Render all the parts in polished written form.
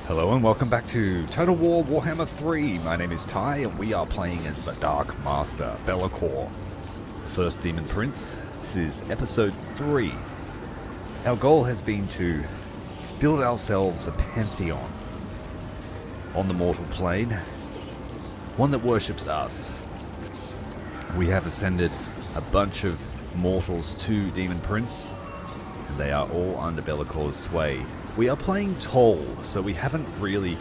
Hello and welcome back to Total War Warhammer 3. My name is Ty and we are playing as the Dark Master, LAKOR, First Daemon Prince. This is episode 3. Our goal has been to build ourselves a pantheon on the mortal plane, one that worships us. We have ascended a bunch of mortals to Daemon Prince, and they are all under LAKOR's sway. We are playing Toll, so we haven't really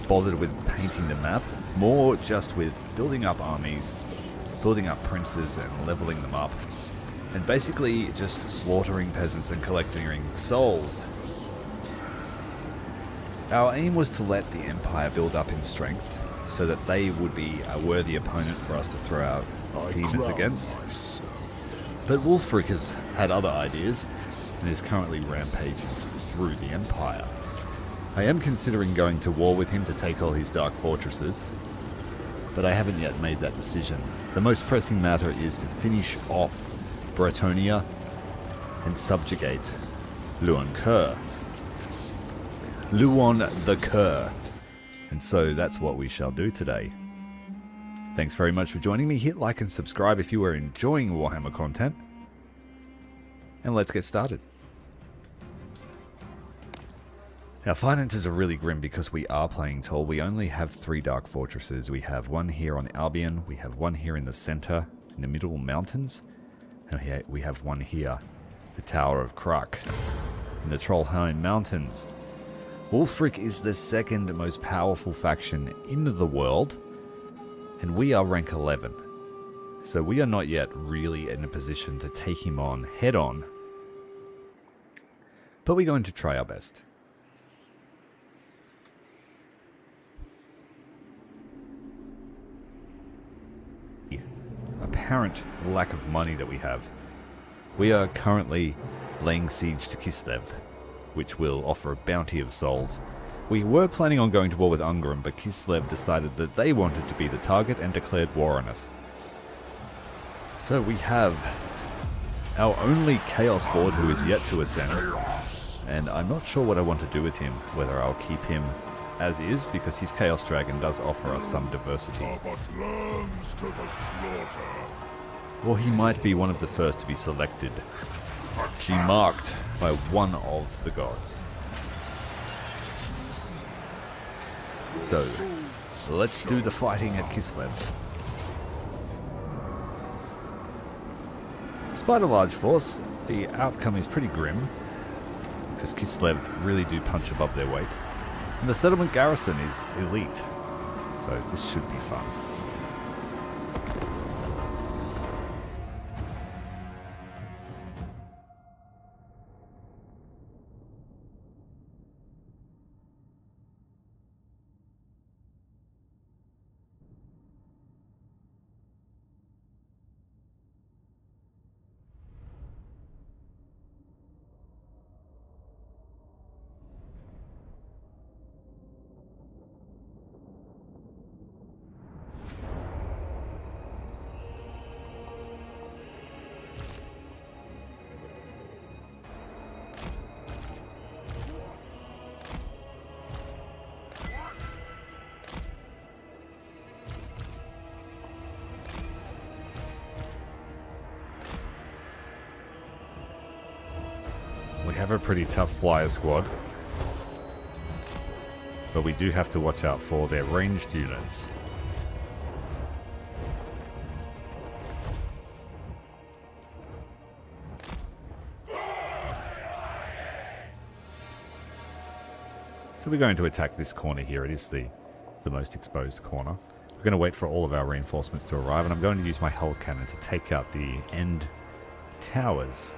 bothered with painting the map, more just with building up armies, building up princes and leveling them up, and basically just slaughtering peasants and collecting souls. Our aim was to let the Empire build up in strength, so that they would be a worthy opponent for us to throw our demons against. But Wulfric has had other ideas, and is currently rampaging through the Empire. I am considering going to war with him to take all his dark fortresses, but I haven't yet made that decision. The most pressing matter is to finish off Bretonia and subjugate Luon the Cur. And so that's what we shall do today. Thanks very much for joining me. Hit like and subscribe if you are enjoying Warhammer content. And let's get started. Our finances are really grim because we are playing Toll. We only have 3 dark fortresses. We have one here on Albion, we have one here in the center, in the middle mountains, and we have one here, the Tower of Kruk, in the Trollheim Mountains. Wulfric is the second most powerful faction in the world, and we are rank 11. So we are not yet really in a position to take him on head on, but we're going to try our best. Apparent lack of money that we have. We are currently laying siege to Kislev, which will offer a bounty of souls. We were planning on going to war with Ungrim, but Kislev decided that they wanted to be the target and declared war on us. So we have our only Chaos Lord who is yet to ascend, and I'm not sure what I want to do with him, whether I'll keep him as is, because his Chaos Dragon does offer us some diversity. Or he might be one of the first to be selected, be marked by one of the gods. So let's do the fighting at Kislev. Despite a large force, the outcome is pretty grim, because Kislev really do punch above their weight. And the settlement garrison is elite, so this should be fun. We have a pretty tough flyer squad, but we do have to watch out for their ranged units. So we're going to attack this corner here. It is the most exposed corner. We're going to wait for all of our reinforcements to arrive, and I'm going to use my hull cannon to take out the end towers.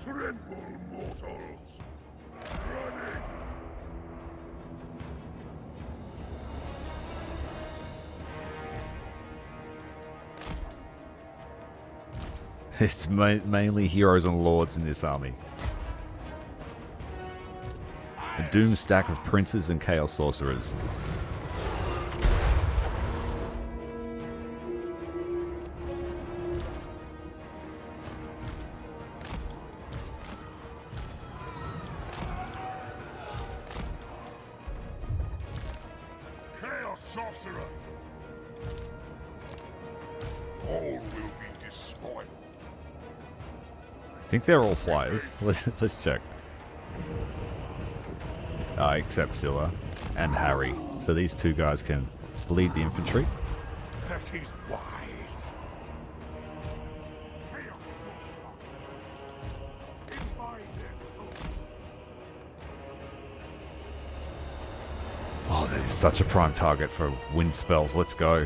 Tremble, mortals! Running! It's mainly heroes and lords in this army. A doom stack of princes and chaos sorcerers. Chaos sorcerer! All will be despoiled. I think they're all flyers. Let's check. Except Scylla and Harry. So these two guys can lead the infantry. That is wise. Oh, that is such a prime target for wind spells. Let's go.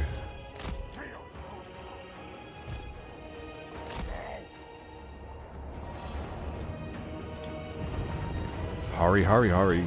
Hurry, hurry, hurry.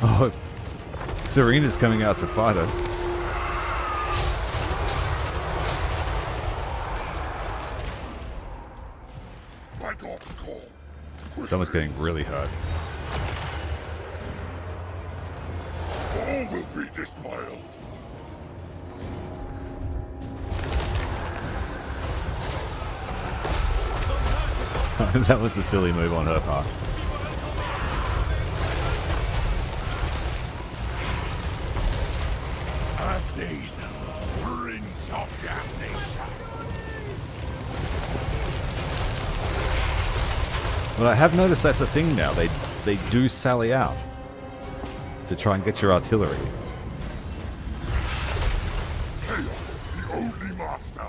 Oh, Serena's coming out to fight us. By God's call. Someone's getting really hurt. All will be despoiled. That was the silly move on her part. Caesar, Prince of Damnation. Well, I have noticed that's a thing now. They do sally out to try and get your artillery. Chaos, the only master.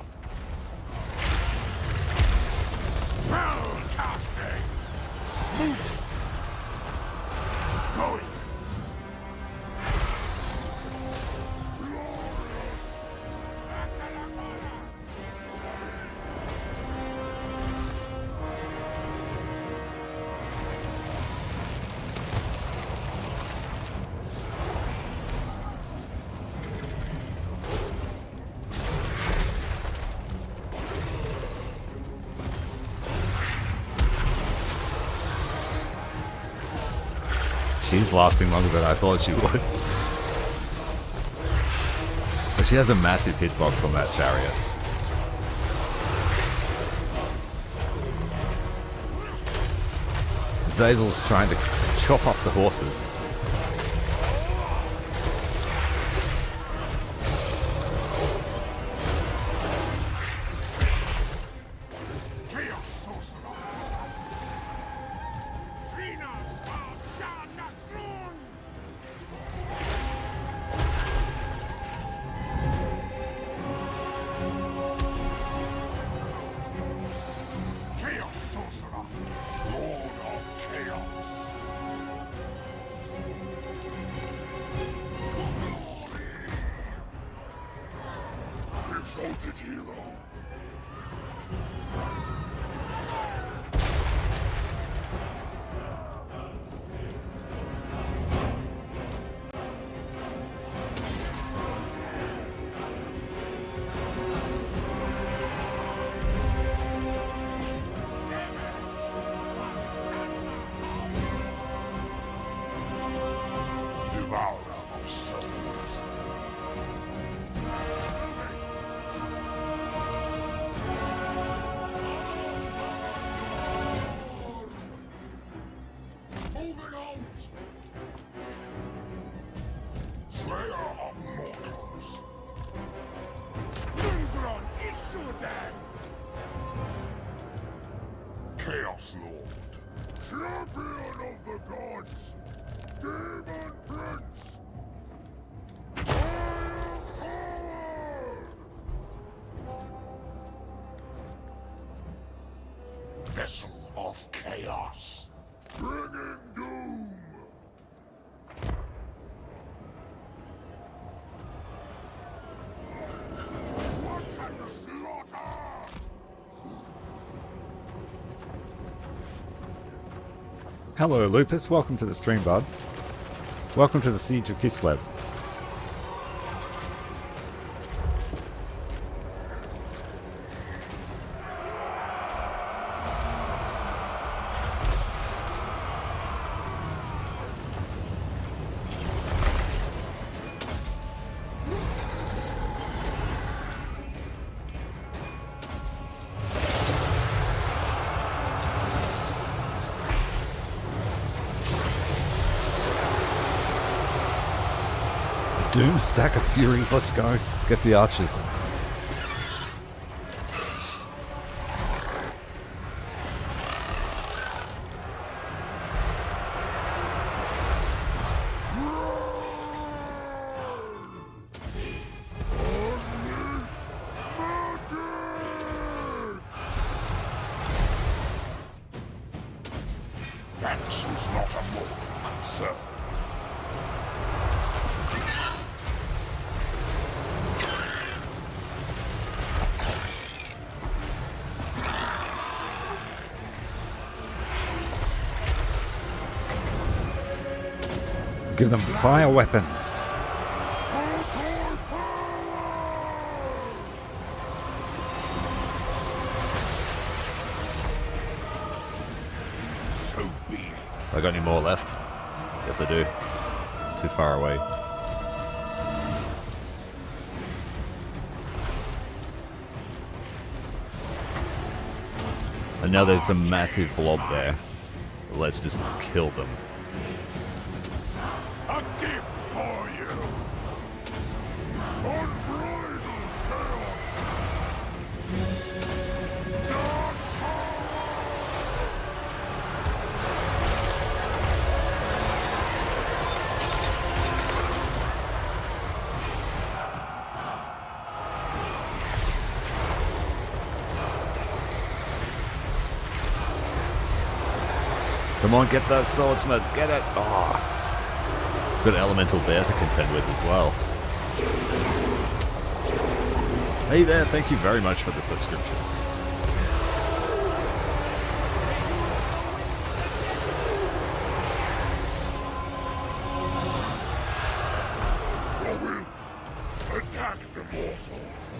Spell casting. Move. Going. She's lasting longer than I thought she would. But she has a massive hitbox on that chariot. Zazel's trying to chop up the horses. Exalted hero. Chaos Lord, champion of the gods, Demon Prince. Vessel of chaos, bringing doom. Watch and slaughter. Hello, Lupus. Welcome to the stream, bud. Welcome to the Siege of Kislev. Doom stack of furies, let's go. Get the archers. That is not a mortal concern. Give them fire weapons. So be it. I got any more left? Yes, I do. Too far away. And now there's a massive blob there. Let's just kill them. A gift for you. Unbridled chaos. Dark Come on, get that swordsman. Get it. Oh. Got an elemental bear to contend with as well. Hey there, thank you very much for the subscription. attack the mortals.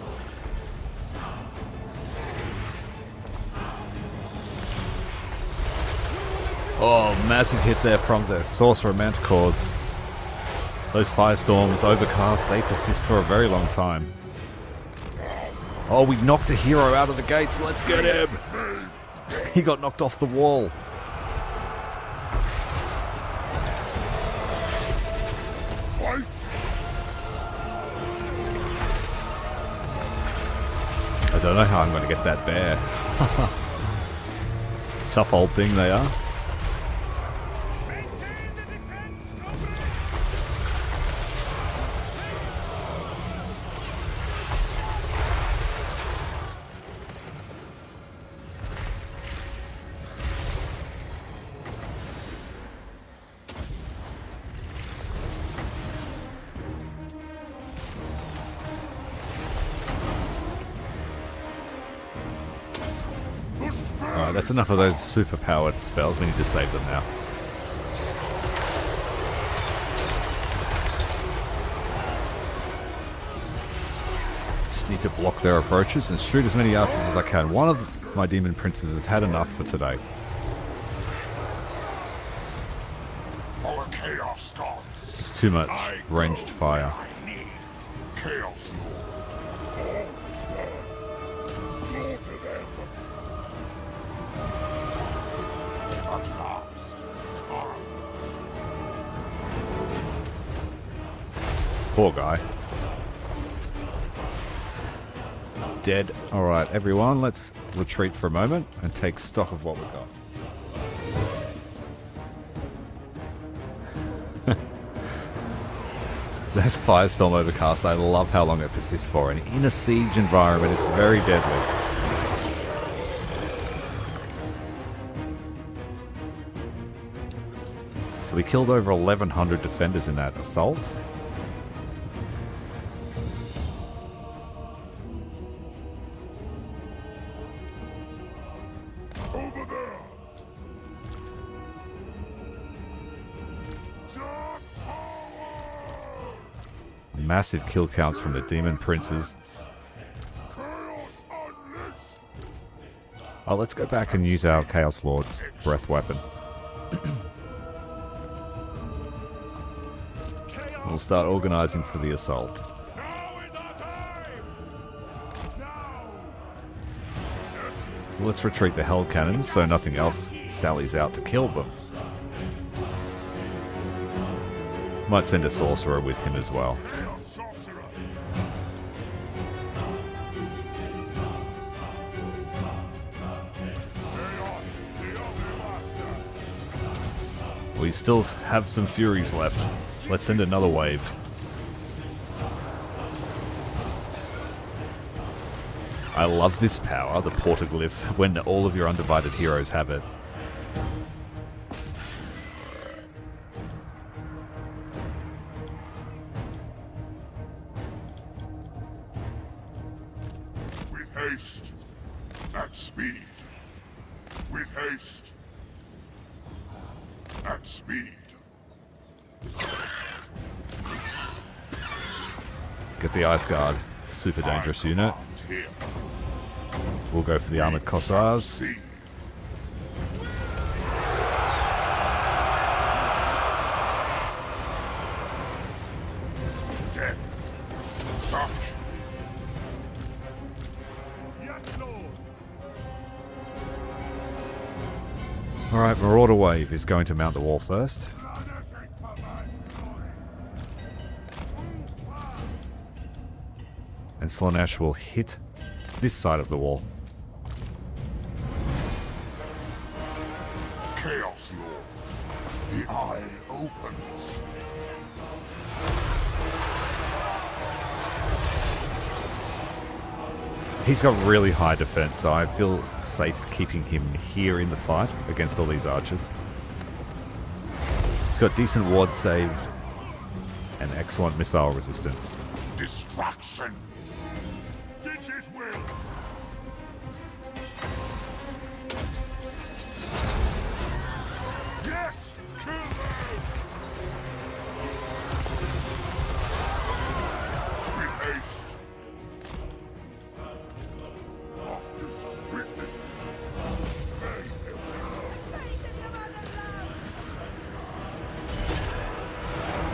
Oh, massive hit there from the Sorcerer Manticores. Those firestorms, overcast, they persist for a very long time. Oh, we knocked a hero out of the gates. Let's get him. He got knocked off the wall. Fight. I don't know how I'm going to get that bear. Tough old thing they are. Alright, that's enough of those super powered spells. We need to save them now. Just need to block their approaches and shoot as many archers as I can. One of my demon princes has had enough for today. Our chaos gods. It's too much I ranged go fire. where I need. Chaos Lord. All burn. Slaughter them. At last. Come. Poor guy. Dead. Alright, everyone, let's retreat for a moment and take stock of what we've got. That Firestorm Overcast, I love how long it persists for, and in a siege environment it's very deadly. So we killed over 1,100 defenders in that assault. Over there! Dark power! Massive kill counts from the Demon Princes. Chaos unleashed! Oh, let's go back and use our Chaos Lord's breath weapon. We'll start organizing for the assault. Now is our time! Now! Let's retreat the Hell Cannons so nothing else sallies out to kill them. Might send a Sorcerer with him as well. Chaos sorcerer! Chaos, the only master! We still have some Furies left. Let's send another wave. I love this power, the Portaglyph, when all of your Undivided heroes have it. With haste, at speed. With haste, at speed. Get the Ice Guard. Super dangerous unit. Here, We'll go for the Armored Cossars. see. Death, such. Yes, Lord. Alright, Marauder Wave is going to mount the wall first. And Slaanesh will hit this side of the wall. Chaos Lord. The eye opens. He's got really high defense, so I feel safe keeping him here in the fight against all these archers. He's got decent ward save and excellent missile resistance. Distraction. Since his will. Yes! Kill them! With haste. Witness.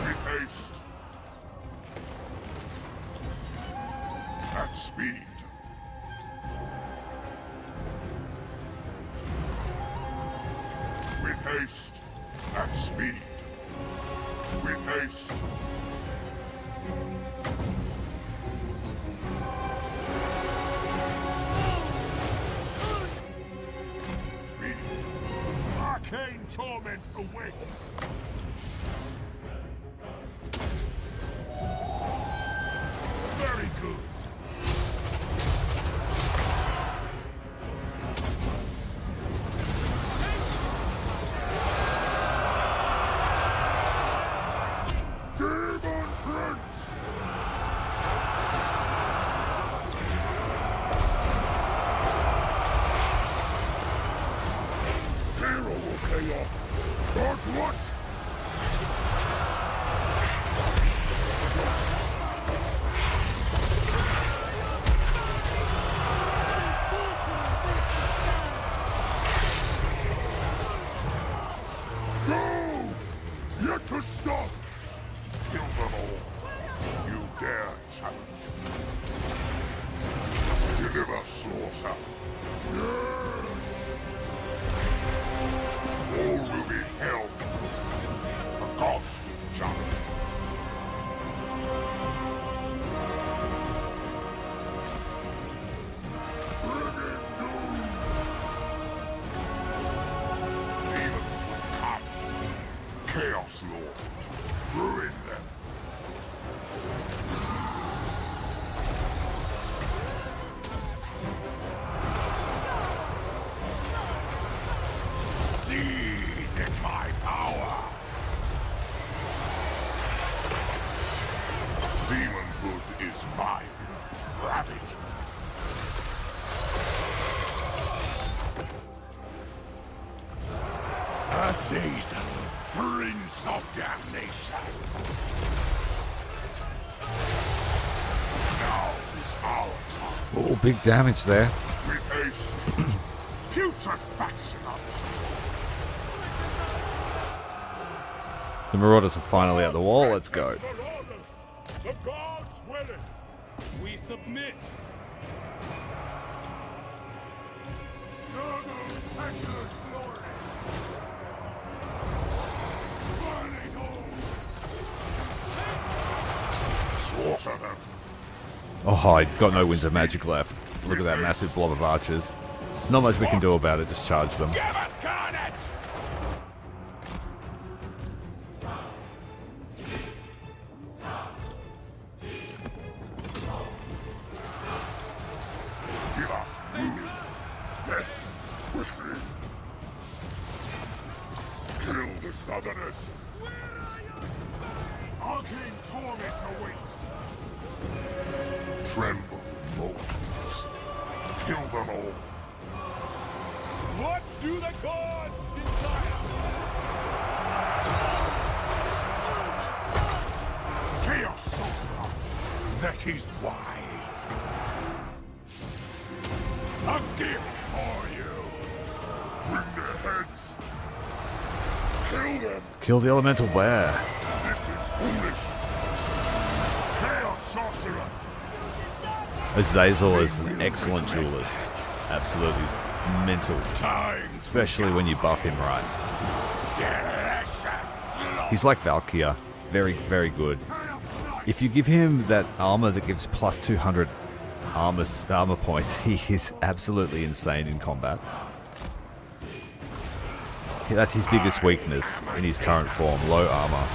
With haste. At speed. With haste. At speed. With haste. Speed. Arcane torment awaits. Very good. Daemon Prince! Hero will pay off. But what? Go! Yet to stop! Kill them all. You dare challenge. Deliver slaughter. Yes! All will be held. The gods will judge. Bringing doom! Chaos Lord. Ruin them. Seethe in my power. Demonhood is mine. Ravage. Azazel, Prince of Damnation. Now is our time. Oh, big damage there. With haste. Putrefaction up. The Marauders are finally at the wall. Let's go. The gods will it. We submit. Slaughter them. Oh, I got no winds of magic left. Look at that massive blob of archers. Not much we can do about it, just charge them. Give us carnage! Give us ruin. Yes, quickly. Kill the Southerners. Arcane torment awaits. Tremble, mortals. Kill them all. What do the gods desire? Chaos Sorcerer. That is wise. A gift for you. Bring their heads. Kill them. Kill the elemental bear. This is foolish. Chaos Sorcerer. Azazel is an excellent duelist. Absolutely mental. Time. Especially when you buff him right. Delicious. He's like Valkyr. Very, very good. If you give him that armor that gives plus 200 armor points, he is absolutely insane in combat. Yeah, that's his biggest weakness in his current form, low armor.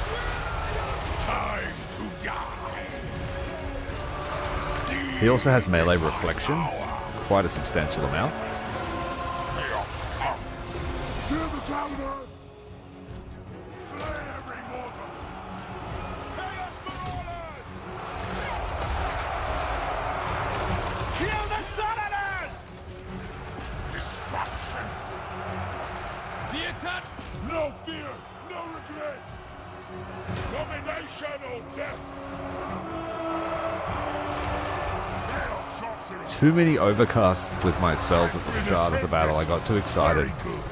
Time to die. He also has melee reflection, quite a substantial amount. Chaos come. Kill the Southerners. Slay every mortal. Chaos Marauders! Kill the Southerners! Destruction. The attack! No fear, no regret. Domination or death. Chaos Sorcerer. Too many overcasts with my spells at the start of the battle. I got too excited. Very good.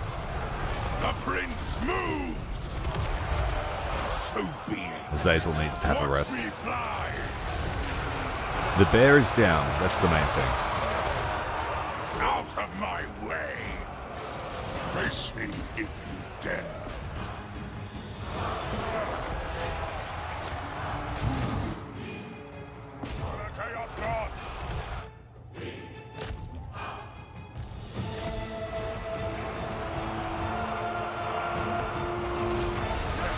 The prince moves. So be it. Azazel needs to have a Watch rest. me fly. The bear is down. That's the main thing. Out of my way. Face me if you dare. The Chaos Gods.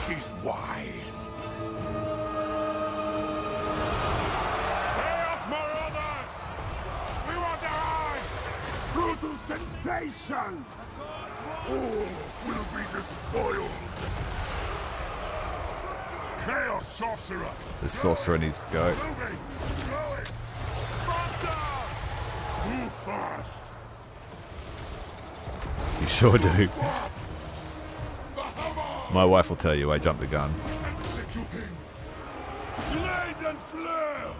He's wise. Chaos Marauders! We want their eye! Brutal sensation! All will be despoiled! Chaos Sorcerer! The sorcerer needs to go. Moving! Going! Faster! Move fast! You sure do. Fast! The hammer! My wife will tell you I jumped the gun. Executing! Blade and flare!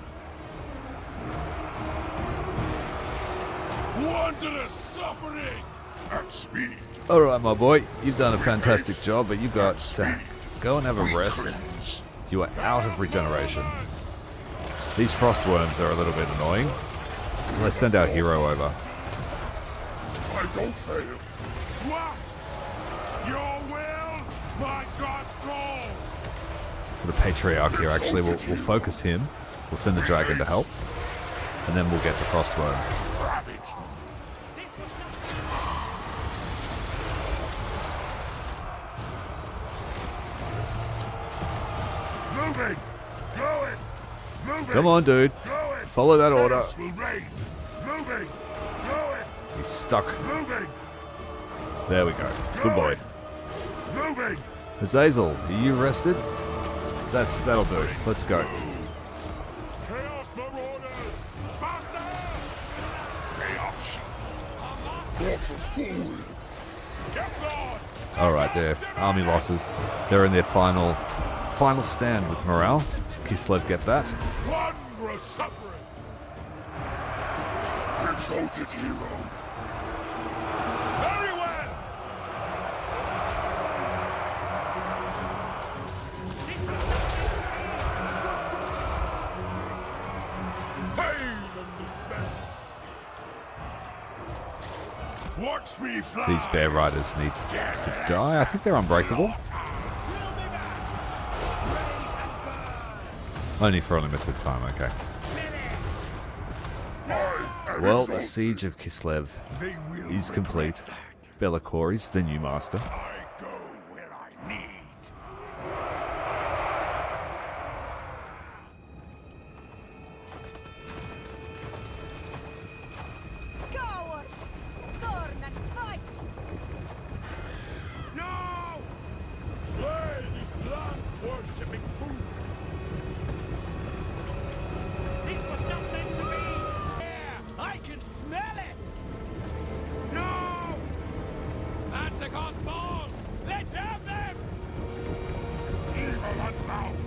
Wanderers suffering! At speed! Alright, my boy. You've done a fantastic job, but you've got to go and have a rest. Cringe. You are out of regeneration. These frost worms are a little bit annoying. Let's send our hero over. I don't fail. What? Your will? My God's call! The Patriarch here, actually, we'll focus him. We'll send the dragon to help. And then we'll get the frost worms. Ravage. Moving! Going! Moving! Come on, dude. Going! Follow that order. Chaos will reign! Moving! Going! He's stuck. Moving! There we go. Good boy. Moving! Azazel, are you rested? That'll do. Let's go. Chaos Marauders! Faster! Chaos! Our master! Awful fool! Yes, Lord! Alright, their army losses. They're in their final stand with morale. Kislev get that. Wondrous suffering! Exalted hero! Very well! Pain and despair! Watch me fly! These bear riders need to die. I think they're unbreakable. Only for a limited time, okay. Well, the siege of Kislev They will is complete. Belakor is the new master. I go where I need. Cowards! Turn and fight! No! Slay these land-worshipping fools! This was not meant to be! Yeah, I can smell it! No! Antichos balls! Let's have them! Evil unbound!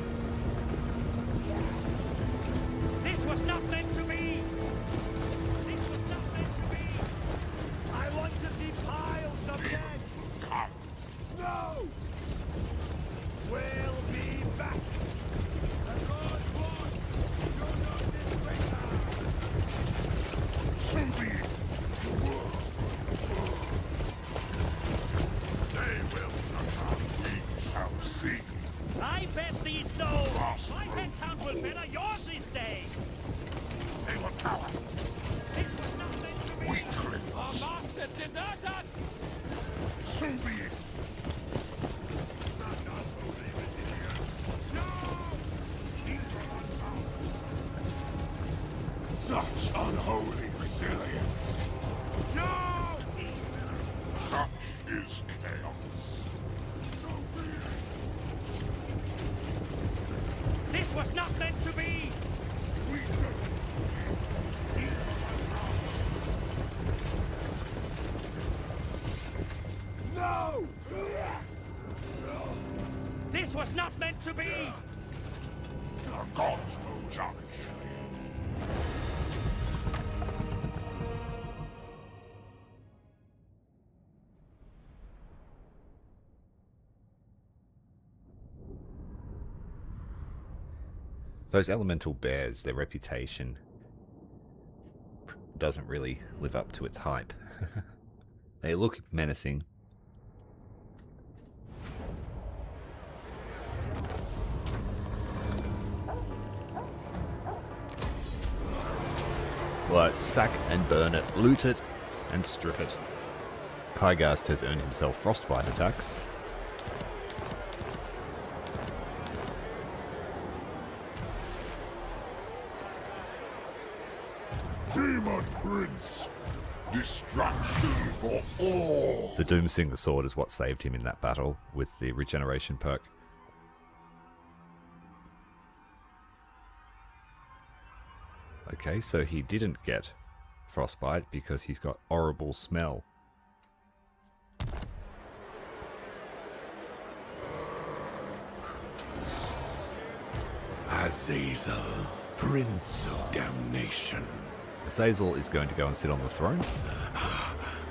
This was not meant to be! This was not meant to be! I want to see piles of dead! Come! No! We'll be back! The Lord won! Do not disgrace us! So be it! They will not. We shall see. I bet these souls! My head count will better yours this day! They will cower. This was not meant to be! Weaklings. Our master desert us! So be it. Such unholy resilience. No! Such is chaos. So be it. This was not meant to be! No! This was not meant to be! The gods will judge. Those elemental bears, their reputation doesn't really live up to its hype. They look menacing. Well, sack and burn it, loot it, and strip it. Kygast has earned himself frostbite attacks. Daemon Prince. Distraction for all. The Doomsinger sword is what saved him in that battle with the regeneration perk. Okay, so he didn't get frostbite because he's got horrible smell. Azazel, Prince of Damnation. Azazel is going to go and sit on the throne.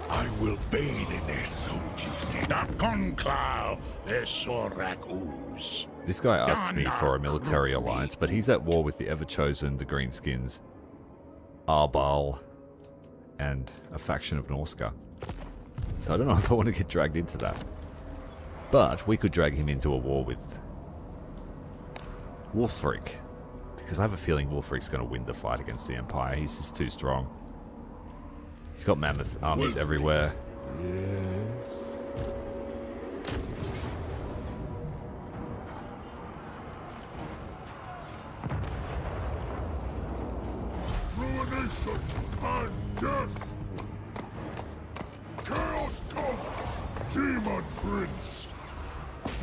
I will bathe in their soul juice. The conclave, their Sorak ooze. This guy asked me for a military alliance, but he's at war with the Everchosen, the Greenskins, Arbal, and a faction of Norska. So I don't know if I want to get dragged into that. But we could drag him into a war with Wolfreak, because I have a feeling Wolfreak's going to win the fight against the Empire. He's just too strong. He's got mammoth armies everywhere. Yes. Demon Prince!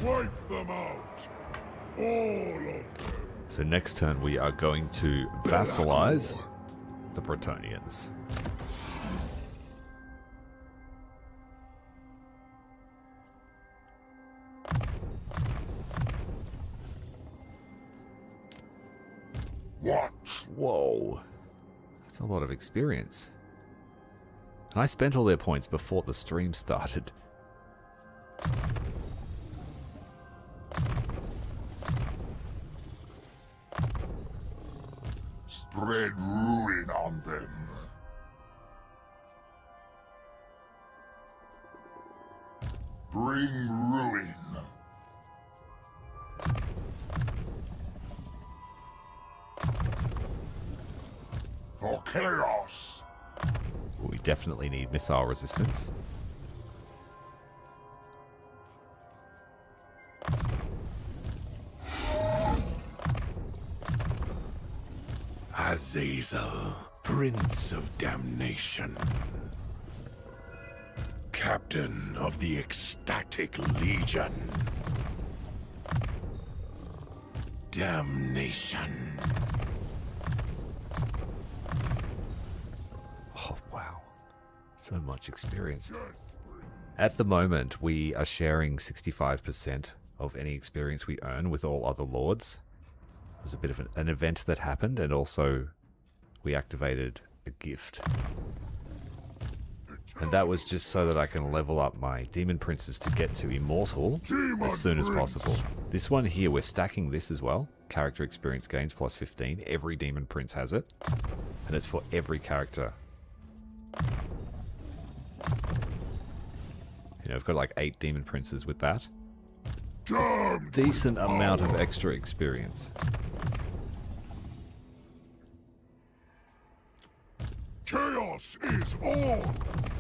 Wipe them out! All of them! So next turn we are going to vassalize the Bretonnians. What? Whoa. That's a lot of experience. And I spent all their points before the stream started. Spread ruin on them. Bring ruin. For chaos. We definitely need missile resistance. Azazel, Prince of Damnation. Captain of the Ecstatic Legion. Damnation. Oh, wow. So much experience. At the moment, we are sharing 65% of any experience we earn with all other lords. It was a bit of an event that happened, and also we activated a gift. And that was just so that I can level up my Demon Princes to get to Immortal as soon as possible. This one here, we're stacking this as well. Character experience gains plus 15. Every Demon Prince has it. And it's for every character. You know, I've got like 8 Demon Princes with that. Decent amount of extra experience. Chaos is on.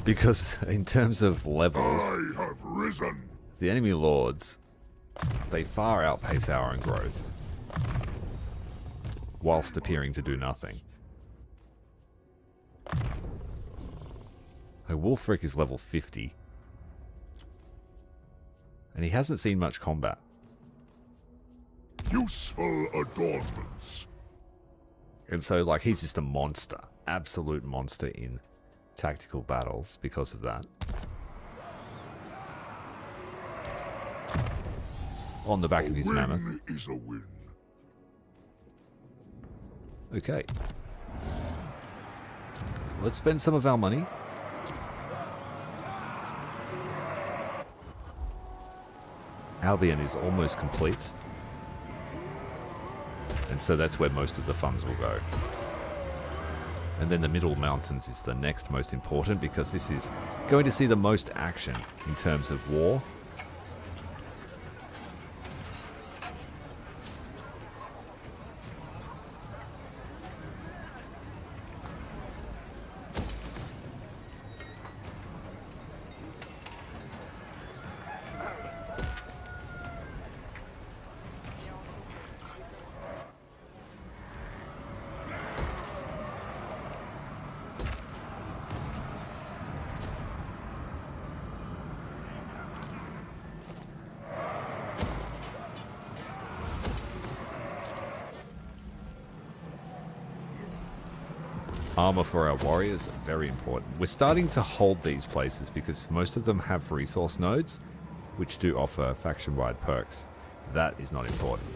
Because in terms of levels, I have risen. the enemy lords, they far outpace our own growth, whilst appearing to do nothing. Wolfric is level 50, and he hasn't seen much combat. Useful adornments. And so, like, he's just a monster. Absolute monster in tactical battles because of that. On the back of his mammoth. Win is a win. Okay. Let's spend some of our money. Albion is almost complete. And so that's where most of the funds will go. And then the Middle Mountains is the next most important, because this is going to see the most action in terms of war. Armor for our warriors, very important. We're starting to hold these places because most of them have resource nodes, which do offer faction-wide perks. That is not important.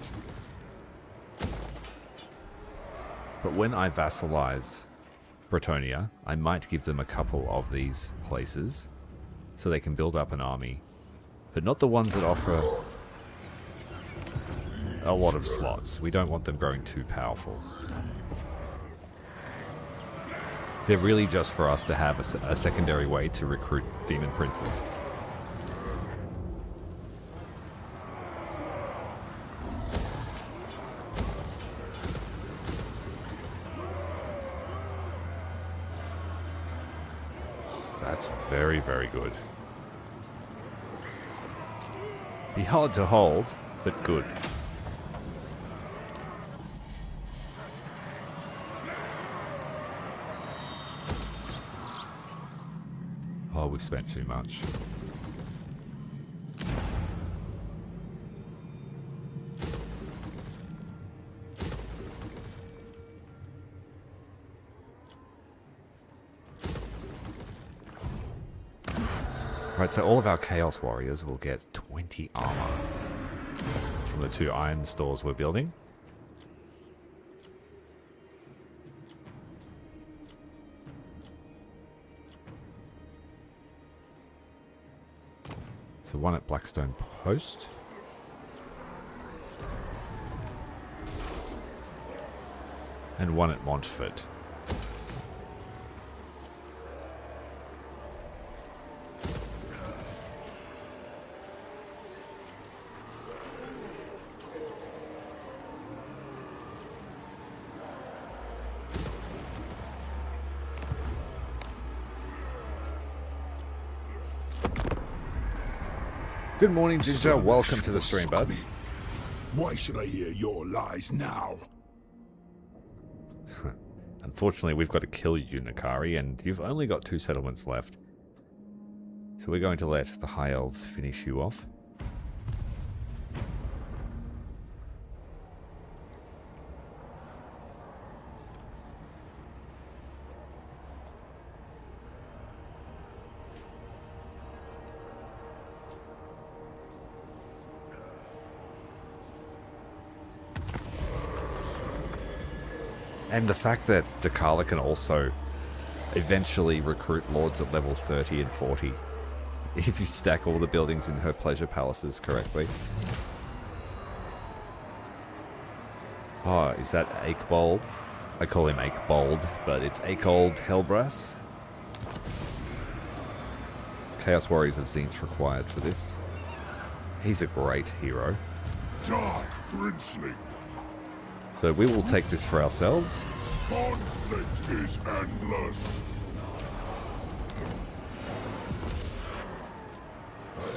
But when I vassalize Bretonnia, I might give them a couple of these places so they can build up an army, but not the ones that offer a lot of slots. We don't want them growing too powerful. They're really just for us to have a secondary way to recruit Demon Princes. That's very, very good. Be hard to hold, but good. Oh, we've spent too much. Right, so all of our Chaos Warriors will get 20 armor from the 2 iron stores we're building. So 1 at Blackstone Post. And 1 at Montfort. Good morning, Ginger. Welcome to the stream, bud. Why should I hear your lies now? Unfortunately, we've got to kill you, Nakari, and you've only got 2 settlements left. So we're going to let the High Elves finish you off. And the fact that Dakala can also eventually recruit lords at level 30 and 40 if you stack all the buildings in her pleasure palaces correctly. Oh, is that Aikbold? I call him Aikbold, but it's Aikold Helbras. Chaos Warriors of Tzeentch required for this. He's a great hero. Dark Princeling. So we will take this for ourselves. Conflict is endless.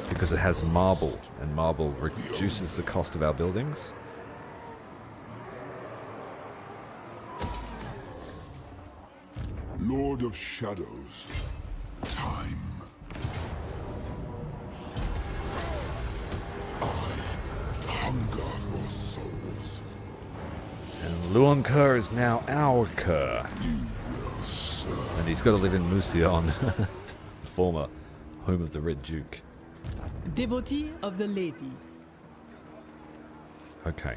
Because it has marble, and marble reduces the cost of our buildings. Lord of Shadows. Time. I hunger for souls. And Luonker is now our Kerr. And he's got to live in Musion, the former home of the Red Duke. Devotee of the Lady. Okay.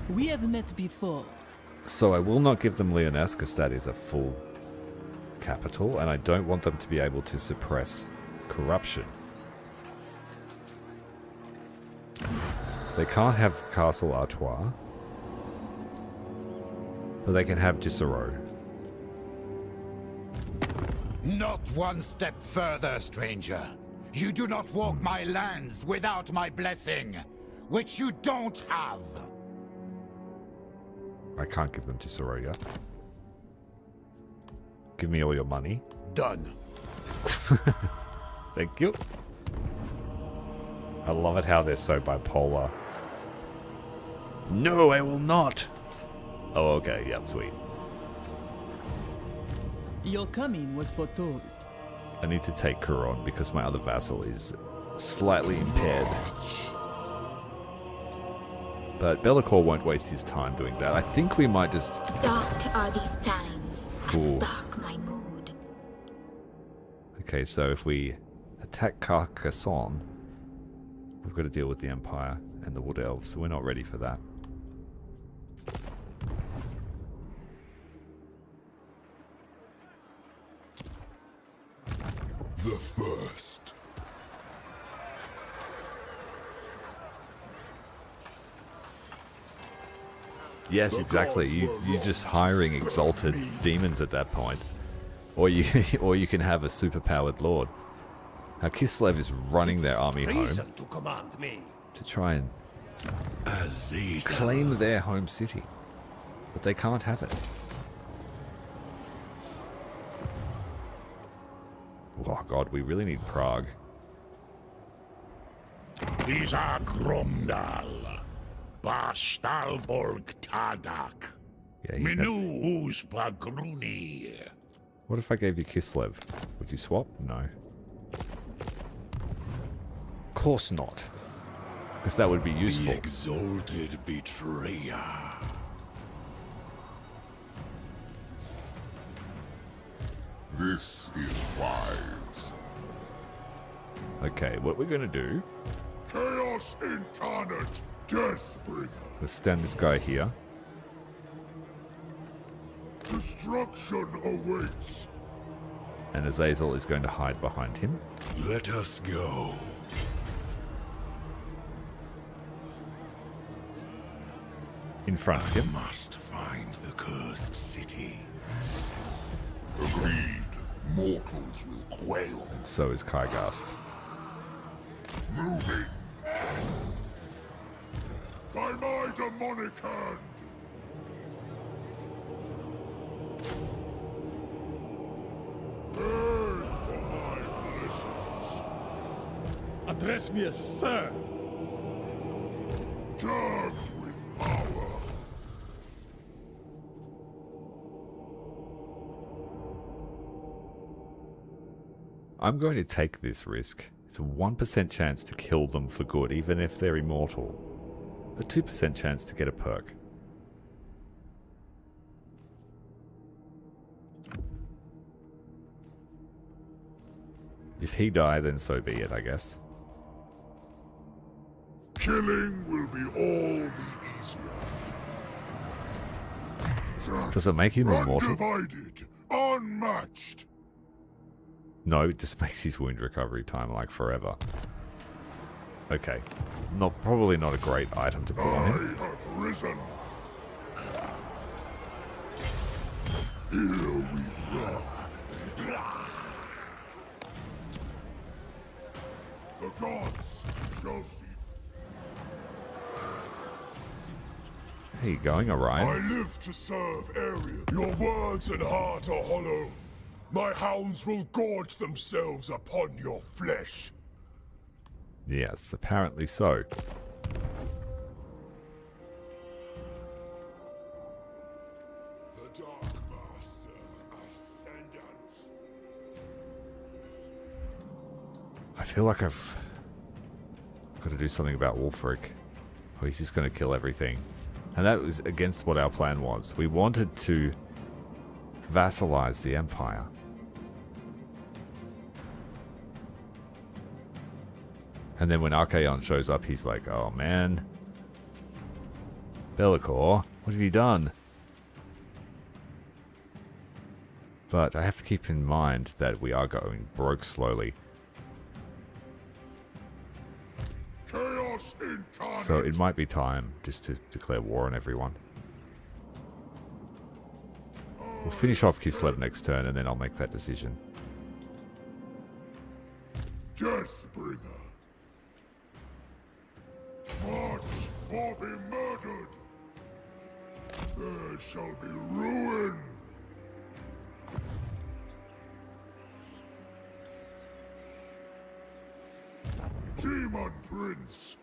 We have met before. So I will not give them Lyonesse, because that is a full capital, and I don't want them to be able to suppress corruption. They can't have Castle Artois. But they can have Gisero. Not one step further, stranger. You do not walk my lands without my blessing, which you don't have. I can't give them Gisero yet. Give me all your money. Done. Thank you. I love it how they're so bipolar. No, I will not. Oh, okay. Yep, sweet. Your coming was foretold. I need to take Kuron because my other vassal is slightly impaired. But LAKOR won't waste his time doing that. I think we might just... Dark are these times, Cool. and dark my mood. Okay, so if we attack Carcassonne, we've got to deal with the Empire and the Wood Elves, so we're not ready for that. The first. Yes, exactly. You're just hiring exalted demons at that point. Or you can have a superpowered lord. Now Kislev is running their army home to try and claim their home city. But they can't have it. Oh god, we really need Prague. These are Gromdal. Bastalborg Tadak. Yeah, he's not... Minu Uspagruni. What if I gave you Kislev? Would you swap? No. Of course not. Because that would be useful. The exalted betrayer. This is wise. Okay, what we're going to do, Chaos incarnate, Deathbringer. let's stand this guy here. Destruction awaits. And Azazel is going to hide behind him. Let us go. In front of him. Must find the cursed city. Agreed. Mortals will quail. So is Kygast. Moving. By my demonic hand. Burn for my blessings. Address me as sir. Charged with power. I'm going to take this risk. It's a 1% chance to kill them for good, even if they're immortal. A 2% chance to get a perk. If he die, then so be it, I guess. Killing will be all the easier. Does it make him immortal? Undivided, unmatched. No, it just makes his wound recovery time like forever. Okay. Probably not a great item to put I on him. have risen. Here we go. The gods shall see. How you going, Orion? I live to serve Arian. Your words and heart are hollow. My hounds will gorge themselves upon your flesh. Yes, apparently so. The Dark Master Ascendant. I feel like I've got to do something about Wulfric. Oh, he's just going to kill everything. And that was against what our plan was. We wanted to vassalize the Empire. And then when Archaon shows up, he's like, oh man. Bellicor, what have you done? But I have to keep in mind that we are going broke slowly. Chaos incarnate. So it might be time just to declare war on everyone. We'll finish off Kislev next turn and then I'll make that decision. Deathbringer. March or be murdered. There shall be ruin. Demon Prince.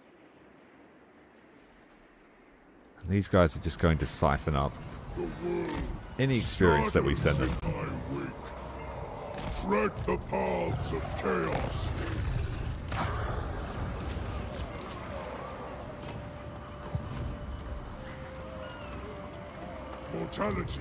And these guys are just going to siphon up The world any experience that we send them. shadows in my wake. Tread the paths of chaos. Mortality.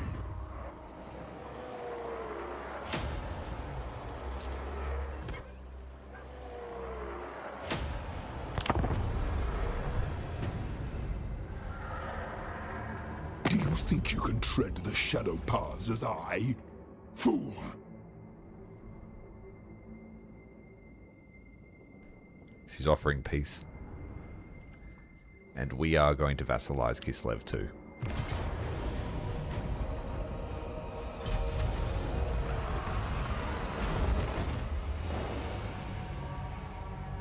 Do you think you can tread the shadow paths as I? Fool! She's offering peace. And we are going to vassalize Kislev too.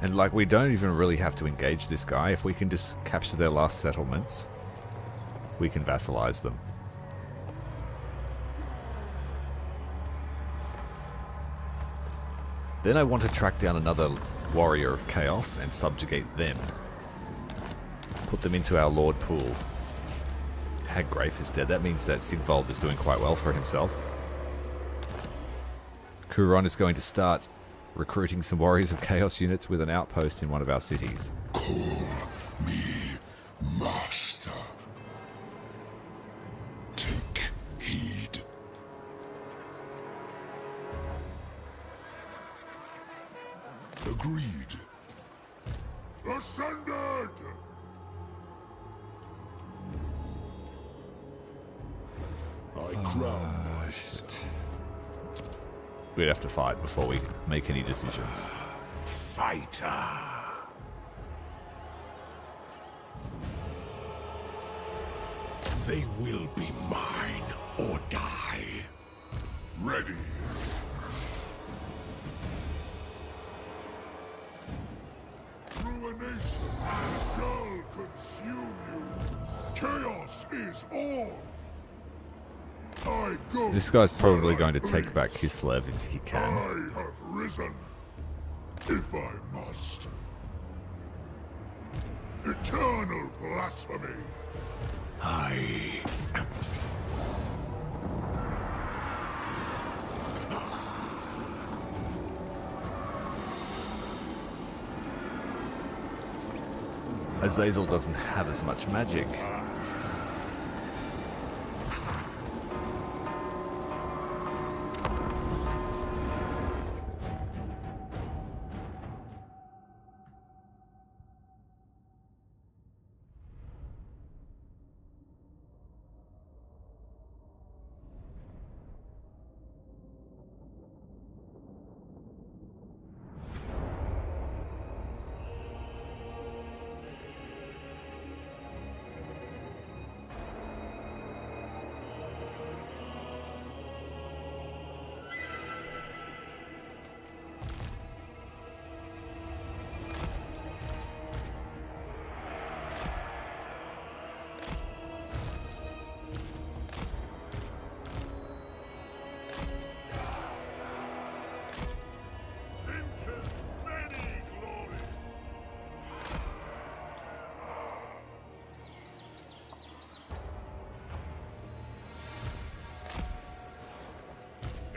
And like, we don't even really have to engage this guy. If we can just capture their last settlements, we can vassalize them. Then I want to track down another warrior of chaos and subjugate them. Put them into our Lord pool. Haggrafe is dead. That means that Sigvald is doing quite well for himself. Kuron is going to start recruiting some warriors of chaos units with an outpost in one of our cities. Call me master. Take heed. Agreed. ascended! I crown myself. We'd have to fight before we make any decisions. Fighter. They will be mine or die. Ready. Ruination shall consume you. Chaos is on. I go. This guy's probably going to take back Kislev if he can. I have risen, if I must. Eternal blasphemy. I am. Azazel doesn't have as much magic.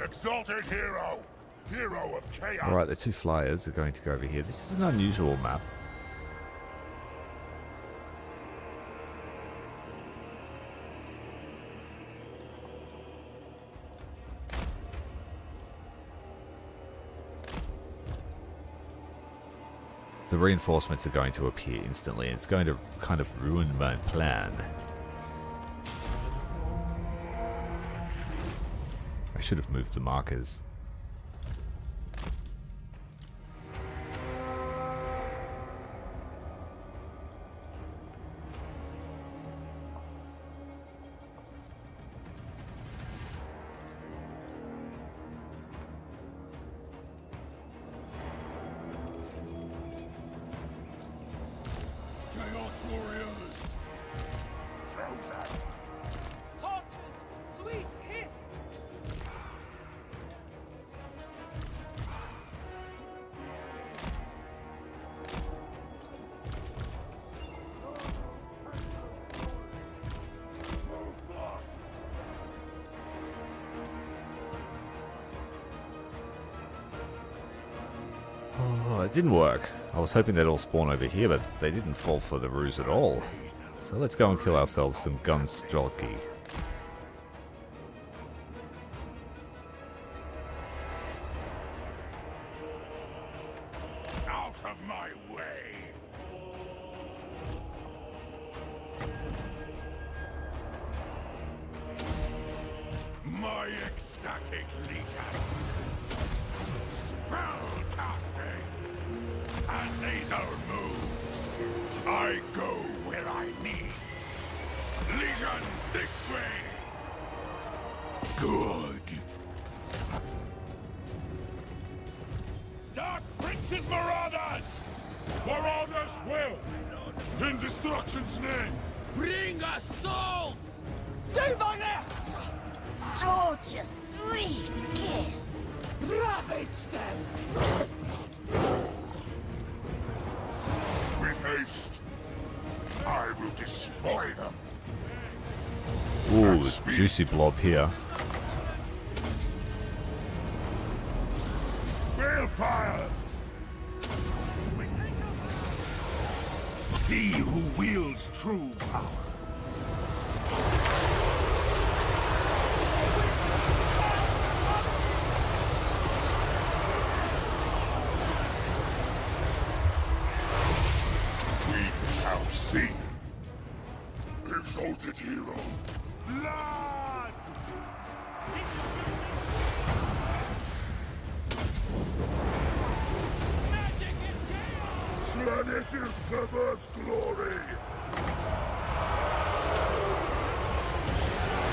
Exalted hero! Hero of chaos! Alright, the two flyers are going to go over here. This is an unusual map. The reinforcements are going to appear instantly, and it's going to kind of ruin my plan. I should have moved the markers. Chaos warriors! Torches, sweet kiss. Oh, it didn't work. I was hoping they'd all spawn over here, but they didn't fall for the ruse at all. So let's go and kill ourselves some Gunstrolky. Out of my way! My ecstatic legions! Spellcasting! Azazel moves! I go where I need! Legions this way! Good! Dark Prince's Marauders! Marauders will! In destruction's name! Bring us souls! Do my next! Torture, sweet kiss. Ravage them! With haste! I will destroy them! Ooh, juicy blob here. Balefire! See who wields true power. shall see. Exalted hero. Blood! Magic is chaos! Flanish's perverse glory.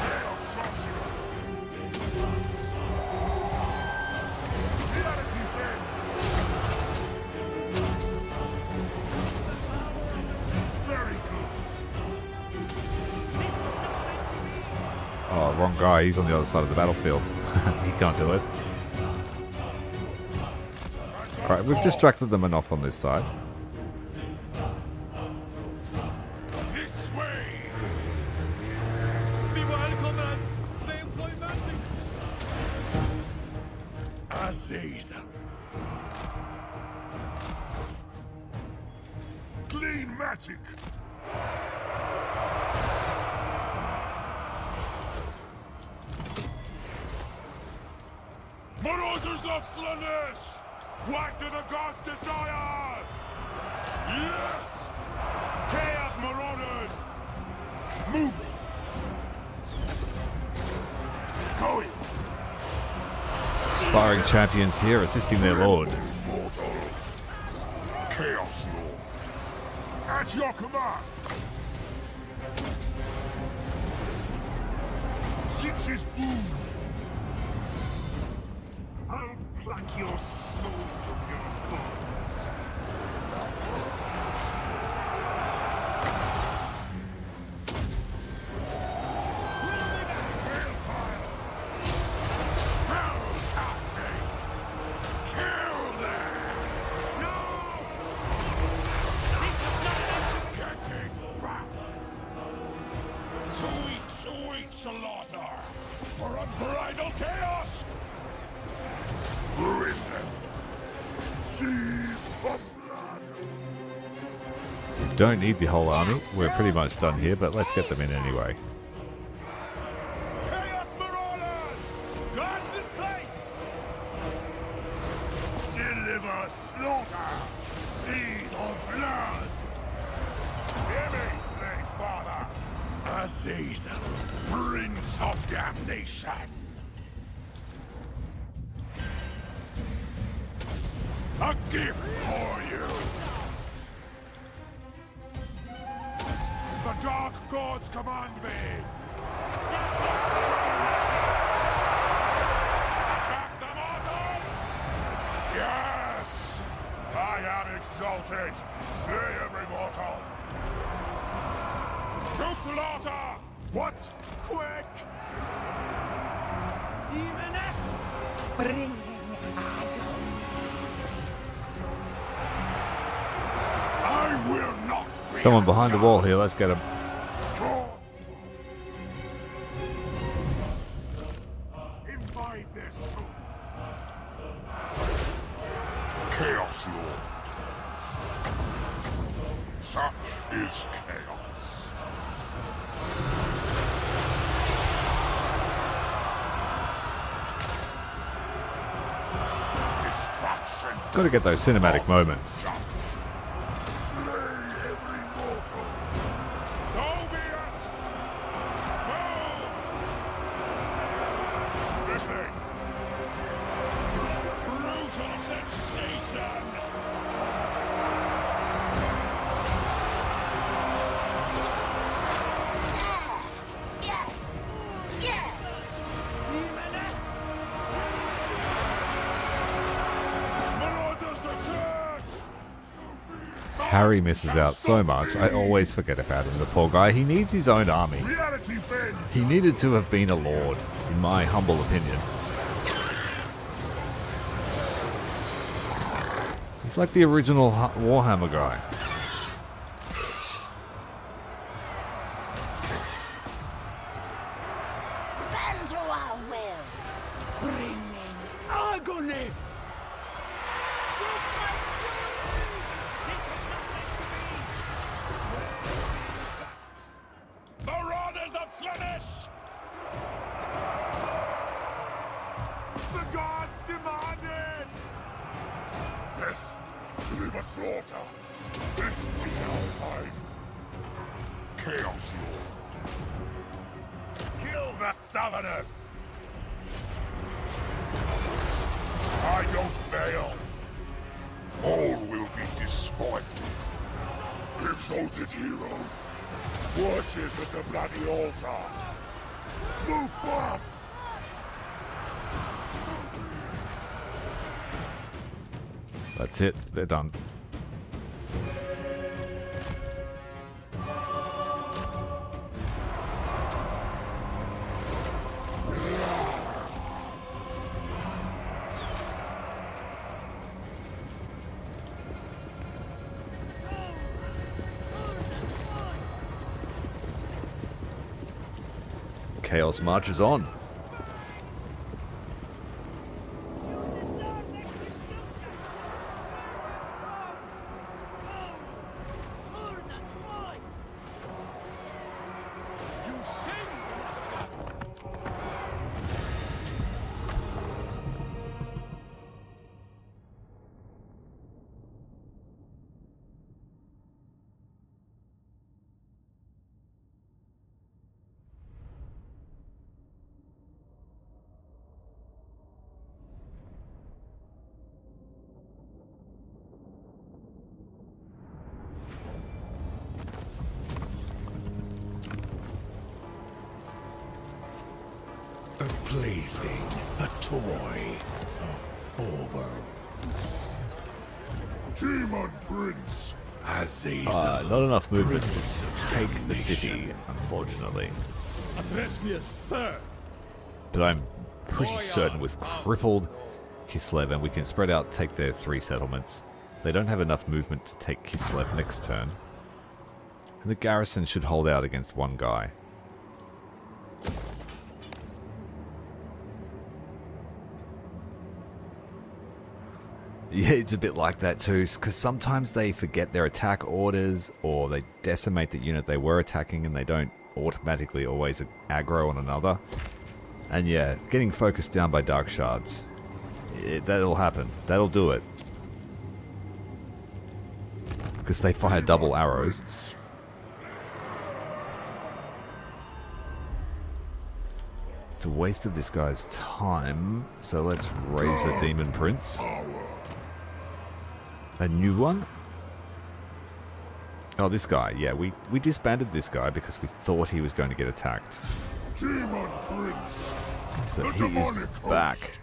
Chaos sorcerer. Reality bends. Very good. This was not meant to be! Oh, wrong guy. He's on the other side of the battlefield. He can't do it. Alright, we've distracted them enough on this side. This way. Meanwhile, comrades, they employ magic! Aziza. Clean magic. Marauders of Slanesh! What do the gods desire? Yes! Chaos Marauders! Moving! Going! Sparring champions here assisting their lord. Immortals! Chaos Lord! At your command! Six's boom! I'll pluck your soul from your bones! Hellfire! Spell casting! Kill them! No! This was not meant to be! Getting wrath! Sweet, sweet slaughter! For unbridled chaos! Ruin them! Seize the blood! We don't need the whole army. We're pretty much done here, but let's get them in anyway. Chaos Marauders! Guard this place! Deliver slaughter! Seas of blood! Hear me, Lady Father! Aziza, Prince of Damnation! A gift for you! The Dark Gods command me! Attack the mortals! Yes! I am exalted! Slay every mortal! To slaughter! What? Quick! Demoness! Bringing agony. I will not be Someone behind the wall here. Let's get him. Invite this soul. Chaos Lord. Such is chaos. Destruction. Got to get those cinematic moments. Slay every mortal. So be it. Move. This way. Brutal sensation. Yes! Yes! Marauders attack. Harry misses out so much. I always forget about him. The poor guy. He needs his own army. Reality bends. He needed to have been a lord, in my humble opinion. He's like the original Warhammer guy. Bend to our will. Bringing agony. This was not meant to be! Marauders of Slanesh! The gods demand it! This, deliver slaughter! This we shall time. Chaos Lord. Kill the Southerners! I don't fail. All will be despoiled. Exalted hero. Worship at the bloody altar. Move fast! That's it. They're done. Chaos marches on. A plaything, a toy, a bauble. Daemon Prince, Azazel. Not enough movement to take the city, unfortunately. Address me as sir. But I'm pretty certain with crippled Kislev, and we can spread out, take their 3 settlements. They don't have enough movement to take Kislev next turn. And the garrison should hold out against one guy. Yeah, it's a bit like that too, because sometimes they forget their attack orders, or they decimate the unit they were attacking and they don't automatically always aggro on another. And yeah, getting focused down by Dark Shards, that'll happen. That'll do it. Because they fire double arrows. It's a waste of this guy's time, so let's raise the Demon Prince. A new one? Oh, this guy. Yeah, we disbanded this guy because we thought he was going to get attacked. Demon Prince. So The he is demonic back. host.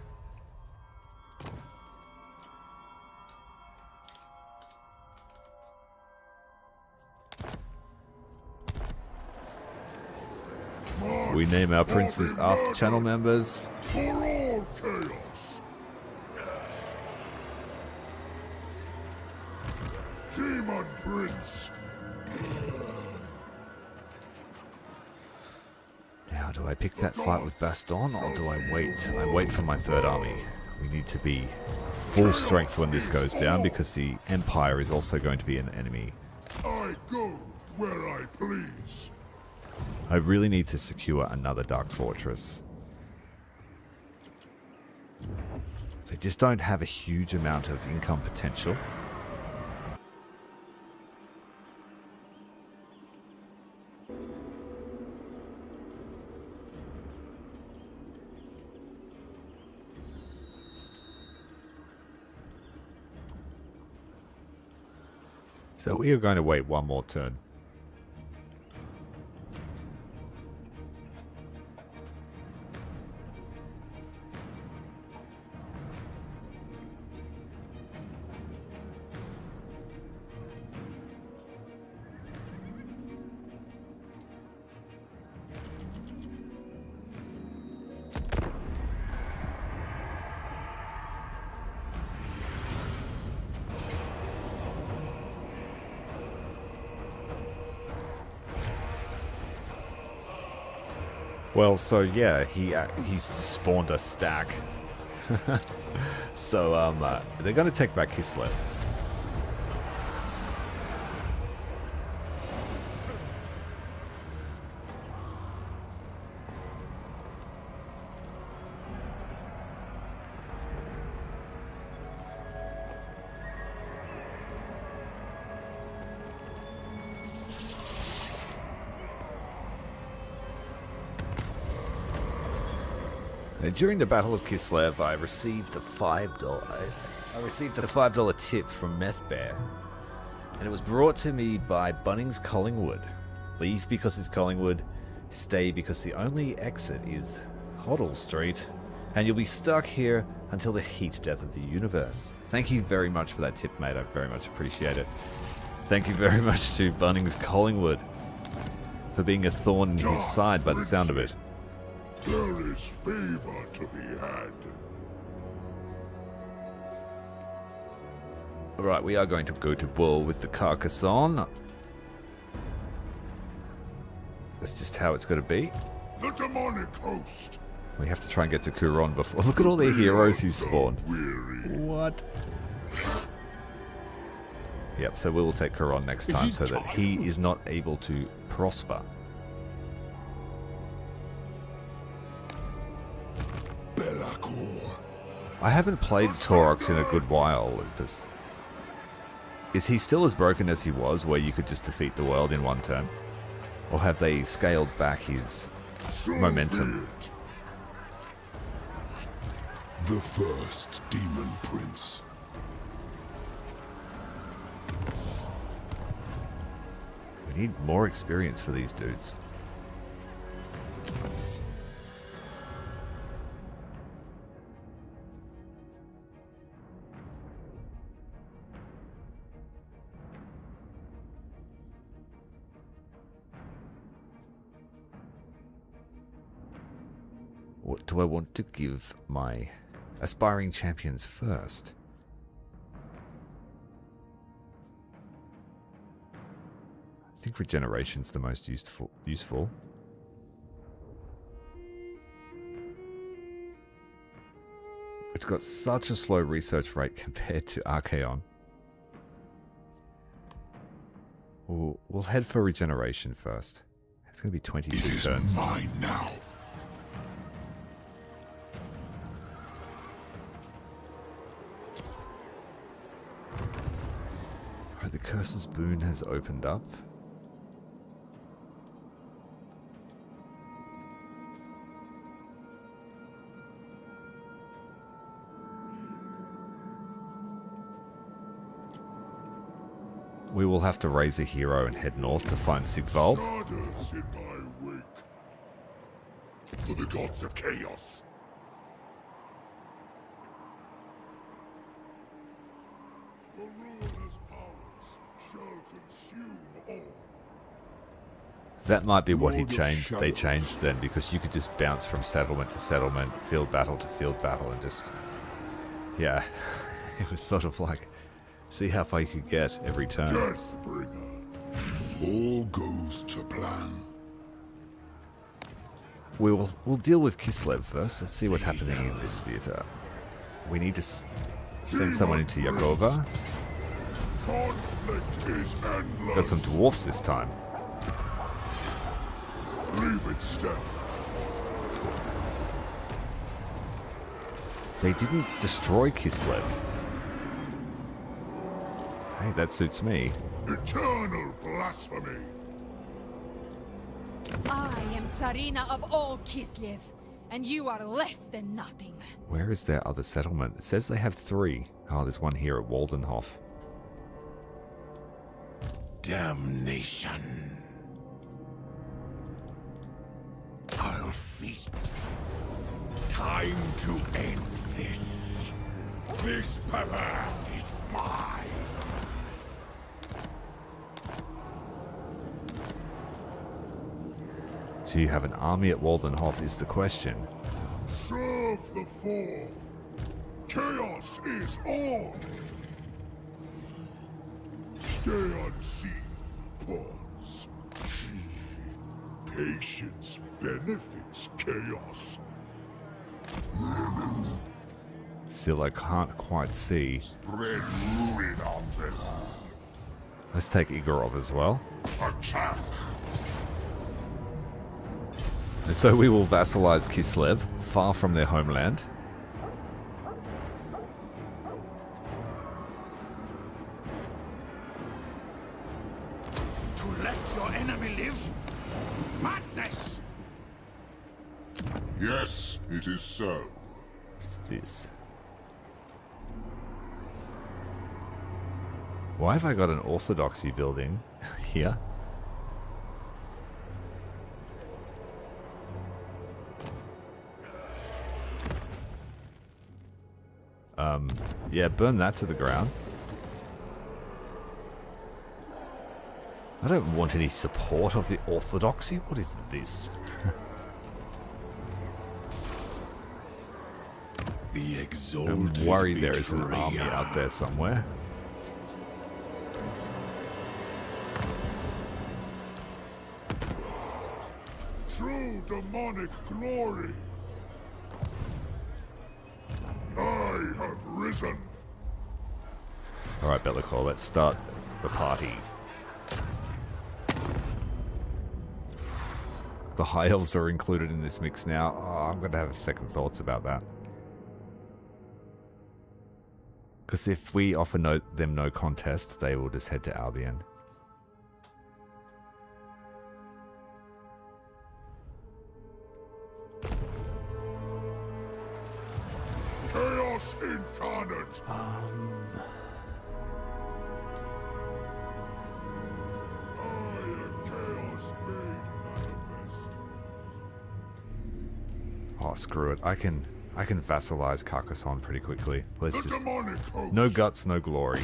We name our princes after channel members. For all chaos. Demon Prince. Now, do I pick that fight with Baston, or do I wait? I wait for my 3rd army. We need to be full strength when this goes down, because the Empire is also going to be an enemy. I go where I please. I really need to secure another Dark Fortress. They just don't have a huge amount of income potential. So we are going to wait one more turn. Well, so yeah, he's spawned a stack. So they're going to take back Kislev. During the Battle of Kislev, I received a $5 tip from Meth Bear, and it was brought to me by Bunnings Collingwood. Leave because it's Collingwood, stay because the only exit is Hoddle Street, and you'll be stuck here until the heat death of the universe. Thank you very much for that tip, mate. I very much appreciate it. Thank you very much to Bunnings Collingwood for being a thorn in his side by the sound of it. There is favor to be had. Alright, we are going to go to war with the Carcassonne. That's just how it's going to be. The demonic host. We have to try and get to Kuron before. Look at all the heroes he's spawned. Weary. What? Yep, so we will take Kuron next time so that he is not able to prosper. LAKOR. I haven't played Taurox in a good while, Lucas. Is he still as broken as he was, where you could just defeat the world in one turn? Or have they scaled back his momentum? The First Daemon Prince. We need more experience for these dudes. What do I want to give my aspiring champions first? I think regeneration's the most useful. It's got such a slow research rate compared to Archaon. We'll head for regeneration first. It's going to be 22 turns. It is mine now. Alright, the Curse's Boon has opened up. We will have to raise a hero and head north to find Sigvald. Stardust in my wake. For the gods of chaos. The ruinous powers shall consume all. That might be what he changed. They changed then, because you could just bounce from settlement to settlement, field battle to field battle, and just... yeah, it was sort of like... see how far you could get every turn. Deathbringer. All goes to plan. We'll deal with Kislev first. Let's see what's happening in this theater. We need to send someone into Yakova. Conflict is endless. Got some dwarfs this time. Leave it step. They didn't destroy Kislev. Hey, that suits me. Eternal blasphemy. I am Tsarina of all Kislev, and you are less than nothing. Where is their other settlement? It says they have 3. Oh, there's one here at Waldenhof. Damnation. I'll feast. Time to end this. This power is mine. Do you have an army at Waldenhof is the question. Serve the fall. Chaos is on. Stay unseen, pawns. Patience benefits chaos. Still, I can't quite see. Spread ruin on them. Let's take Igorov as well. Attack. And so we will vassalize Kislev, far from their homeland. To let your enemy live? Madness! Yes, it is so. What's this? Why have I got an orthodoxy building here? Yeah, burn that to the ground. I don't want any support of the orthodoxy. What is this? The I'm exalted worried there is an betrayer. army out there somewhere. True demonic glory. I have risen. Alright, LAKOR, let's start the party. The High Elves are included in this mix now. Oh, I'm going to have second thoughts about that. Because if we offer them no contest, they will just head to Albion. Chaos incarnate. I am chaos made manifest. Oh, screw it. I can vassalize Carcassonne pretty quickly. Let's The just... demonic host. No guts, no glory.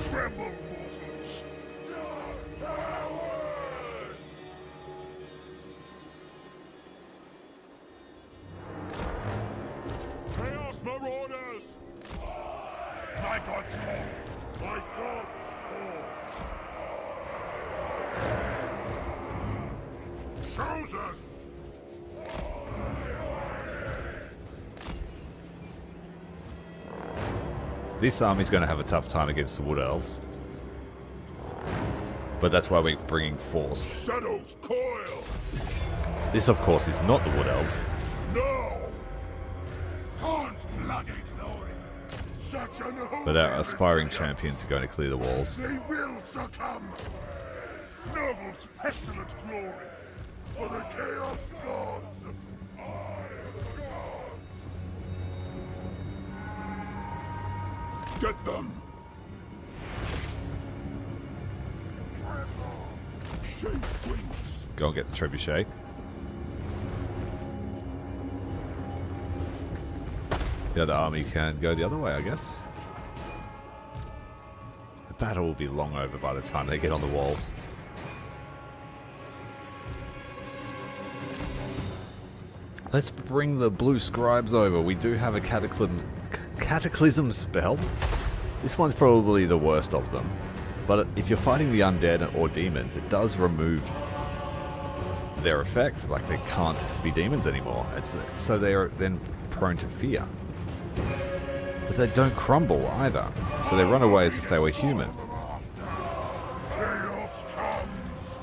Tremble, mortals. Chaos Marauders! My God's call! My God's call! Chosen! This army's going to have a tough time against the Wood Elves. But that's why we're bringing force. Shadows coil! This, of course, is not the Wood Elves. No! God's bloody glory! Such an But our aspiring champions are going to clear the walls. They will succumb! Noble's pestilent glory! For the Chaos Gods! Get them! Shape wings! Go and get the trebuchet. The other army can go the other way, I guess. The battle will be long over by the time they get on the walls. Let's bring the blue scribes over. We do have a cataclysm spell. This one's probably the worst of them. But if you're fighting the undead or demons, it does remove their effects. Like, they can't be demons anymore. So they are then prone to fear. But they don't crumble either. So they run away as if they were human. Chaos comes!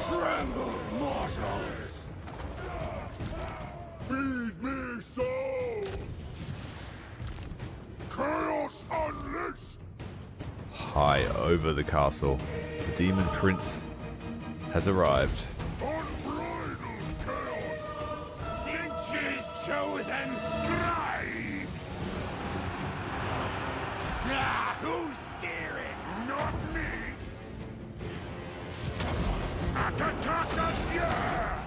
Tremble, mortals! Feed me souls! Chaos unleashed! High over the castle, the Demon Prince has arrived. Unbridled chaos! Cinches chosen scribes! Ah, who's steering? Not me! Akakashas, yeah!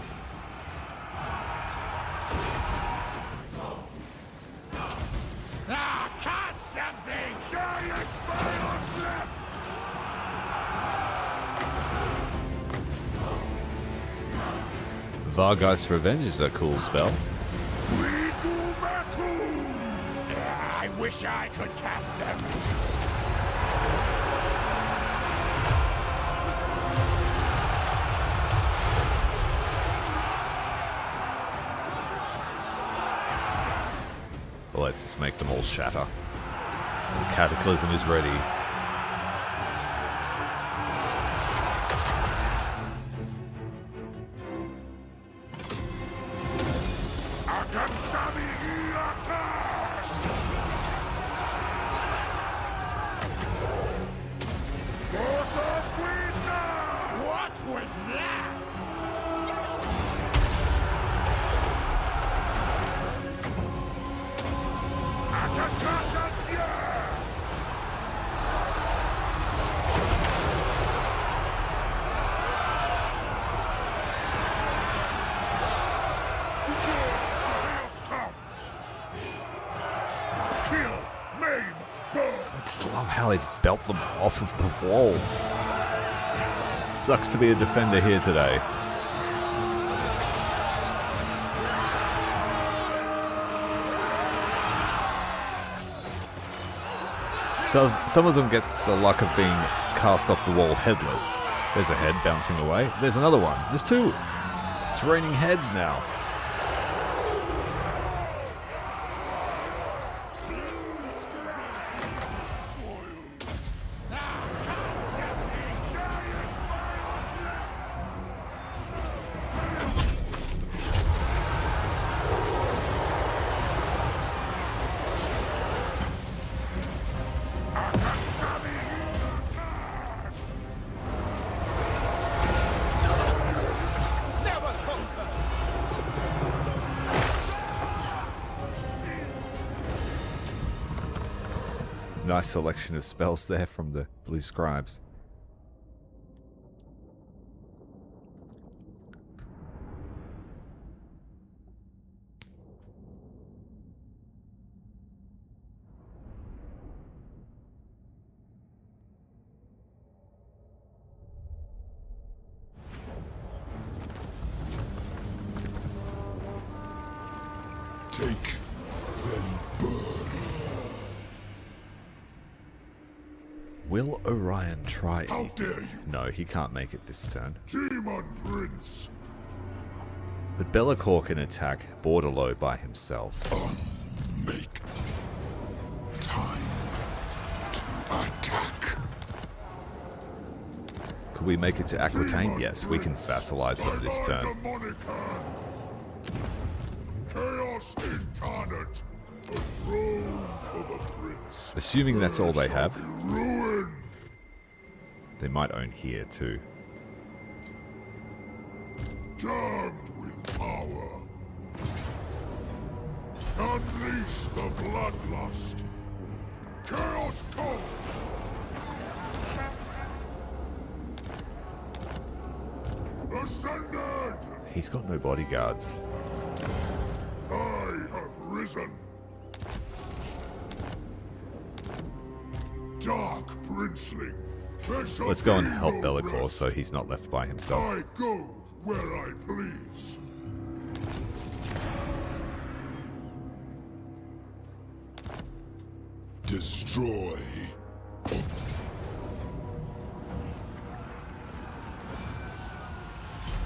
Ah, cast something! Show your spirals left! Vargeist's Revenge is a cool spell. We do battle! Ah, I wish I could cast them. Let's just make them all shatter. The Cataclysm is ready. Akansami Ilakash! Forth of Winter! What was that? Akakashas, yeah! Chaos comes! Kill, maim, burn! I just love how they just belt them off of the wall. Sucks to be a defender here today. So some of them get the luck of being cast off the wall headless. There's a head bouncing away. There's another one. There's two. It's raining heads now. Never conquer! Nice selection of spells there from the Blue Scribes. Take, then burn. Will Orion try How anything? dare you! No, he can't make it this turn. Demon Prince! But LAKOR can attack Borderlow by himself. Make time to attack. Could we make it to Aquitaine? Demon Yes, we can Prince, vassalize them this by my turn. demonic hand. Chaos incarnate, a throne for the prince. Assuming that's all they There have. shall be ruin. They might own here too. Damned with power. Unleash the bloodlust. Chaos comes. Ascended. He's got no bodyguards. I have risen. Dark princeling. There shall Let's go and be help no LAKOR rest. so he's not left by himself. I go where I please. Destroy.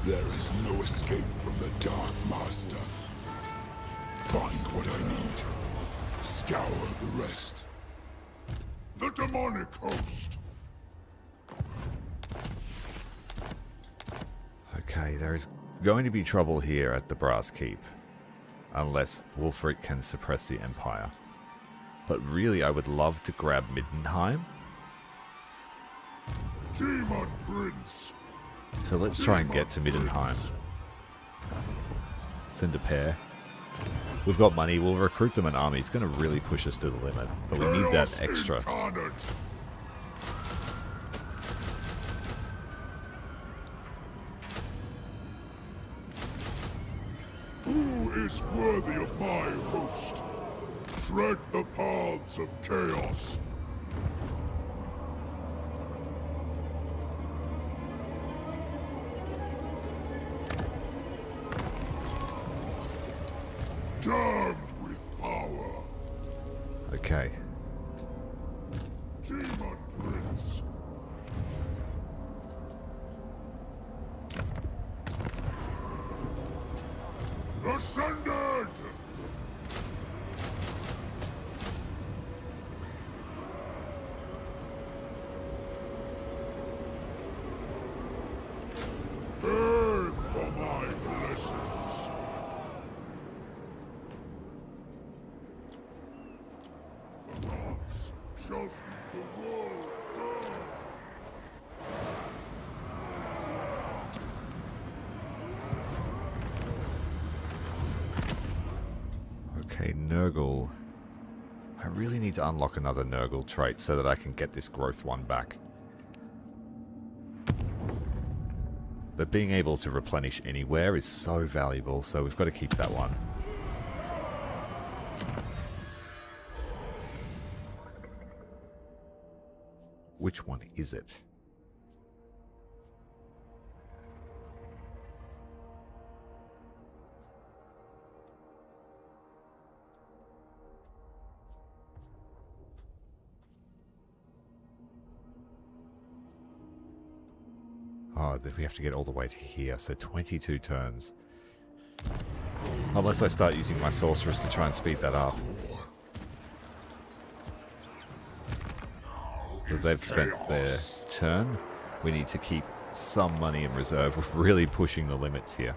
There is no escape from the Dark Master. Find what I need. Scour the rest. The demonic host. Okay, there is going to be trouble here at the Brass Keep. Unless Wulfric can suppress the Empire. But really, I would love to grab Middenheim. Demon Prince. So let's try and get to Middenheim. Send a pair. We've got money, we'll recruit them an army. It's going to really push us to the limit. But we need that extra. Incarnate. Who is worthy of my host? Tread the paths of chaos. Damned with power. Okay. Demon Prince. Ascended! Beg for my blessings. The gods shall see the world burn. Okay, Nurgle. I really need to unlock another Nurgle trait so that I can get this growth one back. But being able to replenish anywhere is so valuable, so we've got to keep that one. Which one is it? Oh, we have to get all the way to here, so 22 turns. Unless I start using my sorceress to try and speed that up. But they've spent their turn. We need to keep some money in reserve. We're really pushing the limits here.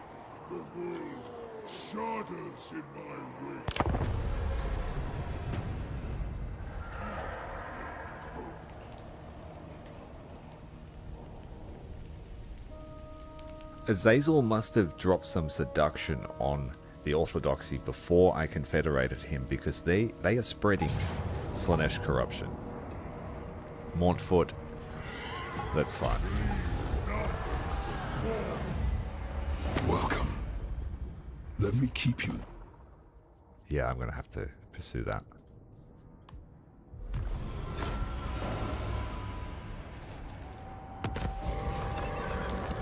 The world shudders in my wake. Azazel must have dropped some seduction on the Orthodoxy before I confederated him, because they are spreading Slanesh corruption. Montfort, that's fine. Welcome. Let me keep you. Yeah, I'm going to have to pursue that.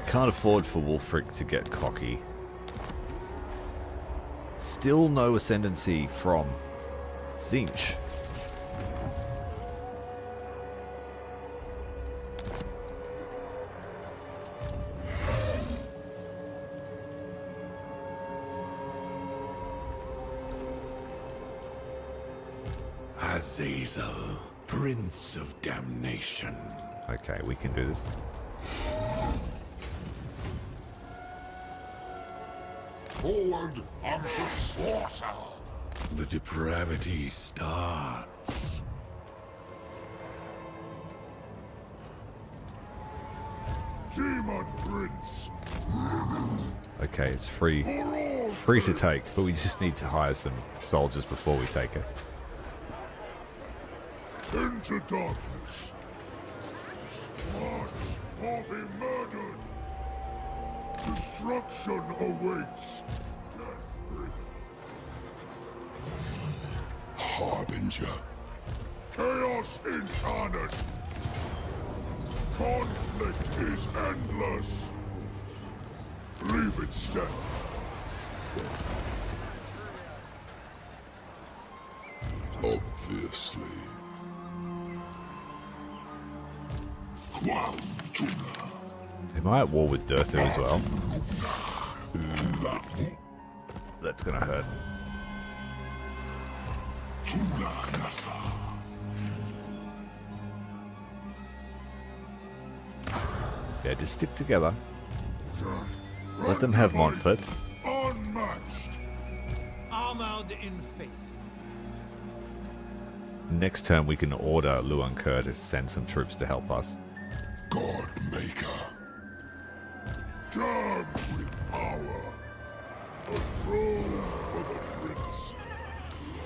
Can't afford for Wulfric to get cocky. Still no ascendancy from Tzeentch. Azazel, Prince of Damnation. Okay, we can do this. Forward unto slaughter. The depravity starts. Demon Prince. Okay, it's free to take, but we just need to hire some soldiers before we take it. Into darkness. March or be murdered. Destruction awaits. Deathbringer. Harbinger. Chaos incarnate. Conflict is endless. Leave it stand. Obviously. Quam Tuna. Am I at war with Durthu as well? Ooh. That's gonna hurt. Yeah, just stick together. Let them have Montfort. Unmatched. Armored in faith. Next turn we can order Luan Kerr to send some troops to help us. God Maker. Damned with power. A throne for the prince.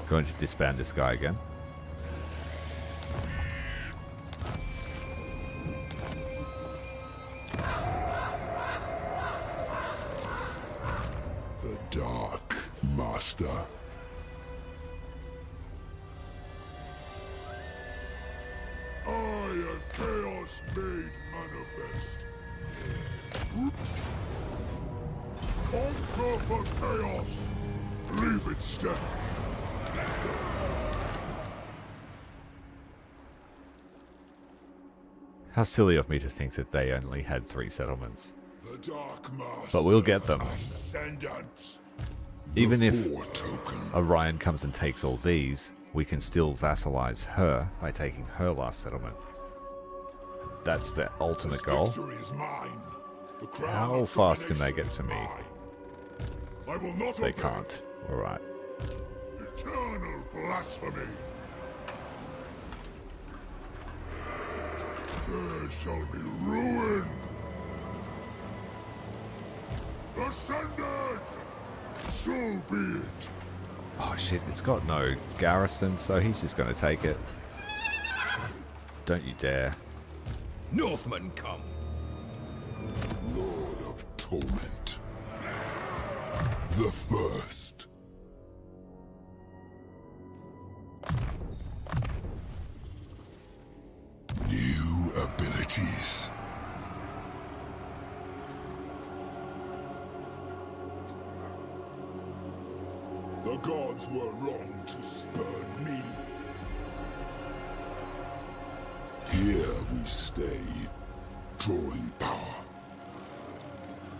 Going to disband this guy again. The Dark Master. I am chaos made manifest. Conquer for chaos. Leave it stand. How silly of me to think that they only had 3 settlements. The Dark Master. But we'll get them. Ascendant. Even The if Four Token. Orion comes and takes all these, we can still vassalize her by taking her last settlement. That's the ultimate goal. Victory is mine. The crown How of fast can they domination get to is me? mine. I will not They obey. can't. Alright. Eternal blasphemy. There shall be ruin. Ascended. So be it. Oh shit, it's got no garrison, so he's just gonna take it. Don't you dare. Northmen come. Lord of Torment. The first. New abilities. The gods were wrong to spurn me. Here we stay, drawing power.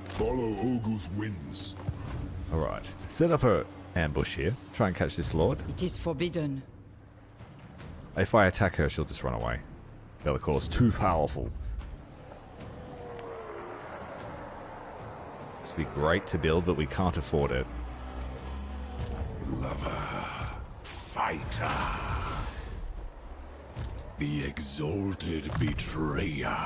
Follow Ogu's winds. Alright. Set up a ambush here. Try and catch this lord. It is forbidden. If I attack her, she'll just run away. LAKOR's too powerful. This would be great to build, but we can't afford it. Lover, fighter, the exalted betrayer.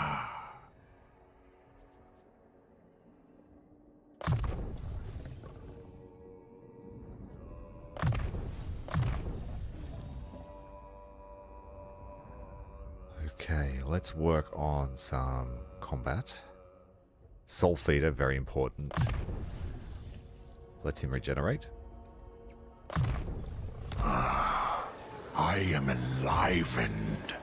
Okay, let's work on some combat. Soul Feeder, very important. Lets him regenerate. I am enlivened.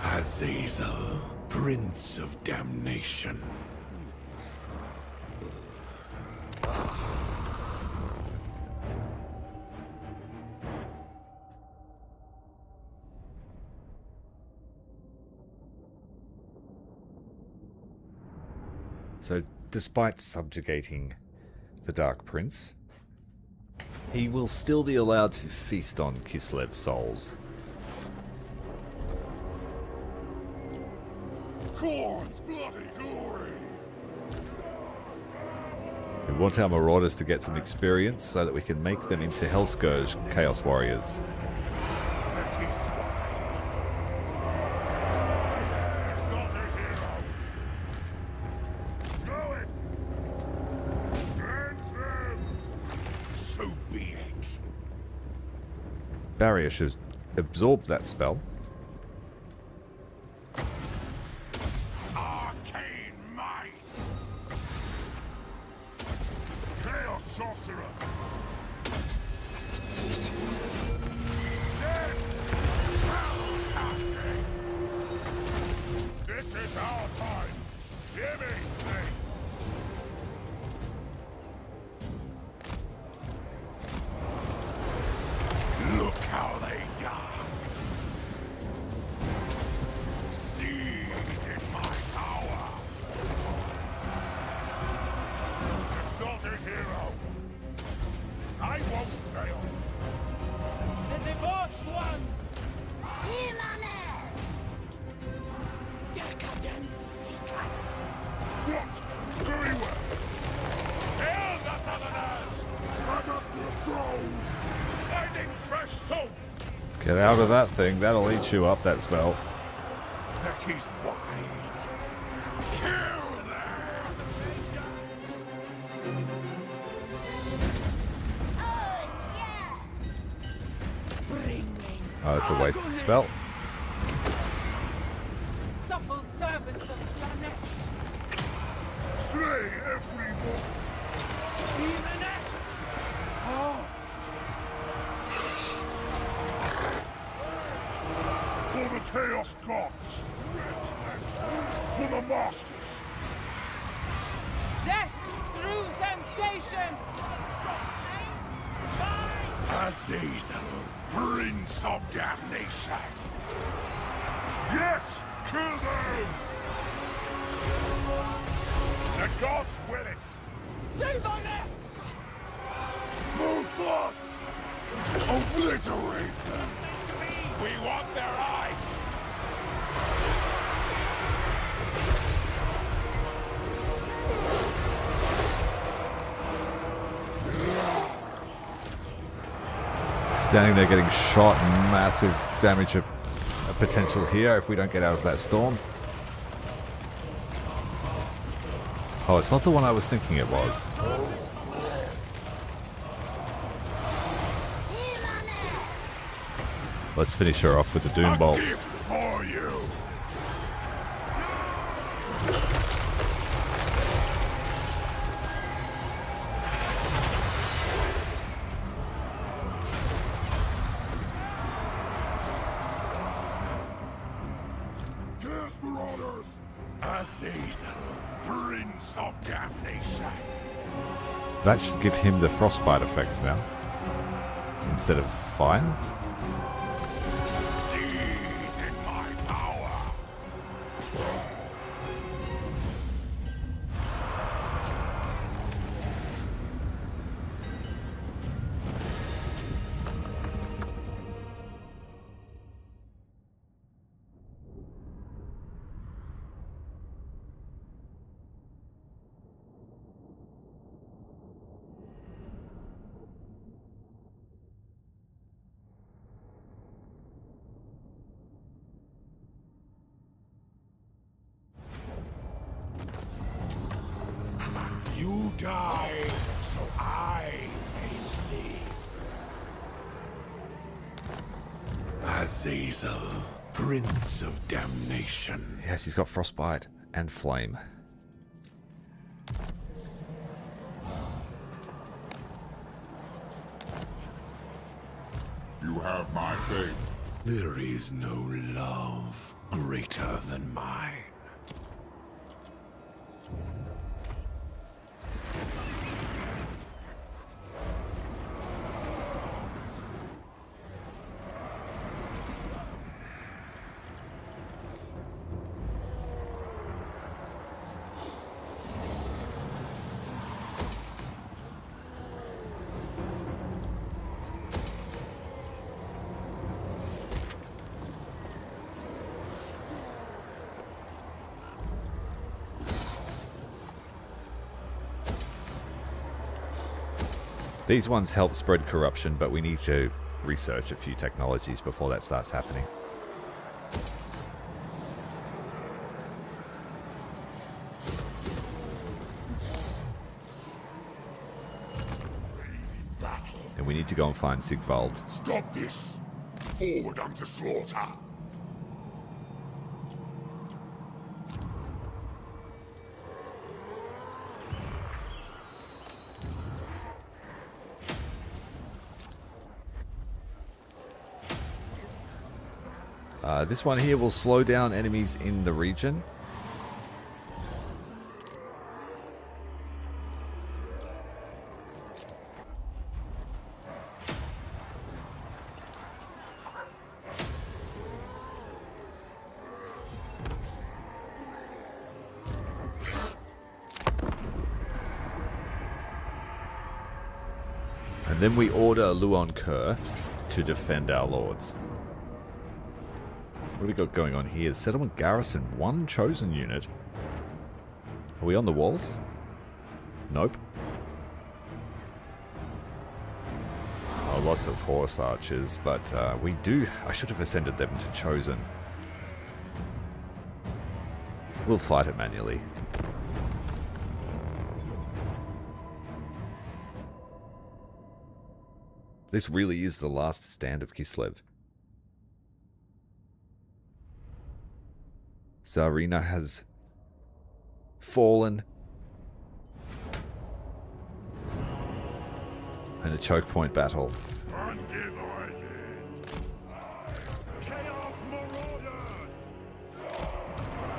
Azazel, Prince of Damnation. So, despite subjugating the Dark Prince, he will still be allowed to feast on Kislev's souls. Khorne's bloody glory. We want our Marauders to get some experience so that we can make them into Hellscourge Chaos Warriors. That is wise. Exalted hero. Know it. End them. So be it. Barrier should absorb that spell. Arcane might. Chaos sorcerer. Dead. Spellcasting. This is our time. Hear me, Blade. Look how they Get out of that thing. That'll eat you up, that spell. That is wise. Kill them! Oh, yeah! Bringing Oh, it's a wasted spell. Supple servants of Slanesh. Slay everyone! Even X. For the Chaos Gods! For the Masters! Death through sensation. Azazel, Prince of Damnation! Yes! Kill them! The gods will it! Do thy next. Move fast! Obliterate them! We want their eyes! Standing there getting shot, massive damage of potential here if we don't get out of that storm. Oh, it's not the one I was thinking it was. Let's finish her off with the Doom Bolt. A gift for you! Chaos Marauders! Azazel, Prince of Damnation! That should give him the frostbite effect now, instead of fire. Seethe in my power! You die, so I may live. Azazel, Prince of Damnation. Yes, he's got frostbite and flame. You have my faith. There is no love greater than mine. These ones help spread corruption, but we need to research a few technologies before that starts happening. And we need to go and find Sigvald. Stop this! Forward unto slaughter! This one here will slow down enemies in the region. And then we order Luon Kerr to defend our lords. What do we got going on here? Settlement garrison, one chosen unit. Are we on the walls? Nope. Oh, lots of horse archers, but I should have ascended them to Chosen. We'll fight it manually. This really is the last stand of Kislev. Tsarina has fallen. In a choke point battle. Undivided. Chaos Marauders.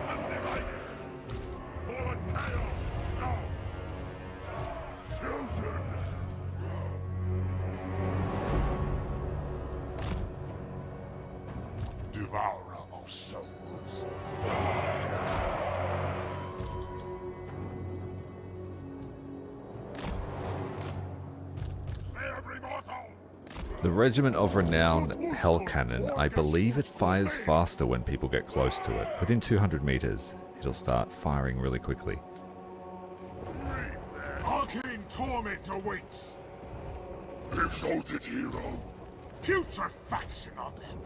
Undivided. For chaos dogs. Chosen. Devourer of souls. The Regiment of Renown Hell Cannon, I believe it fires faster when people get close to it. Within 200 meters, it'll start firing really quickly. Arcane torment awaits. Exalted hero. Putrefaction on them.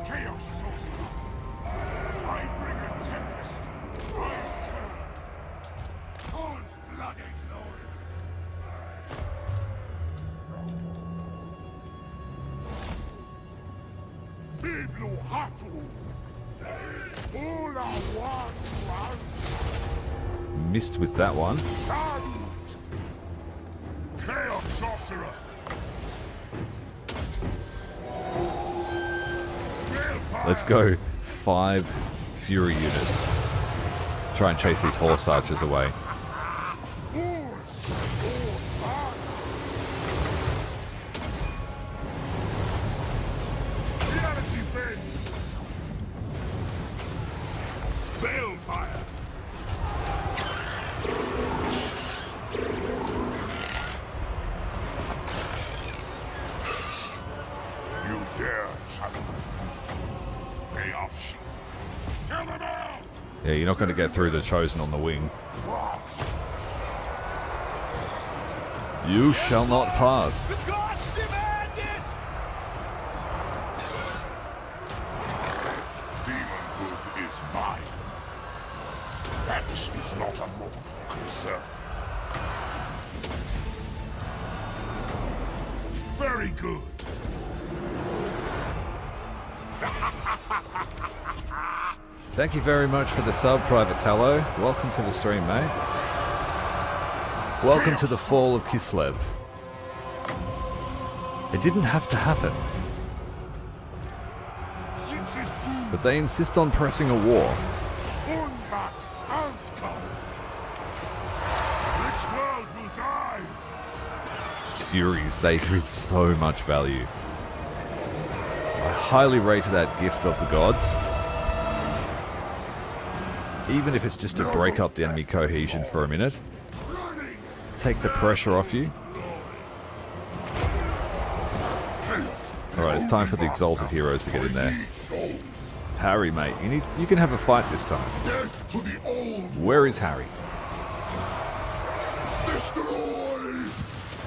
Chaos sorcerer. I bring a tempest. I serve. God's bloody glory. Biblo hatu. All I want was Missed with that one. Chaos sorcerer. Let's go 5 Fury units. Try and chase these horse archers away. Reality bends. Balefire. You dare challenge me? They are sheep. Kill them all! Yeah, you're not going to get through the Chosen on the wing. What? You shall not pass. The gods demand it! Demonhood is mine. That is not a mortal concern. Very good. Thank you very much for the sub, Private Tallow. Welcome to the stream, mate. Welcome to the fall of Kislev. It didn't have to happen, but they insist on pressing a war. Unmax has come. This world will die. Furies, they have so much value. I highly rate that gift of the gods. Even if it's just to break up the enemy cohesion for a minute. Take the pressure off you. Alright, it's time for the Exalted Heroes to get in there. Harry, mate, you can have a fight this time. Death to the old. Where is Harry? Destroy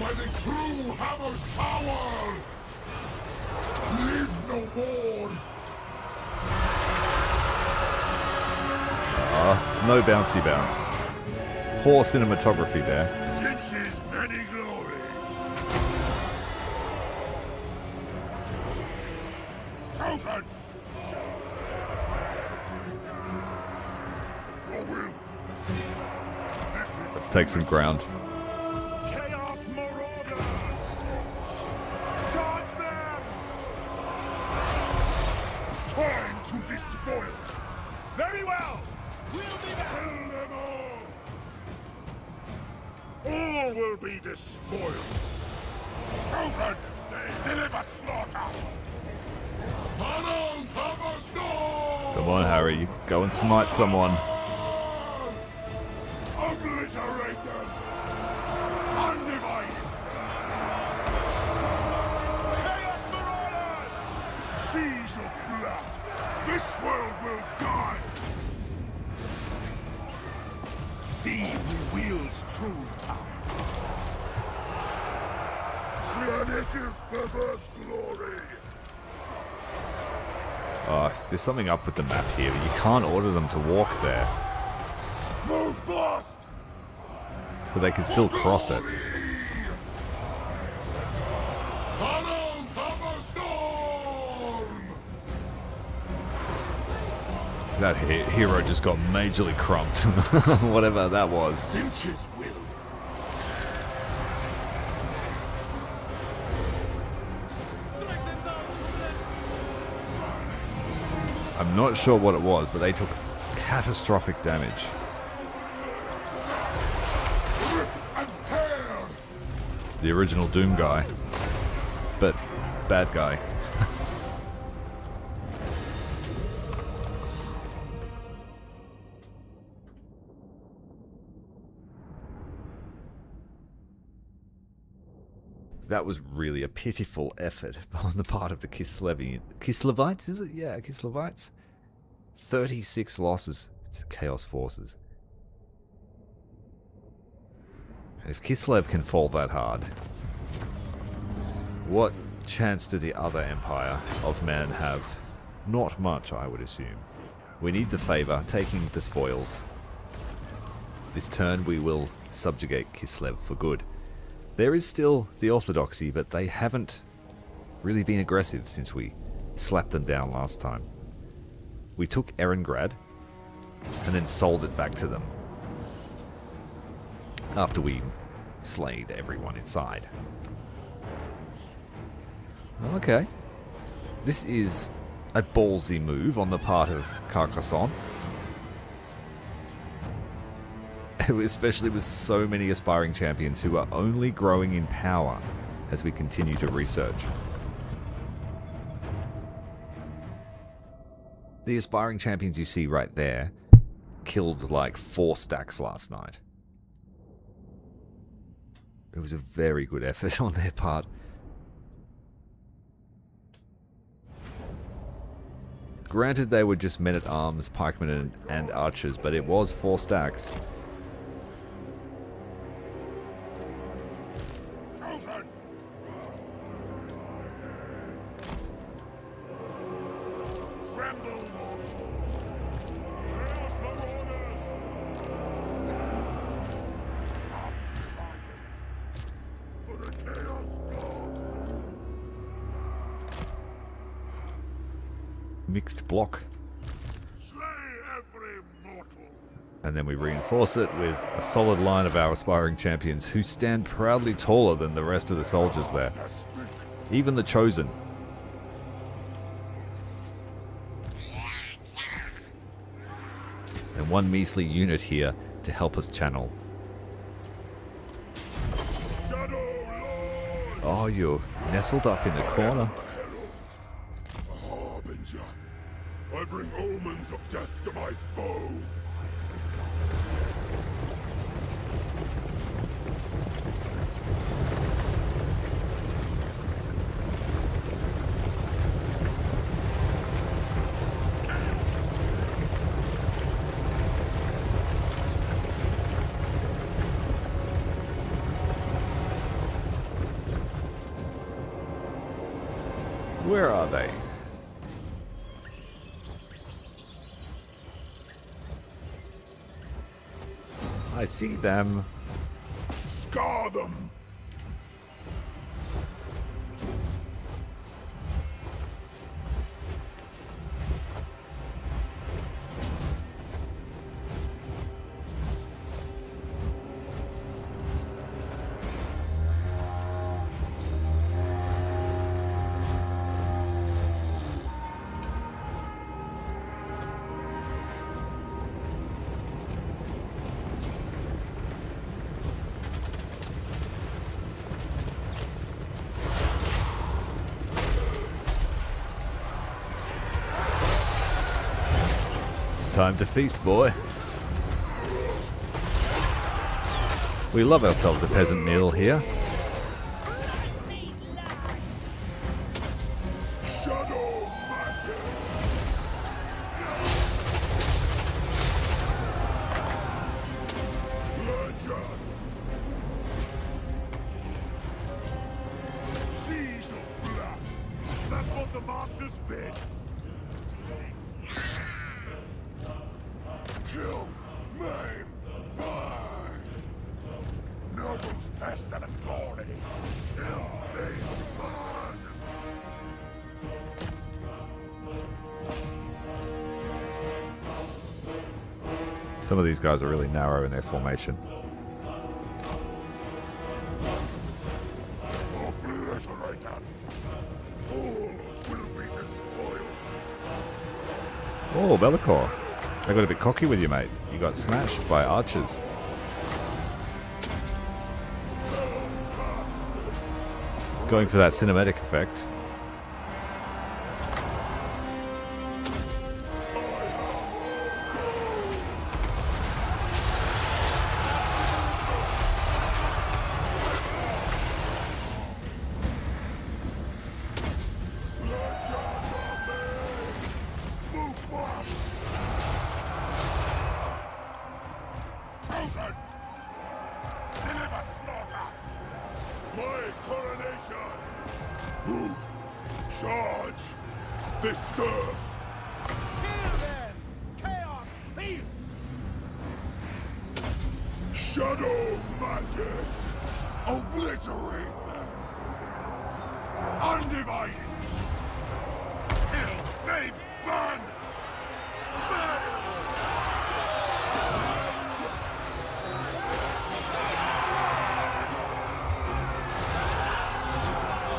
by the true hammer's power. Live no more. No bouncy bounce. Poor cinematography there. Jinx's many glories. Chosen. Your will. This is Let's take some ground. Chaos Marauders. Charge them. Time to despoil. Very well! We'll be back! Kill them all! All will be despoiled. Chosen, deliver slaughter! Tunnels of a storm! Come on, Harry, go and smite someone. Obliterate them! Undivided! Chaos Marauders! Seas of blood! This world will die! see who wields true power. Slanesh's perverse glory. Oh, there's something up with the map here. You can't order them to walk there, Move fast! but they can still cross it. Herald of a storm! That hero just got majorly crumped. Whatever that was. Finch's will. I'm not sure what it was, but they took catastrophic damage. And tear! The original Doom guy, but bad guy. That was really a pitiful effort on the part of the Kislevites, is it? Yeah, Kislevites. 36 losses to Chaos Forces. If Kislev can fall that hard, what chance did the other Empire of Man have? Not much, I would assume. We need the favor, taking the spoils. This turn we will subjugate Kislev for good. There is still the Orthodoxy, but they haven't really been aggressive since we slapped them down last time. We took Erengrad and then sold it back to them after we slayed everyone inside. Okay. This is a ballsy move on the part of Carcassonne. Especially with so many aspiring champions who are only growing in power as we continue to research. The aspiring champions you see right there killed like 4 stacks last night. It was a very good effort on their part. Granted, they were just men-at-arms, pikemen, and archers, but it was 4 stacks. Mixed block. Slay every mortal. And then we reinforce it with a solid line of our aspiring champions who stand proudly taller than the rest of the soldiers there. Even the Chosen. And one measly unit here to help us channel. Oh, you're nestled up in the corner. I bring omens of death to my foe. Where are they? I see them. Scar them! Time to feast, boy. We love ourselves a peasant meal here. Shadow magic! rest of the glory. Till they burn. Some of these guys are really narrow in their formation. Obliterate them. All will be despoiled. Oh, LAKOR. I got a bit cocky with you, mate. You got smashed by archers. Going for that cinematic effect. Chosen! Deliver slaughter! My coronation! Move! Charge! This serves! Here then! Chaos field! Shadow magic! Obliterate them! Undivided! Till they burn!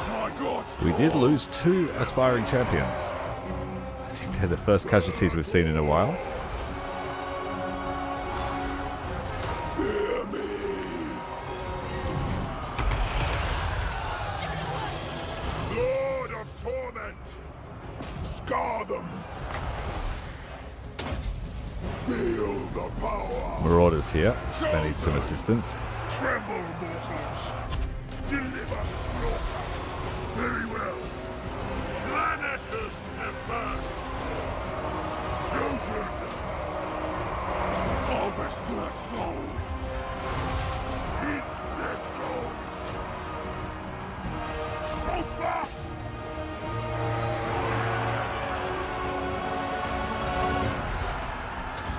My God! We did lose 2 aspiring champions. I think they're the first casualties we've seen in a while. Fear me! Lord of torment! Scar them! Feel the power! Marauders here. They need some assistance. Tremble, mortals! Deliver slaughter! Very well! Slanesh the first! Chosen! Harvest their souls! Eat their souls! Go fast!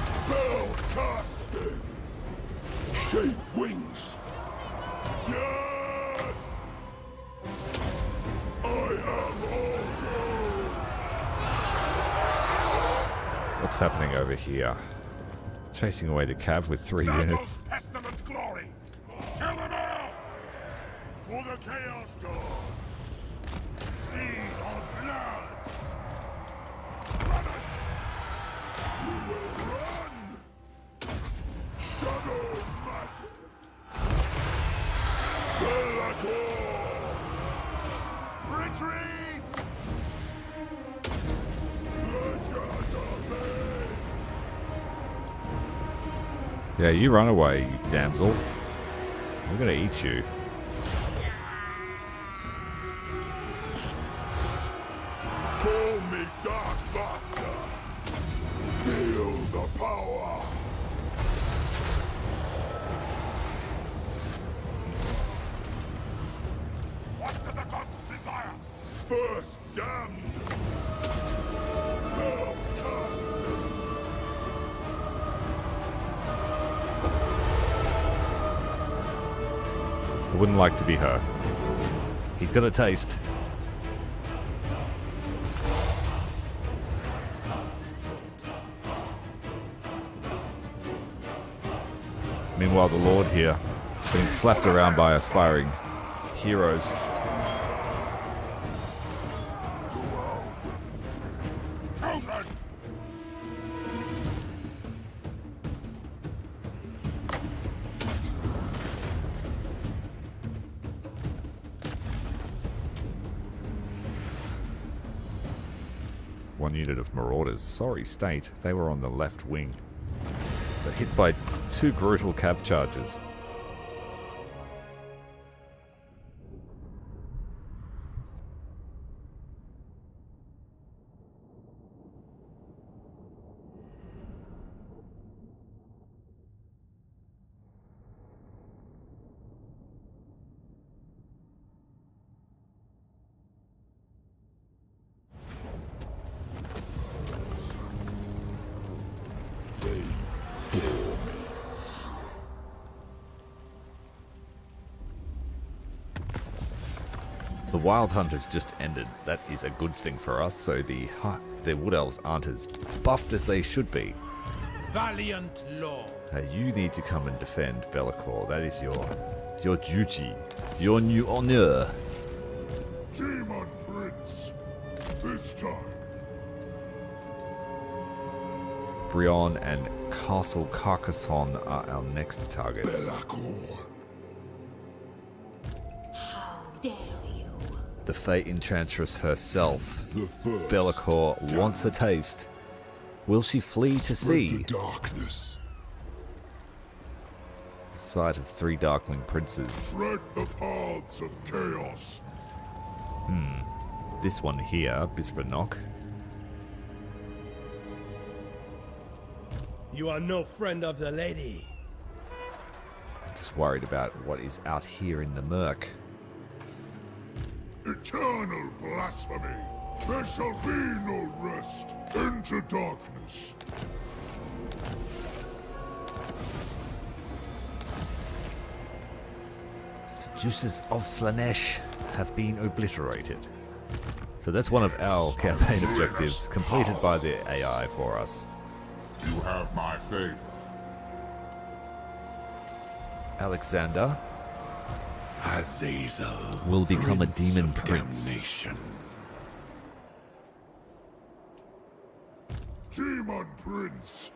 Spell casting! Shape wings! Yes! I am all you! What's happening over here? Chasing away the cav with 3 units. Pestilent glory! Kill them all! For the Chaos God! Seas of blood! Run it! You will run! Shadow magic! LAKOR! Retreat! Legend of me! Yeah, you run away, you damsel. We're gonna eat you. Call me Dark Master. Feel the power. What do the gods desire? First damned. Spell cast. I wouldn't like to be her. He's got a taste. Meanwhile, the Lord here, being slapped around by aspiring heroes. Chosen. One unit of Marauders. Sorry state, they were on the left wing. They're hit by 2 brutal cav charges. They bore me. Wild Hunt has just ended. That is a good thing for us, so the Wood Elves aren't as buffed as they should be. Valiant lord. You need to come and defend LAKOR. That is your duty, your new honor. Daemon Prince. This time. Brion and Castle Carcassonne are our next targets. LAKOR. How dare you? The Fey Enchantress herself, The first. LAKOR, wants a taste. Will she flee to Spread sea? the darkness. Sight of 3 Darkling Princes. Tread the paths of chaos. This one here, Bisbernok. You are no friend of the lady. Just worried about what is out here in the murk. Eternal blasphemy. There shall be no rest. Into darkness. Seducers of Slanesh have been obliterated. So that's one of our campaign objectives, completed by the AI for us. You have my favor. Alexander Azazel will become a demon of prince. Damnation. Demon Prince.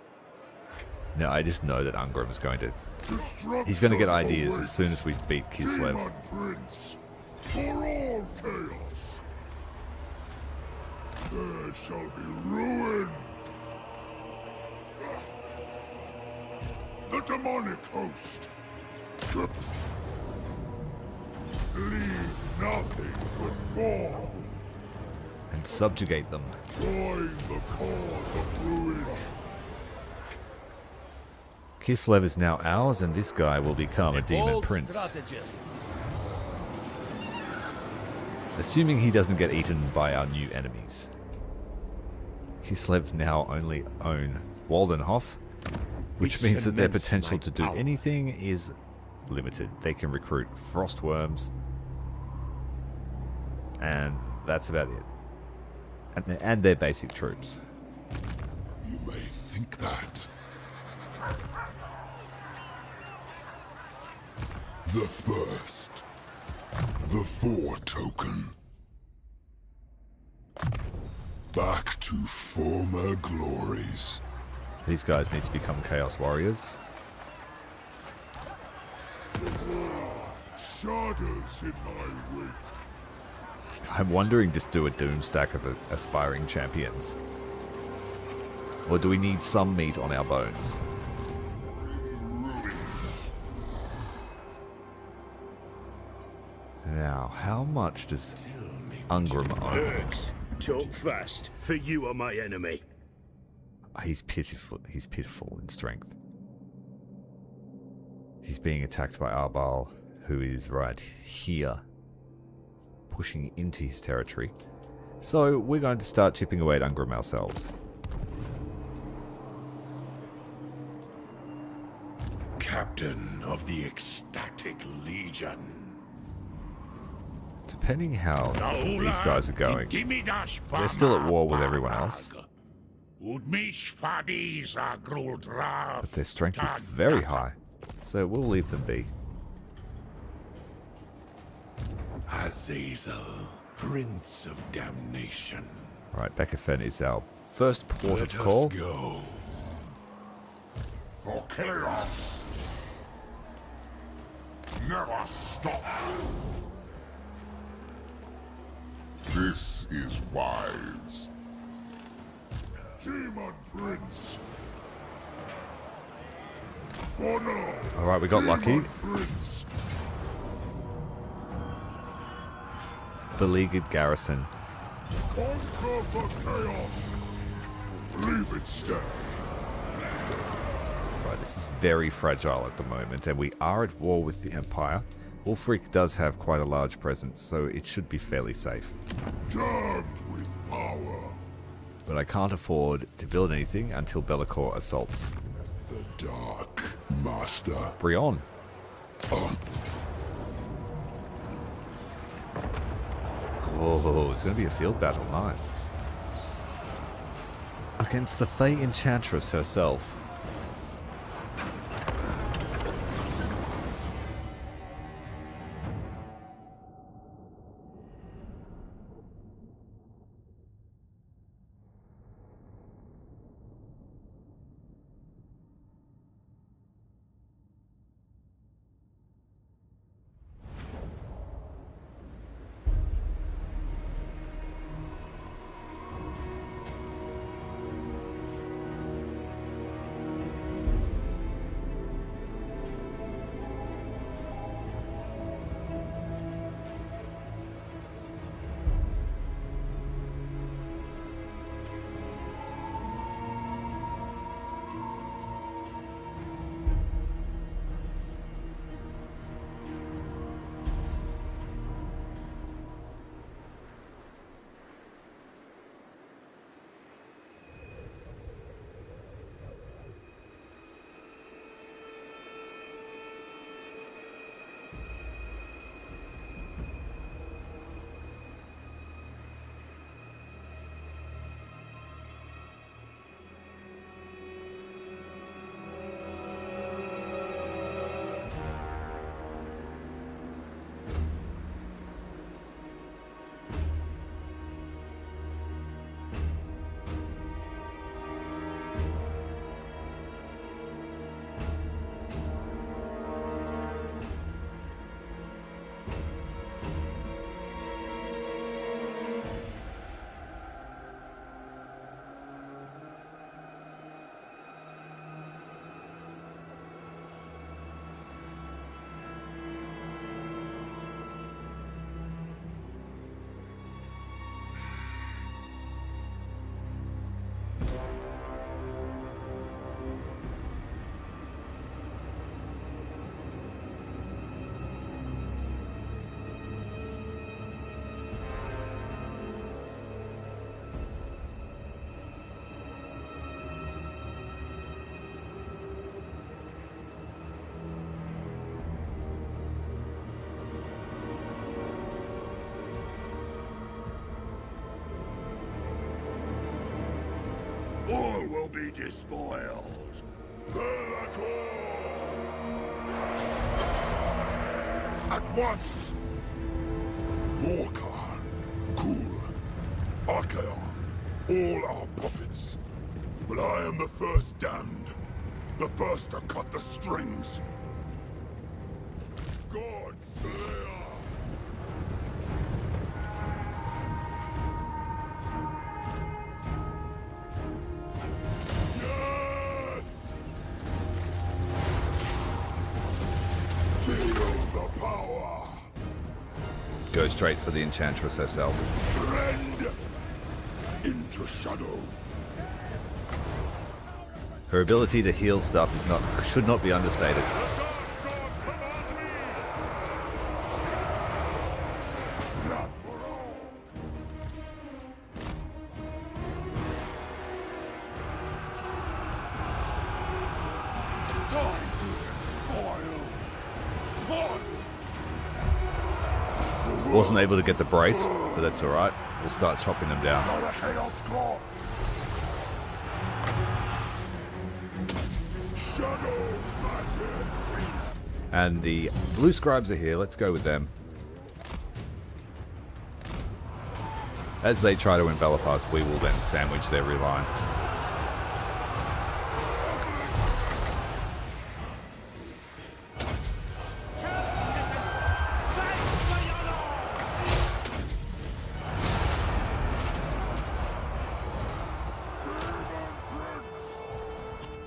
Now I just know that Ungrim's going to... Destruction He's going to get ideas as soon awaits. as we beat Kislev. Demon Prince. For all chaos. There shall be ruin. The demonic host. Leave nothing but gall. And subjugate them. Join the cause of ruin. Kislev is now ours, and this guy will become a demon Bold prince. stratagem. Assuming he doesn't get eaten by our new enemies. Kislev now only own Waldenhof, which means that their potential to do anything is limited. They can recruit frostworms, and that's about it. And their basic troops. You may think that. The first. The 4 token. Back to former glories. These guys need to become Chaos Warriors. Shadows in my wake. I'm wondering, just do a doom stack of aspiring champions. Or do we need some meat on our bones? Now, how much does Ungrim own? Talk fast, for you are my enemy. He's pitiful in strength. He's being attacked by Arbal, who is right here, pushing into his territory. So we're going to start chipping away at Ungrim ourselves. Captain of the Ecstatic Legion. Depending how these guys are going, they're still at war with everyone else. But their strength is very high, so we'll leave them be. Azazel, Prince of Damnation. Alright, Beckerfen is our first port Let of call. us go. For chaos. Never stop. This is wise. Demon Prince. For now. Alright, we got lucky. Demon Prince. Beleaguered garrison. Conquer for chaos. Leave it stand. Right, this is very fragile at the moment, and we are at war with the Empire. Ulfric does have quite a large presence, so it should be fairly safe. Damned with power. But I can't afford to build anything until LAKOR assaults. The Dark Master. Brion. Oh. Oh, it's going to be a field battle. Nice. Against the Fey Enchantress herself. All will be despoiled. LAKOR! At once! Morkar, Kul, Archaon, all are puppets. But I am the first damned. The first to cut the strings. God Slayer! Go straight for the Enchantress herself. Rend into shadow. Her ability to heal stuff should not be understated. Not for all. Time to despoil. What? Wasn't able to get the brace, but that's alright. We'll start chopping them down. Not a chaos corpse. Shadow magic. And the blue scribes are here. Let's go with them. As they try to envelop us, we will then sandwich their rear line.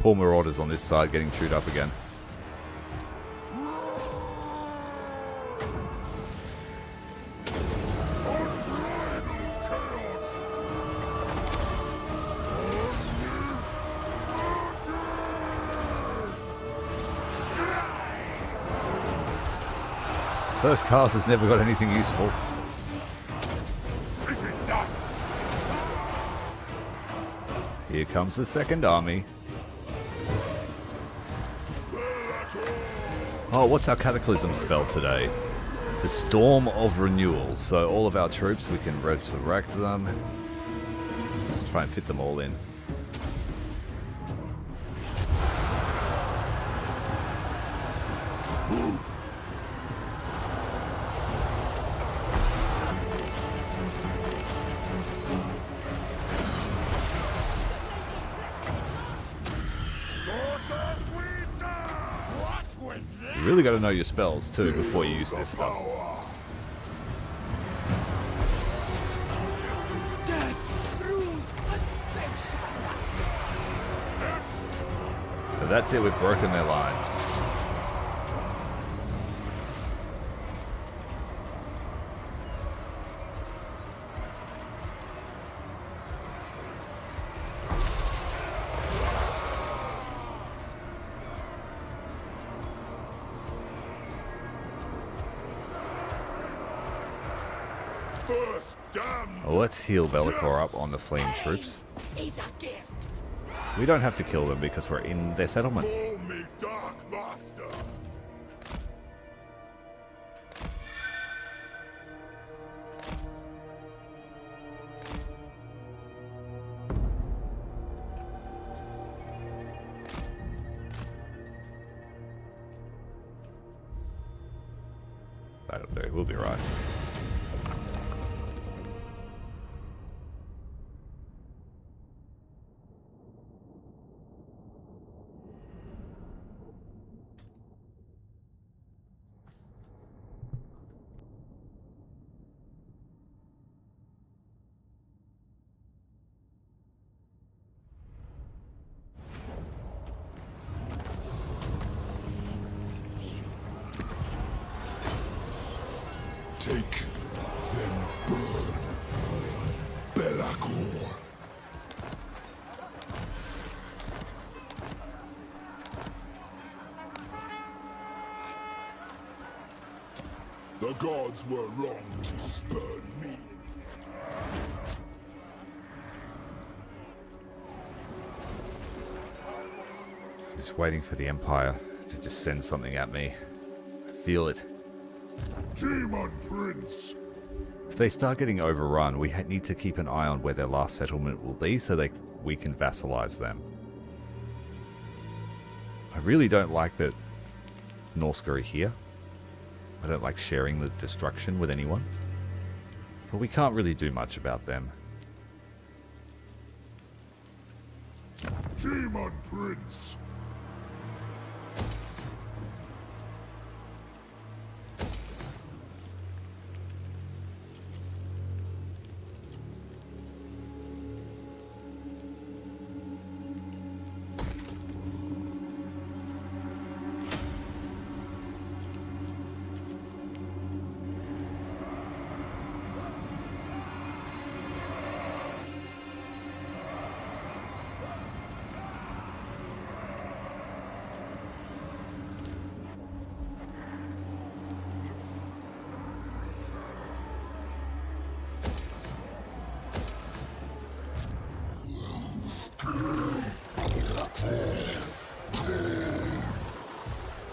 Poor Marauders on this side getting chewed up again. First cast has never got anything useful. Here comes the second army. Oh, what's our Cataclysm spell today? The Storm of Renewal. So all of our troops, we can resurrect them. Let's try and fit them all in. Move! You really got to know your spells too before you use this stuff. Death through sensation. But that's it, we've broken their lines. First Daemon. Well, let's heal LAKOR up on the fleeing troops. Is a gift. We don't have to kill them because we're in their settlement. Call me Dark Master. That'll do, we'll be right. Take, then burn. LAKOR. The gods were wrong to spurn me. Just waiting for the Empire to just send something at me. I feel it. Daemon Prince. If they start getting overrun, we need to keep an eye on where their last settlement will be so we can vassalize them. I really don't like that Norska are here. I don't like sharing the destruction with anyone. But we can't really do much about them. Daemon Prince.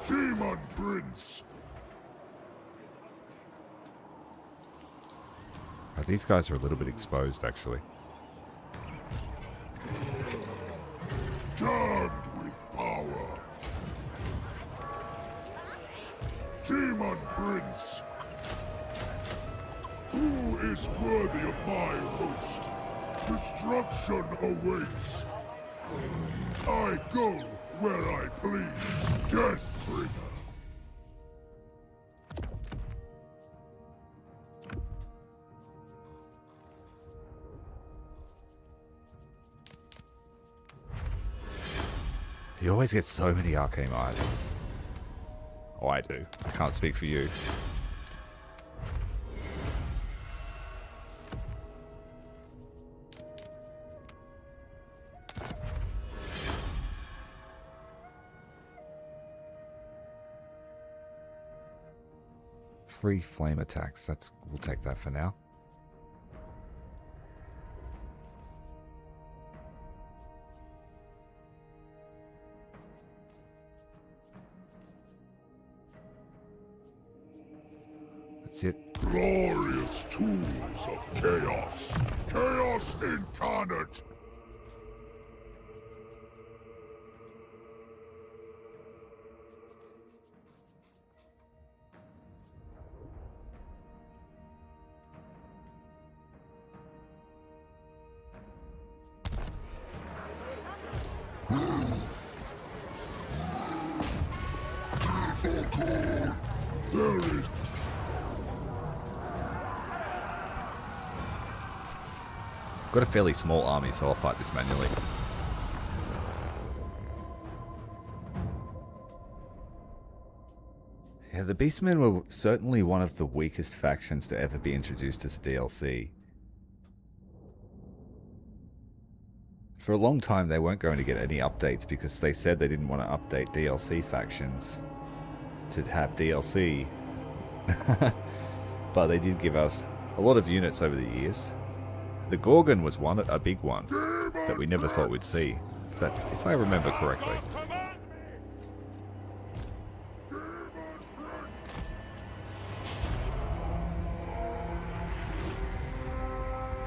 Daemon Prince. These guys are a little bit exposed, actually. Damned with power. Daemon Prince. Who is worthy of my host? Destruction awaits. I go where I please. Deathbringer. You always get so many arcane items. Oh, I do. I can't speak for you. Free flame attacks. We'll take that for now. That's it. Glorious tools of chaos. Chaos incarnate. There is Got a fairly small army, so I'll fight this manually. Yeah, the Beastmen were certainly one of the weakest factions to ever be introduced as DLC. For a long time they weren't going to get any updates because they said they didn't want to update DLC factions to have DLC. But they did give us a lot of units over the years. The Gorgon was one, a big one, that we never thought we'd see, if I remember correctly.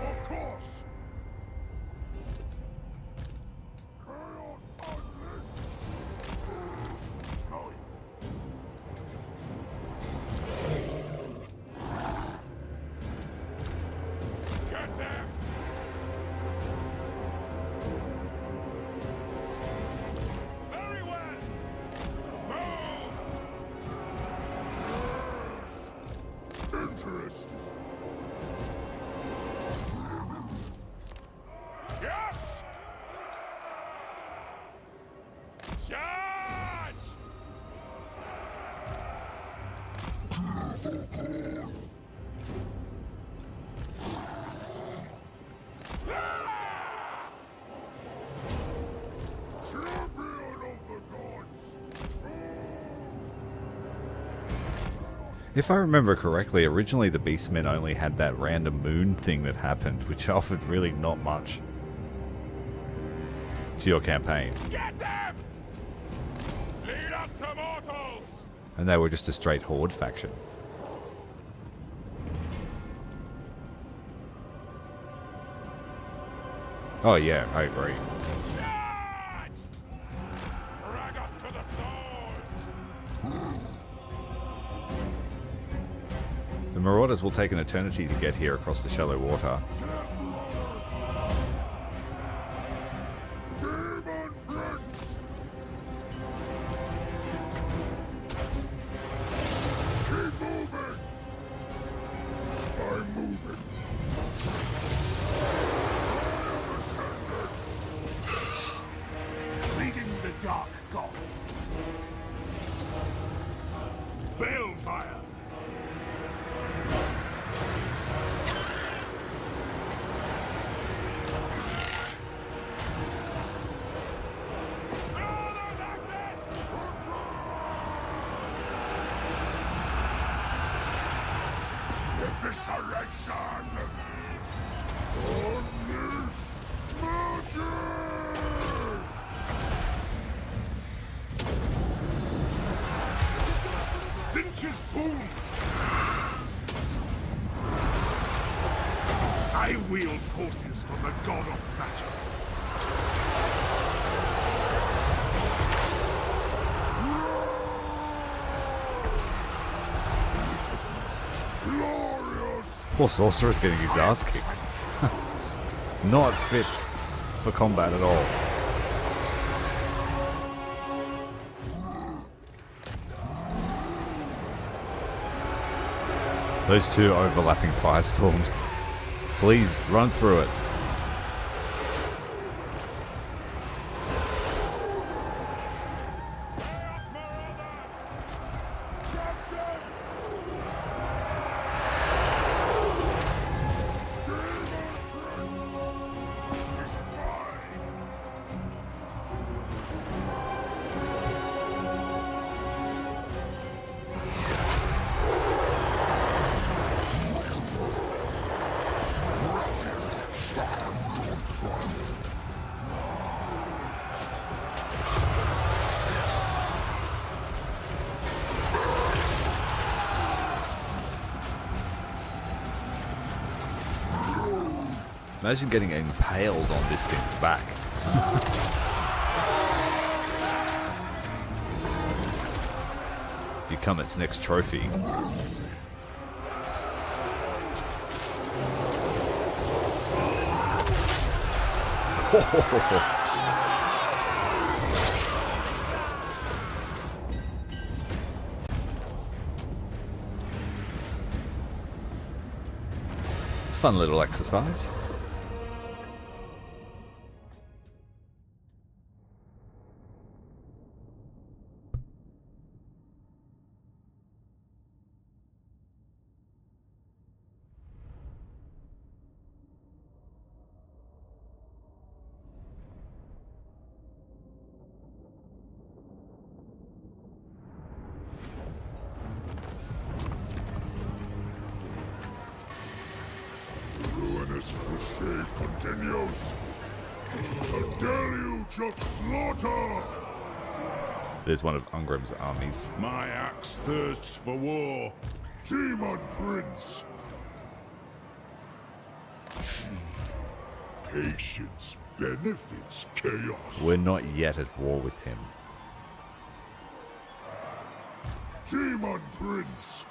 of course. Get them! Very well! Move! Interesting. Yes! Charge! Champion of the gods. If I remember correctly, originally the Beastmen only had that random moon thing that happened, which offered really not much to your campaign. Get them! Lead us to mortals! And they were just a straight horde faction. Oh yeah, I agree. Charge! Drag us to the swords! The Marauders will take an eternity to get here across the shallow water. Daemon Prince. Keep moving. I'm moving. Feeding the dark gods. Balefire. Throw those axes! Evisceration. Unleash magic. Finch's boom. I wield forces from the god of magic. Glorious. Poor Sorcerer's getting his ass kicked. Not fit for combat at all. Those two overlapping firestorms. Please run through it. Chaos Marauders! Imagine getting impaled on this thing's back. Become its next trophy. Fun little exercise. Ruinous crusade continues. A deluge of slaughter! There's one of Ungrim's armies. My axe thirsts for war. Demon Prince! Patience benefits chaos. We're not yet at war with him. Demon Prince!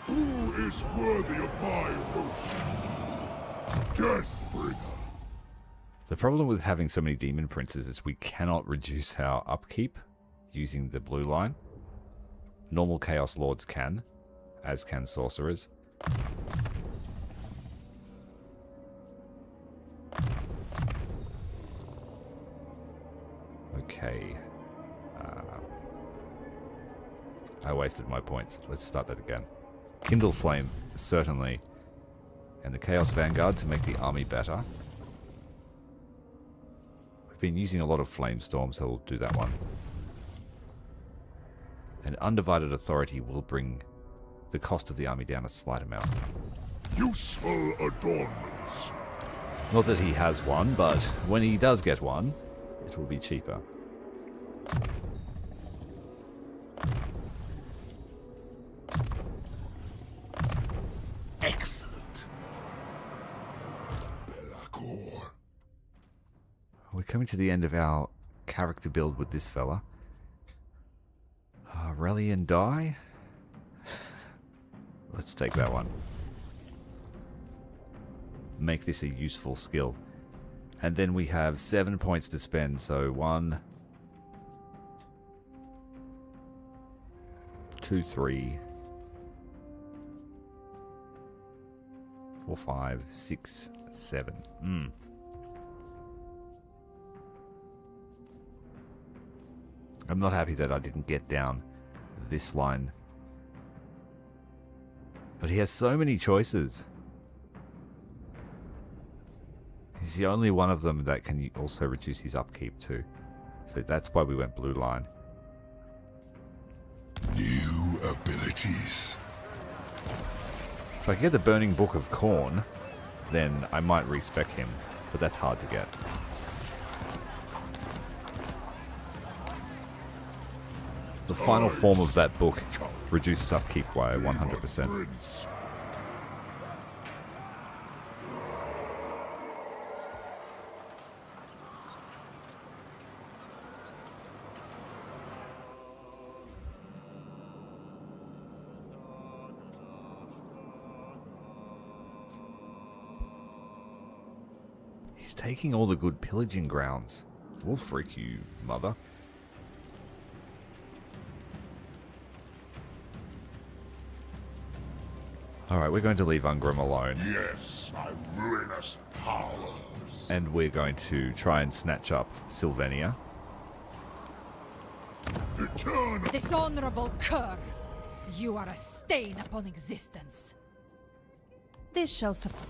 Who is worthy of my host? Deathbringer! The problem with having so many demon princes is we cannot reduce our upkeep using the blue line. Normal chaos lords can, as can sorcerers. Okay. I wasted my points. Let's start that again. Kindle Flame, certainly. And the Chaos Vanguard to make the army better. We've been using a lot of Flamestorm, so we'll do that one. And Undivided Authority will bring the cost of the army down a slight amount. Useful adornments. Not that he has one, but when he does get one, it will be cheaper. Excellent. LAKOR. We're coming to the end of our character build with this fella. Rally and die? Let's take that one. Make this a useful skill. And then we have 7 points to spend, so 1, 2, 3, 4, 5, 6, 7. I'm not happy that I didn't get down this line. But he has so many choices. He's the only one of them that can also reduce his upkeep too. So that's why we went blue line. New abilities. If I get the Burning Book of Corn, then I might respec him, but that's hard to get. The final form of that book reduces upkeep by 100%. He's taking all the good pillaging grounds. We'll freak you, mother. Alright, we're going to leave Ungrim alone. Yes, my ruinous powers. And we're going to try and snatch up Sylvania. Eternal. Dishonorable cur! You are a stain upon existence. This shall suffice.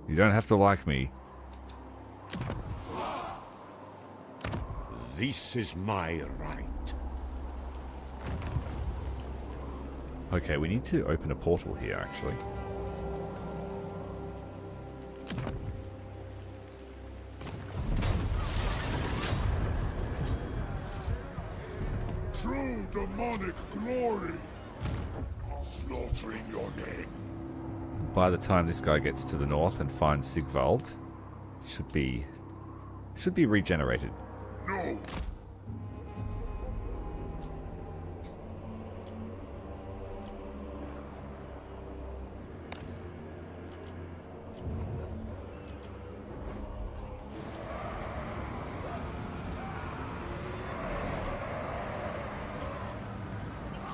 You don't have to like me. This is my right. Okay, we need to open a portal here, actually. True demonic glory. slaughtering your men. By the time this guy gets to the north and finds Sigvald, should be regenerated. No!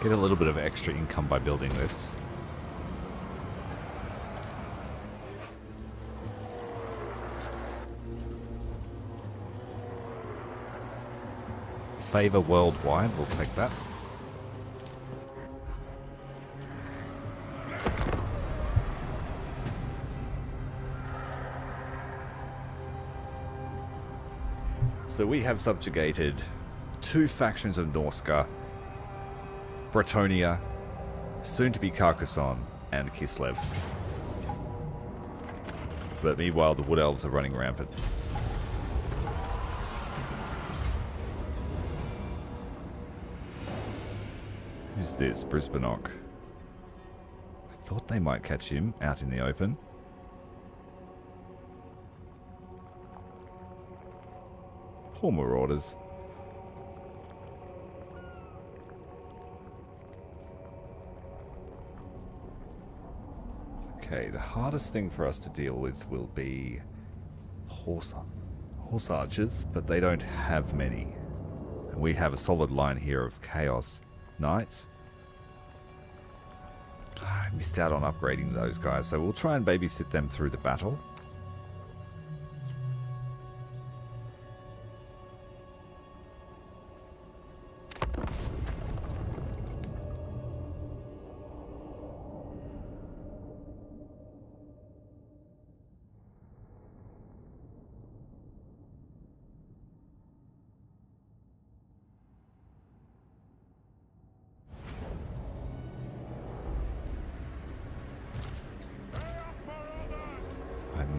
Get a little bit of extra income by building this. Favor worldwide, we'll take that. So we have subjugated 2 factions of Norska, Bretonia, soon to be Carcassonne, and Kislev. But meanwhile, the Wood Elves are running rampant. Who's this? Brisbanock. I thought they might catch him out in the open. Poor Marauders. Okay, the hardest thing for us to deal with will be horse archers, but they don't have many. And we have a solid line here of Chaos Knights. I missed out on upgrading those guys, so we'll try and babysit them through the battle.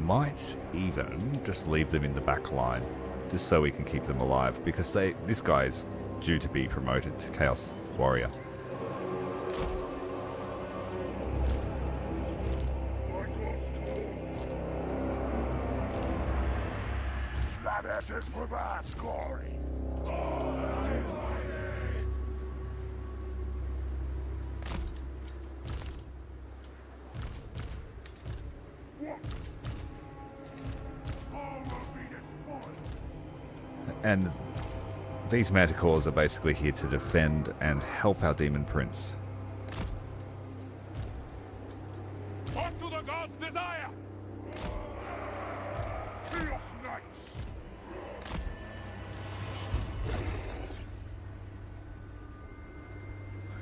Might even just leave them in the back line, just so we can keep them alive, because this guy's due to be promoted to Chaos Warrior. Flat ashes for that glory. And these Manticores are basically here to defend and help our Demon Prince. What do the gods desire? Chaos Knights!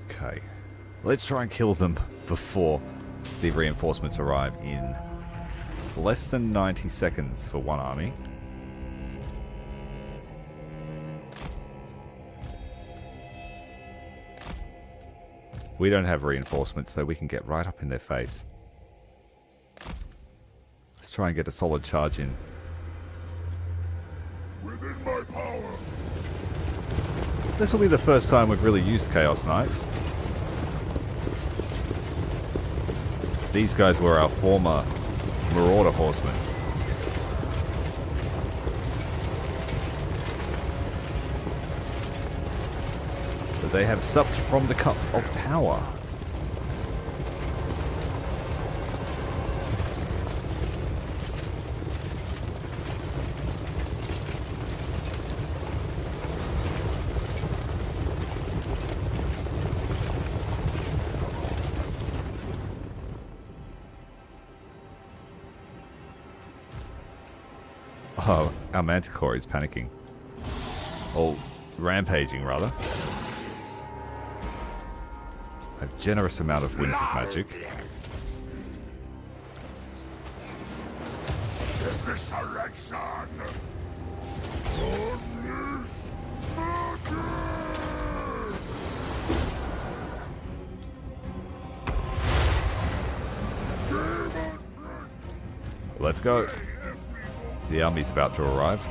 Okay, let's try and kill them before the reinforcements arrive in less than 90 seconds for one army. We don't have reinforcements, so we can get right up in their face. Let's try and get a solid charge in. Within my power! This will be the first time we've really used Chaos Knights. These guys were our former Marauder Horsemen. But they have supped from the cup of power. Oh, our Manticore is panicking. Or rampaging, rather. A generous amount of winds of magic. Evisceration! Unleash magic! Let's go. The army's about to arrive.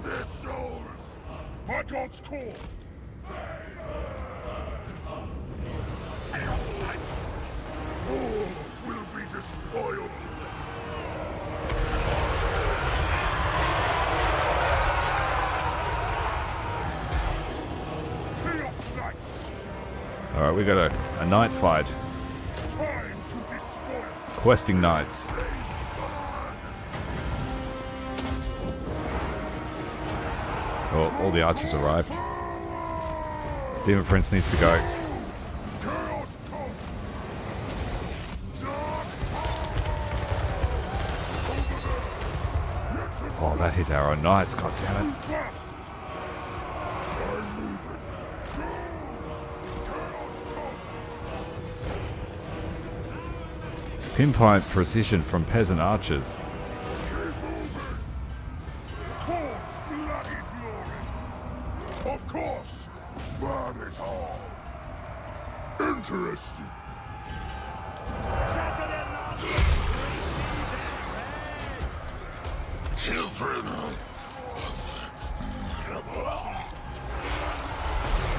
their souls! My god's call! All will be despoiled! Chaos Knights! Alright, we got a knight fight. Time to despoil! Questing knights. Oh, all the archers arrived. Demon Prince needs to go. Chaos comes! Oh, that hit our own knights, god damn it. Fast! I'm moving! Pinpoint precision from peasant archers. Keep moving! Towards bloody glory! Of course! Burn it all! Interesting! Shatter their last Children!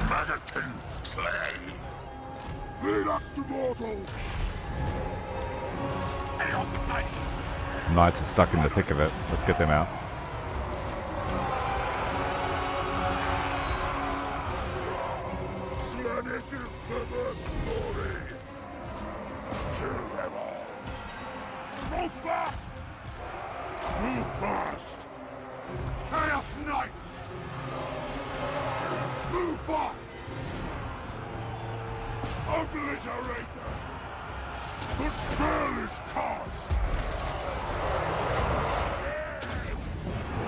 Maggotin slay! Lead us to mortals! Chaos Knights! Knights are stuck in the thick of it. Let's get them out. Slaanishes perverse glory! Kill them all! Move fast! Move fast! Chaos Knights! Move fast! Obliterate them! The spell is cast!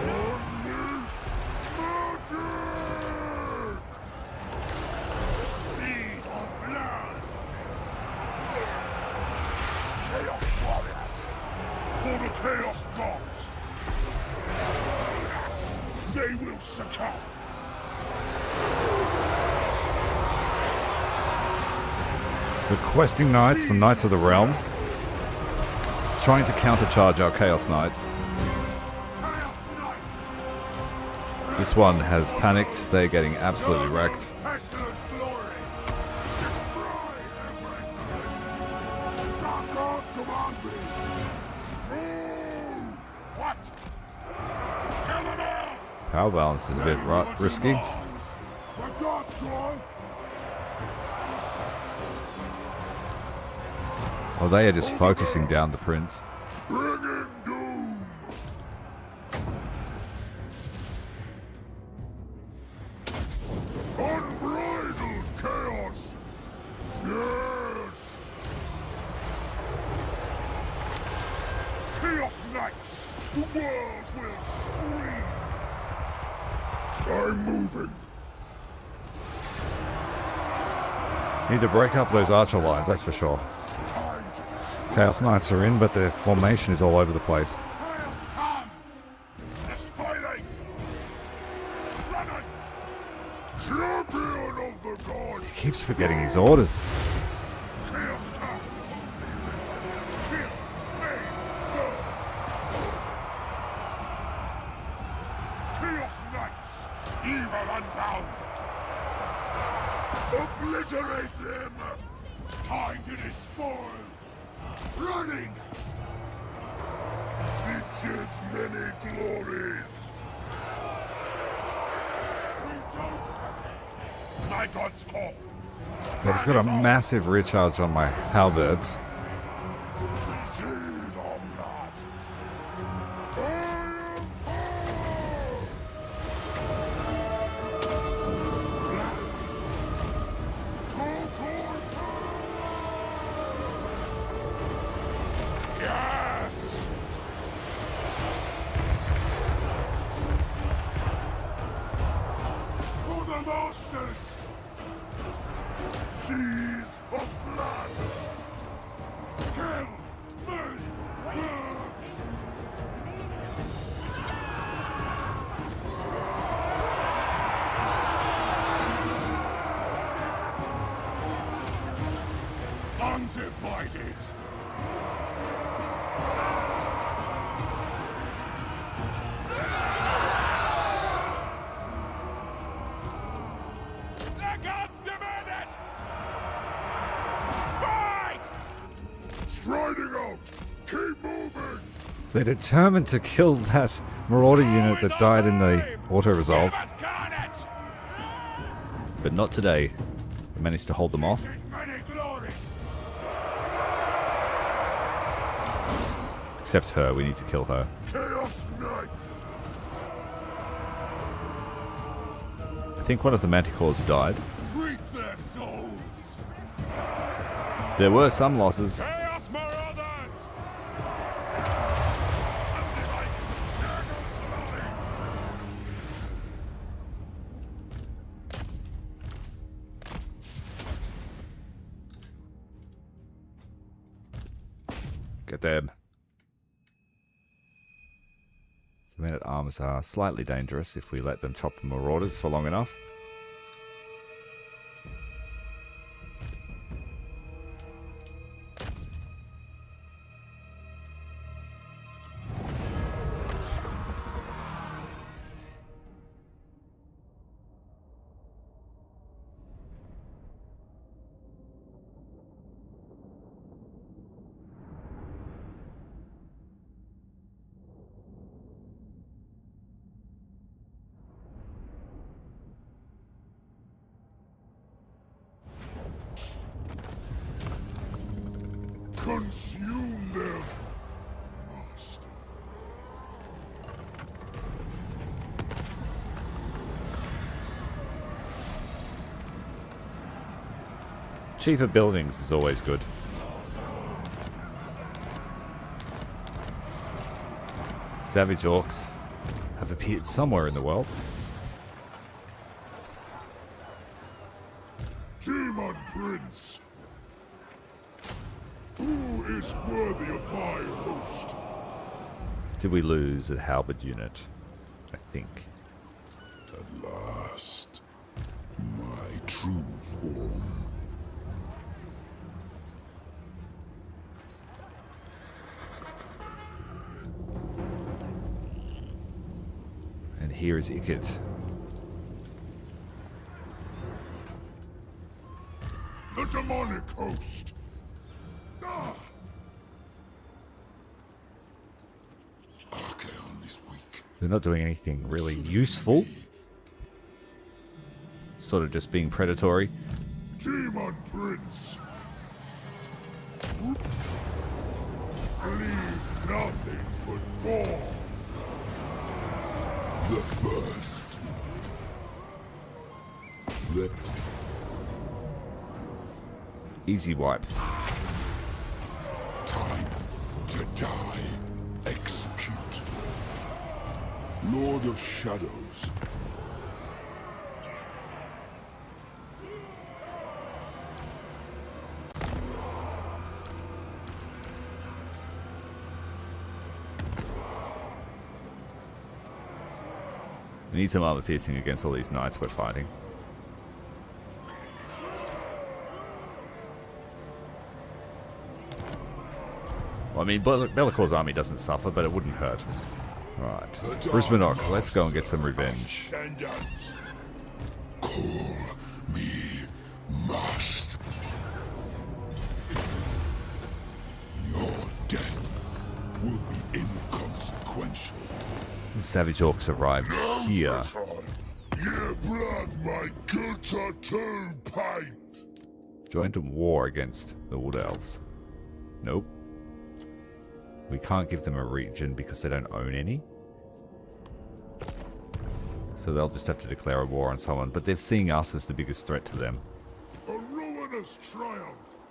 Unleash magic! Seas of blood! Chaos warriors! For the Chaos Gods! They will succumb! The questing knights, the knights of the realm, trying to countercharge our chaos knights. Chaos Knights! This one has panicked. They're getting absolutely wrecked. Pestilent glory! Destroy everything! Dark gods command me! Move! What? Kill them all! Power balance is a bit risky. My god's gone! Oh, they are just focusing down the prince. Bringing doom! Unbridled chaos! Yes! Chaos Knights! The world will scream! I'm moving! Need to break up those archer lines, that's for sure. Time to destroy! Chaos Knights are in, but their formation is all over the place. Chaos comes! Despoiling! Running! Champion of the gods! Keeps forgetting his orders. Chaos comes! Kill! May! Burn! Chaos Knights! Evil unbound! Obliterate them! Time to despoil! Running! Features many glories! My god's call! But he's got a massive recharge on my halberds. Seas of blood! I am power! Total Yes! for the masters! Seas of blood! Kill! Me! Burn! They're determined to kill that Marauder unit that died in the auto-resolve. Give us carnage! But not today. We managed to hold them off. Many glory! Except her, we need to kill her. Chaos Knights! I think one of the Manticores died. Greet their souls! There were some losses. Chaos Marauders! Get them. The men-at-arms are slightly dangerous if we let them chop the Marauders for long enough. Consume them, Master. Cheaper buildings is always good. Savage orcs have appeared somewhere in the world. Daemon Prince! Who is worthy of my host? Did we lose a halberd unit? I think. At last, my true form. And here is Ikit. The demonic host! Ah! Archaon is weak. They're not doing anything really useful. Sort of just being predatory. Daemon Prince! Leave nothing but war. The first. The Easy wipe. time to die. Execute. Lord of Shadows. We need some armor piercing against all these knights we're fighting. Well, I mean, Bellacor's army doesn't suffer, but it wouldn't hurt. Alright. Brisbanock, let's go and get some revenge. Sendouts. Call me must. Your death will be inconsequential. The Savage Orcs arrived here. Your blood, my gutter to paint. Joined in war against the Wood Elves. Nope. We can't give them a region because they don't own any. So they'll just have to declare a war on someone, but they're seeing us as the biggest threat to them. A ruinous triumph.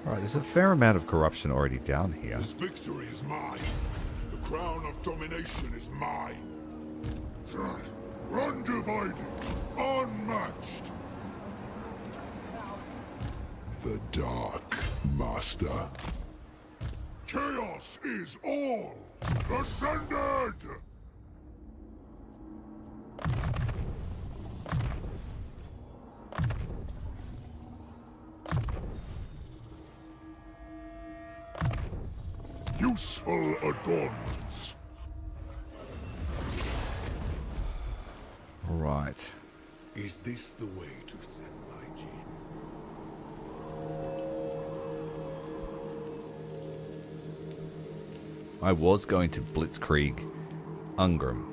Alright, there's a fair amount of corruption already down here. This victory is mine. The crown of domination is mine. Undivided, unmatched. The Dark Master. Chaos is all. Ascended! Useful adornments. Right. Is this the way to send my gene? I was going to blitzkrieg Ungrim.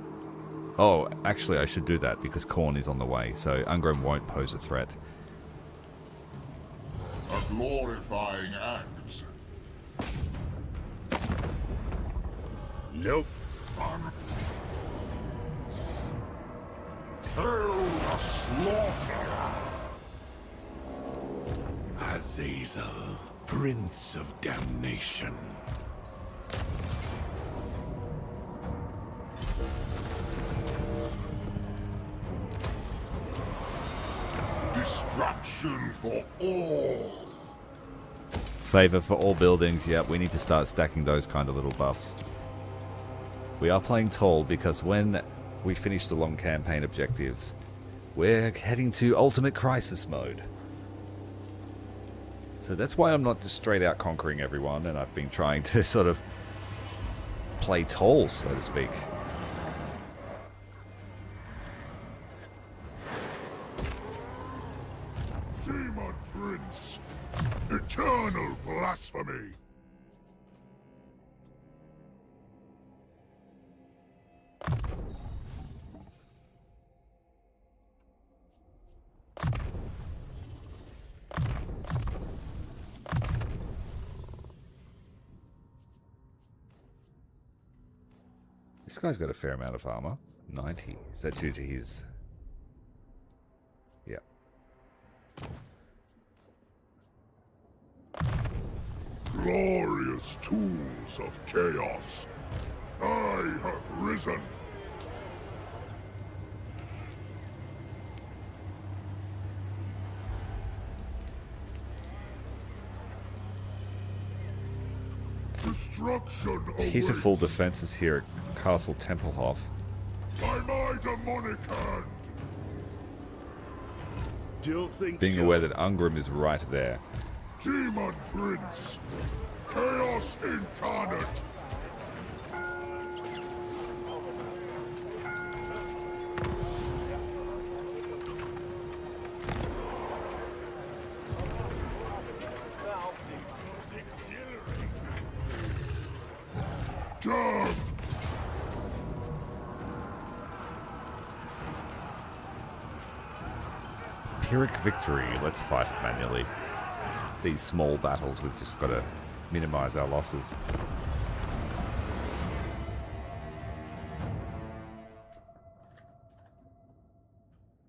Oh, actually I should do that because Khorne is on the way, so Ungrim won't pose a threat. A glorifying act. Nope. Hail the slaughterer! Azazel, Prince of Damnation. Destruction for all! Favor for all buildings. Yeah, we need to start stacking those kind of little buffs. We are playing tall because when we finish the long campaign objectives, we're heading to ultimate crisis mode. So that's why I'm not just straight out conquering everyone, and I've been trying to sort of play tall, so to speak. Demon Prince! Eternal blasphemy! This guy's got a fair amount of armor. 90. Is that due to his... Yeah. Glorious tools of chaos! I have risen! Destruction awaits! He's a full defenses here at Castle Templehof. By my demonic hand! Don't think Being so. aware that Ungrim is right there. Demon Prince! Chaos incarnate! Damn! Pyrrhic victory. Let's fight it manually. These small battles, we've just got to minimize our losses.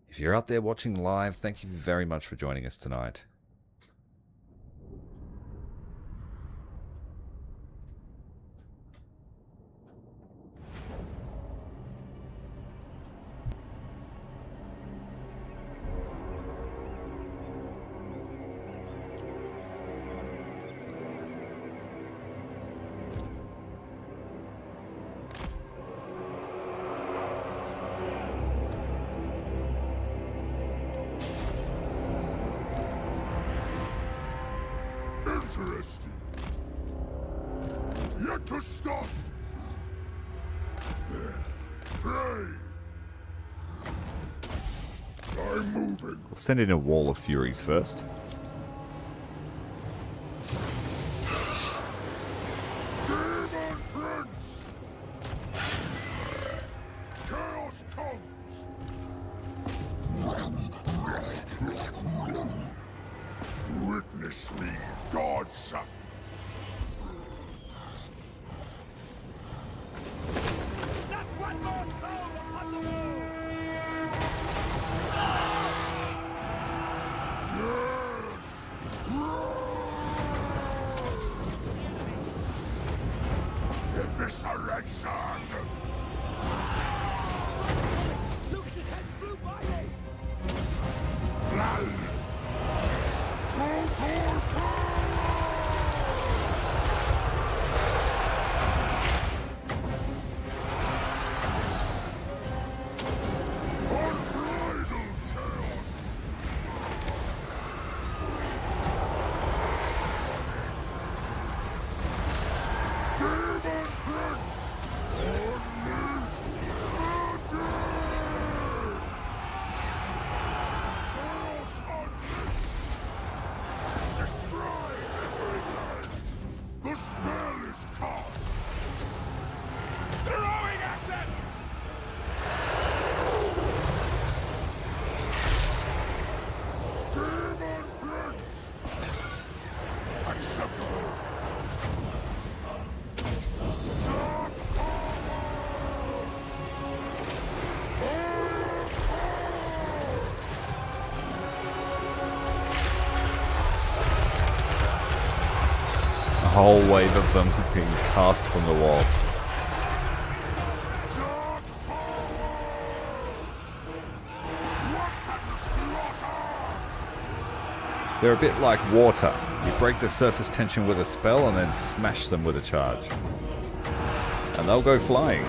If you're out there watching live, thank you very much for joining us tonight. Interesting. Yet to stop. Pray. I'm moving. We'll send in a wall of furies first. Demon Prince. Chaos comes. Witness me, Godson. Not one more foe upon the wall! Evisceration! Lucas's head flew by me! Blood! Total power! Unbridled chaos! Demon Prince! Unleash magic! Chaos unleashed! Destroy everything! The spell is cast! whole wave of them being cast from the wall. They're a bit like water. You break the surface tension with a spell and then smash them with a charge. And they'll go flying.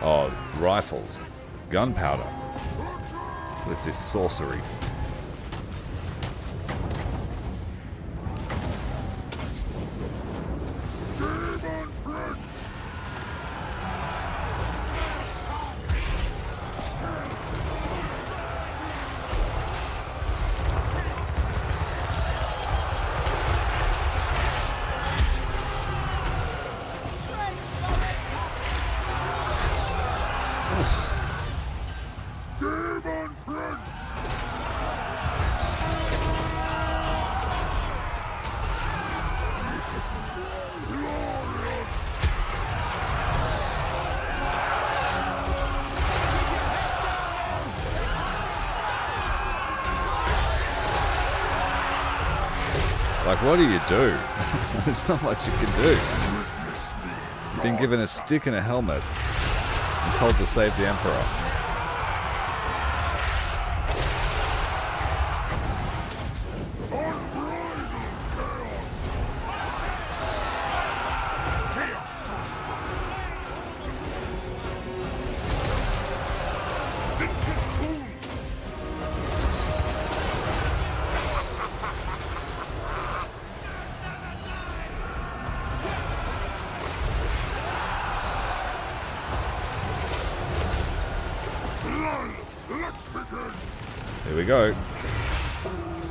Oh, rifles. Gunpowder. This is sorcery. Demon Prince! Demon Prince! Glorious! Like, what do you do? There's not much you can do. You've been given a stick and a helmet and told to save the Emperor. Let's begin! Here we go.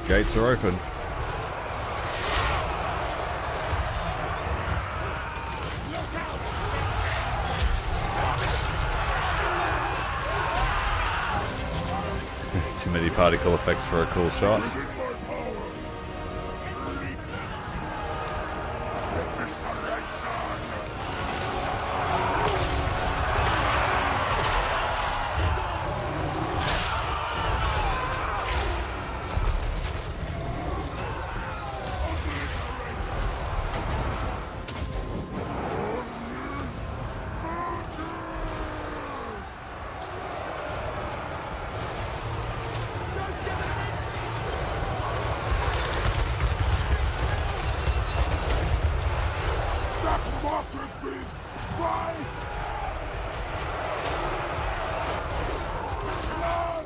Gates are open. There's too many particle effects for a cool shot. Within my power! Evisceration! That's monster speed! Fight! Run!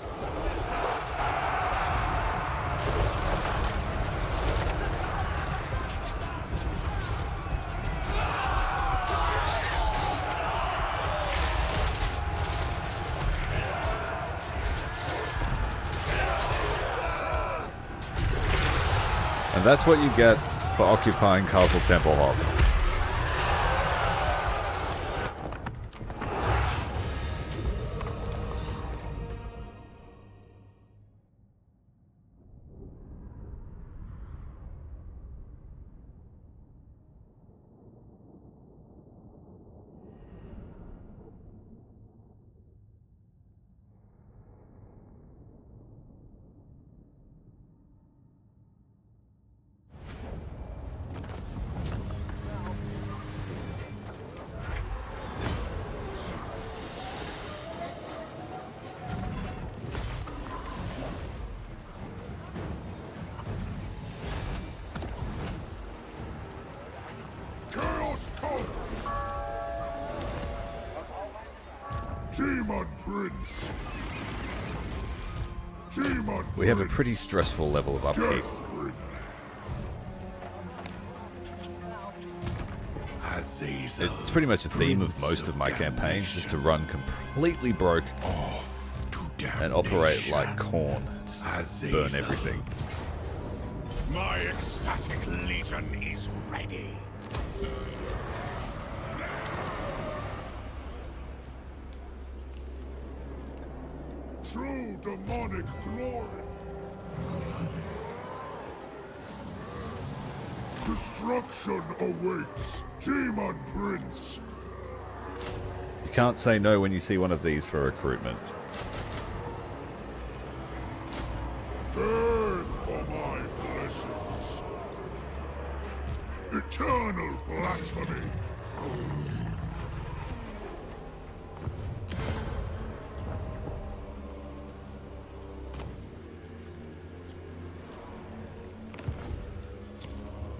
And that's what you get for occupying Castle Templehof. Chaos come! Demon Prince! Demon We have a Prince. pretty stressful level of upkeep. Deathbringer. Azazel. It's pretty much a theme of most of my campaigns, just to run completely broke Off to and operate damnation. like corn. Just burn Azazel. everything. My ecstatic legion is ready. True demonic glory. Destruction awaits, Daemon Prince. You can't say no when you see one of these for recruitment. Burn for my blessings. Eternal blasphemy.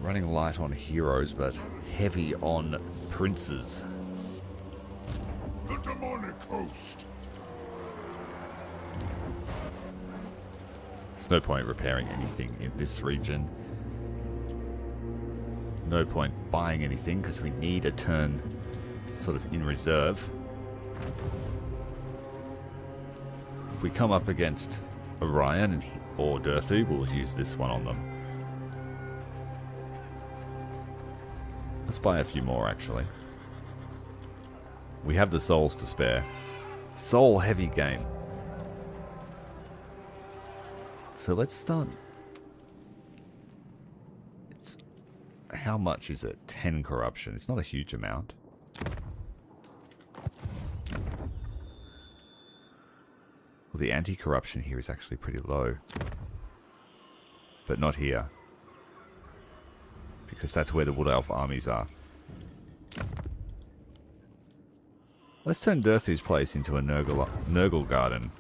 Running light on heroes, but heavy on princes. The demonic host. There's no point repairing anything in this region. No point buying anything because we need a turn sort of in reserve. If we come up against Orion or Durthu, we'll use this one on them. Let's buy a few more, actually. We have the souls to spare. Soul heavy game. So let's start. It's how much is it? 10 corruption. It's not a huge amount. Well, the anti-corruption here is actually pretty low. But not here. Because that's where the Wood Elf armies are. Let's turn Durthu's place into a Nurgle garden.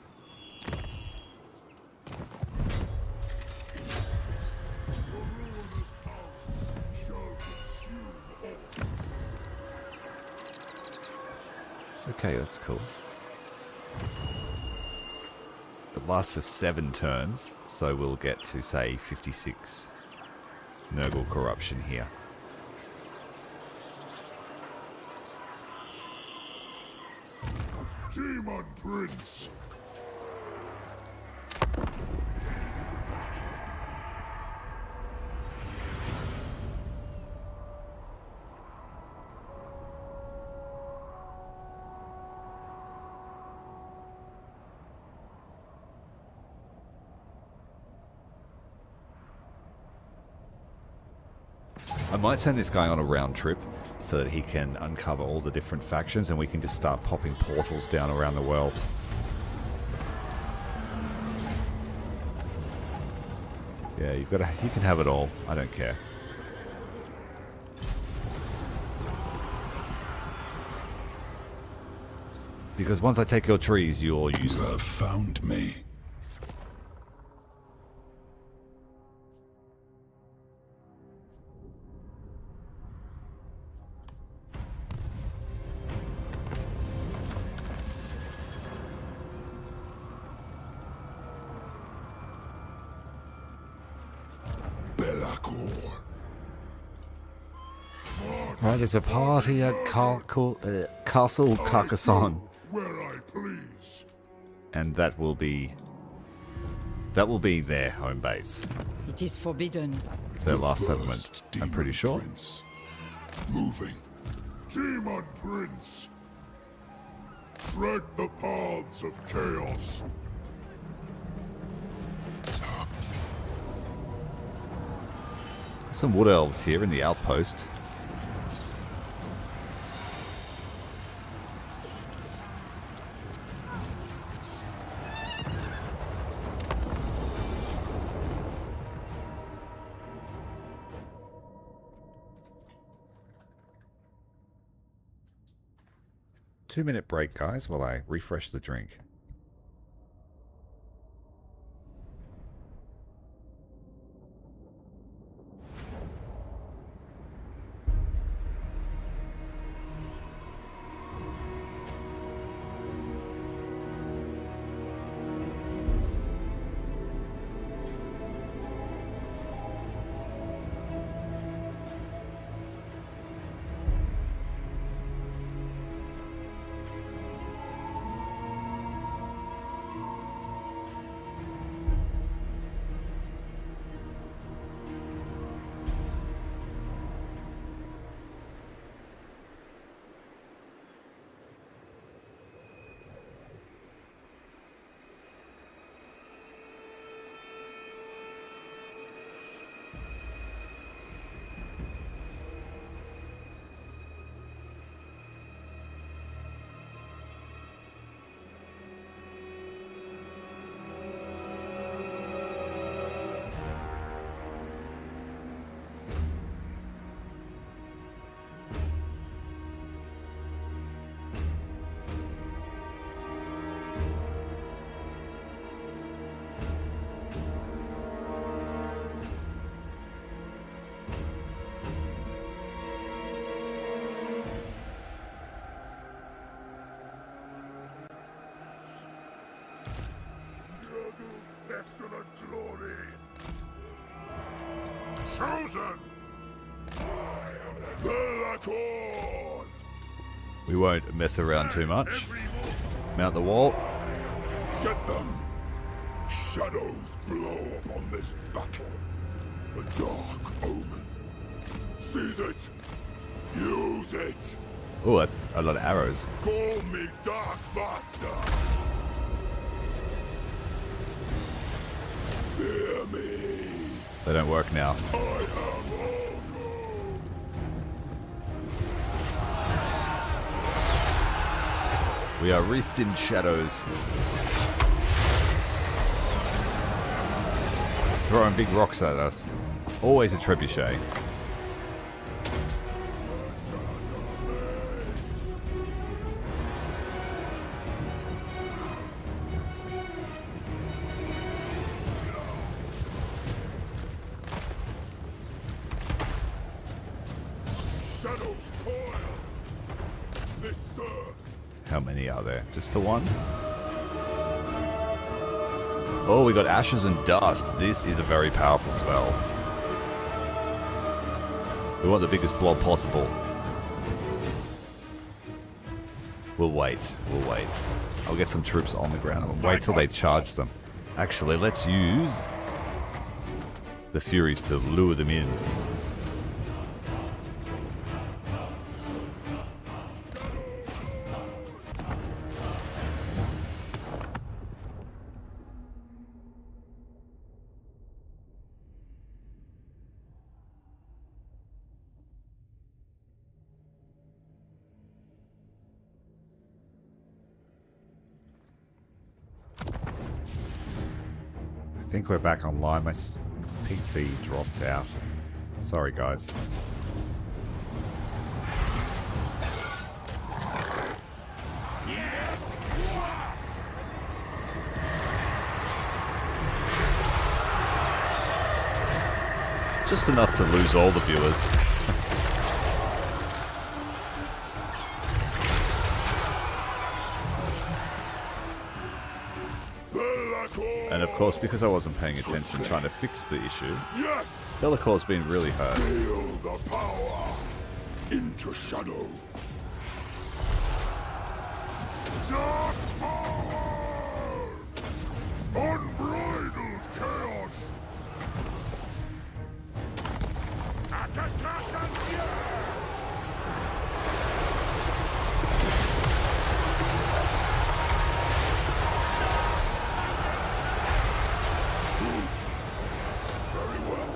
Okay, that's cool. It lasts for 7 turns, so we'll get to, say, 56 Nurgle corruption here. Daemon Prince. I might send this guy on a round trip so that he can uncover all the different factions and we can just start popping portals down around the world. Yeah, you can have it all. I don't care. Because once I take your trees, you're You useless. have found me. LAKOR. Right, there's a party at Castle Carcassonne. Where I please. And that will be their home base. It is forbidden. It's their last First settlement, I'm Daemon pretty sure. Prince. Moving. Daemon Prince. Tread the paths of chaos. Some wood elves here in the outpost. Two-minute break, guys, while I refresh the drink. Everchosen! The LAKOR! We won't mess around too much. Mount the wall. Get them! Shadows blow upon this battle. A dark omen. Seize it! Use it! Oh, that's a lot of arrows. Call me Dark Master! Fear me! They don't work now. I am Orko! We are wreathed in shadows. Throwing big rocks at us. Always a trebuchet. Shadows coil! This serves! How many are there? Just the one? Oh, we got ashes and dust. This is a very powerful spell. We want the biggest blob possible. We'll wait. We'll wait. I'll get some troops on the ground. I'll wait till they charge them. Actually, let's use the Furies to lure them in. I think we're back online. My PC dropped out. Sorry, guys. Yes! Just enough to lose all the viewers. And of course, because I wasn't paying attention trying to fix the issue, Yes! Bellacor's been really hurt. Feel the power into shadow. Dark power! Unbridled chaos! Very well.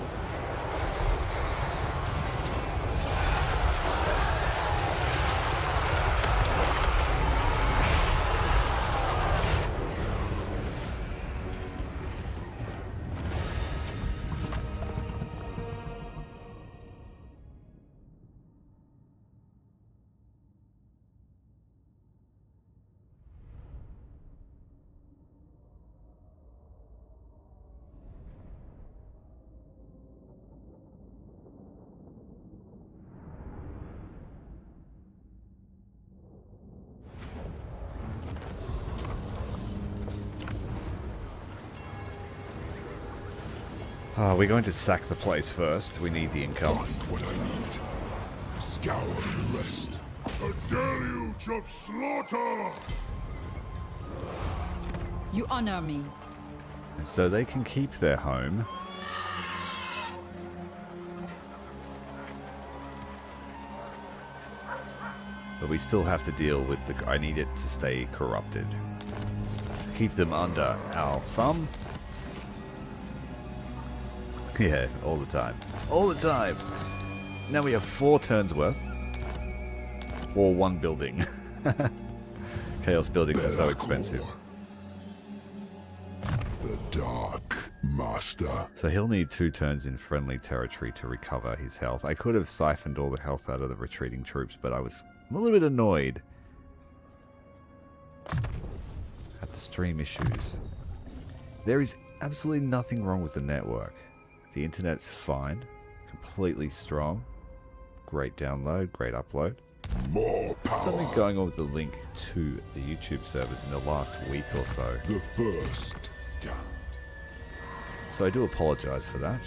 We're going to sack the place first. We need the income. Find what I need. Scour the rest. A deluge of slaughter! You honor me. And so they can keep their home. But we still have to deal with the... I need it to stay corrupted. Keep them under our thumb. Yeah, all the time. All the time! Now we have 4 turns worth. Or 1 building. Chaos buildings are so expensive. The Dark Master. So he'll need 2 turns in friendly territory to recover his health. I could have siphoned all the health out of the retreating troops, but I'm a little bit annoyed at the stream issues. There is absolutely nothing wrong with the network. The internet's fine, completely strong, great download, great upload. More power. Something going on with the link to the YouTube servers in the last week or so. The first damned. So I do apologize for that.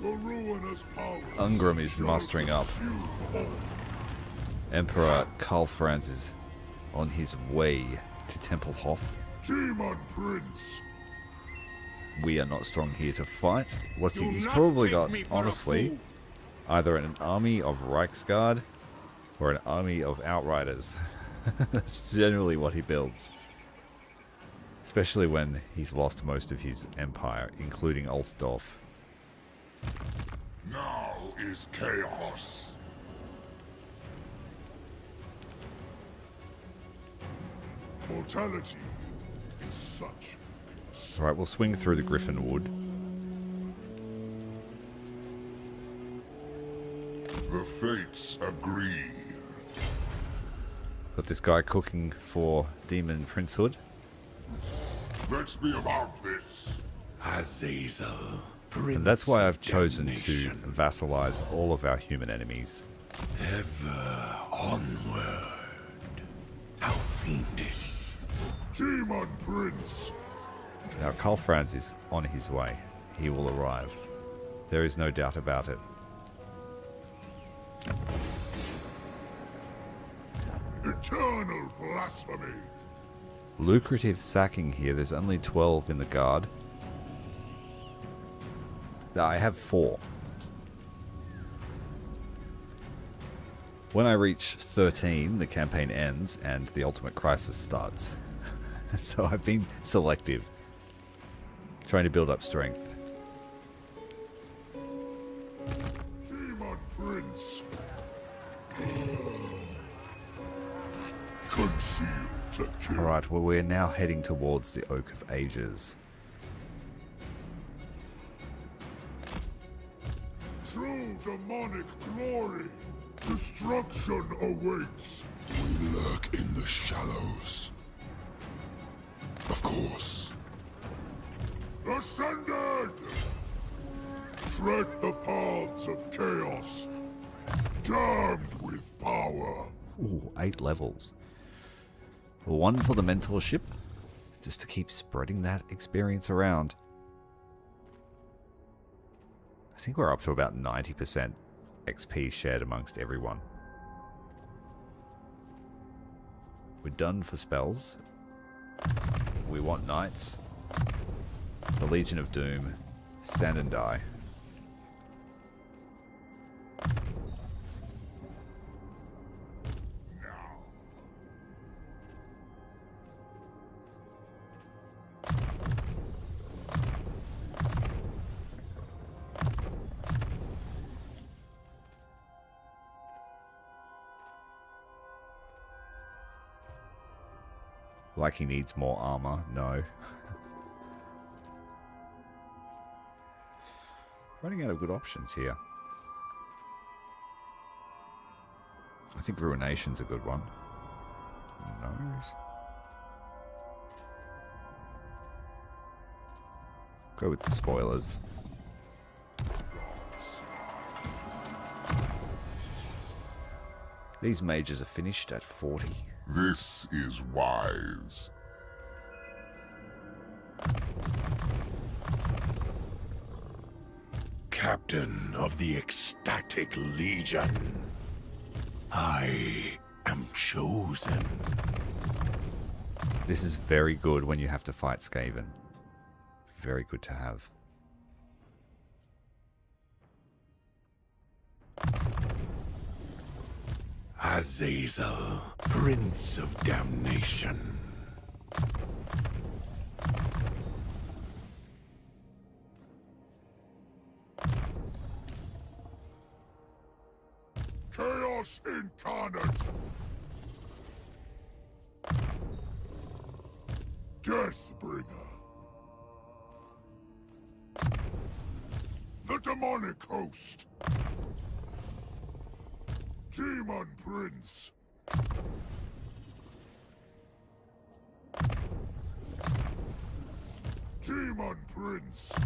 The ruinous powers Ungrim is shall mustering up. consume all. Emperor Karl Franz is on his way to Tempelhof. Daemon Prince. We are not strong here to fight. What's he? Do He's not probably take got, me for a honestly, fool. either an army of Reichsguard or an army of Outriders. That's generally what he builds. Especially when he's lost most of his empire, including Altdorf. Now is chaos. Mortality is such. Alright, we'll swing through the Griffin Wood. The fates agree. Got this guy cooking for Demon Princehood. Let's be about this. Azazel, Prince And that's why of I've chosen to damnation. vassalize all of our human enemies. Ever onward. How fiendish. Daemon Prince. Now, Karl Franz is on his way. He will arrive. There is no doubt about it. Eternal blasphemy. Lucrative sacking here. There's only 12 in the guard. I have 4. When I reach 13, the campaign ends and the ultimate crisis starts. So I've been selective, trying to build up strength. Daemon Prince. Concealed to kill. Alright, well, we're now heading towards the Oak of Ages. True demonic glory. Destruction awaits. We lurk in the shallows. Of course. Ascended! Tread the paths of chaos. Damned with power. Ooh, 8 levels. 1 for the mentorship, just to keep spreading that experience around. I think we're up to about 90% XP shared amongst everyone. We're done for spells. We want knights. The Legion of Doom. Stand and die. Like he needs more armor. No. Running out of good options here. I think Ruination's a good one. No. Go with the spoilers. These mages are finished at 40. This is wise. Captain of the Ecstatic Legion. I am chosen. This is very good when you have to fight Skaven. Very good to have. Azazel, Prince of Damnation. Chaos incarnate. Deathbringer. The demonic host. Daemon Prince. Daemon Prince.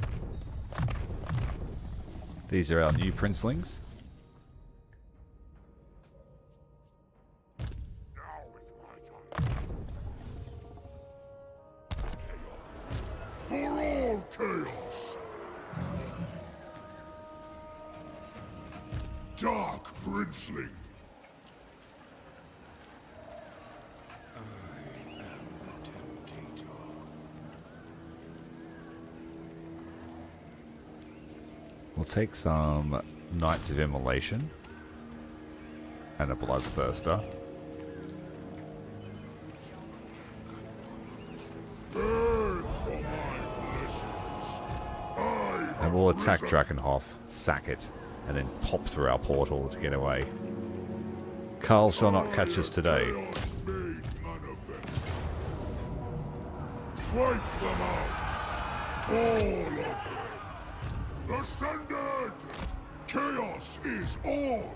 These are our new princelings. For all chaos. Dark Princeling. We'll take some Knights of Immolation and a Bloodthirster. Burn for my blessings. I And we'll attack Drakenhof, sack it, and then pop through our portal to get away. Carl shall not catch us today. Chaos made manifest. Wipe them out. All of them. Ascended! Chaos is on!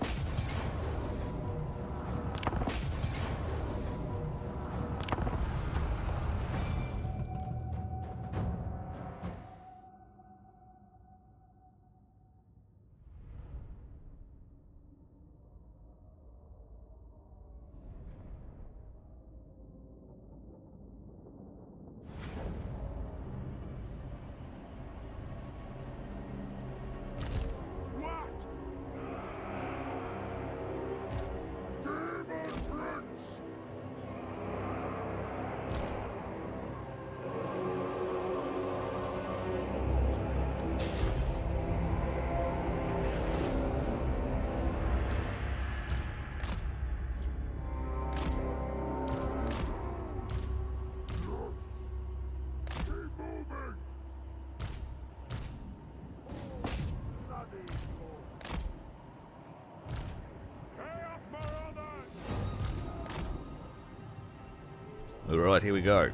Alright, here we go.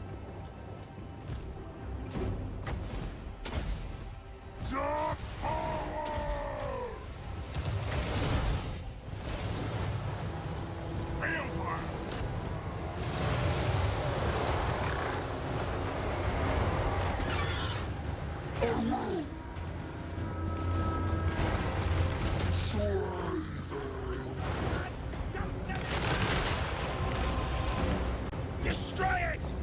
Dark power! Balefire! Destroy it!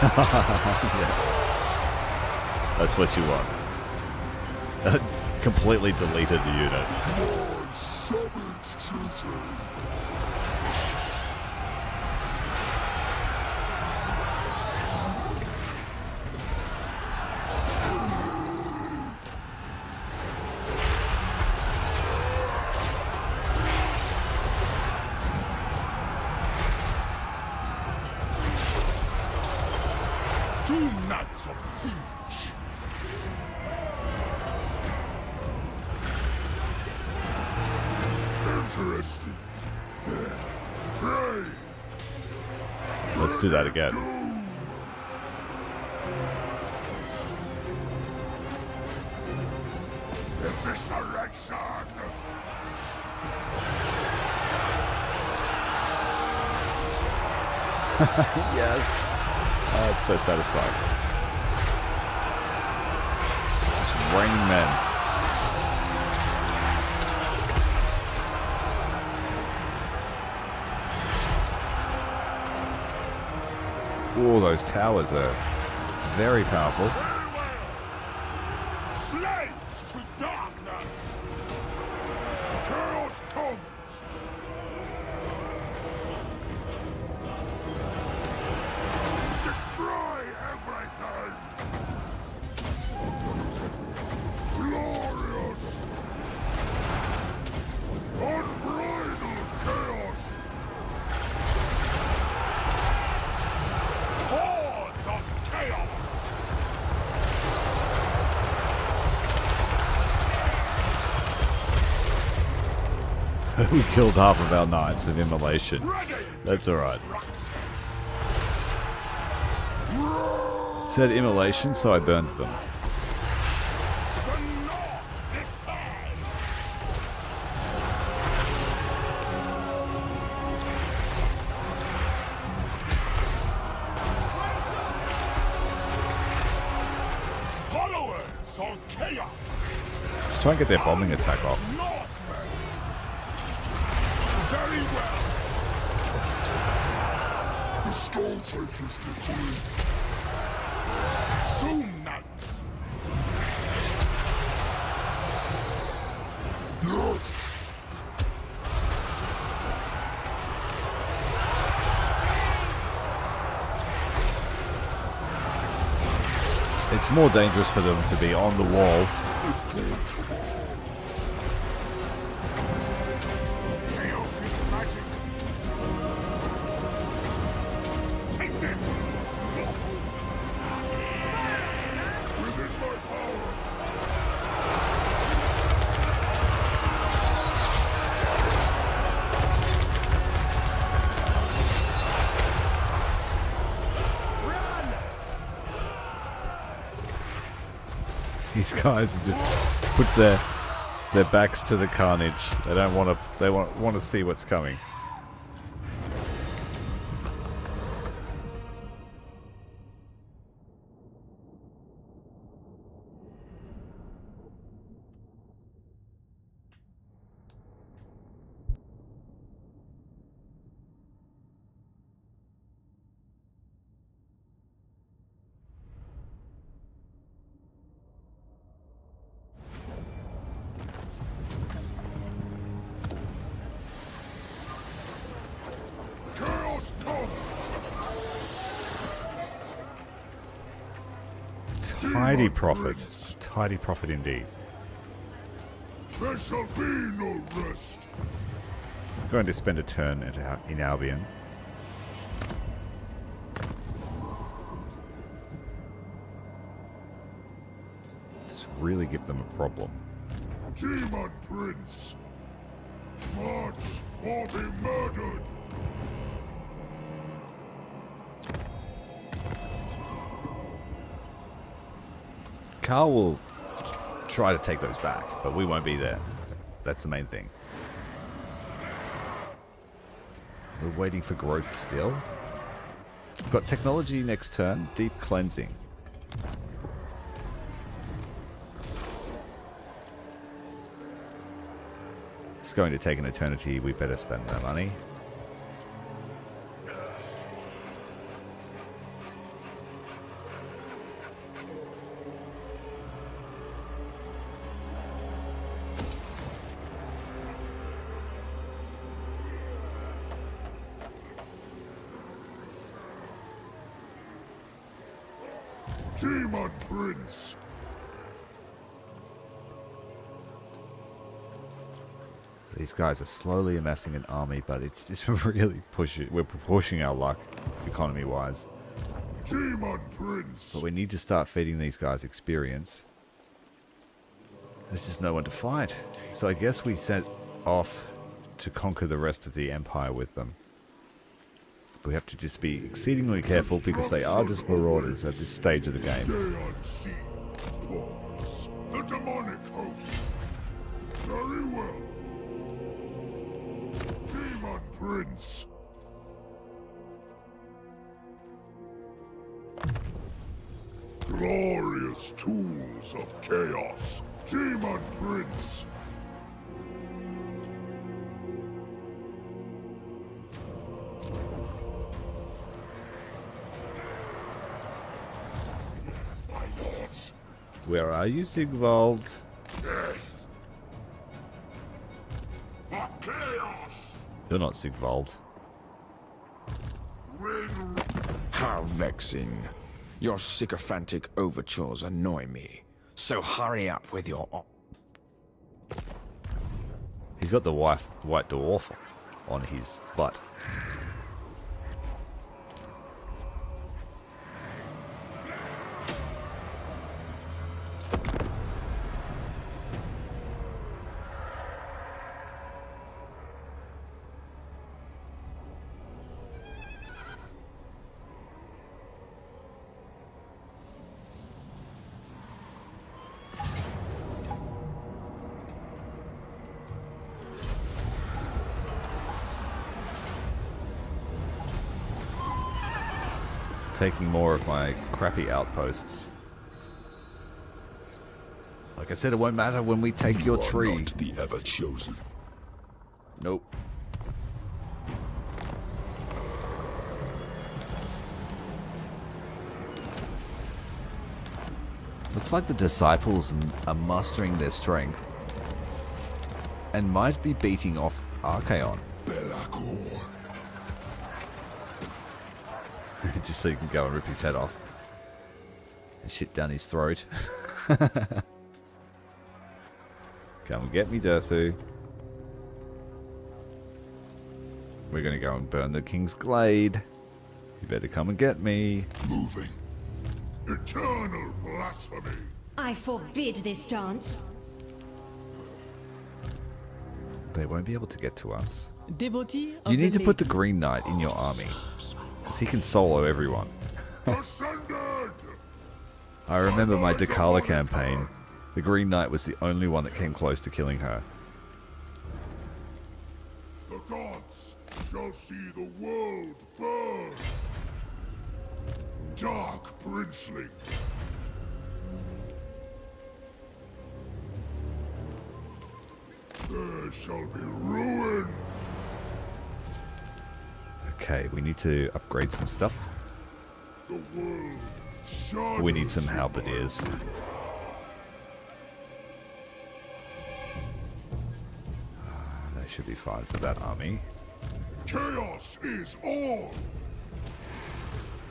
Yes. That's what you want. Completely deleted the unit. Two nights of siege. Interesting. Pray. Let's do that again. Evisceration. Yes. Oh, it's so satisfying. Just raining men. Oh, those towers are very powerful. Slaves to darkness. Chaos comes. Destroy everything. Glorious. Unbridled chaos. Hordes of chaos. We killed half of our Knights of Immolation. Ready. That's alright. It said immolation, so I burned them. The North decides. Followers of chaos. Let's try and get their bombing attack off. Northmen. Very well. The Skulltakers decree. Doom Knights. It's more dangerous for them to be on the wall. Chaos is magic. Take this, mortals. Within my power. These guys have just put their backs to the carnage. They don't want to. They want to see what's coming. Chaos come. Tidy profit. Tidy profit indeed. There shall be no rest. I'm going to spend a turn in Albion. Just really give them a problem. Demon Prince. March or be murdered. Carl will try to take those back, but we won't be there. That's the main thing. We're waiting for growth still. We've got technology next turn, deep cleansing. It's going to take an eternity. We better spend that money. Demon Prince. These guys are slowly amassing an army, but it's just really pushing. We're pushing our luck, economy-wise. Demon Prince. But we need to start feeding these guys experience. There's just no one to fight. So I guess we set off to conquer the rest of the empire with them. We have to just be exceedingly careful because they are just marauders at this stage of the game. Stay on sea. Pause. The demonic host. Very well. Demon Prince. Glorious tools of chaos. Demon Prince. My lords. Where are you, Sigvald? Yes. For chaos. You're not Sigvald. Ring. How vexing. Your sycophantic overtures annoy me. So hurry up with your... He's got the white dwarf on his butt. Taking more of my crappy outposts. Like I said, it won't matter when we take your tree. Not the Everchosen. Nope. Looks like the disciples are mustering their strength and might be beating off Archaon. LAKOR. Just so you can go and rip his head off. and shit down his throat. Come and get me, Durthu. We're gonna go and burn the King's Glade. You better come and get me. Moving. Eternal blasphemy. I forbid this dance. They won't be able to get to us. Devotee of You the need to put the lady. Green Knight in your army. Because he can solo everyone. Ascended! I remember my Dakala campaign. The Green Knight was the only one that came close to killing her. The gods shall see the world burn. Dark Princeling. There shall be ruin. Okay, we need to upgrade some stuff. The world shudders. We need some in my halberdiers. wrath. They should be fine for that army. Chaos is on.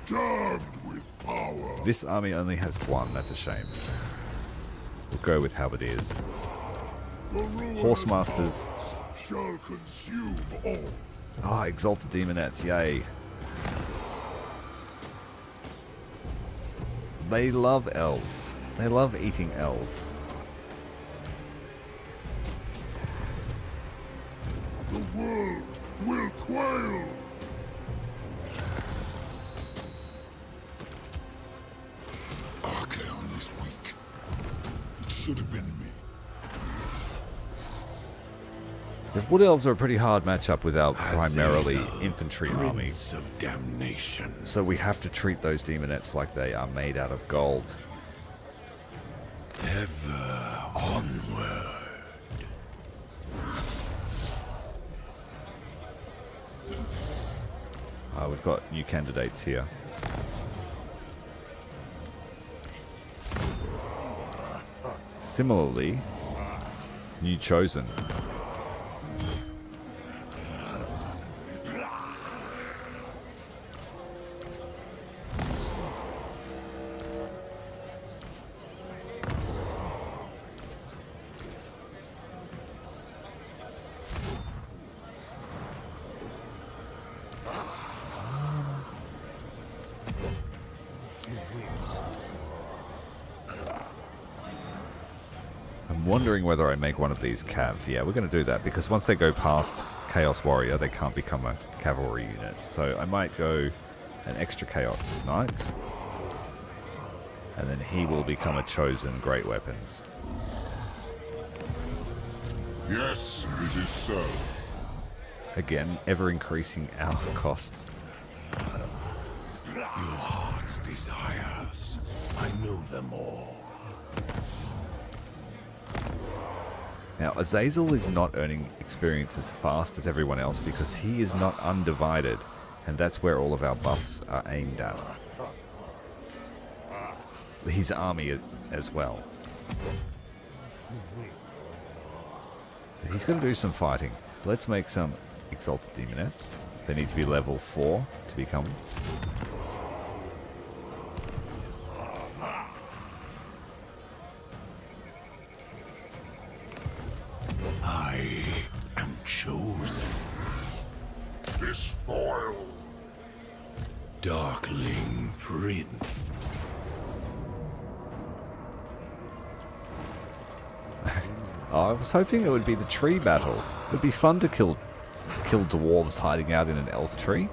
Damned with power. This army only has one, that's a shame. We'll go with halberdiers. The ruinous Horsemasters. powers shall consume all. Ah, Exalted Demonettes, yay. They love elves. They love eating elves. The world will quail. Archaon is weak. It should have been me. The Wood Elves are a pretty hard matchup with our primarily infantry army. Prince of damnation. So we have to treat those demonettes like they are made out of gold. Ever onward. We've got new candidates here. Similarly, new chosen. I'm wondering whether I make one of these cav. Yeah, we're going to do that because once they go past Chaos Warrior, they can't become a cavalry unit. So I might go an extra Chaos Knights. And then he will become a chosen Great Weapons. Yes, it is so. Again, ever increasing our costs. Your heart's desires. I know them all. Now, Azazel is not earning experience as fast as everyone else because he is not undivided. And that's where all of our buffs are aimed at. His army as well. So he's going to do some fighting. Let's make some Exalted Demonettes. They need to be level 4 to become. I am chosen. Despoil. Darkling Prince. Oh, I was hoping it would be the tree battle. It would be fun to kill dwarves hiding out in an elf tree.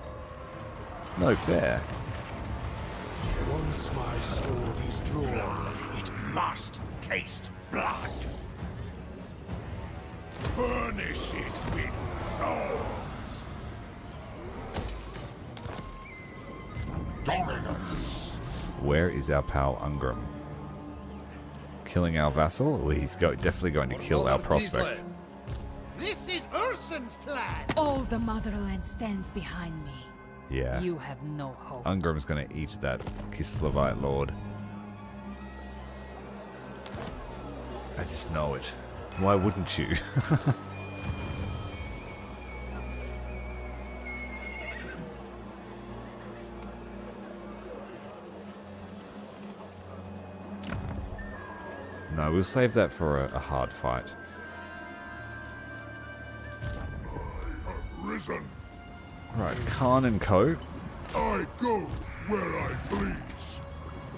No fair. Once my sword is drawn, it must taste blood. Furnish it with souls. Dominance. Where is our pal Ungram? Killing our vassal? Well, he's definitely going to kill our prospect. This is Urson's plan. All the motherland stands behind me. Yeah. You have no hope. Ungram's going to eat that Kislavite lord. I just know it. Why wouldn't you? we'll save that for a hard fight. I have risen. Right, Khan and Co. I go where I please.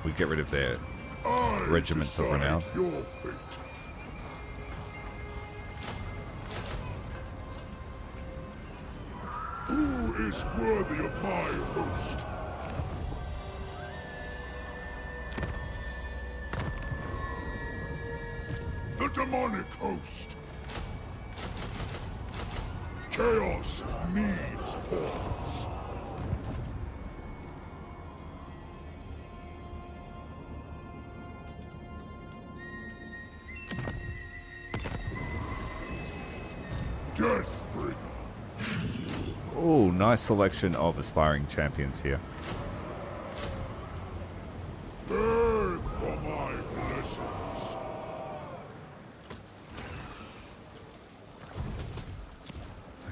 We get rid of their I regiments of decide renown. your fate. Who is worthy of my host? The demonic host. Chaos needs pawns. Deathbringer. Oh, nice selection of aspiring champions here. Birth for my blessings.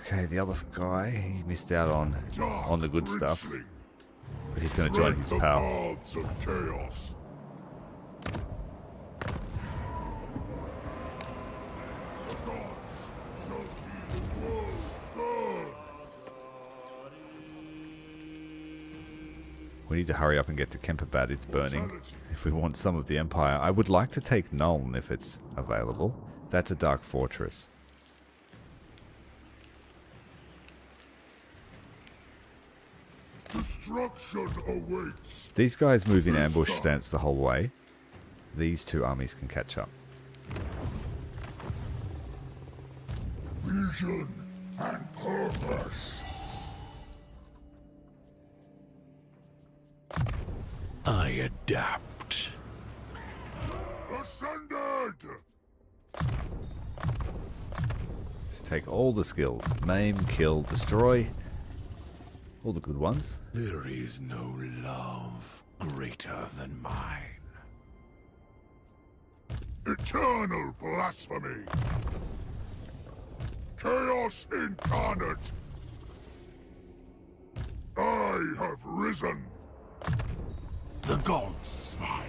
Okay, the other guy, he missed out on the good stuff. Princeling. But he's going to join his Tread the pal. paths of chaos. The gods shall see the world burn. We need to hurry up and get to Kemperbad. It's burning. If we want some of the Empire, I would like to take Nuln if it's available. That's a dark fortress. Destruction awaits. These guys move in ambush stance the whole way. These two armies can catch up. Vision and purpose. I adapt. Ascended. Just take all the skills. Maim, kill, destroy. All the good ones. There is no love greater than mine. Eternal blasphemy. Chaos incarnate. I have risen. The gods smile.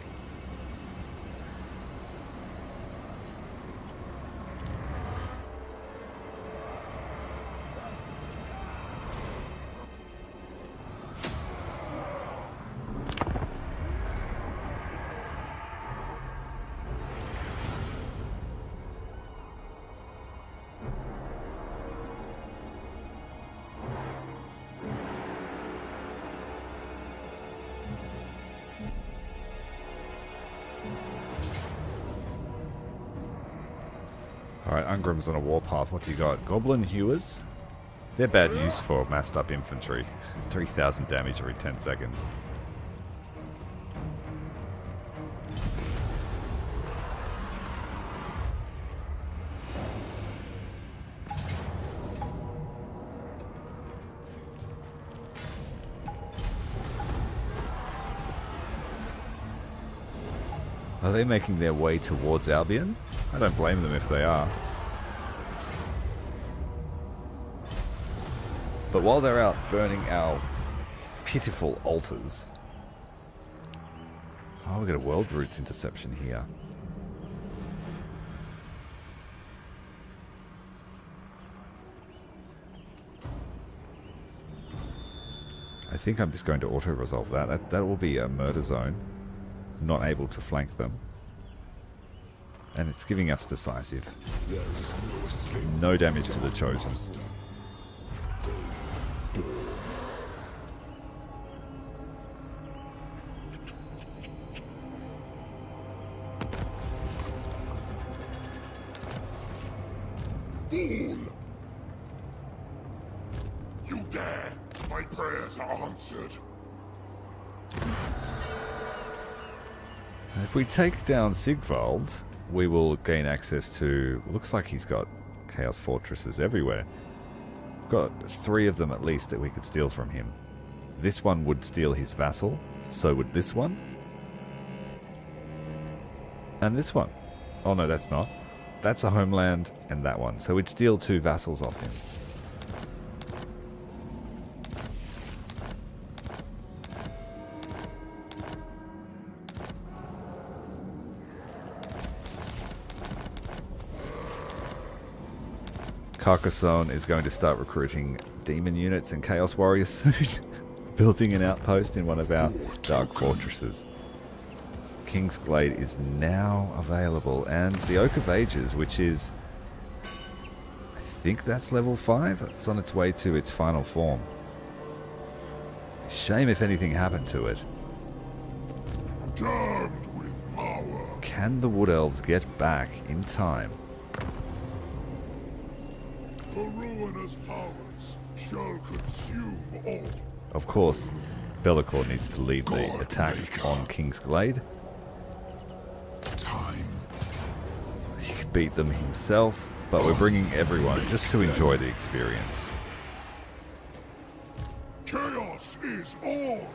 Alright, Ungrim's on a warpath. What's he got? Goblin Hewers? They're bad news for massed up infantry. 3,000 damage every 10 seconds. Are they making their way towards Albion? I don't blame them if they are. But while they're out burning our pitiful altars... Oh, we got a World Roots interception here. I think I'm just going to auto-resolve that. That will be a murder zone. Not able to flank them. And it's giving us decisive. There is no escape. No damage to the Chosen. Master. Fool! You dare! My prayers are answered. If we take down Sigvald, we will gain access to... Looks like he's got Chaos Fortresses everywhere. We've got 3 of them at least that we could steal from him. This one would steal his vassal. So would this one. And this one. Oh no, that's not. That's a homeland and that one. So we'd steal 2 vassals off him. Carcassonne is going to start recruiting demon units and chaos warriors soon, building an outpost in one of our dark fortresses. King's Glade is now available, and the Oak of Ages, which is, I think that's level 5, it's on its way to its final form. Shame if anything happened to it. Damned with power. Can the Wood Elves get back in time? The ruinous powers shall consume all. Of course, Bellicor needs to lead the God attack maker. on King's Glade. Time. He could beat them himself, but we're bringing everyone just to enjoy the experience. Chaos is on.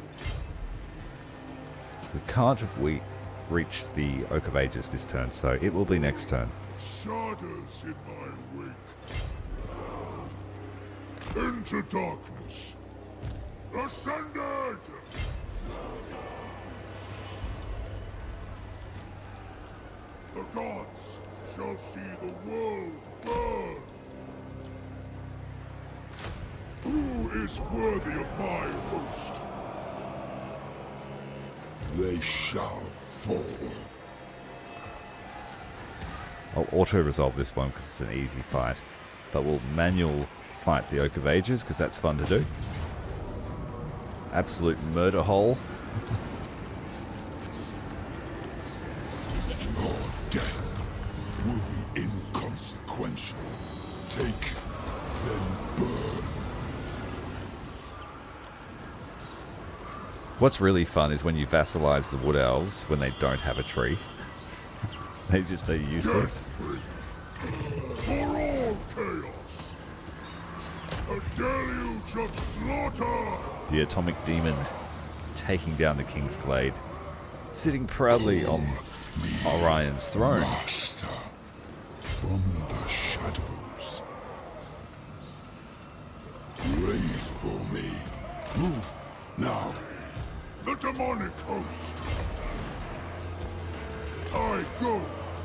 We can't reach the Oak of Ages this turn, so it will be next turn. Shadows in my wake. Into darkness. Ascended! The gods shall see the world burn. Who is worthy of my host? They shall fall. I'll auto-resolve this one because it's an easy fight, but we'll manual fight the Oak of Ages because that's fun to do. Absolute murder hole. Your death will be inconsequential. Take, then burn. What's really fun is when you vassalize the Wood Elves when they don't have a tree. They just are useless. For all chaos. A deluge of slaughter. The Atomic Demon taking down the King's Glade, sitting proudly on Orion's throne. Master from the shadows. Wait for me. Move now. The demonic host. I go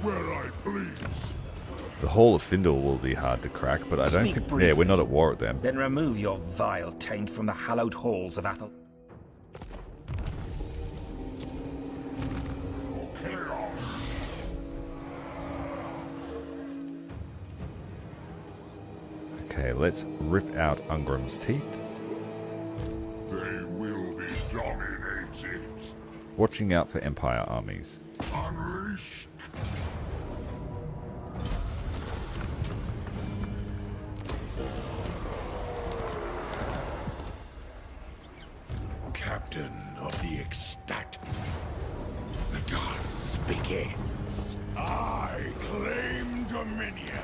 where I please. The Hall of Findle will be hard to crack, but I don't Speak think... briefly. Yeah, we're not at war with them. Then remove your vile taint from the hallowed halls of Athel. Okay, let's rip out Ungrim's teeth. They will be dominated. Watching out for Empire armies. Unleash. Captain of the ecstatic. The dance begins. I claim dominion.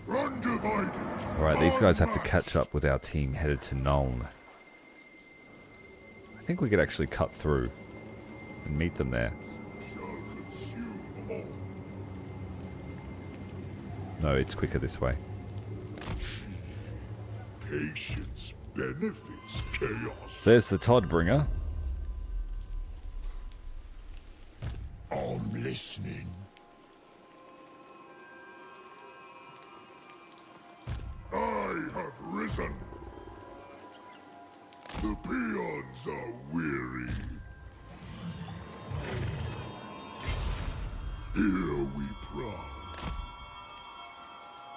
Undivided. Alright, these guys have to catch up with our team headed to Nuln. I think we could actually cut through and meet them there. Shall consume all. No, it's quicker this way. Patience benefits chaos. There's the Toddbringer. I'm listening. I have risen. The peons are weary. Here we proud.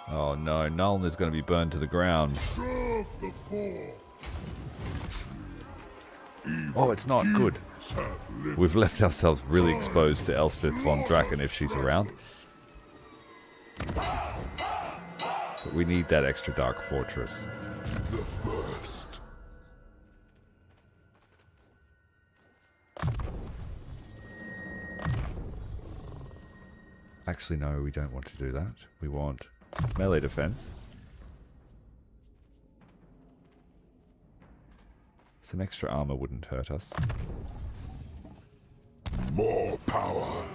Oh no, Nuln is going to be burned to the ground. Serve the four. Oh, it's not good. We've left ourselves really exposed to Elspeth von Draken if she's around. But we need that extra dark fortress. The first. Actually, no, we don't want to do that. We want melee defense. Some extra armor wouldn't hurt us. More power.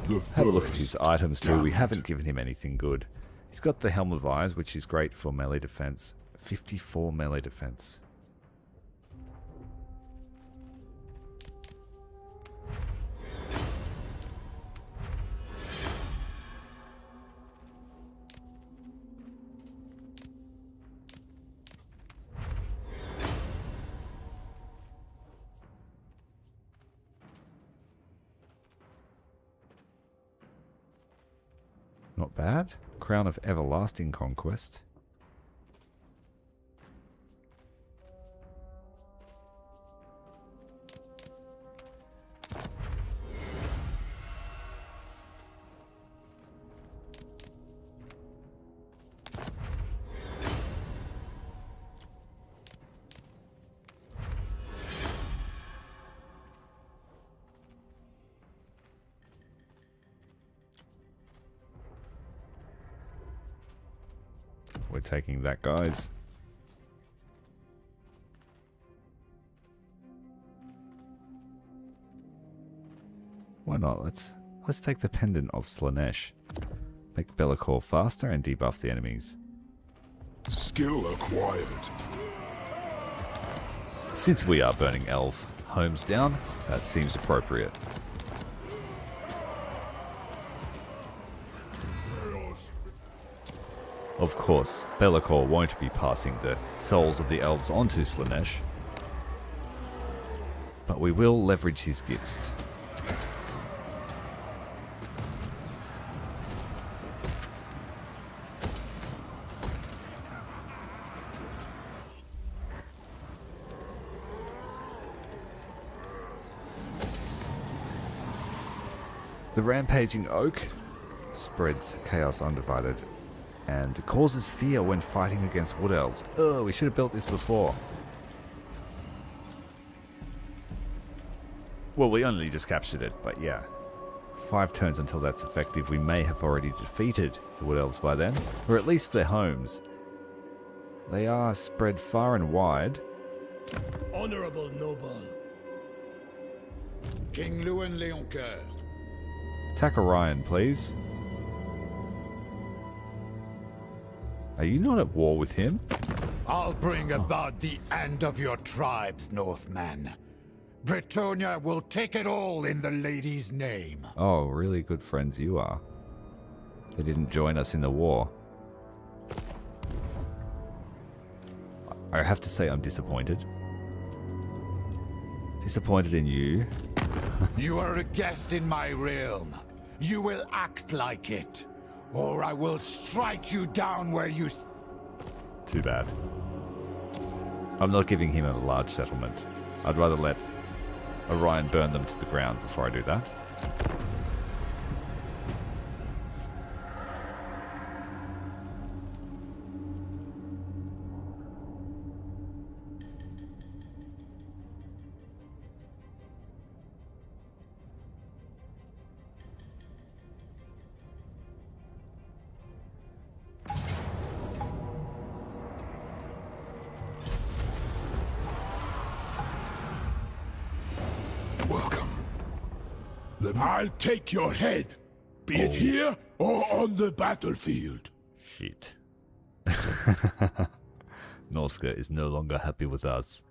The Have a look at his first items too. We damned. haven't given him anything good. He's got the Helm of Eyes, which is great for melee defense. 54 melee defense. not bad. Crown of Everlasting Conquest. We're taking that, guys. Why not? Let's take the Pendant of Slaanesh. Make LAKOR faster and debuff the enemies. Skill acquired. Since we are burning elf homes down, that seems appropriate. Of course, LAKOR won't be passing the souls of the elves onto Slaanesh, but we will leverage his gifts. The rampaging oak spreads chaos undivided and causes fear when fighting against wood elves. We should have built this before. Well, we only just captured it, but yeah. 5 turns until that's effective. We may have already defeated the wood elves by then, or at least their homes. They are spread far and wide. Honorable noble. King Lewin Leoncoeur. Attack Orion, please. Are you not at war with him? I'll bring about the end of your tribes, Northman. Bretonia will take it all in the lady's name. Oh, really good friends you are. They didn't join us in the war. I have to say I'm disappointed. Disappointed in you. You are a guest in my realm. You will act like it, or I will strike you down where you... Too bad. I'm not giving him a large settlement. I'd rather let Orion burn them to the ground before I do that. Welcome. I'll take your head, be it here or on the battlefield. Shit. Norska is no longer happy with us.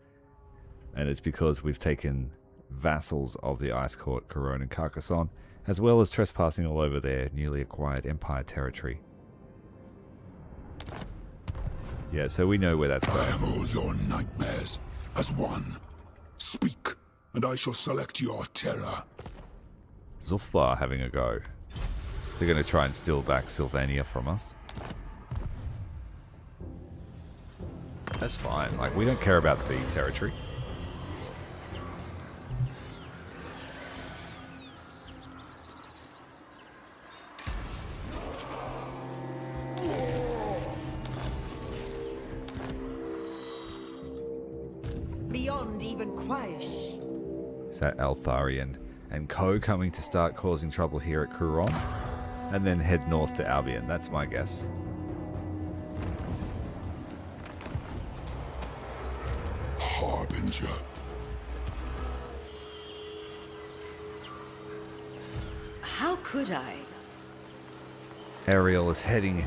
And it's because we've taken vassals of the Ice Court, Corone and Carcassonne, as well as trespassing all over their newly acquired empire territory. Yeah, so we know where that's I going. am all your nightmares, as one. Speak, and I shall select your terror. Zulfbar having a go. They're going to try and steal back Sylvania from us. That's fine. Like, we don't care about the territory. Beyond even Quaish. Is that Altharian and Co coming to start causing trouble here at Couron? And then head north to Albion. That's my guess. Harbinger. How could I? Ariel is heading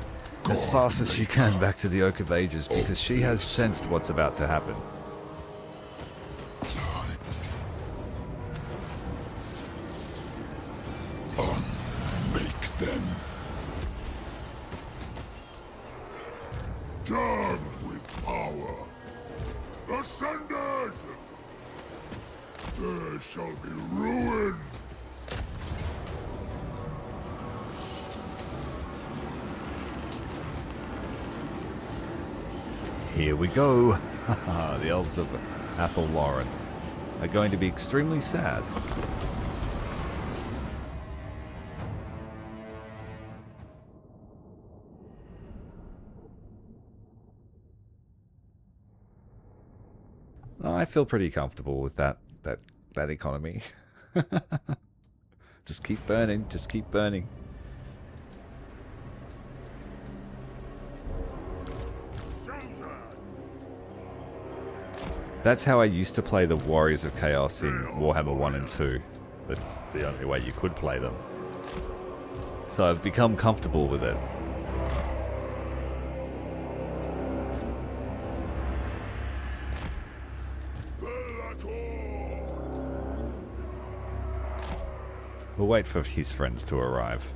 as fast as she can back to the Oak of Ages because she has sensed what's about to happen. Unmake them. Damned with power. Ascended! There shall be ruin. Here we go. The elves of Athel Lauren are going to be extremely sad. I feel pretty comfortable with that economy. Just keep burning, just keep burning. That's how I used to play the Warriors of Chaos in Warhammer 1 and 2. That's the only way you could play them. So I've become comfortable with it. We'll wait for his friends to arrive.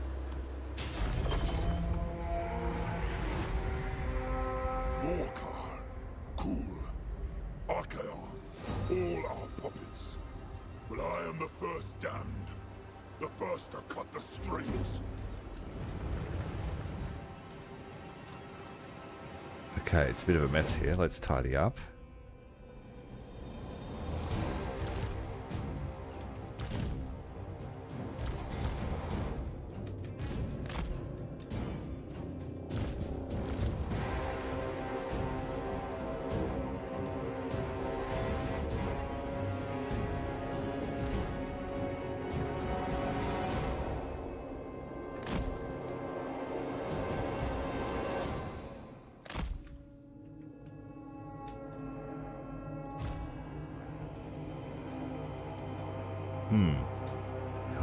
Morcar, Cool, Archaon, all are puppets. But I am the first damned, the first to cut the strings. Okay, it's a bit of a mess here. Let's tidy up.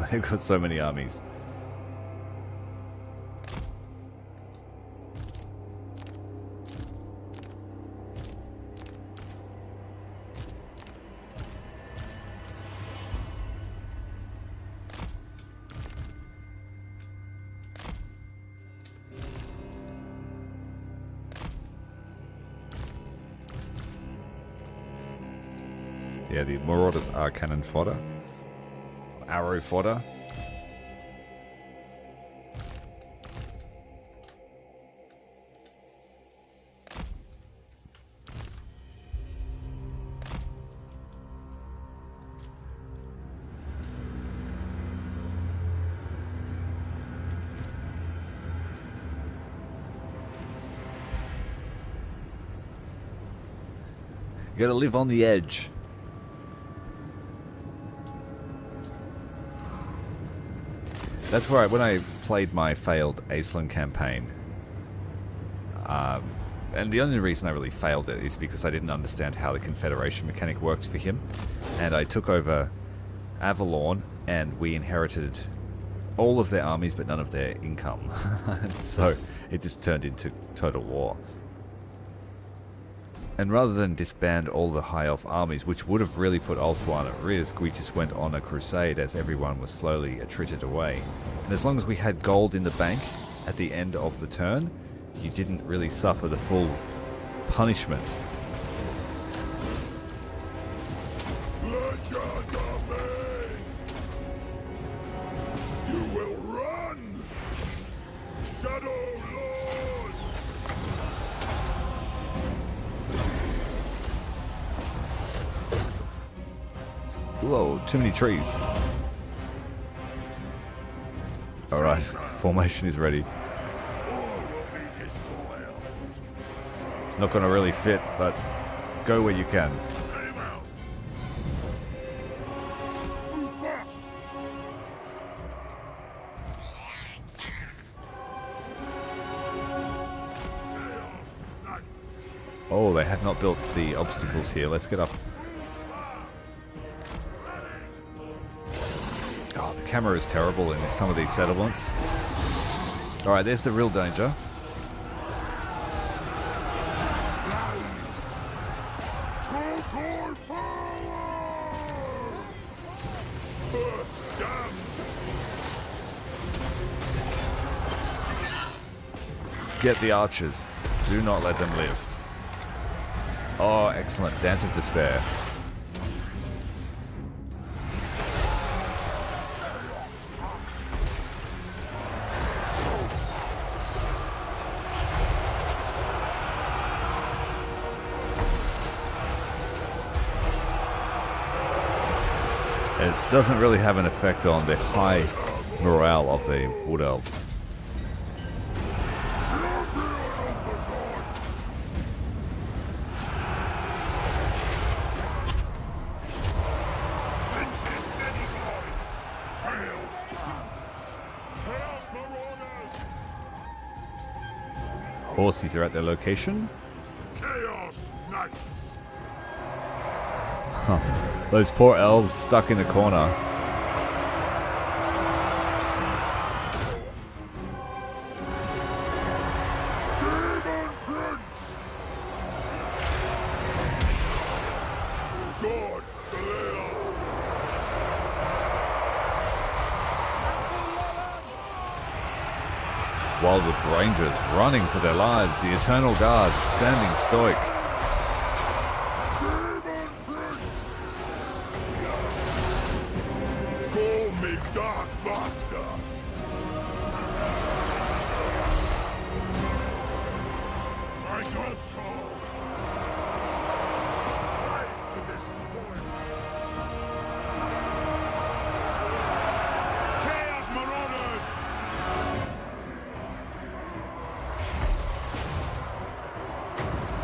They've got so many armies. Yeah, the Marauders are cannon fodder. Arrow fodder. You gotta live on the edge. That's where when I played my failed Aislinn campaign, and the only reason I really failed it is because I didn't understand how the Confederation mechanic worked for him, and I took over Avalon, and we inherited all of their armies but none of their income. So it just turned into total war. And rather than disband all the High Elf armies, which would have really put Ulthuan at risk, we just went on a crusade as everyone was slowly attrited away. And as long as we had gold in the bank at the end of the turn, you didn't really suffer the full punishment. Legend of me! You will run! Shadow Lord! Whoa, too many trees. Alright, formation is ready. It's not going to really fit, but go where you can. Oh, they have not built the obstacles here. Let's get up. Oh, the camera is terrible in some of these settlements. Alright, there's the real danger. Total power! First damned! Get the archers. Do not let them live. Oh, excellent. Dance of Despair. It doesn't really have an effect on the high morale of the Wood Elves. Horses are at their location. Chaos Knights. Those poor elves stuck in the corner. Daemon Prince. God Slayer. While the Rangers running for their lives, the Eternal Guard standing stoic. Daemon Prince. Call me Dark Master. My God's call. Fight to destroy. Chaos Marauders.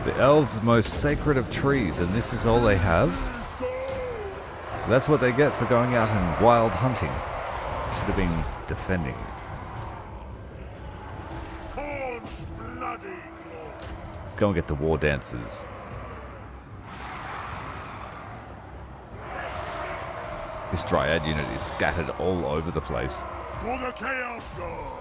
The elves' most sacred of trees, and this is all they have? That's what they get for going out and wild hunting. Should have been defending. Corn's bloody glory. Let's go and get the war dancers. This Dryad unit is scattered all over the place. For the Chaos God.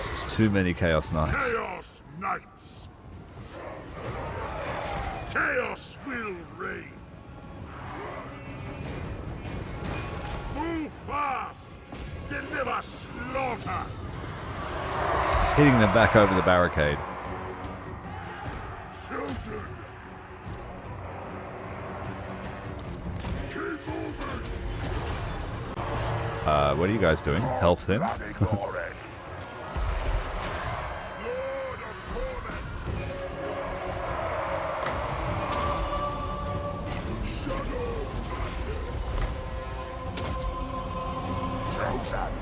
There's too many Chaos Knights. Chaos Knights. Chaos will reign. Move fast. Deliver slaughter. Just hitting them back over the barricade. Children. Keep moving. What are you guys doing? Help him? Bloody glory. Lord of torment. Shadow. Chosen.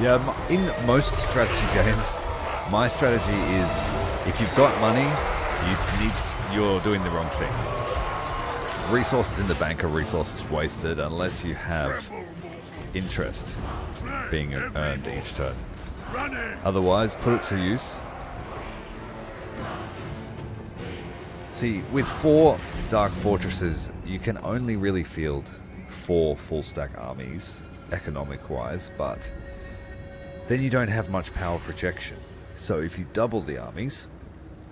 Yeah, in most strategy games, my strategy is if you've got money, you're doing the wrong thing. Resources in the bank are resources wasted unless you have interest being earned each turn. Otherwise, put it to use. See, with 4 Dark Fortresses, you can only really field 4 full stack armies, economic-wise, but then you don't have much power projection. So if you double the armies,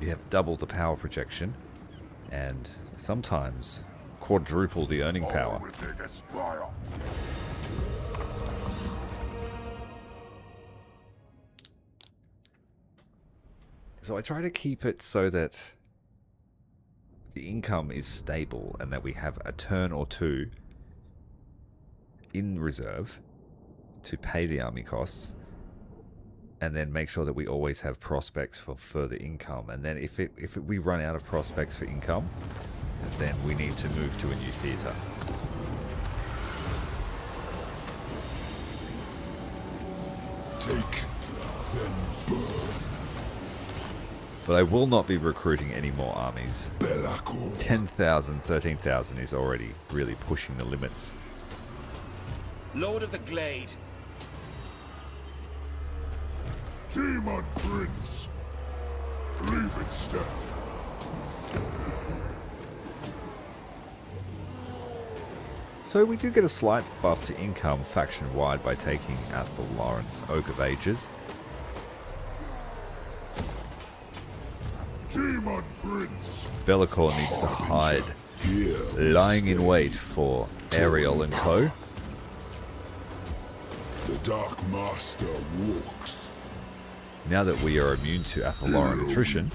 you have double the power projection, and sometimes quadruple the earning power. So I try to keep it so that the income is stable and that we have a turn or two in reserve to pay the army costs, and then make sure that we always have prospects for further income. And then if we run out of prospects for income, then we need to move to a new theatre. Take, then burn. But I will not be recruiting any more armies. LAKOR. 10,000, 13,000 is already really pushing the limits. Lord of the Glade. Daemon Prince. Leave it, Steph. So we do get a slight buff to income faction-wide by taking Athel Lawrence, Oak of Ages. Daemon Prince. LAKOR needs to hide, Here. lying in wait for Ariel and co. The Dark Master walks. Now that we are immune to Athaloran attrition,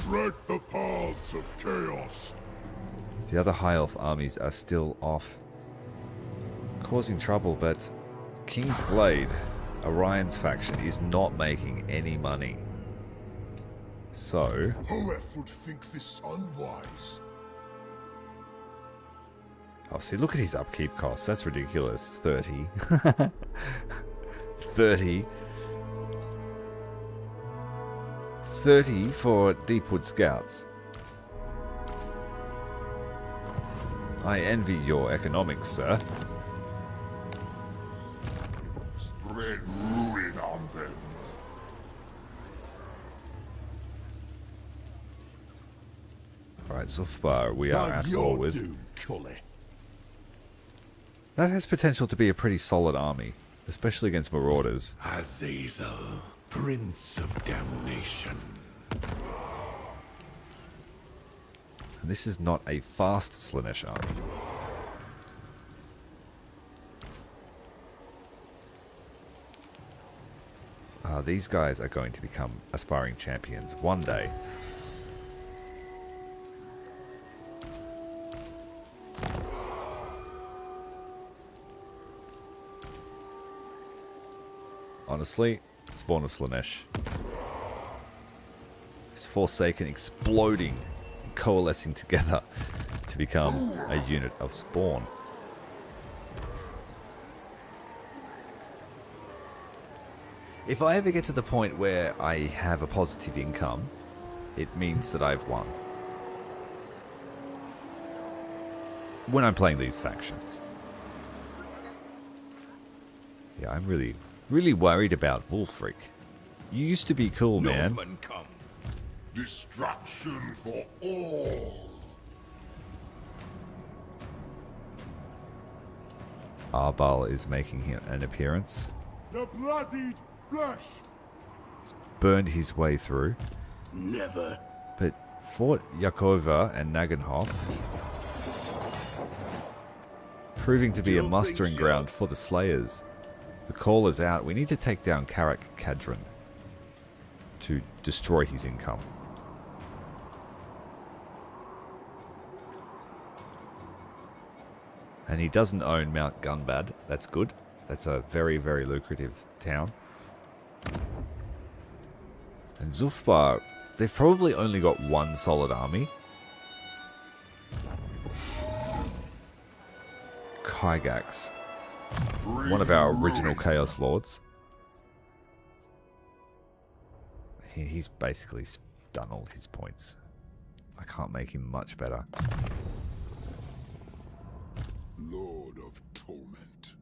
tread the paths of chaos. The other High Elf armies are still off, causing trouble, but King's Blade, Orion's faction, is not making any money. So... Hoeth would think this unwise. Oh, see, look at his upkeep costs. That's ridiculous. 30. 30. 30 for Deepwood Scouts. I envy your economics, sir. Spread ruin on them. Alright, Zulfbar, we are at war with. Cully. That has potential to be a pretty solid army, especially against Marauders. Azazel, Prince of Damnation. And this is not a fast Slaanesh army. These guys are going to become aspiring champions one day. Honestly, Spawn of Slaanesh. It's Forsaken exploding, coalescing together to become a unit of Spawn. If I ever get to the point where I have a positive income, it means that I've won. When I'm playing these factions. Yeah, I'm really worried about Wulfric. You used to be cool, man. Northmen come. Destruction for all. Arbal is making an appearance. The bloodied flesh. He's burned his way through. Never. But Fort Yakova and Nagenhof proving to be a mustering ground for the Slayers. The call is out. We need to take down Karak Kadron to destroy his income. And he doesn't own Mount Gunbad. That's good. That's a very, very lucrative town. And Zulfbar, they've probably only got one solid army. Kygax, one of our original Chaos Lords. He's basically done all his points. I can't make him much better. Lord of Torment.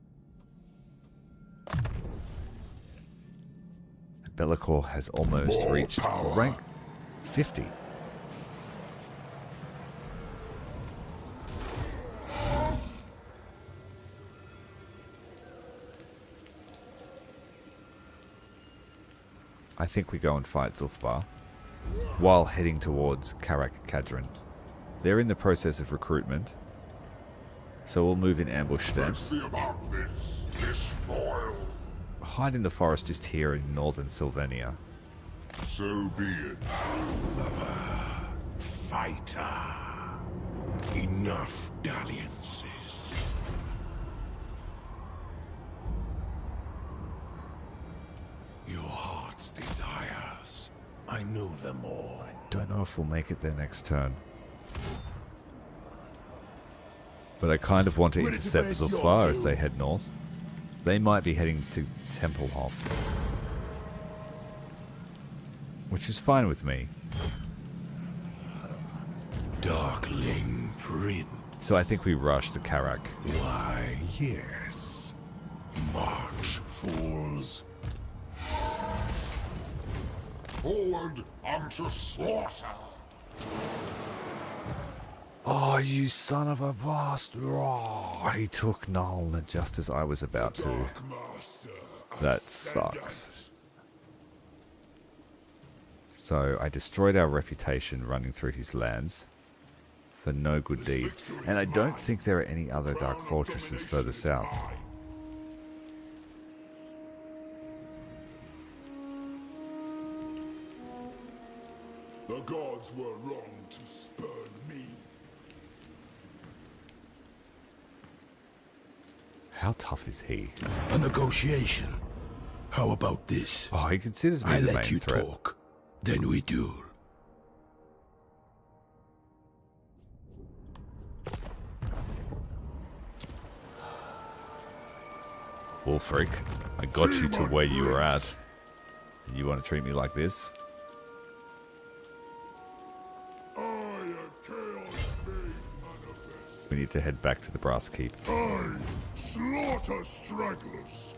LAKOR has almost More reached power. rank 50. I think we go and fight Zulfbar while heading towards Karak Kadron. They're in the process of recruitment, so we'll move in ambush stance. See about this spoil. Hide in the forest just here in northern Sylvania. So be it. Fighter. Enough dalliances. Your heart's desires. I know them all. Don't know if we'll make it there next turn. But I kind of want to intercept Zulfbar as they head north. They might be heading to Templehof. Which is fine with me. Darkling Prince. So I think we rush to Karak. Why, yes. March, fools. Forward unto slaughter. Oh, you son of a bastard. Oh, he took Nuln just as I was about to. Dark Master. That sucks. So I destroyed our reputation running through his lands for no good deed. And I don't think there are any other dark fortresses further south. The The gods were wrong to spurn me. How tough is he? A negotiation. How about this? Oh, he considers me I the let main you threat. talk, then we duel. Wolfric, I got you to Daemon where you were at. Prince. You want to treat me like this? I am chaos made manifest. We need to head back to the Brass Keep. I slaughter stragglers.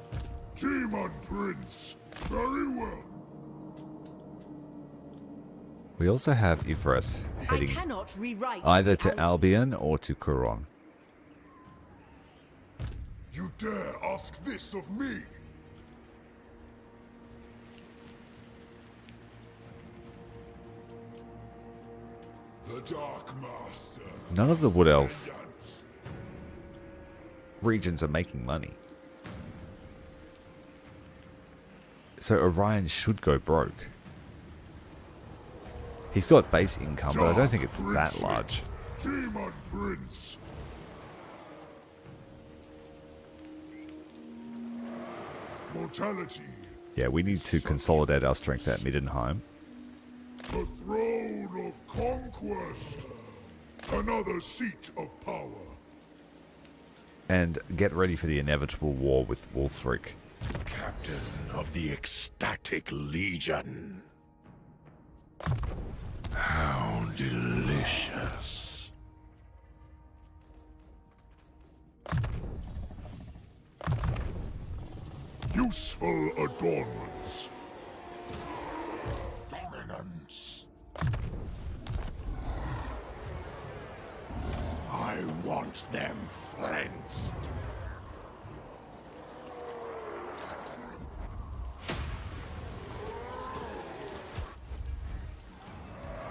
Daemon Prince. Very well. We also have Ivres I heading cannot rewrite either to reality. Albion or to Curon. You dare ask this of me? The Dark Master. None of the Wood Elf Descendants. regions are making money. So Orion should go broke. He's got base income, but I don't think it's that Prince. large. Daemon Prince. Mortality. Yeah, we need to consolidate our strength at Middenheim. The throne of conquest. Another seat of power. And get ready for the inevitable war with Wolfric. Captain of the Ecstatic Legion. How delicious. Useful adornments. Dominance. I want them flensed.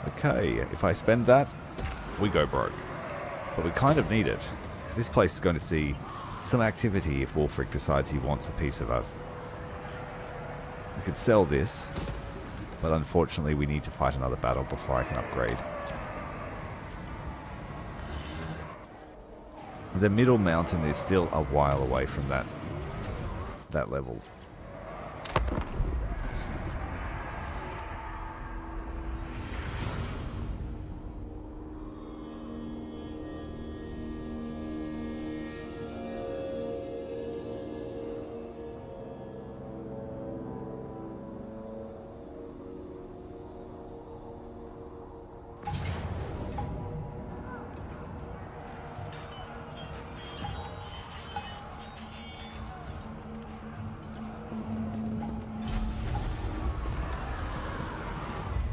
Okay, if I spend that, we go broke. But we kind of need it, because this place is going to see some activity if Wolfric decides he wants a piece of us. We could sell this, but unfortunately we need to fight another battle before I can upgrade. The middle mountain is still a while away from that level.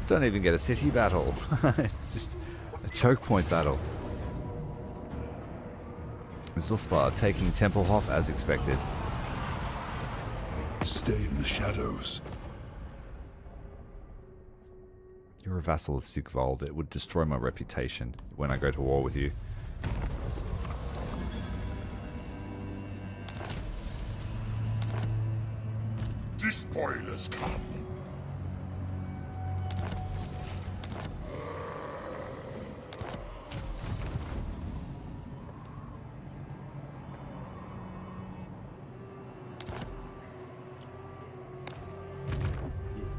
Don't even get a city battle. It's just a choke point battle. Zufbar taking Tempelhof as expected. Stay in the shadows. You're a vassal of Sigvald. It would destroy my reputation when I go to war with you. Despoilers come.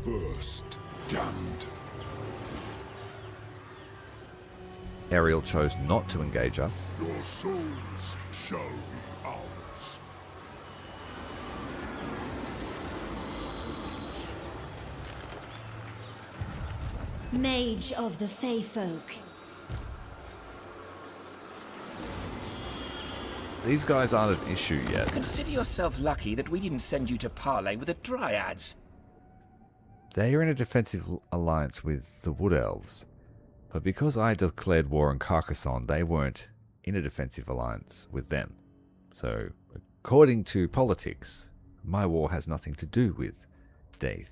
The first damned. Ariel chose not to engage us. Your souls shall be ours. Mage of the Fey Folk. These guys aren't an issue yet. Consider yourself lucky that we didn't send you to parley with the Dryads. They are in a defensive alliance with the Wood Elves. But because I declared war on Carcassonne, they weren't in a defensive alliance with them. So, according to politics, my war has nothing to do with Daith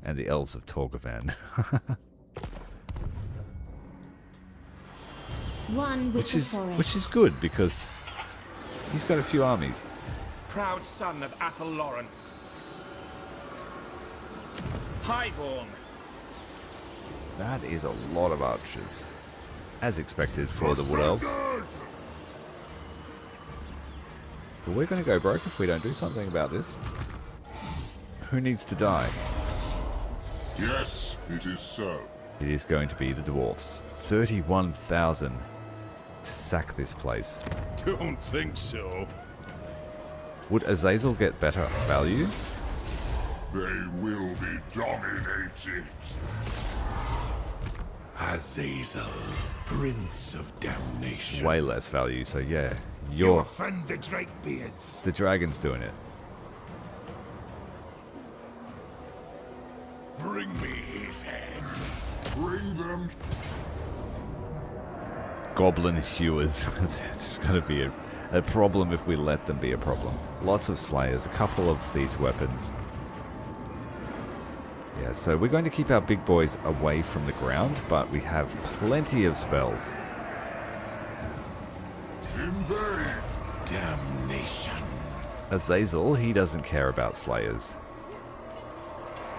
and the Elves of Torgavan. One with the forest. which is good because he's got a few armies. Proud son of Athel Lauren. Highborn. That is a lot of archers. As expected for the Wood Elves. But we're going to go broke if we don't do something about this. Who needs to die? Yes, it is so. It is going to be the dwarfs. 31,000 to sack this place. Don't think so. Would Azazel get better value? They will be dominated. Azazel, Prince of Damnation. Way less value, so yeah. You offend the Drakebeards. The dragon's doing it. Bring me his head. Bring them. Goblin hewers. That's going to be a problem if we let them be a problem. Lots of slayers, a couple of siege weapons. Yeah, so we're going to keep our big boys away from the ground, but we have plenty of spells. Invade. Damnation. Azazel, he doesn't care about slayers.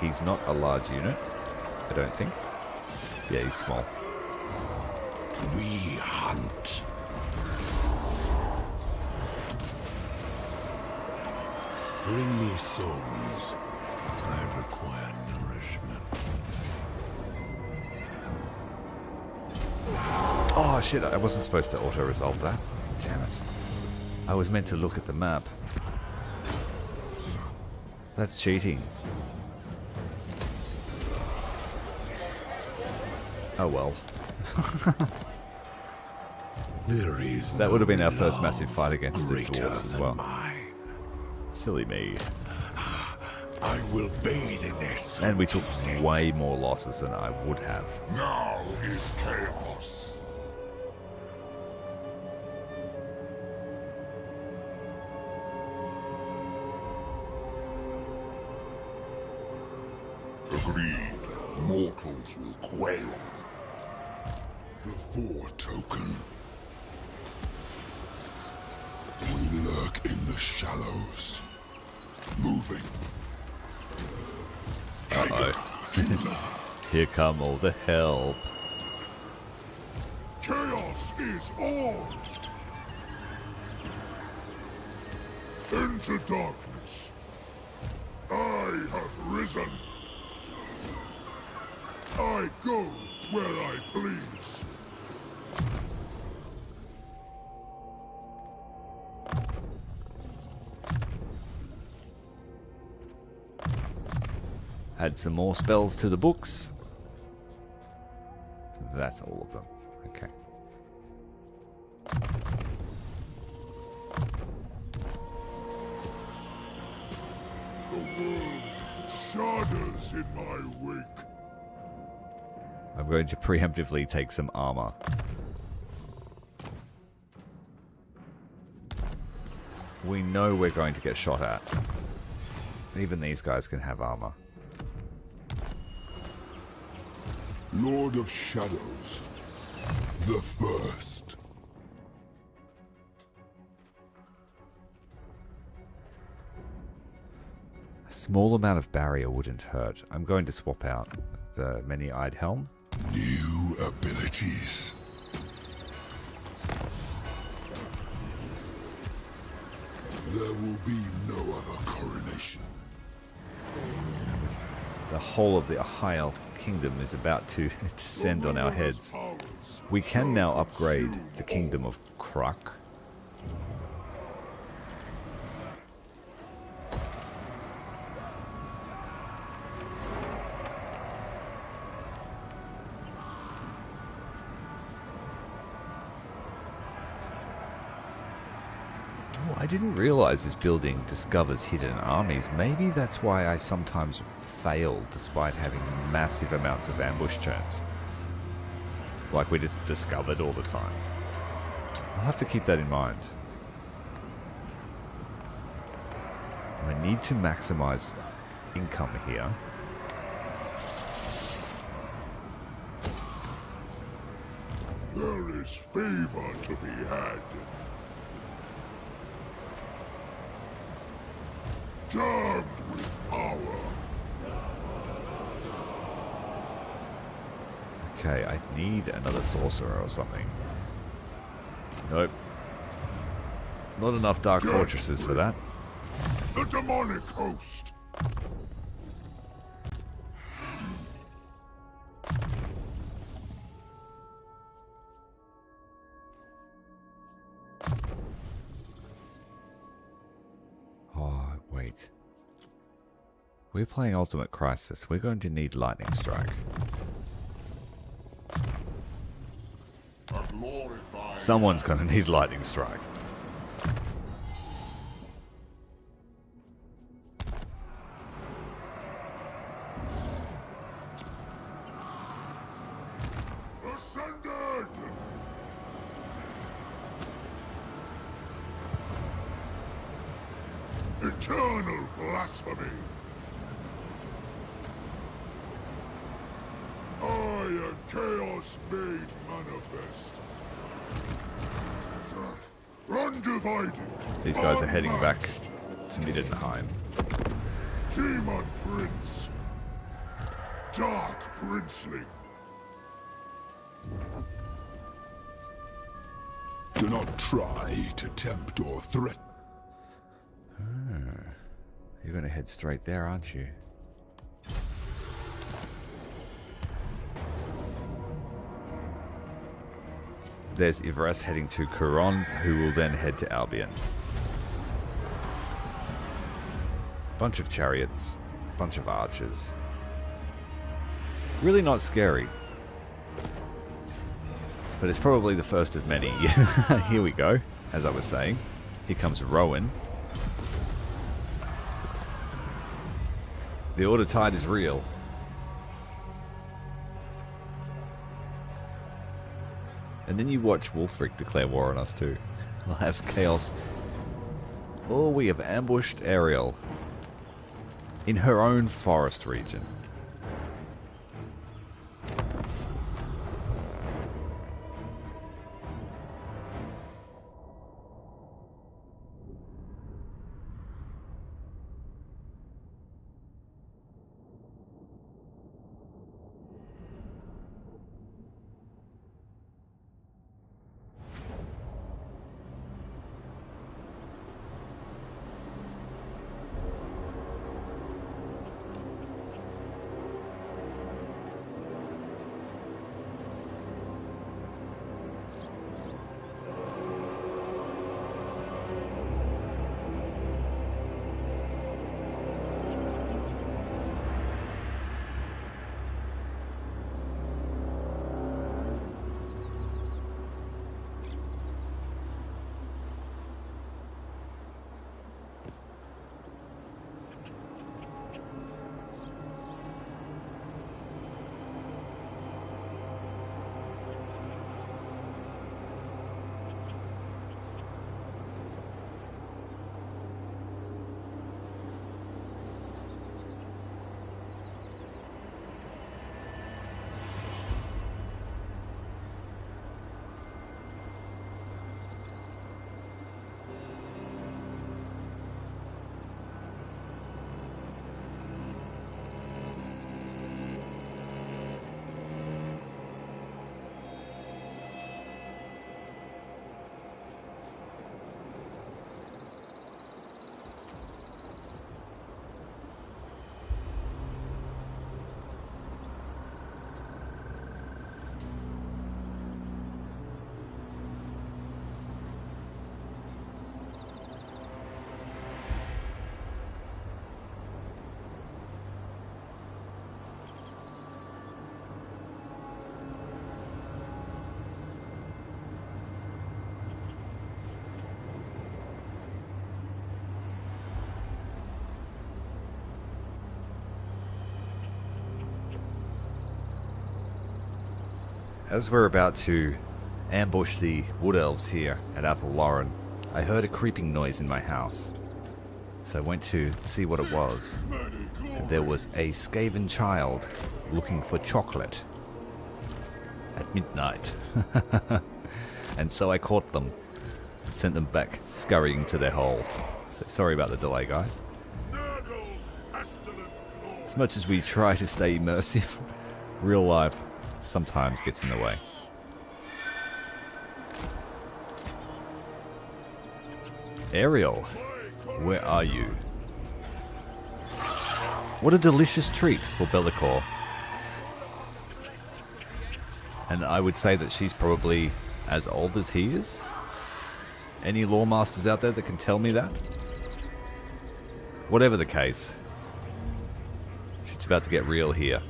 He's not a large unit, I don't think. Yeah, he's small. We hunt. Bring me souls. I require nourishment. Oh shit, I wasn't supposed to auto-resolve that. Damn it. I was meant to look at the map. That's cheating. Oh well. There is That would have been our first love massive fight against the greater dwarves as than well. mine. Silly me. I will bathe in their soul And we took juices. way more losses than I would have. Now is chaos. Agreed. Mortals will quail. The foretoken. We lurk in the shallows. Moving. Uh-oh. Here come all the help. Chaos is on! Into darkness. I have risen. I go where I please. Add some more spells to the books. That's all of them. Okay. The world shudders in my wake. I'm going to preemptively take some armor. We know we're going to get shot at. Even these guys can have armor. Lord of Shadows. The First. A small amount of barrier wouldn't hurt. I'm going to swap out the many-eyed helm. New abilities. There will be no other coronation. The whole of the High Elf Kingdom is about to descend on our heads. We can now upgrade the Kingdom of Kruk. I didn't realize this building discovers hidden armies. Maybe that's why I sometimes fail despite having massive amounts of ambush chance. Like we just discovered all the time. I'll have to keep that in mind. I need to maximize income here. There is favor to be had. Damned with power. Okay, I need another sorcerer or something. Nope. Not enough dark fortresses for that. The demonic host. Oh, wait. We're playing Ultimate Crisis. We're going to need Lightning Strike. Someone's going to need Lightning Strike. Ascended! Eternal blasphemy! I am chaos made manifest. Undivided. These guys are heading back to Middenheim. Daemon Prince. Dark Princeling. Do not try to tempt or threaten. You're going to head straight there, aren't you? There's Ivras heading to Curon, who will then head to Albion. Bunch of chariots, bunch of archers. Really not scary. But it's probably the first of many. Here we go, as I was saying. Here comes Rowan. The Order Tide is real. And then you watch Wulfric declare war on us too. We'll have chaos. Oh, we have ambushed Ariel in her own forest region. As we're about to ambush the Wood Elves here at Athel Loren, I heard a creeping noise in my house. So I went to see what it was, and there was a Skaven child looking for chocolate at midnight. And so I caught them and sent them back scurrying to their hole. So sorry about the delay, guys. As much as we try to stay immersive, real life sometimes gets in the way. Ariel, where are you? What a delicious treat for Belakor. And I would say that she's probably as old as he is. Any lore masters out there that can tell me that? Whatever the case, she's about to get real here.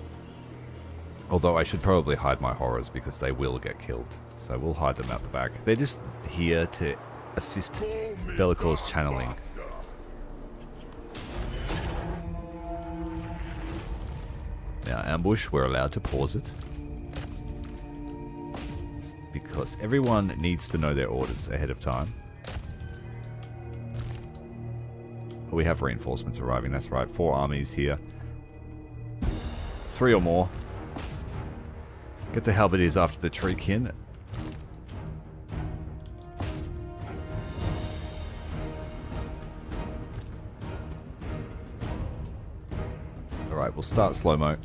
Although I should probably hide my horrors because they will get killed. So we'll hide them out the back. They're just here to assist Belakor's channeling. Now, ambush, we're allowed to pause it. Because everyone needs to know their orders ahead of time. We have reinforcements arriving, that's right. 4 armies here. 3 or more. Get the halberdiers after the treekin. Alright, we'll start slow-mo.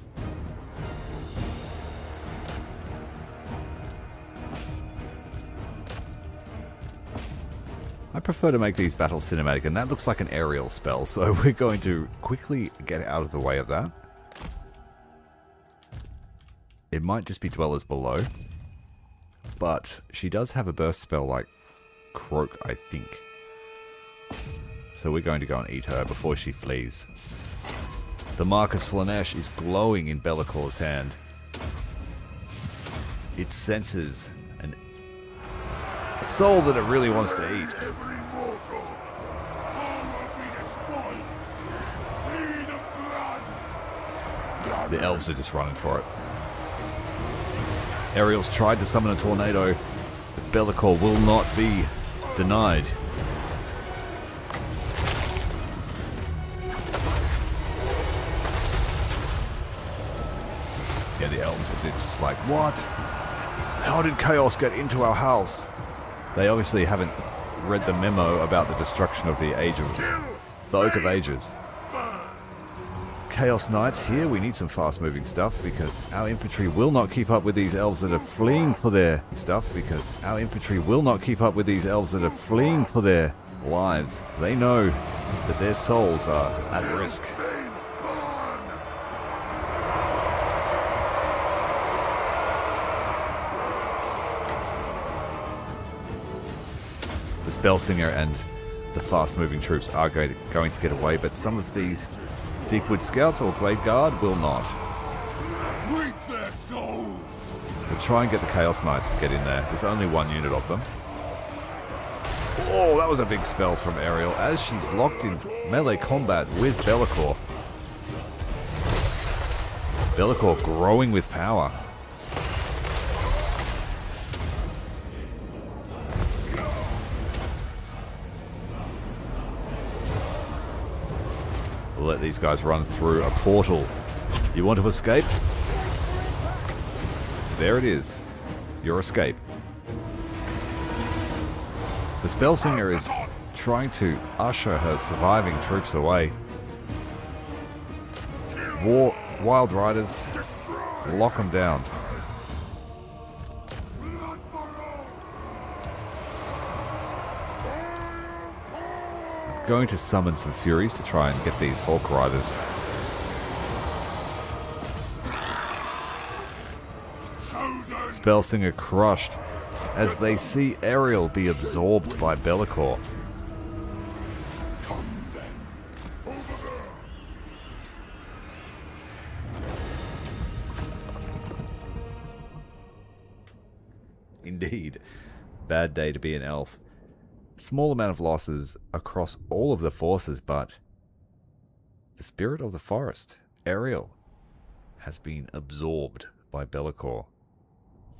I prefer to make these battles cinematic, and that looks like an aerial spell, so we're going to quickly get out of the way of that. It might just be dwellers below, but she does have a burst spell like Croak, I think. So we're going to go and eat her before she flees. The Mark of Slanesh is glowing in Belakor's hand. It senses a soul that it really wants to eat. The elves are just running for it. Ariel's tried to summon a tornado, but Belakor will not be denied. Yeah, the elves are just like, what? How did chaos get into our house? They obviously haven't read the memo about the destruction of the Oak of Ages. Chaos Knights here, we need some fast-moving stuff because our infantry will not keep up with these elves that are fleeing for their lives. They know that their souls are at risk. The Spellsinger and the fast-moving troops are going to get away, but some of these Deepwood Scouts or Blade Guard will not. We'll try and get the Chaos Knights to get in there. There's only 1 unit of them. Oh, that was a big spell from Ariel as she's locked in melee combat with Belakor. Belakor growing with power. We'll let these guys run through a portal. You want to escape? There it is. Your escape. The Spellsinger is trying to usher her surviving troops away. Wild Riders, lock them down. Going to summon some Furies to try and get these Hawk Riders. Spellsinger crushed as they see Ariel be absorbed by Belakor. Indeed, bad day to be an elf. Small amount of losses across all of the forces, but the spirit of the forest, Ariel, has been absorbed by Belakor.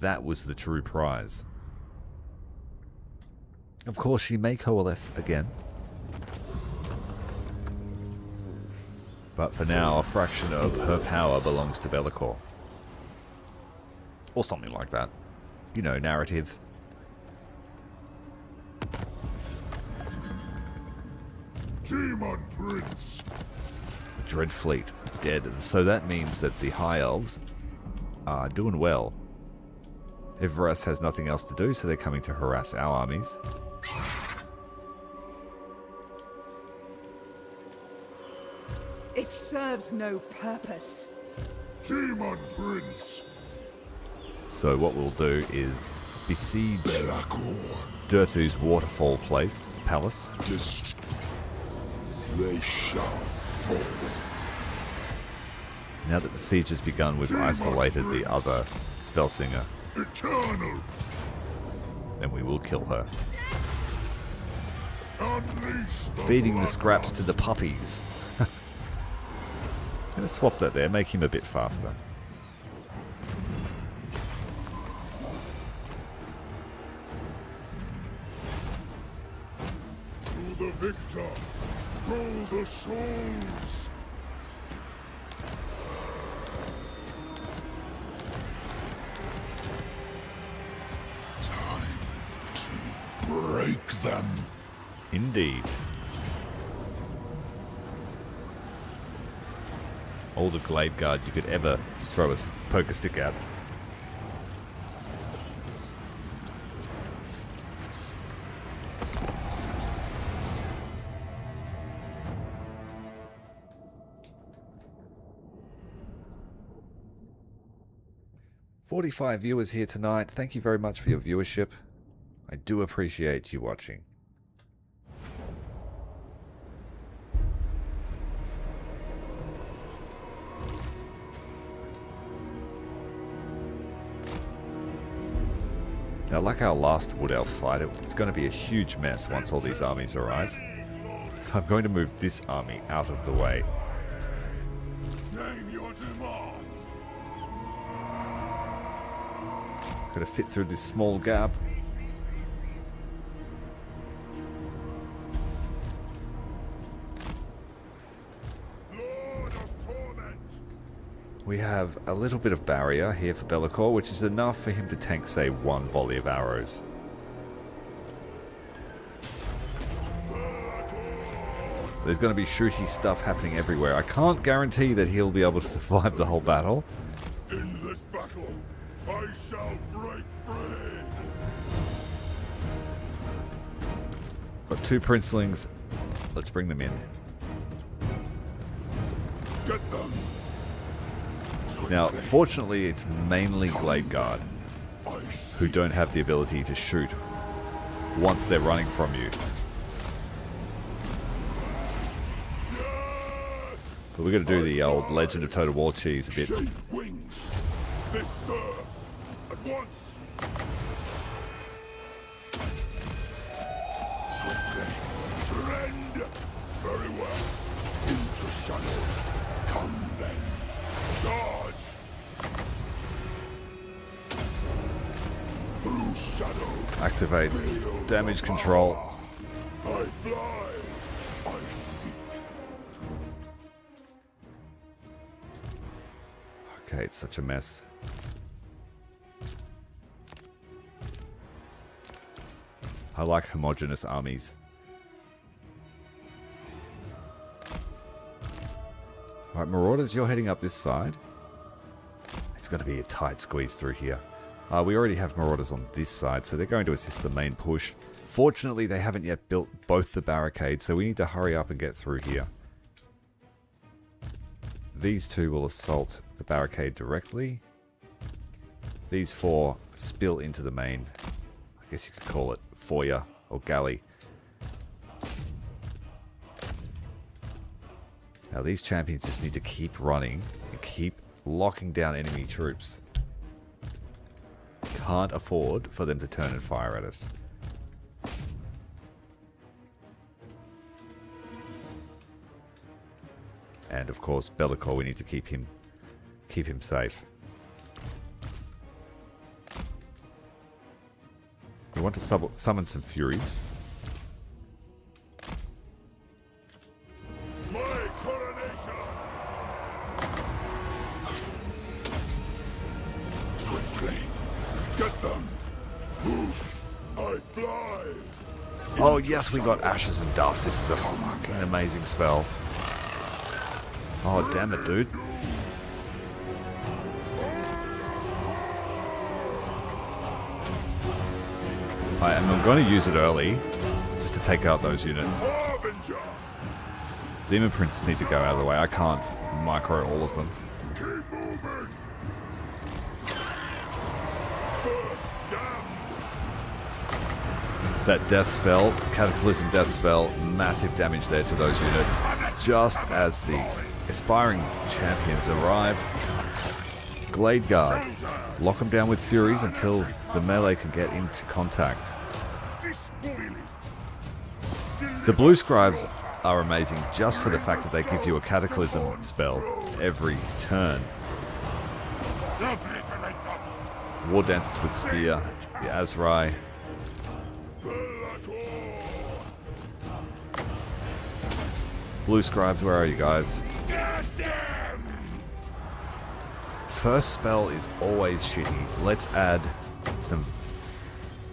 That was the true prize. Of course, she may coalesce again. But for now, a fraction of her power belongs to Belakor. Or something like that. You know, narrative. Daemon Prince. The Dread Fleet dead. So that means that the High Elves are doing well. Everest has nothing else to do, so they're coming to harass our armies. It serves no purpose. Daemon Prince. So what we'll do is besiege LAKOR. Durthu's waterfall palace. They shall fall. Now that the siege has begun, we've isolated the other Spellsinger. Eternal. Then we will kill her. Unleash the Feeding the scraps bloodlust. to the puppies. Gonna swap that there, make him a bit faster. To the victor go the souls. Time to break them. Indeed. All the glade guard you could ever throw a poker stick at. "45 viewers here tonight. Thank you very much for your viewership. I do appreciate you watching. Now, like our last Wood Elf fight, it's going to be a huge mess once all these armies arrive. So I'm going to move this army out of the way. Name your demand. Got to fit through this small gap. Lord of Torment. We have a little bit of barrier here for LAKOR, which is enough for him to tank, say, one volley of arrows. There's going to be shooty stuff happening everywhere. I can't guarantee that he'll be able to survive the whole battle. In this battle, I shall break free. Got two princelings. Let's bring them in. Get them. Now, fortunately, it's mainly Glade Guard who don't have the ability to shoot once they're running from you. But we're going to do the old Legend of Total War cheese a bit. Shape wings. This serves. At once. Swiftly. Rend. Very well. Into shadow. Come then. Charge. Through shadow. Activate Feel damage the control. power. I fly. I seek. Okay, it's such a mess. I like homogeneous armies. Alright, Marauders, you're heading up this side. It's going to be a tight squeeze through here. We already have Marauders on this side, so they're going to assist the main push. Fortunately, they haven't yet built both the barricades, so we need to hurry up and get through here. These two will assault the barricade directly. These four spill into the main, I guess you could call it foyer or galley. Now these champions just need to keep running and keep locking down enemy troops. Can't afford for them to turn and fire at us. And of course, LAKOR, we need to keep him safe. We want to summon some Furies. My coronation. Swiftly. Get them. Move. I fly. Oh yes, we got Ashes and Dust. This is a fucking amazing spell. Oh damn it, dude. I'm going to use it early, just to take out those units. Harbinger! Demon Princes need to go out of the way. I can't micro all of them. Keep moving! First damned! That death spell, Cataclysm death spell, massive damage there to those units. Just as the aspiring champions arrive. Glade Guard. Lock them down with Furies until the melee can get into contact. The Blue Scribes are amazing just for the fact that they give you a Cataclysm spell every turn. War Dances with Spear, the Azrai. Blue Scribes, where are you guys? First spell is always shitty. Let's add some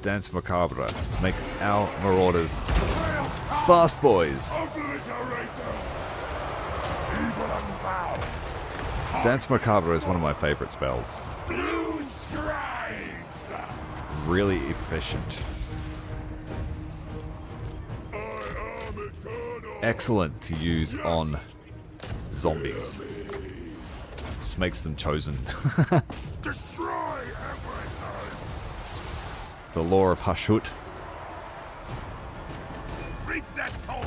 Dance Macabre. Make our Marauders fast boys. Dance Macabre is one of my favorite spells. Really efficient. Excellent to use on zombies. Just makes them chosen. Destroy everything! The Law of Hashut. Reap their souls!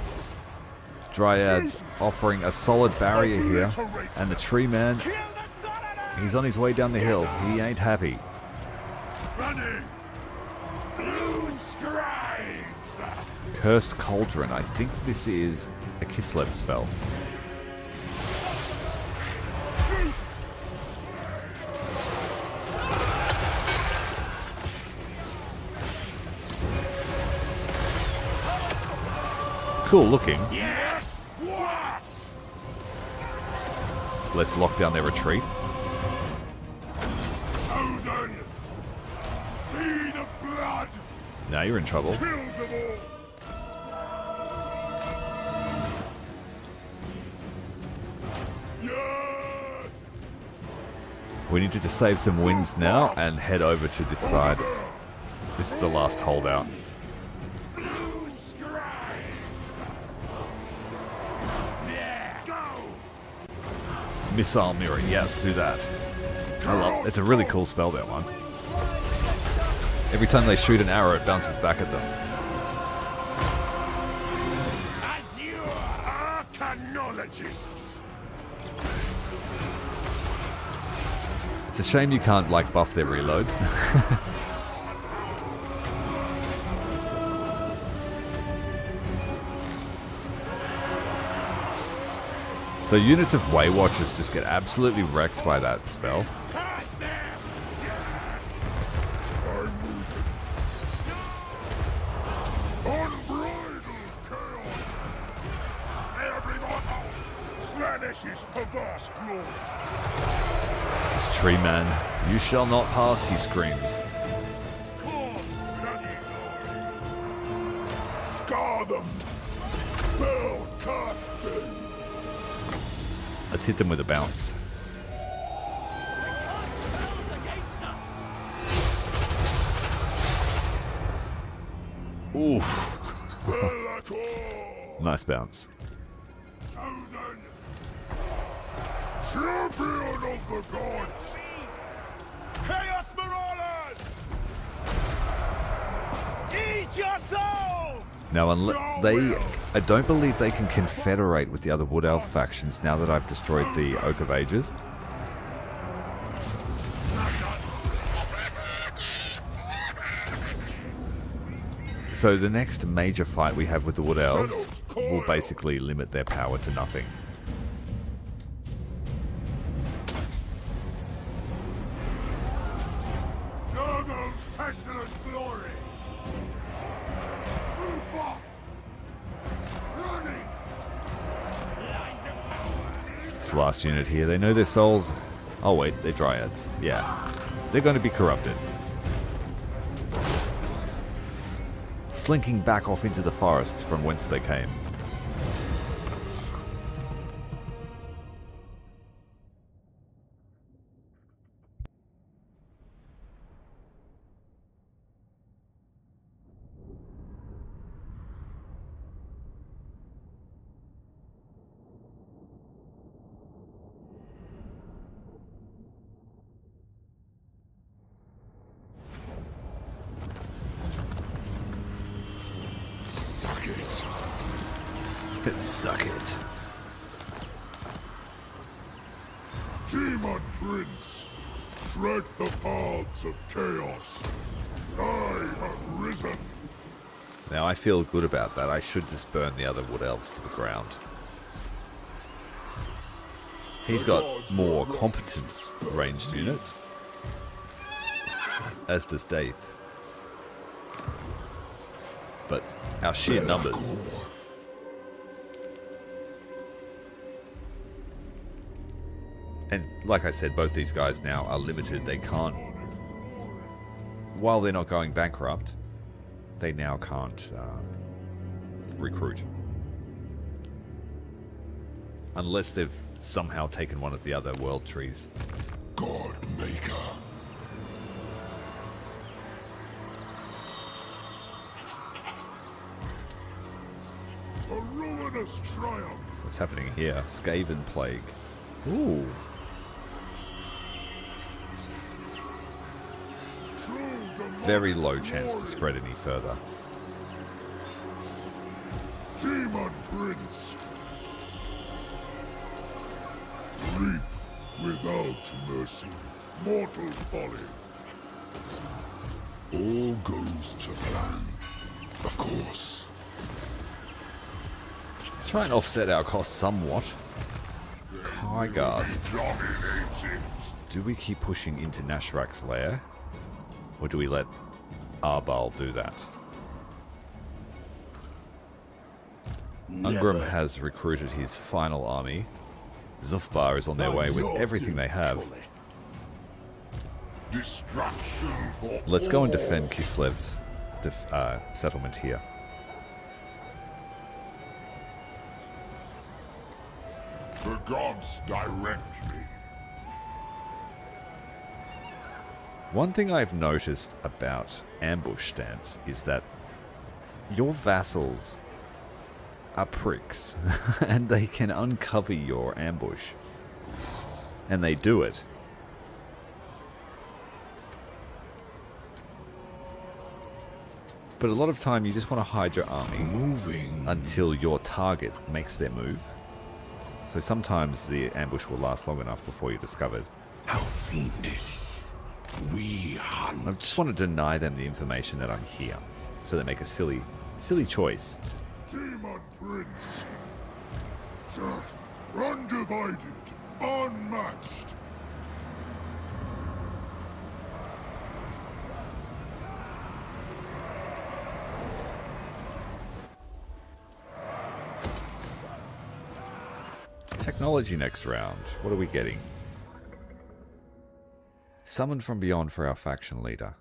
Dryads offering a solid barrier here. And the Tree Man, he's on his way down the hill. He ain't happy. Running! Blue Scribes! Cursed Cauldron. I think this is a Kislev spell. Cool looking. Yes! What? Let's lock down their retreat. Chosen! Seed of blood! Now you're in trouble. Kill them all! Yes! We need to just save some wins now and head over to this side. This is the last holdout. Missile Mirror, yes, do that. It's a really cool spell, that one. Every time they shoot an arrow, it bounces back at them. Azure Arcanologists! It's a shame you can't, like, buff their reload. So units of Way Watchers just get absolutely wrecked by that spell. Unbridled chaos! Every mortal! Slanish's perverse glory! This Tree Man, you shall not pass, he screams. Scar them! Spell casting! Let's hit them with a bounce. Oof. Nice bounce. Champion of the gods! Chaos Marauders! Eat your souls! Now, I don't believe they can confederate with the other Wood Elf factions now that I've destroyed the Oak of Ages. So the next major fight we have with the Wood Elves will basically limit their power to nothing. Nurgle's pestilent glory! Move fast! Running! This last unit here, they know their souls. Oh wait, they're Dryads. Yeah. They're going to be corrupted. Slinking back off into the forest from whence they came. Suck it. Demon Prince, tread the paths of chaos. I have risen. Now I feel good about that. I should just burn the other wood elves to the ground. He's got more competent ranged units, as does Dave. But our sheer numbers. And like I said, both these guys now are limited. They can't, while they're not going bankrupt, they now can't recruit. Unless they've somehow taken one of the other world trees. God Maker. A ruinous triumph. What's happening here? Skaven Plague. Ooh. Very low chance to spread any further. Demon Prince. Reap without mercy. Mortal folly. All goes to plan. Of course. Try and offset our costs somewhat. Kygast. Do we keep pushing into Nashrak's lair? Or do we let Arbal do that? Ungrim has recruited his final army. Zufbar is on their way with everything they have. Destruction for Let's go and defend Kislev's settlement here. The gods direct me. One thing I've noticed about ambush stance is that your vassals are pricks and they can uncover your ambush. And they do it. But a lot of time you just want to hide your army until your target makes their move. So sometimes the ambush will last long enough before you're discovered. How fiendish. We hunt. I just want to deny them the information that I'm here. So they make a silly choice. Demon Prince. Undivided. Unmatched. Technology next round. What are we getting? Summoned from beyond for our faction leader.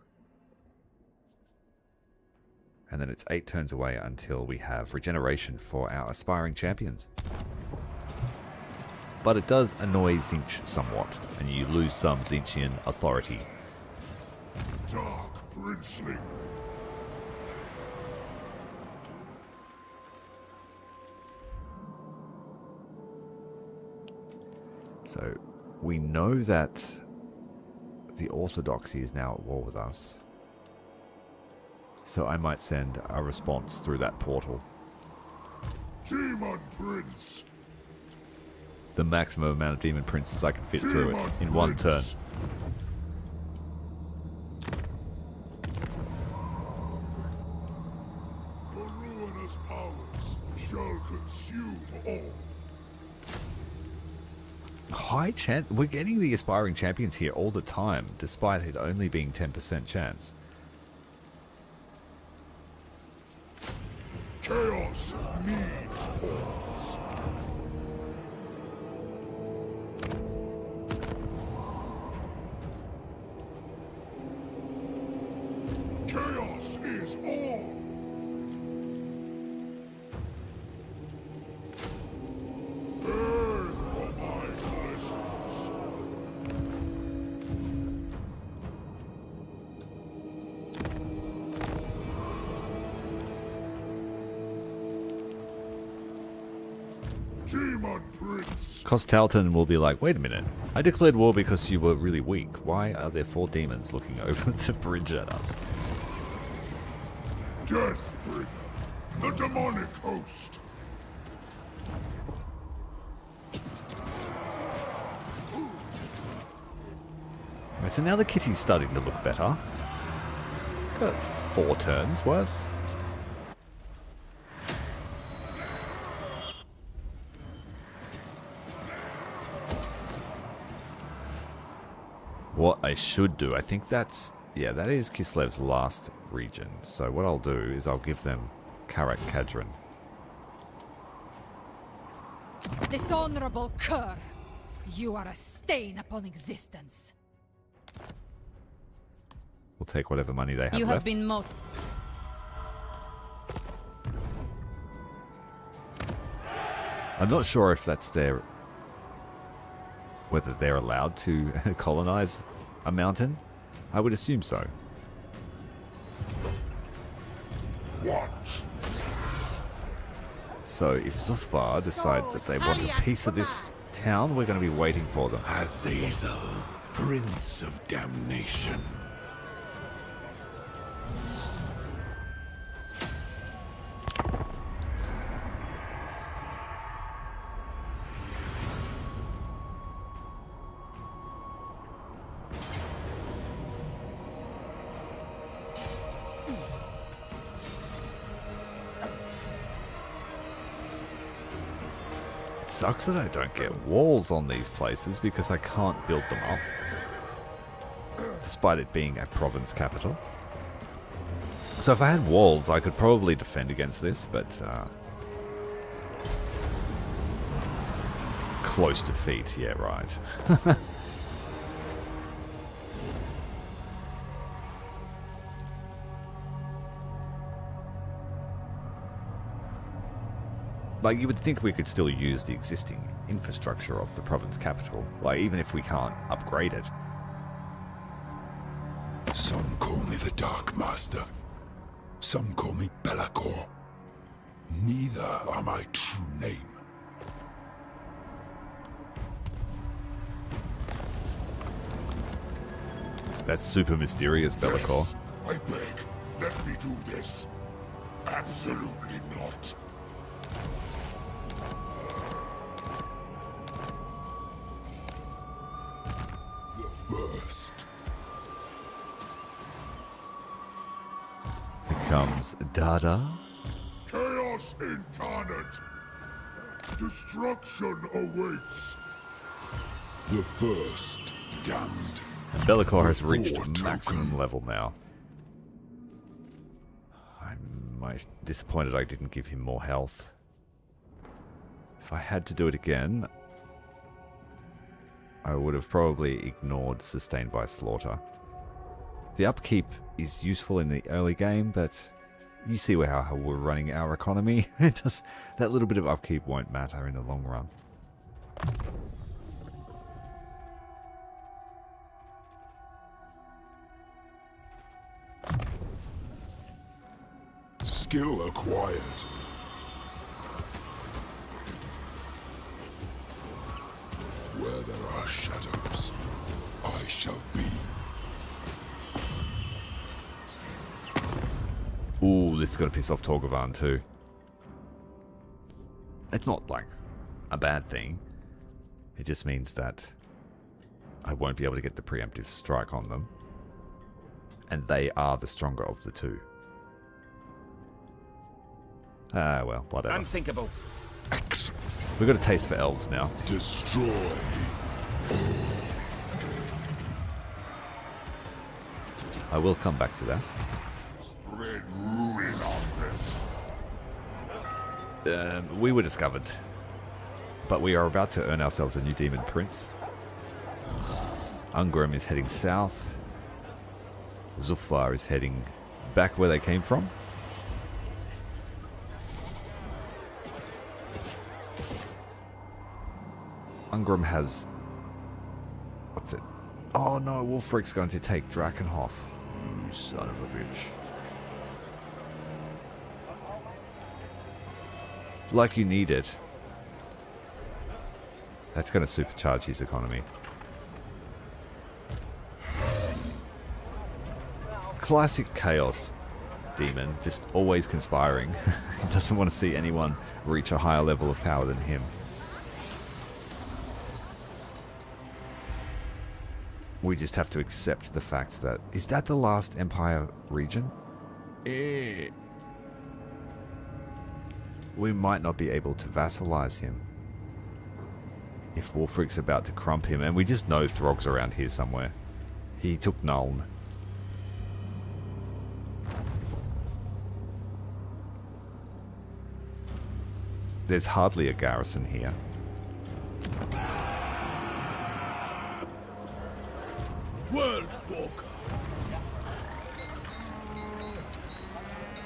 And then it's 8 turns away until we have regeneration for our aspiring champions. But it does annoy Tzeentch somewhat, and you lose some Tzeentchian authority. Dark Princeling. So we know that the Orthodoxy is now at war with us. So I might send a response through that portal. Demon Prince. The maximum amount of Demon Princes I can fit through it in one turn. The ruinous powers shall consume all. High chance. We're getting the aspiring champions here all the time, despite it only being 10% chance. Chaos needs pawns. Chaos is all. Earth for my blessings. Demon Prince. Costalton will be like, wait a minute, I declared war because you were really weak. Why are there 4 demons looking over the bridge at us? Deathbringer, the demonic host. So now the kitty's starting to look better. Got 4 turns worth. What I should do, I think that's... Yeah, that is Kislev's last region. So what I'll do is I'll give them Karak Kadran. Dishonorable cur! You are a stain upon existence. We'll take whatever money they have You left. have been most... I'm not sure if that's their... whether they're allowed to colonize a mountain. I would assume so. What? So if Zufbar decides that they want a piece of this town, we're going to be waiting for them. Azazel, Prince of Damnation. It sucks that I don't get walls on these places because I can't build them up. Despite it being a province capital. So if I had walls, I could probably defend against this, but... close defeat, yeah, right. Like, you would think we could still use the existing infrastructure of the province capital, like, even if we can't upgrade it. Some call me the Dark Master. Some call me LAKOR. Neither are my true name. That's super mysterious, LAKOR. Yes, I beg, let me do this. Absolutely not. The first. Here comes Dada. Chaos incarnate. Destruction awaits. The first damned. And LAKOR has The reached Four maximum token. level now. I'm disappointed I didn't give him more health. If I had to do it again, I would have probably ignored Sustained by Slaughter. The upkeep is useful in the early game, but you see how we're running our economy. That little bit of upkeep won't matter in the long run. Skill acquired. Where there are shadows, I shall be. Ooh, this is going to piss off Torgavan too. It's not like a bad thing. It just means that I won't be able to get the preemptive strike on them. And they are the stronger of the two. Ah, well, whatever. Unthinkable. Excellent. We've got a taste for elves now. Destroy. I will come back to that. Spread ruin on them. We were discovered. But we are about to earn ourselves a new Demon Prince. Ungrim is heading south. Zufbar is heading back where they came from. Ungrim has... what's it? Oh no, Wolfric's going to take Drakenhof. You son of a bitch. Like you need it. That's going to supercharge his economy. Classic Chaos Demon, just always conspiring. He doesn't want to see anyone reach a higher level of power than him. We just have to accept the fact that... Is that the last Empire region? We might not be able to vassalize him. If Wulfric's about to crump him, and we just know Throg's around here somewhere. He took Nuln. There's hardly a garrison here. World Walker.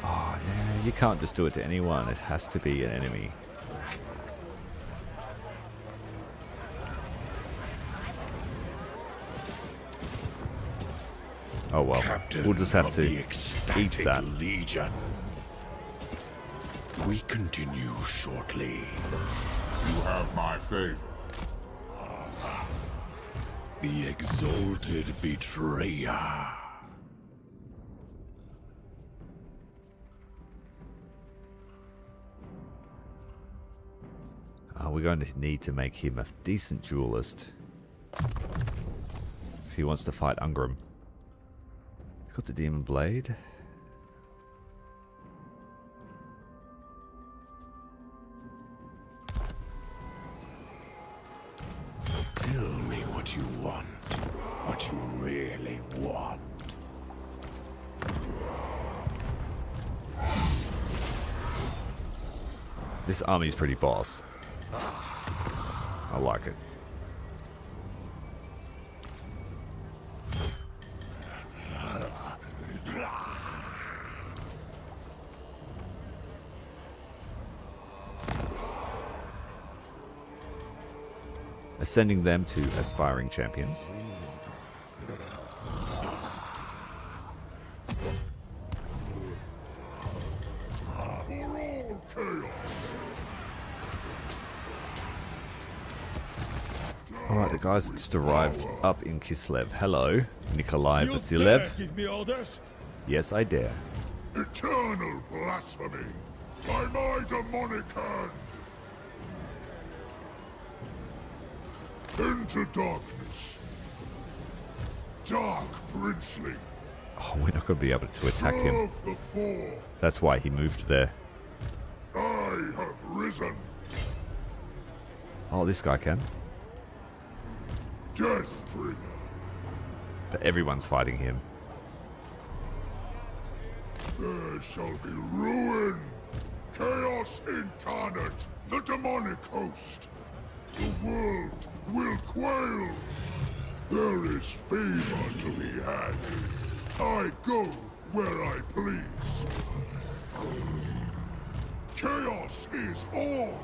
Oh, no, you can't just do it to anyone. It has to be an enemy. Oh well, Captain we'll just have of to the eat ecstatic that. Legion. We continue shortly. You have my favor. The exalted betrayer. We're going to need to make him a decent duelist. If he wants to fight Ungram. Got the Demon Blade. Tell me what you want. What you really want. This army's pretty boss. I like it. Ascending them to aspiring champions. Alright, the guys that just arrived up in Kislev. Hello, Nikolai Vasilev. Give me orders? Yes, I dare. Eternal blasphemy by my demonic hand. Into darkness. Dark princeling. Oh, we're not going to be able to attack him. Serve the four. That's why he moved there. I have risen. Oh, this guy can. Deathbringer. But everyone's fighting him. There shall be ruin. Chaos incarnate. The demonic host. The world will quail. There is favor to be had. I go where I please. Chaos is all.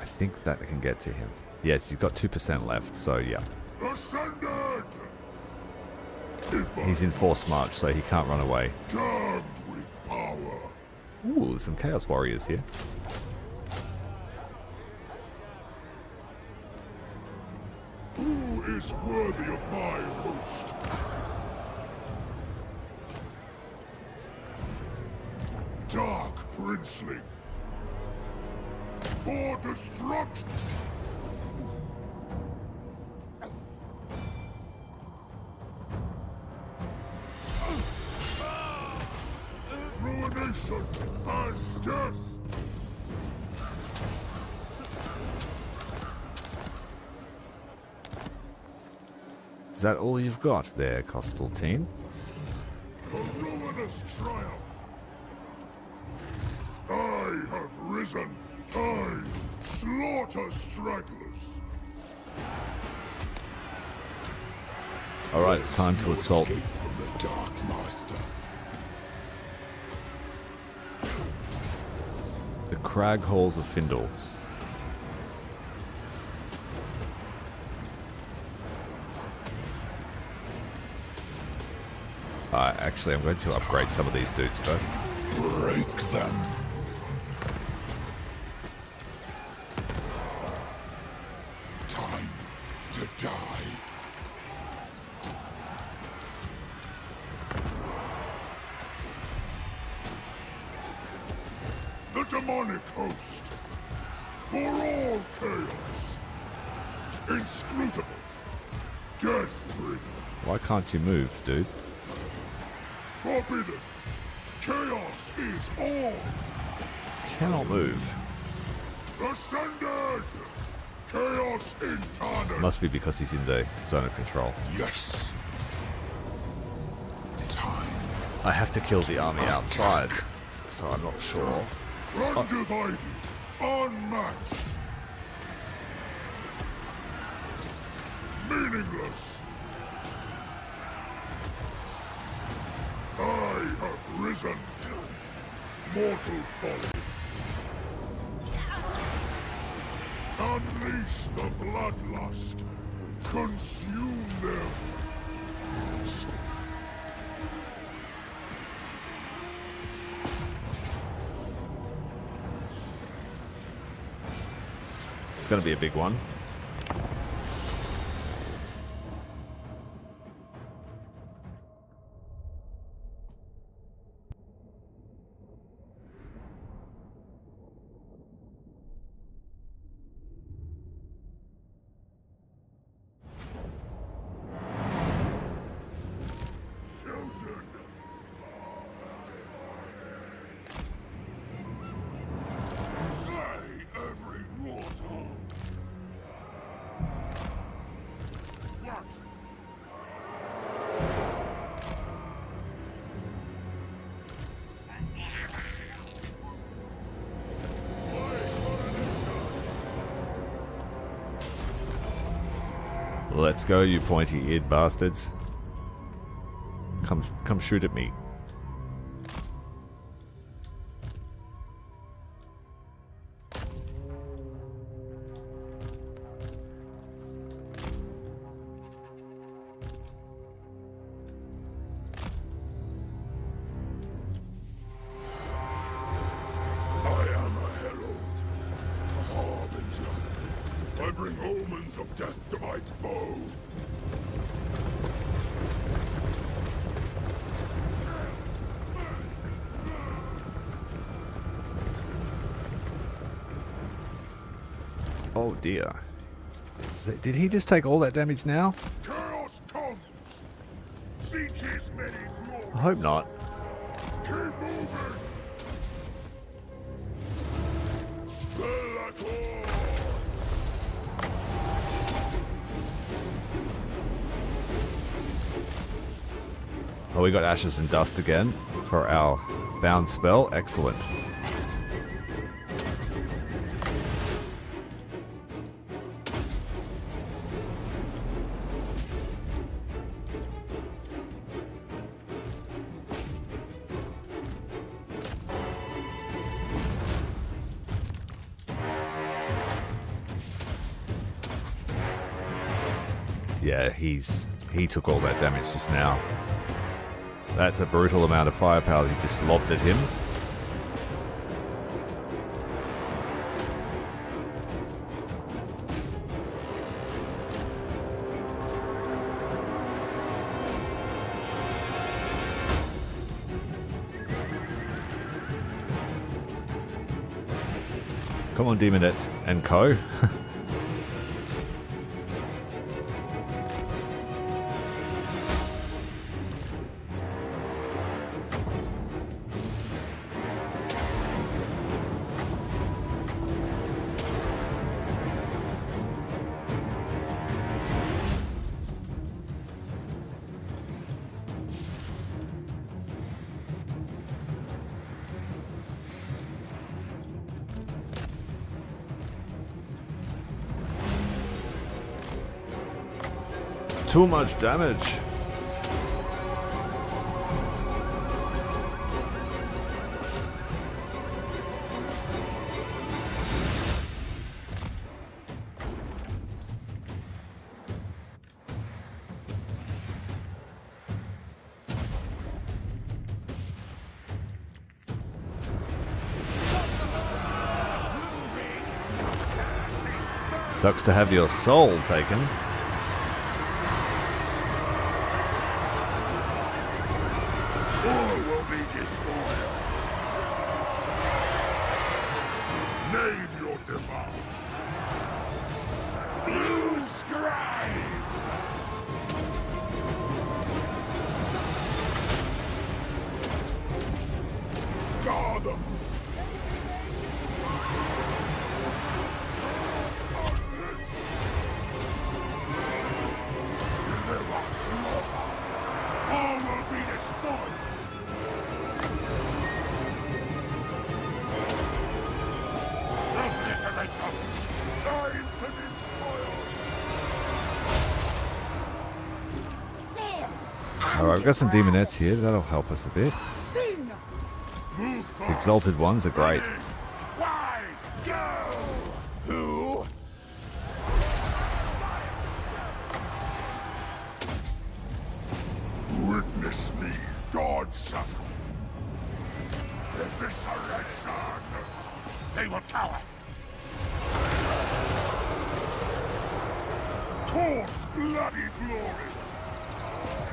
I think that can get to him. Yes, he's got 2% left, so yeah. Ascended. He's in forced march, so he can't run away. Damned with power. Ooh, there's some Chaos Warriors here. Who is worthy of my host? Dark princeling. For destruction. Ruination and death. Is that all you've got there, Constantine? A ruinous triumph. I have risen. I slaughter stragglers. Alright, it's time to assault. Escape from the Dark Master. The Crag Halls of Findle. Actually, I'm going to upgrade some of these dudes first. Break them. Time to die. The demonic host. For all chaos. Inscrutable. Deathbringer. Why can't you move, dude? Forbidden. Chaos is all. Cannot move. Ascended. Chaos incarnate. Must be because he's in the zone of control. Yes. Time. I have to kill the army outside, so I'm not sure. Undivided. Unmatched. Meaningless. I have risen. Mortal folly. Unleash the bloodlust. Consume them. It's gonna be a big one. Let's go, you pointy-eared bastards. Come shoot at me. I bring omens of death to my foe. Oh dear. Did he just take all that damage now? Chaos comes. Sieges many glories. I hope not. Keep moving. LAKOR. Oh, we got Ashes and Dust again for our bound spell. Excellent. Yeah, he took all that damage just now. That's a brutal amount of firepower he just lobbed at him. Come on, Demonettes and co. Too much damage. Sucks to have your soul taken. Name your demand. Blue scribes! Obliterate them! Time to be spoiled! Alright, we've got some demonettes here. That'll help us a bit. Sing! The exalted ones are great. Why? Go! Who? Witness me, godson. Evisceration! They will cower. Course bloody glory!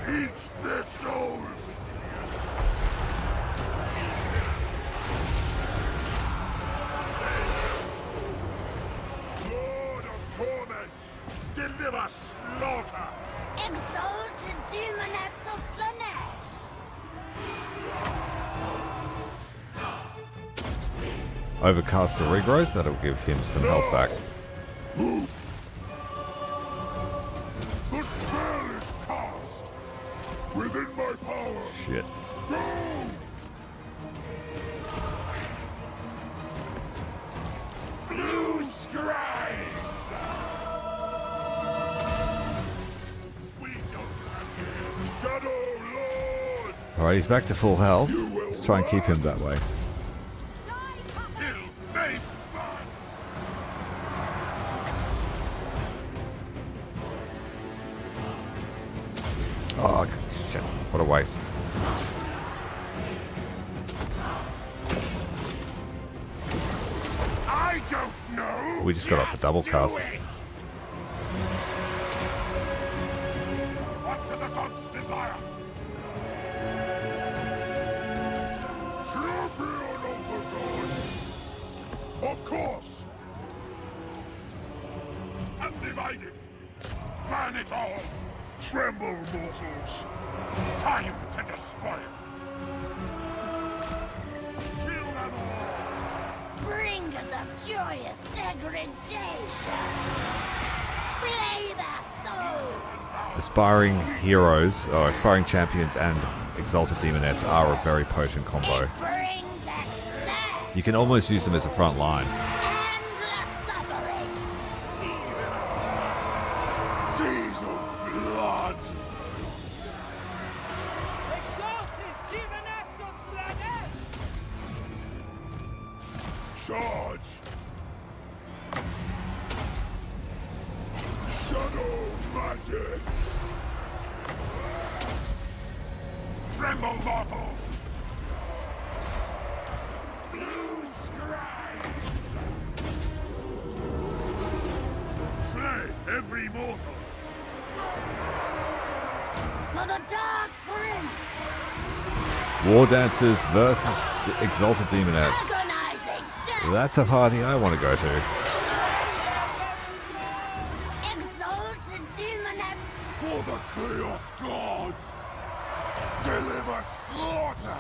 Eat their souls! Lord of torment, deliver slaughter! Exalted demonettes of Slanesh! Overcast the regrowth. That'll give him some health back. Move! The spell is cast! Within my power! Shit. Go! Blue scribes! We don't have Shadow Lord! Alright, he's back to full health. Let's try and keep him that way. Till they burn! Oh, shit. What a waste. I don't know! We just got off a double do cast. it! What do the gods desire? Champion of the gods! Of course! Undivided! Burn it all! Tremble, mortals! Time to despoil! Kill them all! Bringers of joyous degradation! Flay their souls! Aspiring heroes, or aspiring champions and exalted demonettes are a very potent combo. Brings excess! You can almost use them as a front line. Endless suffering! Seas of blood! Exalted demonettes of Slanesh! Charge! Shadow magic! Tremble, mortals! Blue scribes! Slay every mortal! For the Dark Prince! War Dancers versus exalted demonettes. Agonizing death! That's a party I want to go to. Exalted demonettes! For the Chaos Gods! Deliver slaughter!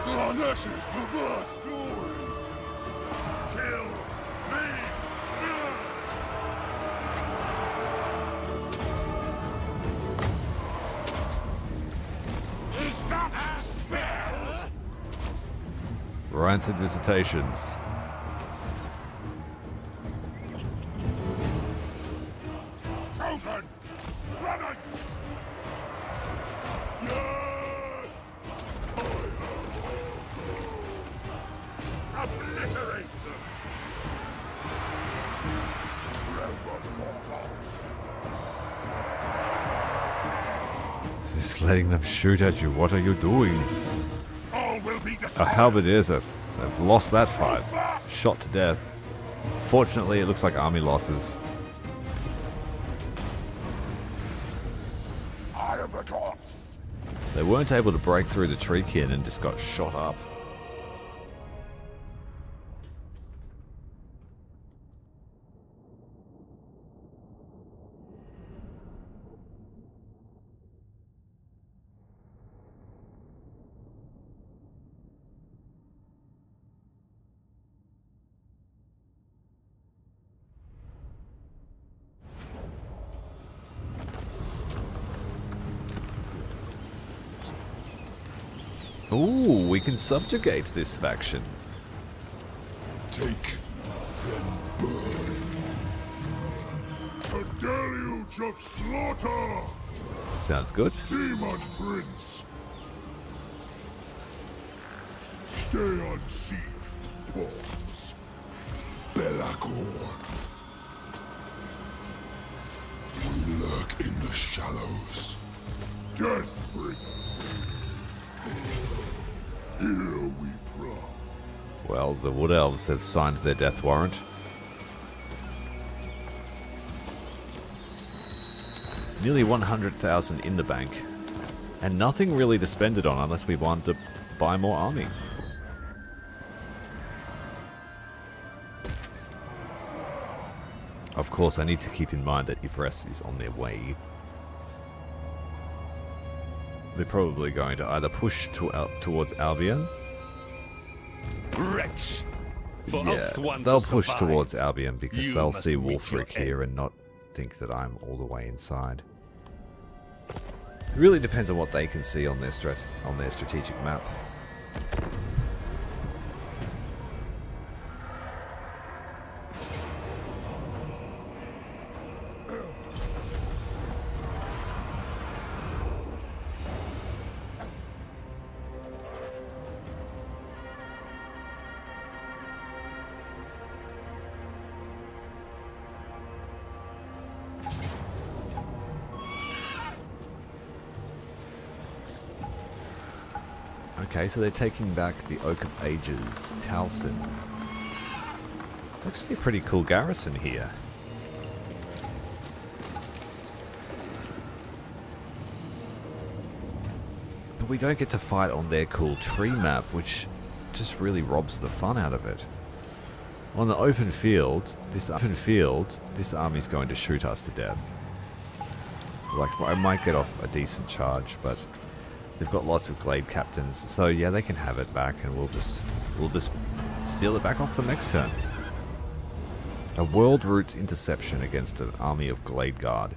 Slanesh perverse glory! Kill me now! Is that a spell? Rancid visitations. Chosen! Running! Yes! Obliterate them! Tremble, mortals! Just letting them shoot at you. What are you doing? All will be A destroyed! halberdier. They've lost that fight. Shot to death. Fortunately, it looks like army losses. Eye of the gods! They weren't able to break through the tree kin and just got shot up. Ooh, we can subjugate this faction. Take, then burn. A deluge of slaughter! Sounds good. Daemon Prince! Stay unseen, pawns. LAKOR. We lurk in the shallows. Deathbringer. Here we prowl. Well, the Wood Elves have signed their death warrant. Nearly 100,000 in the bank. And nothing really to spend it on unless we want to buy more armies. Of course, I need to keep in mind that Ivres is on their way. They're probably going to either push towards Albion. Wretch! For Yeah, Oath One they'll to push survive, towards Albion because you they'll must see meet Wolfric your here end. and not think that I'm all the way inside. It really depends on what they can see on their strategic map. Okay, so they're taking back the Oak of Ages, Talcin. It's actually a pretty cool garrison here. But we don't get to fight on their cool tree map, which just really robs the fun out of it. On the open field, this army's going to shoot us to death. Like, I might get off a decent charge, but they've got lots of Glade captains, so yeah, they can have it back, and we'll just steal it back off the next turn. A World Roots interception against an army of Glade Guard.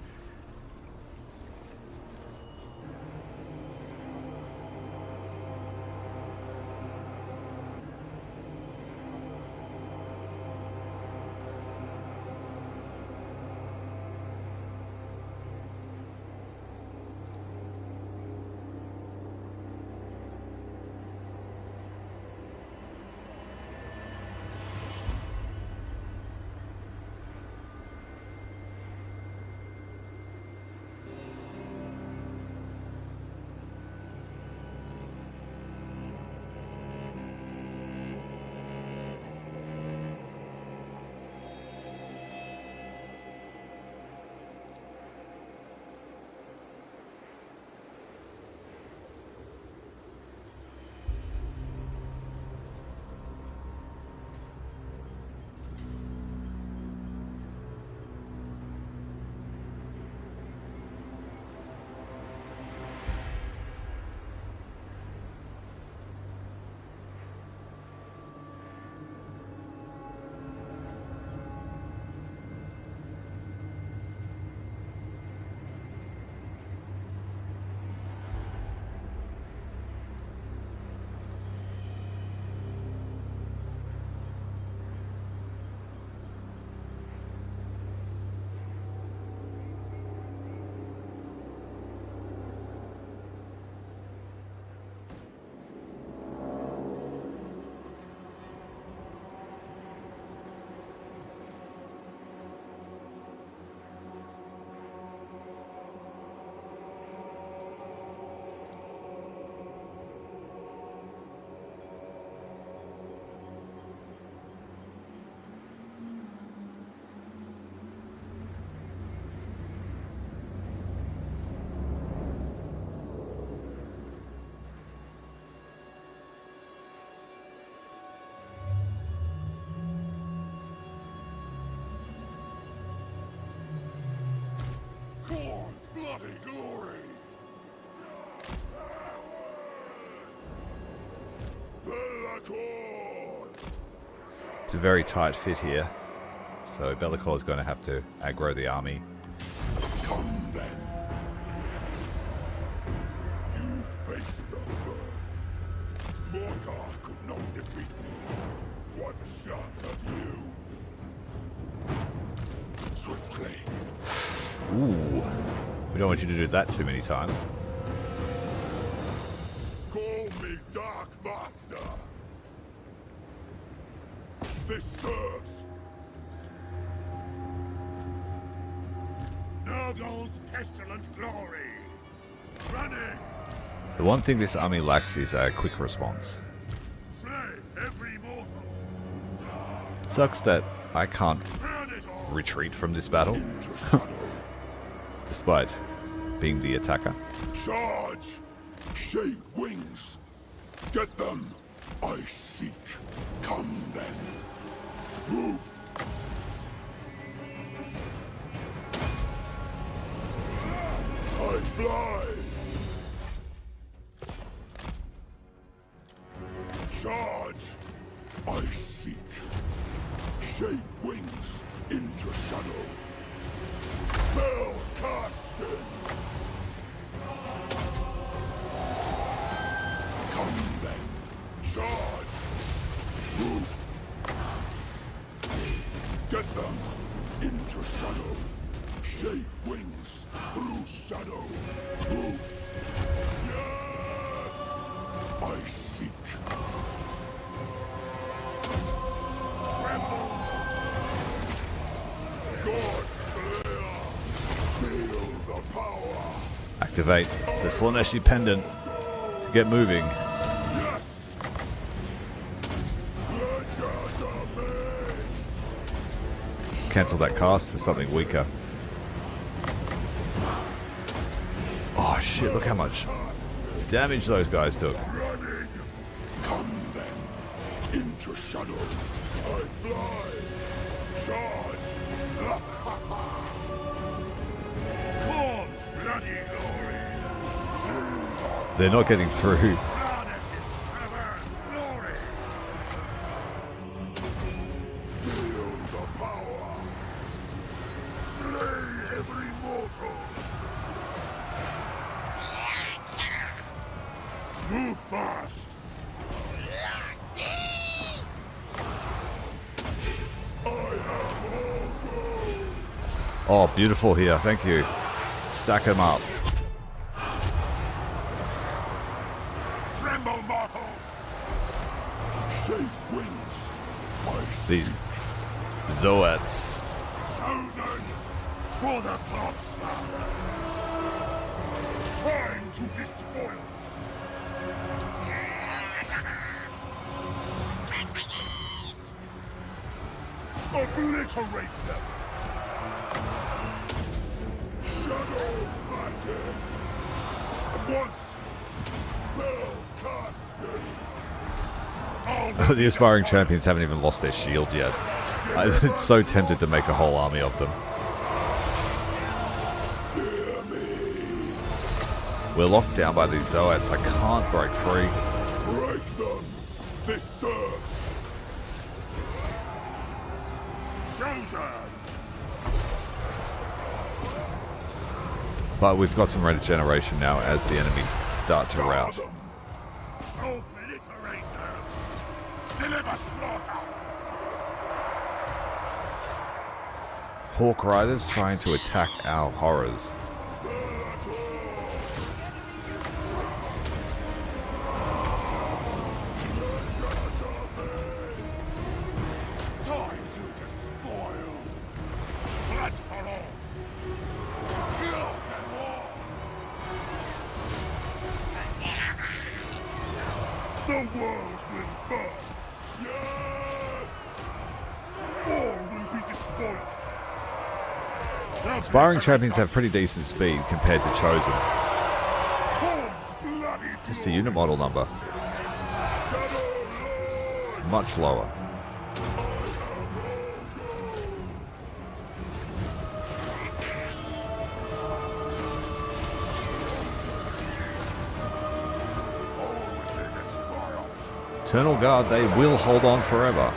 Khorne's bloody glory! LAKOR! It's a very tight fit here, so Be'lakor is going to have to aggro the army. Come then. You face the first. defeat me. One shot of you. Swiftly. Ooh. We don't want you to do that too many times. Call me Dark Master. This serves. Nurgle's pestilent glory. Running. The one thing this army lacks is a quick response. Slay every mortal. It sucks that I can't retreat from this battle, despite being the attacker. Charge! Shade wings! Get them! I seek. Come then. Move! I fly! Charge! I seek. Shade wings into shadow. Spell casting! Come then. Charge! Move! Get them into shadow. Shade wings through shadow. Move! Yeah! I seek. Tremble! God Slayer! Feel the power! Activate the Slaneshi pendant to get moving. Yes! Legend of me! Cancel that cast for something weaker. Oh shit, look how much damage those guys took. Running! Come then! Into shadow! I fly! Charge! Corn's bloody glory! They're not getting through. Slaanesh perverse glory! Feel the power! Slay every mortal! Move fast! Oh, beautiful here. Thank you. Stack them up. Tremble, mortals! Shape wings! I These Zoats. chosen for the Godfather! Time to despoil! Obliterate them! Shadow magic! Once spell casting! The aspiring champions haven't even lost their shield yet. I'm so tempted to make a whole army of them. We're locked down by these Zoats. I can't break free. Break them! This serves! Chosen! But we've got some regeneration now as the enemy start to rout. Obliterate them! Deliver slaughter! Hawk Riders trying to attack our horrors. Time to despoil! Blood for all! Kill them all! The world will burn! Yes! All will be despoiled! Aspiring champions have pretty decent speed compared to Chosen. Corn's bloody Just the unit model number. It's much lower. Eternal Guard, they will hold on forever.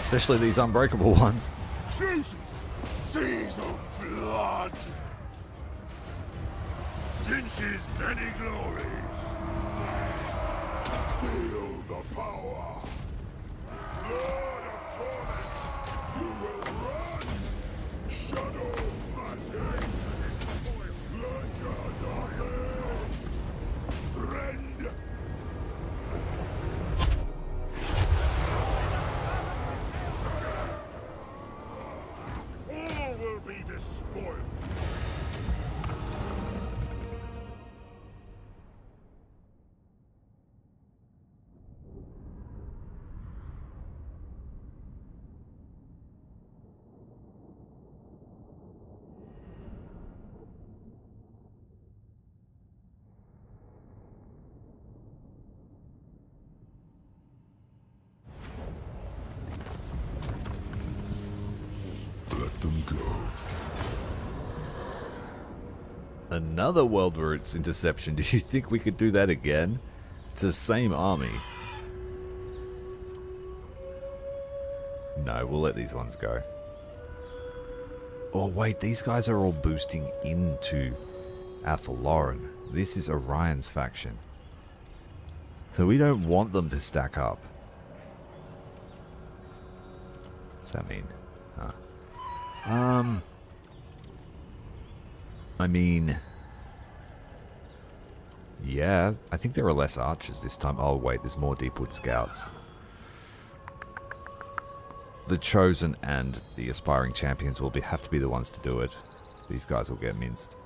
Especially these unbreakable ones. Seas of blood! Zinch's many glories! Feel the power! Lord of torment! You will run! Shadow magic! Legendary! Rend! All will be despoiled! Let them go. Another world roots interception. Do you think we could do that again? It's the same army. No, we'll let these ones go. Oh wait, these guys are all boosting into Athaloran. This is Orion's faction. So we don't want them to stack up. What's that mean? Huh. I mean, yeah, I think there are less archers this time. Oh wait, there's more Deepwood Scouts. The Chosen and the Aspiring Champions will have to be the ones to do it. These guys will get minced.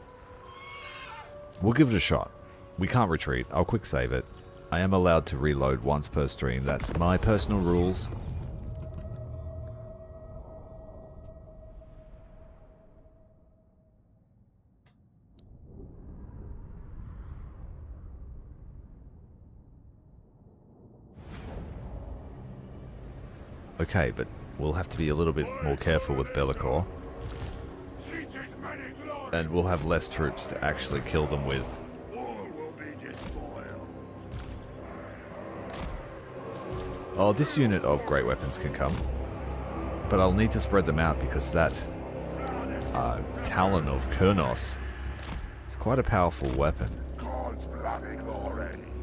We'll give it a shot. We can't retreat. I'll quick save it. I am allowed to reload once per stream. That's my personal rules. Okay, but we'll have to be a little bit more careful with LAKOR. And we'll have less troops to actually kill them with. Oh, this unit of great weapons can come. But I'll need to spread them out because that Talon of Kurnos is quite a powerful weapon.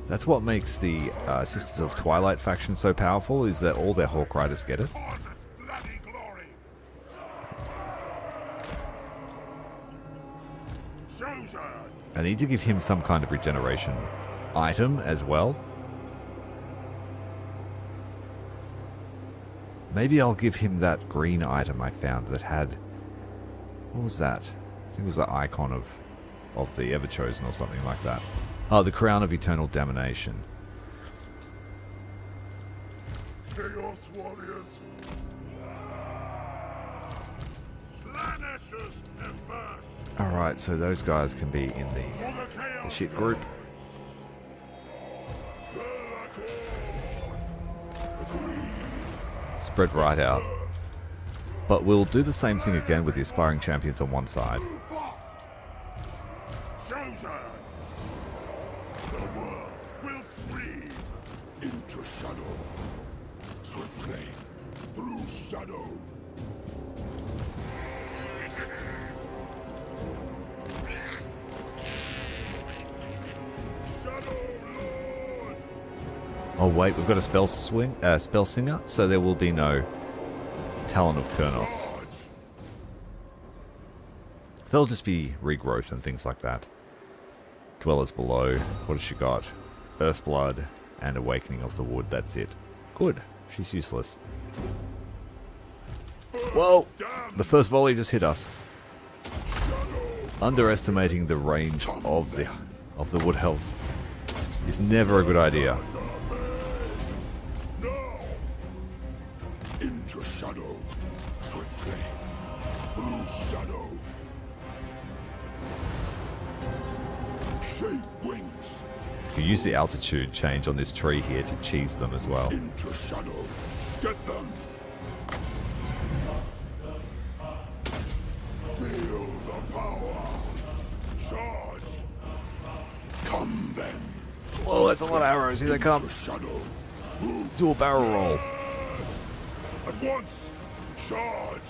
That's what makes the Sisters of Twilight faction so powerful, is that all their Hawk Riders get it. I need to give him some kind of regeneration item as well. Maybe I'll give him that green item I found that had... What was that? I think it was the icon of the Everchosen or something like that. Oh, the Crown of Eternal Damnation. Chaos warriors! Alright, so those guys can be in the shit group. Spread right out. But we'll do the same thing again with the Aspiring Champions on one side. Into shadow. Swiftly. Through shadow. Oh wait, we've got a spell singer, so there will be no Talon of Kurnos. They'll just be regrowth and things like that. Dwellers Below. What has she got? Earthblood and Awakening of the Wood. That's it. Good. She's useless. Whoa! The first volley just hit us. Underestimating the range of the Wood Elves is never a good idea. Into shadow. Swiftly. Through shadow. Shape wings. You use the altitude change on this tree here to cheese them as well. Into shadow. Get them. Feel the power. Charge. Come then. Whoa, that's a lot of arrows. Here they come. Shadow. Do a barrel roll. At once. Charge.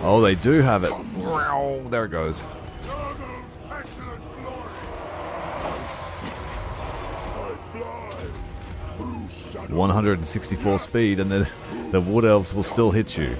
Oh, they do have it. Wow, there it goes. Nurgle's pestilent glory. I 164 speed, and the wood elves will still hit you.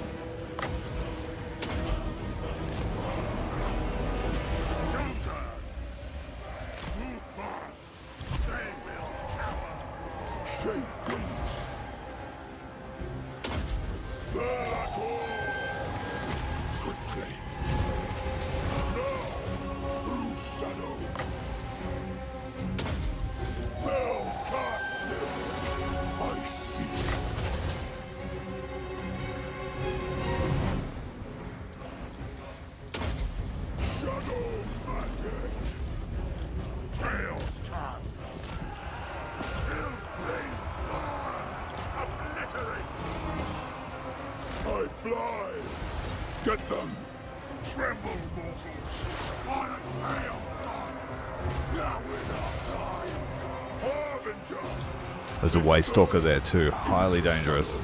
Get them! Tremble, mortals! On a trail starts! Now is our time! Harbinger! There's a Waste Stalker there too, highly dangerous.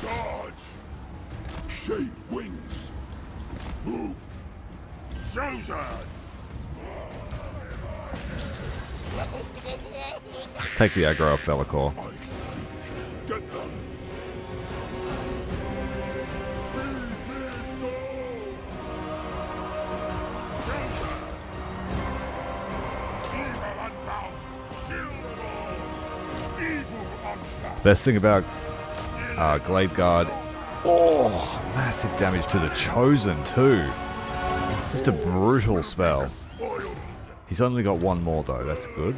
Charge! Shape wings! Move! Chosen! Let's take the aggro off Bellicor. I seek! Get them! Best thing about Glade Guard, oh, massive damage to the Chosen too. It's just a brutal spell. He's only got one more though, that's good.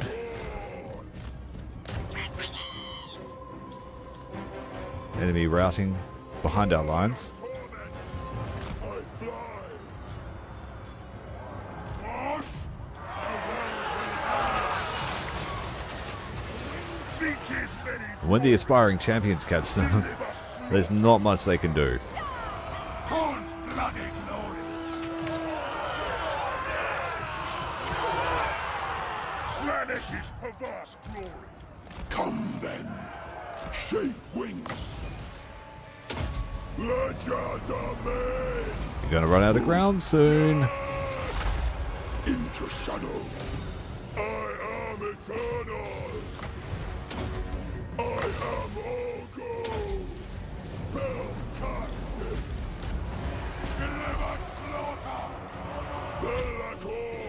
Enemy routing behind our lines. When the aspiring champions catch them, there's not much they can do. Horn's bloody glory! Slanish's perverse glory! Come then! Shape wings! Legend of me! You're gonna run out of ground soon. Into shadow! I am eternal! I am all gold! Spell casted! Deliver slaughter! The LAKOR!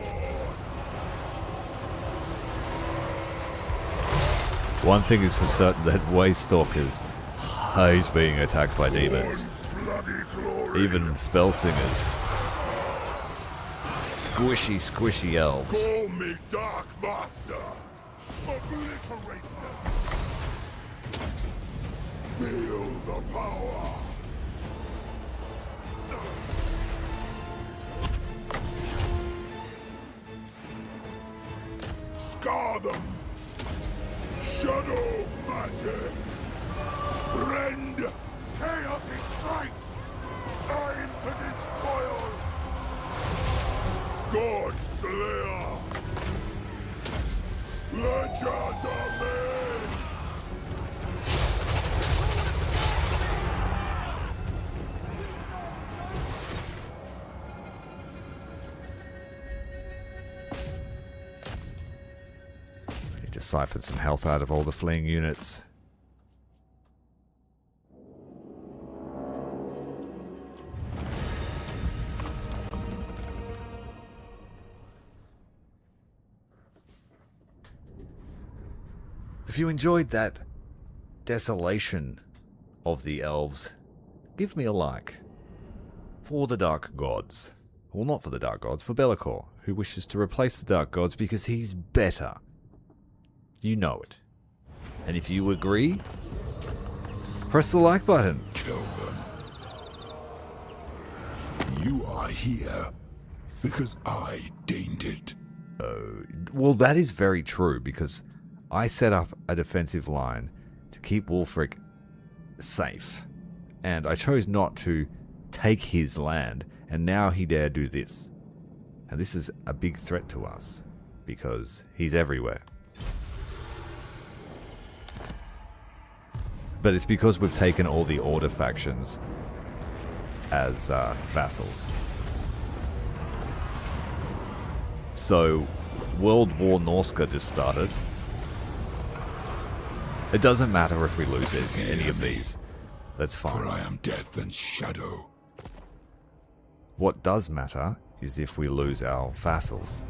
One thing is for certain, that Waste Stalkers hate being attacked by demons. Even spell singers. Squishy, squishy elves. Call me Dark Master! Obliterate them! Feel the power! Scar them! Shadow magic! Rend! Chaos is strike! Time to despoil! God Slayer! Legend of me! Need to siphon some health out of all the fleeing units. If you enjoyed that desolation of the elves, give me a like. For the Dark Gods. Well, not for the Dark Gods, for Bellicor, who wishes to replace the Dark Gods because he's better. You know it. And if you agree, press the like button. Kill them. You are here because I deigned it. Well, that is very true, because I set up a defensive line to keep Wulfric safe, and I chose not to take his land, and now he dare do this. And this is a big threat to us, because he's everywhere. But it's because we've taken all the Order factions as vassals. So, World War Norska just started. It doesn't matter if we lose any of me, these. That's fine. For I am death and shadow. What does matter is if we lose our vassals.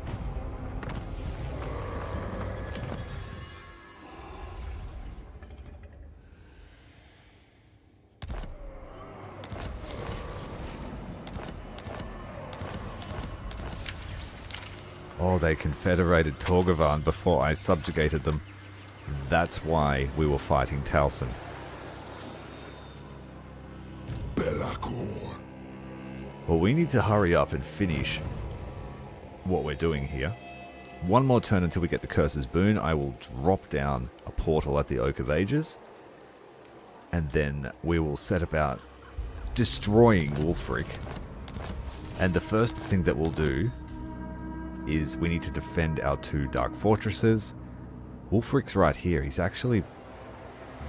Oh, they confederated Torgavan before I subjugated them. That's why we were fighting Taliesin. LAKOR. Well, we need to hurry up and finish what we're doing here. One more turn until we get the Curse's Boon. I will drop down a portal at the Oak of Ages. And then we will set about destroying Wulfric. And the first thing that we'll do is we need to defend our 2 dark fortresses. Wulfric's right here. He's actually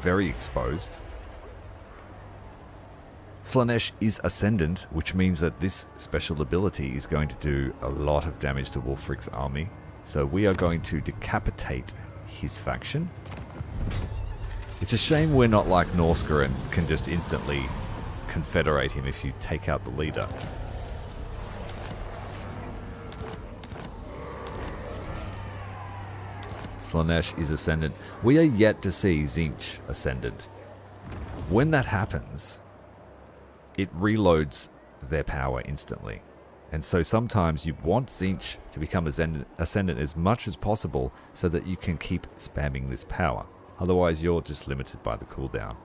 very exposed. Slaanesh is Ascendant, which means that this special ability is going to do a lot of damage to Wulfric's army. So we are going to decapitate his faction. It's a shame we're not like Norska and can just instantly confederate him if you take out the leader. Slaanesh is Ascendant. We are yet to see Tzeentch Ascendant. When that happens, it reloads their power instantly. And so sometimes you want Tzeentch to become Ascendant as much as possible so that you can keep spamming this power. Otherwise you're just limited by the cooldown.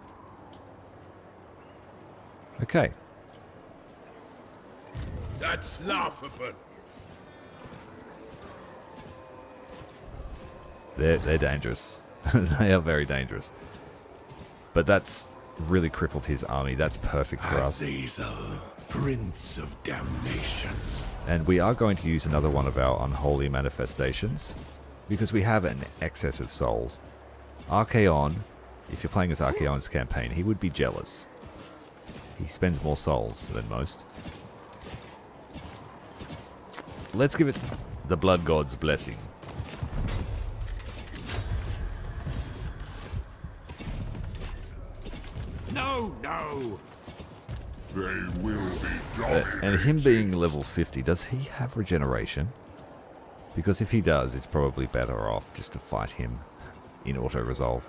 Okay. That's laughable. They're dangerous. They are very dangerous. But that's really crippled his army. That's perfect for us. Azazel, Prince of Damnation. And we are going to use another one of our unholy manifestations because we have an excess of souls. Archaon, if you're playing as Archaon's campaign, he would be jealous. He spends more souls than most. Let's give it the Blood God's blessing. No! They will be dominated. And him being level 50, does he have regeneration? Because if he does, it's probably better off just to fight him in auto-resolve.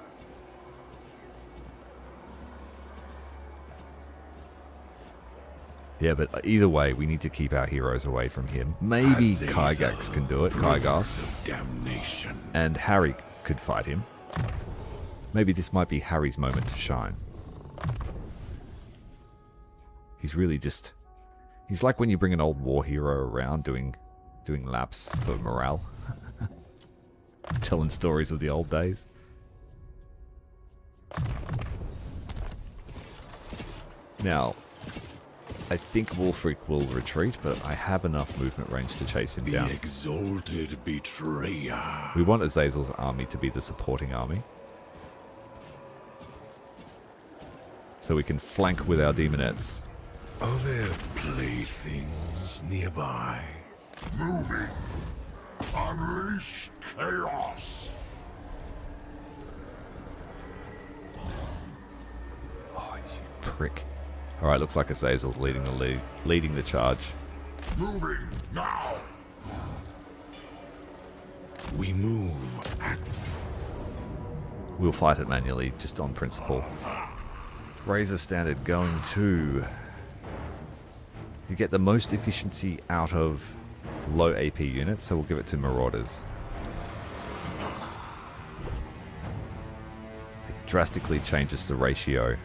Yeah, but either way, we need to keep our heroes away from him. Maybe Kygax can do it, Kygas. And Harry could fight him. Maybe this might be Harry's moment to shine. He's really just... He's like when you bring an old war hero around doing laps for morale. Telling stories of the old days. Now, I think Wulfric will retreat, but I have enough movement range to chase him down. The exalted betrayer. We want Azazel's army to be the supporting army. So we can flank with our demonettes. Are there playthings nearby? Moving. Unleash chaos. Oh, you prick. Alright, looks like Azazel's leading the charge. Moving now. We move at... We'll fight it manually, just on principle. Razor Standard going to... You get the most efficiency out of low AP units, so we'll give it to Marauders. It drastically changes the ratio.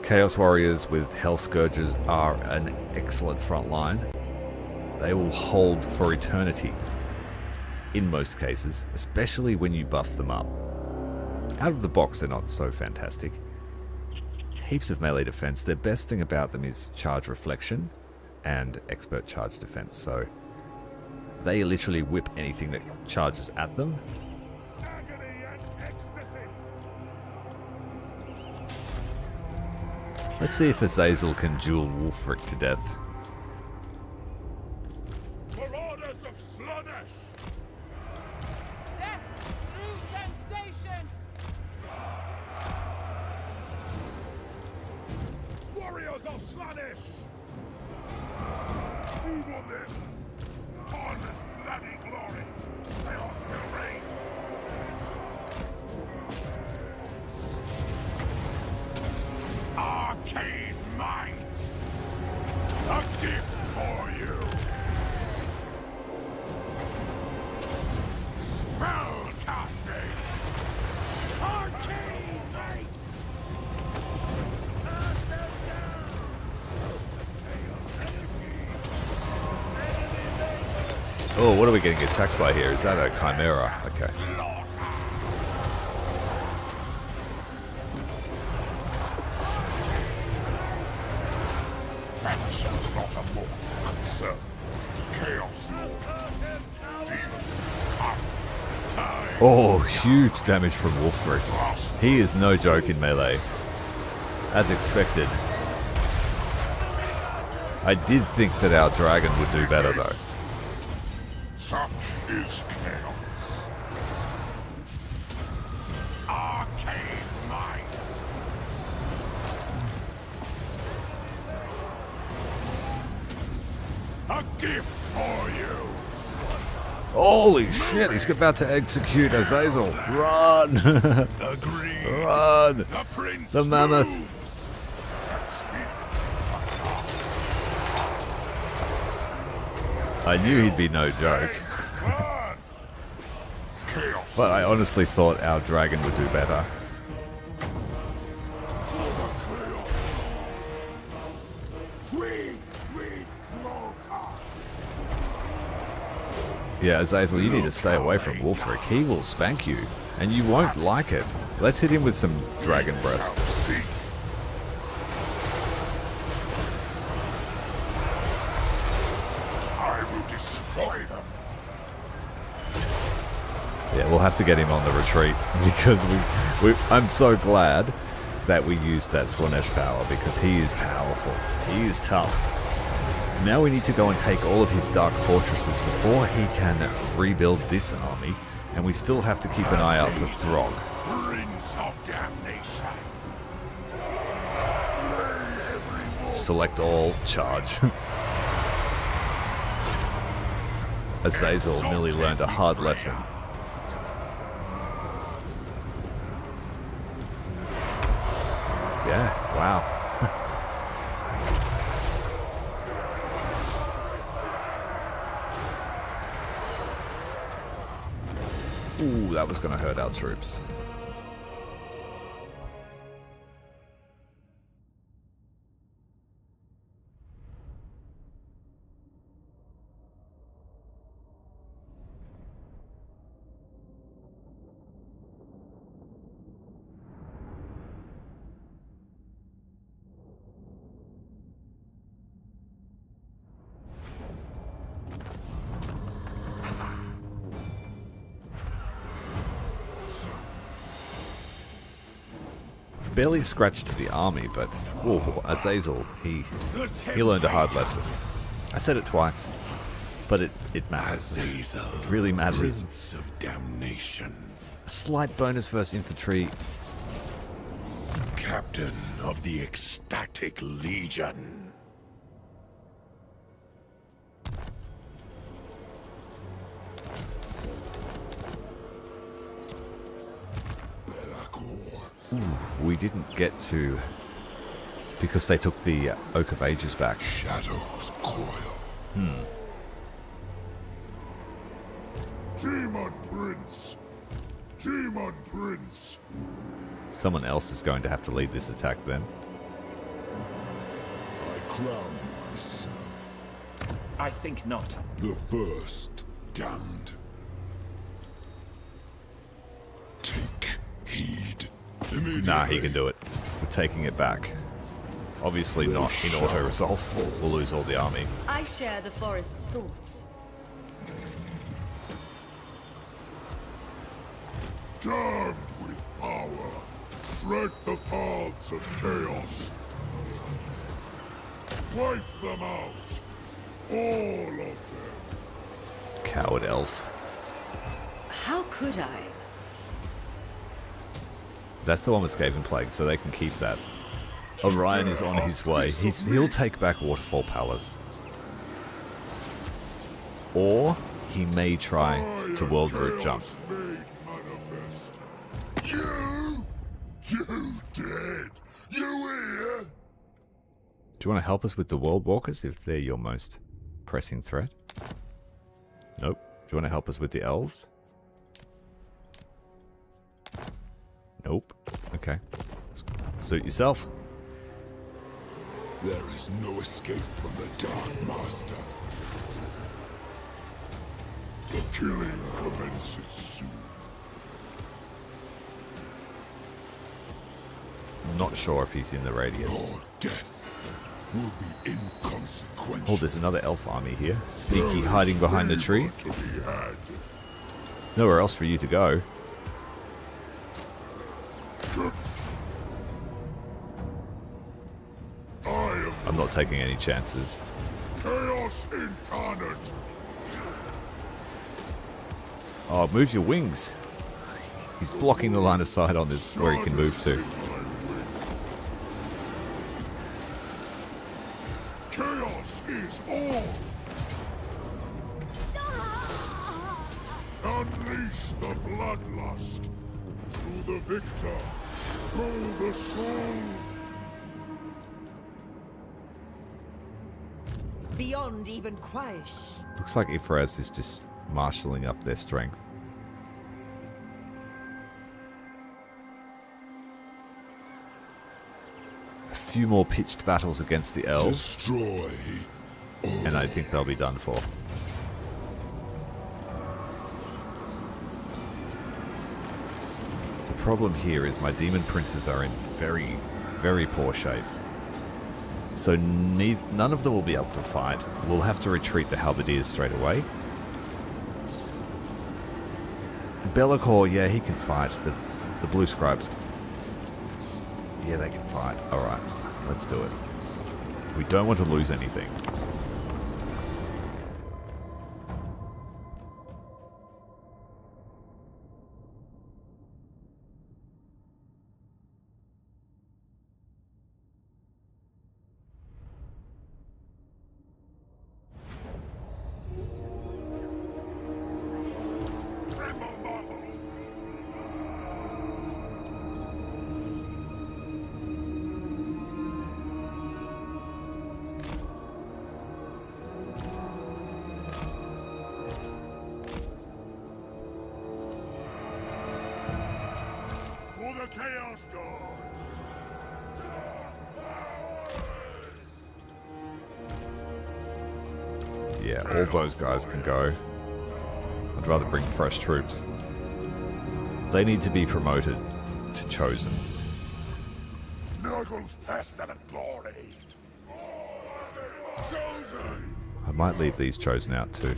Chaos Warriors with Hell Scourges are an excellent front line. They will hold for eternity. In most cases, especially when you buff them up. Out of the box, they're not so fantastic. Heaps of melee defense. The best thing about them is charge reflection and expert charge defense. So they literally whip anything that charges at them. Let's see if Azazel can duel Wulfric to death. Marauders of Slaanesh! Death through sensation! Warriors of Slaanesh! Move on them! On bloody glory! Chaos will reign! Arcane might! A gift for you! Spell casting! Arcane might! Cast them down! Oh, what are we getting attacked by here? Is that a chimera? Okay. Oh, huge damage from Wulfric. He is no joke in melee. As expected. I did think that our dragon would do better though. Such is chaos. Arcane might. A gift for you. Holy shit, he's about to execute Azazel. Run! Agreed. Run! The prince The mammoth. moves. I knew he'd be no joke. Run. Chaos. But I honestly thought our dragon would do better. Sweet, sweet slaughter. Yeah, Azazel, you need to stay away from Wulfric. He will spank you, and you won't like it. Let's hit him with some dragon breath. See. I will destroy them. Yeah, we'll have to get him on the retreat because I'm so glad that we used that Slaanesh power because he is powerful. He is tough. Now we need to go and take all of his dark fortresses before he can rebuild this army, and we still have to keep an eye out for Throg. Prince of damnation. Select all, charge. Azazel nearly learned a hard lesson. Yeah, wow. Ooh, that was going to hurt our troops. Barely a scratch to the army, but whoa, Azazel, he learned a hard lesson. I said it twice, but it matters. Azazel, It really matters. Prince of damnation, A slight bonus versus infantry. captain of the ecstatic legion. We didn't get to, because they took the Oak of Ages back. Shadows coil. Demon Prince! Demon Prince! Someone else is going to have to lead this attack then. I crown myself I think not. The first damned. Take heed. Nah, he can do it. We're taking it back. Obviously not in auto-resolve. We'll lose all the army. I share the forest's thoughts. Damned with power, tread the paths of chaos. Wipe them out. All of them. Coward elf. How could I? That's the one with Skaven Plague, so they can keep that. Orion is on his way. He'll take back Waterfall Palace. Or he may try to World Route jump. You dead? You here? Do you want to help us with the World Walkers if they're your most pressing threat? Nope. Do you want to help us with the elves? Nope. Okay. Suit yourself. There is no escape from the Dark Master. The killing commences soon. I'm not sure if he's in the radius. Your death will be inconsequential. Oh, there's another elf army here. Sneaky, hiding behind the tree. To be had. Nowhere else for you to go. I'm not taking any chances. Chaos incarnate. Oh, move your wings. He's blocking the line of sight on this where he can move to. Chaos is all. Unleash the bloodlust. To the victor. Go the soul. Beyond even Quaish. Looks like Ifraz is just marshalling up their strength. A few more pitched battles against the elves. Destroy. And I think they'll be done for. The problem here is my demon princes are in very, very poor shape. So none of them will be able to fight. We'll have to retreat the halberdiers straight away. LAKOR, yeah, he can fight. The blue scribes, yeah, they can fight. Alright, let's do it. We don't want to lose anything. Chaos God! Yeah, all those guys can go. I'd rather bring fresh troops. They need to be promoted to Chosen. Nurgle's past that glory. Chosen! I might leave these Chosen out too.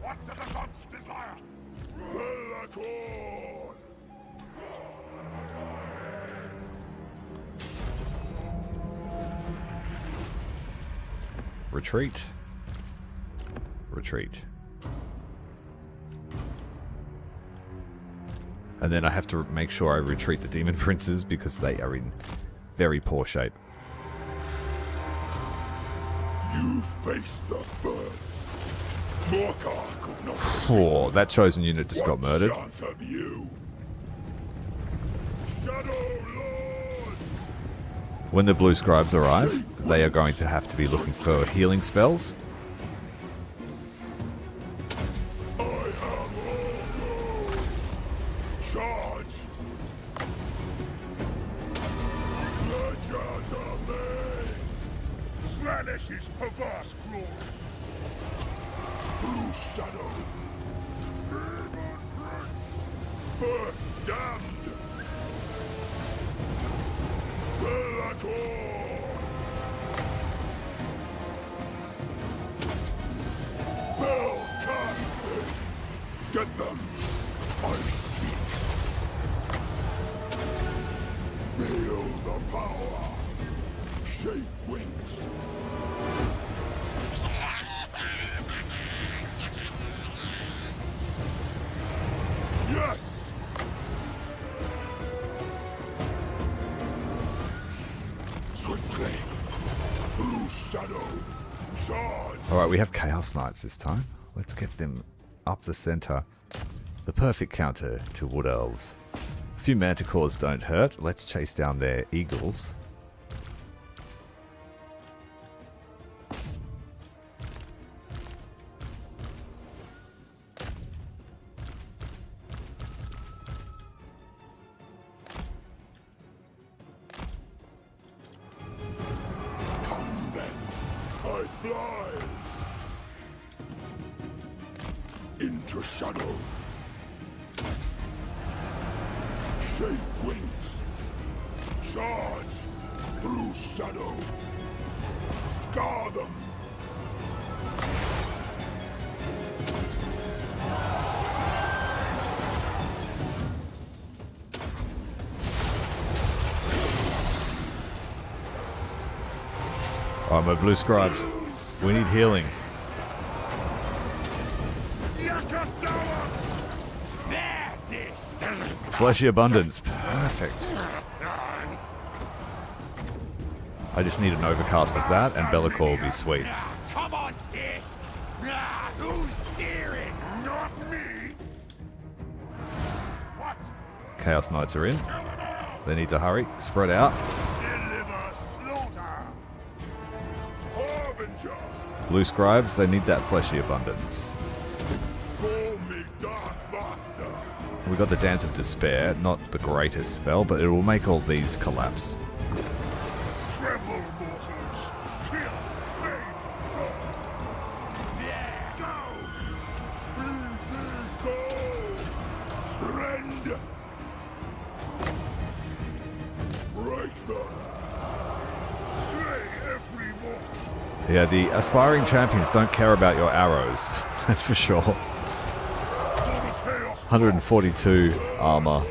What do the gods desire? LAKOR! Retreat. Retreat. And then I have to make sure I retreat the demon princes because they are in very poor shape. You face the first. Morcar could not. Oh, that Chosen unit just got murdered. Chance have you? Shadow Lord! When the blue scribes arrive, they are going to have to be looking for healing spells. I am all charge! Legend of me! its perverse glory. Through shadow. Demon Prince. First damned. LAKOR. Spell casted. Get them. I seek. Feel the power. Shape wings. Yes! Swiftly. Through shadow. Charge. Alright, we have Chaos Knights this time. Let's get them up the center. The perfect counter to Wood Elves. A few Manticores don't hurt. Let's chase down their eagles. Come then. I fly. Into shadow. Shape wings. Charge through shadow. Scar them. Alright, my blue scribes. We need healing. Fleshy abundance. Perfect. I just need an overcast of that and Bellicor will be sweet. Come on, Disc! Who's steering? Not me! What? Chaos Knights are in. They need to hurry. Spread out. Deliver slaughter. Harbinger. Blue scribes, they need that fleshy abundance. Call me Dark Master. We got the Dance of Despair, not the greatest spell, but it will make all these collapse. Tremble, mortals. Kill. Fade. Yeah. Go. Feed these souls. Rend. Break them. Slay every mortal. Yeah, the aspiring champions don't care about your arrows. That's for sure. 142 armor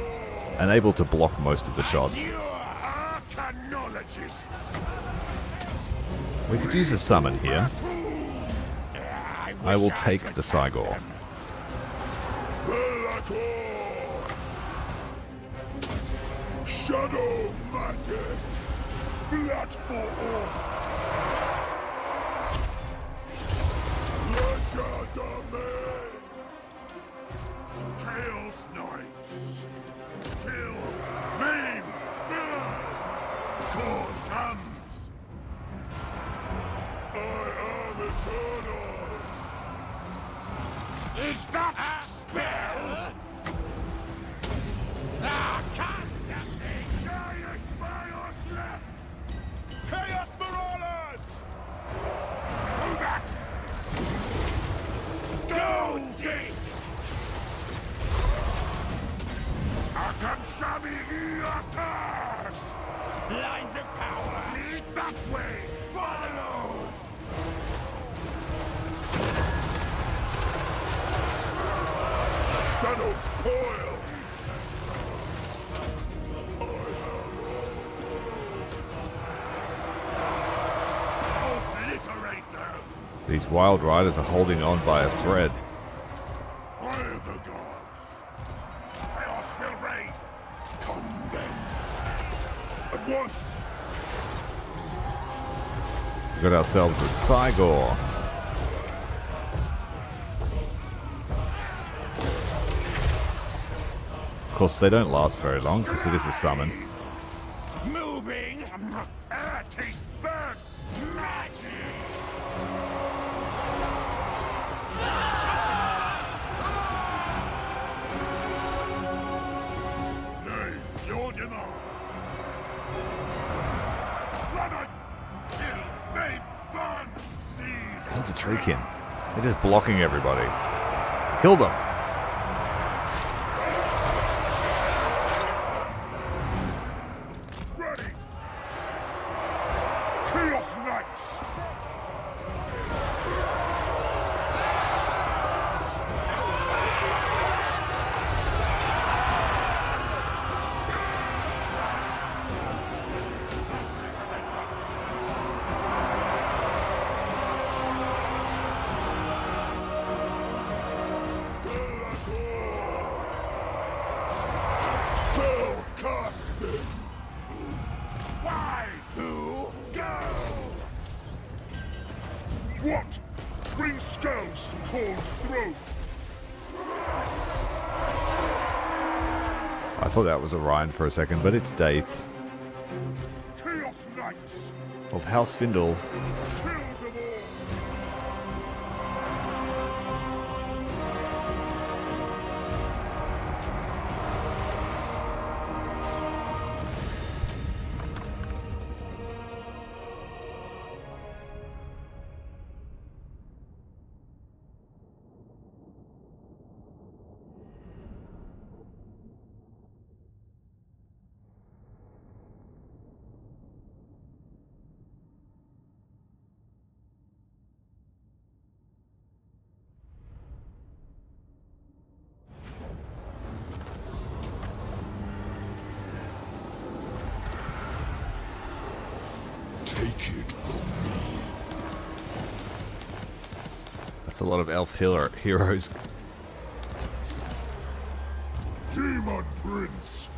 and able to block most of the shots. We could use a summon here. I will take the Cygor. Shadow magic. Blood for all. Legerdemain. Chaos Knights. Kill. Maim. Burn. Cause comes. I am eternal. Is that a spell? Cast something! Chaos Marauders left! Chaos Marauders! Go back! Go, Disc! Akansami Iakas! Lines of power! Lead that way! Follow! Shadow's coil! These wild riders are holding on by a thread. Fire the gods! Chaos will reign! Come then! At once! We got ourselves a Cygor. Of course, they don't last very long because it is a summon. Moving! Air taste burn! Magic! Nay, your demand! Run it! Kill! May burn! Hold the Treekin. They're just blocking everybody. Kill them. Ready! Chaos Knights! What? Bring skulls to Korn's throne! I thought that was Orion for a second, but it's Dave Chaos Knights! of House Findle. Kill them all! Take it from me. That's a lot of elf heroes. Demon Prince!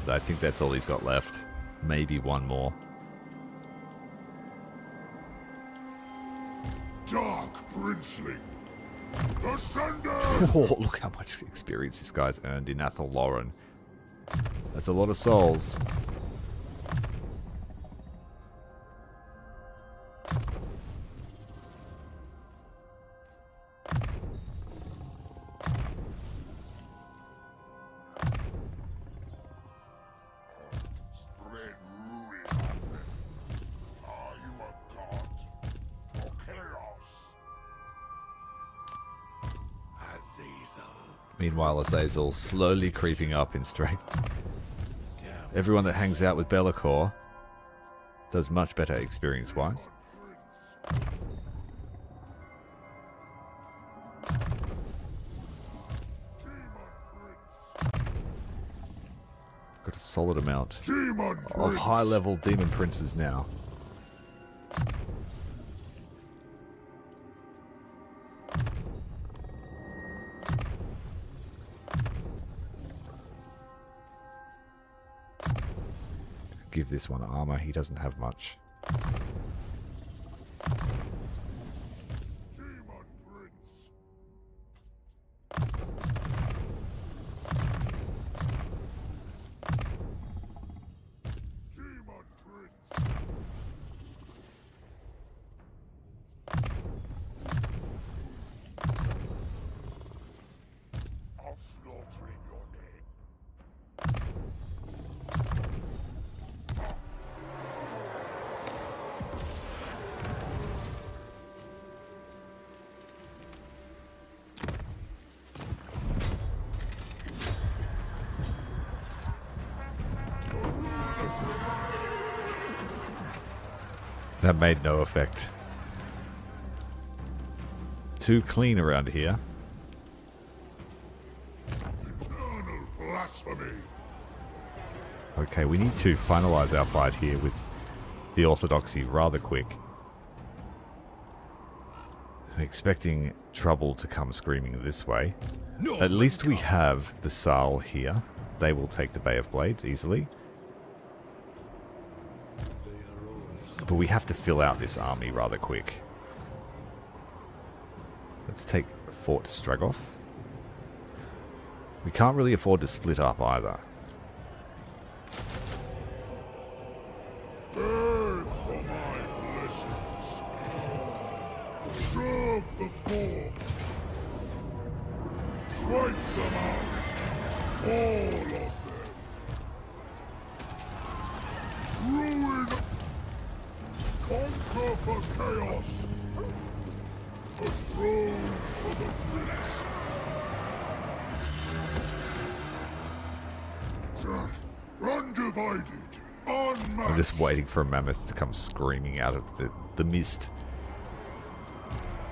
I think that's all he's got left. Maybe one more. Dark Princeling! Ascender! Oh, look how much experience this guy's earned in Athel Lauren. That's a lot of souls. Spread ruin on them. Are you a god or chaos? Azazel. Meanwhile, Azazel slowly creeping up in strength. Everyone that hangs out with LAKOR does much better experience-wise. Got a solid amount of high-level demon princes now. Give this one armor, he doesn't have much. That made no effect. Too clean around here. Eternal blasphemy. Okay, we need to finalize our fight here with the Orthodoxy rather quick. I'm expecting trouble to come screaming this way. At least we have the Saal here. They will take the Bay of Blades easily. But we have to fill out this army rather quick. Let's take Fort Stragoth. We can't really afford to split up either. Burn for my blessings. Serve the four. Wipe them out. All of them. Ruin. Conquer Hunger for chaos. A throne for the prince. Undivided, unmatched. I'm just waiting for a mammoth to come screaming out of the mist.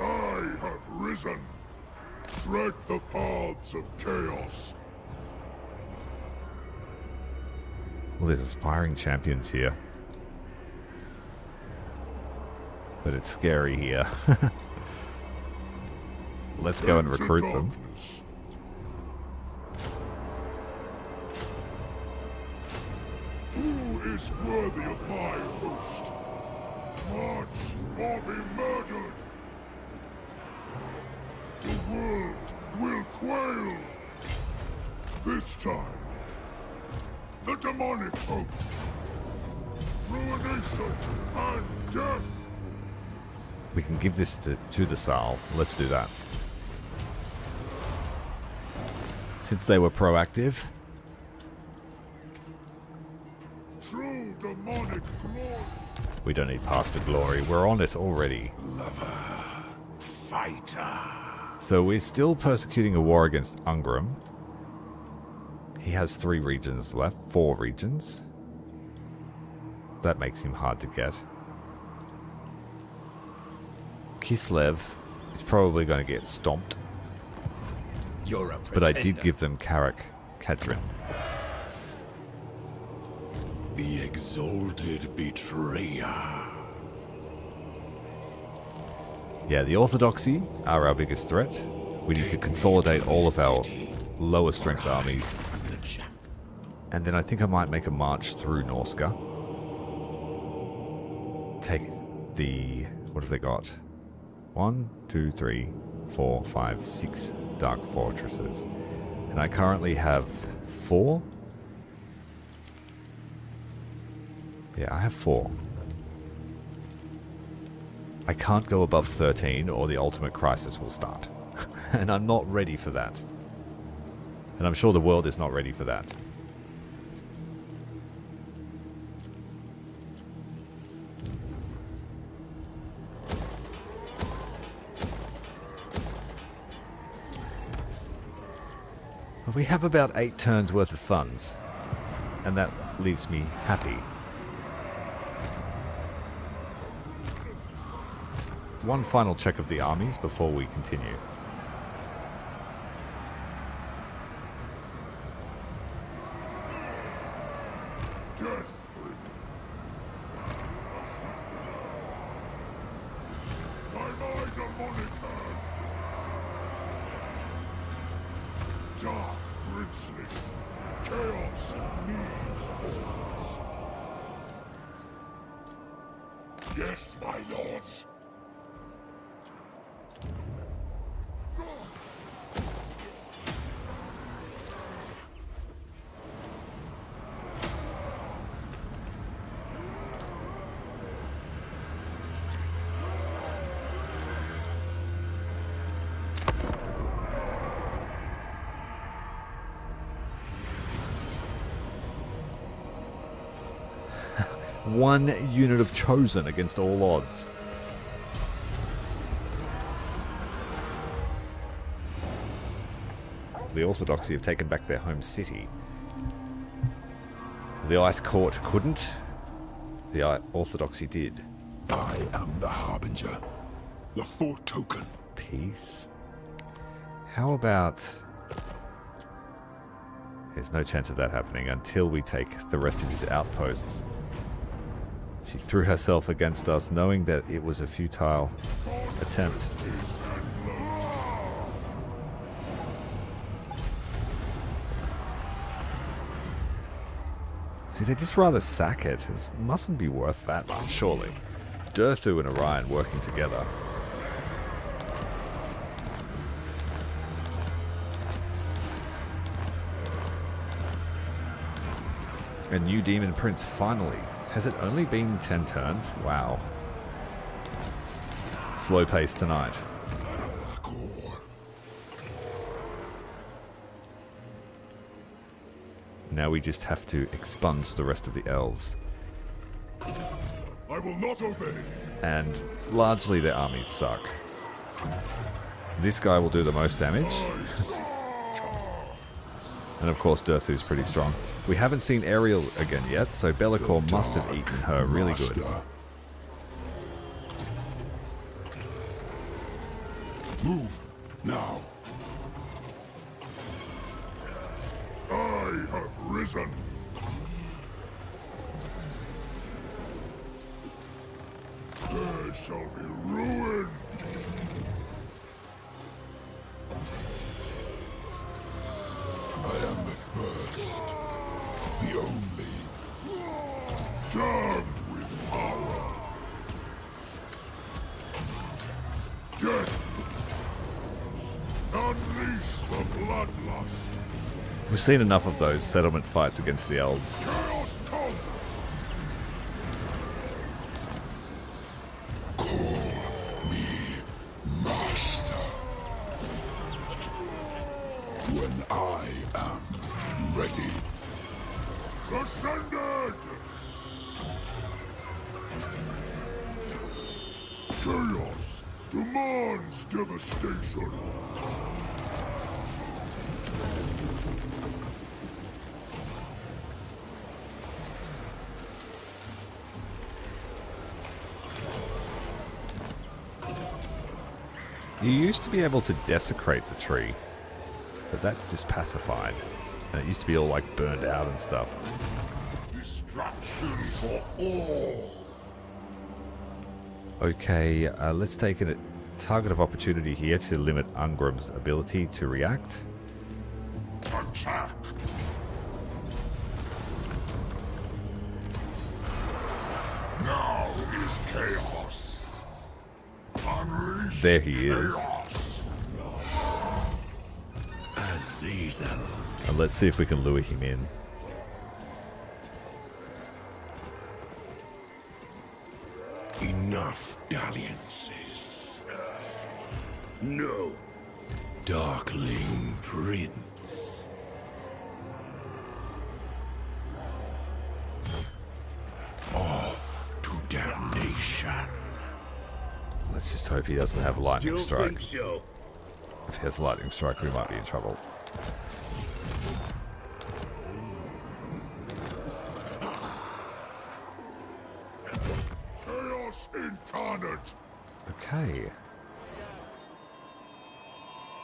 I have risen. Tread the paths of chaos. Well, there's aspiring champions here. But it's scary here. Let's go and recruit them. Who is worthy of my host? March or be murdered. The world will quail. This time, the demonic hope, ruination, and death. We can give this to the Sal. Let's do that. Since they were proactive. True demonic glory. We don't need Path to Glory. We're on it already. Lover. Fighter. So we're still persecuting a war against Ungram. He has 3 regions left. 4 regions. That makes him hard to get. Kislev is probably going to get stomped. You're a But I did pretender. give them Karak Kadrin. The exalted betrayer. Yeah, the Orthodoxy are our biggest threat. We need to consolidate all of our lower strength armies. And then I think I might make a march through Norska. Take the... what have they got? 1, 2, 3, 4, 5, 6 dark fortresses. And I currently have 4. Yeah, I have 4. I can't go above 13 or the ultimate crisis will start. And I'm not ready for that. And I'm sure the world is not ready for that. We have about 8 turns worth of funds, and that leaves me happy. One final check of the armies before we continue. Death bring. By my demonic hand. Dark princely. Chaos needs balls. Yes, my lords. One unit of Chosen against all odds. The Orthodoxy have taken back their home city. The Ice Court couldn't. The Orthodoxy did. I am the Harbinger. The Fort Token. Peace. How about... There's no chance of that happening until we take the rest of his outposts. She threw herself against us, knowing that it was a futile attempt. See, they just rather sack it. It mustn't be worth that much, surely. Durthu and Orion working together. A new Demon Prince, finally. Has it only been 10 turns? Wow. Slow pace tonight. LAKOR. Now we just have to expunge the rest of the elves. I will not obey. and largely their armies suck. This guy will do the most damage. And of course Durthu's pretty strong. We haven't seen Ariel again yet, so LAKOR must have eaten her really good. Move now. I have risen. There shall be ruin. I am the first, the only, damned with power. Death. Unleash the bloodlust. We've seen enough of those settlement fights against the elves. Chaos comes. Call me master. When I am ready. Ascended! Chaos demands devastation. You used to be able to desecrate the tree, but that's just pacified. And it used to be all like burned out and stuff. Destruction for all. Okay, let's take a target of opportunity here to limit Ungrim's ability to react. Attack. Now is chaos. Unleash There he is. Azazel. And let's see if we can lure him in. Enough dalliances. No. Darkling Prince. Off to damnation. Let's just hope he doesn't have lightning Don't strike. think so. If he has lightning strike, we might be in trouble. Chaos incarnate. Okay.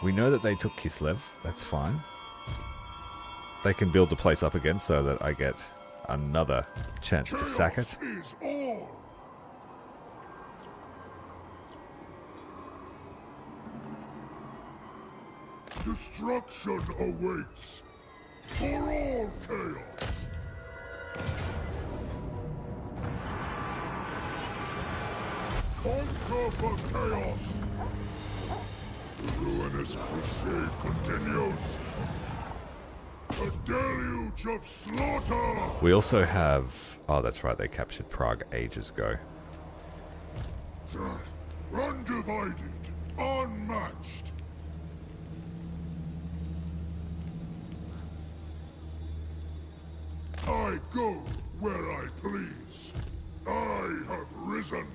We know that they took Kislev. That's fine. They can build the place up again so that I get another chance to sack it. Chaos is all. Destruction awaits for all chaos. Conquer for chaos. The ruinous crusade continues. A deluge of slaughter. We also have... Oh, that's right. They captured Prague ages ago. Undivided, unmatched. I go where I please. I have risen.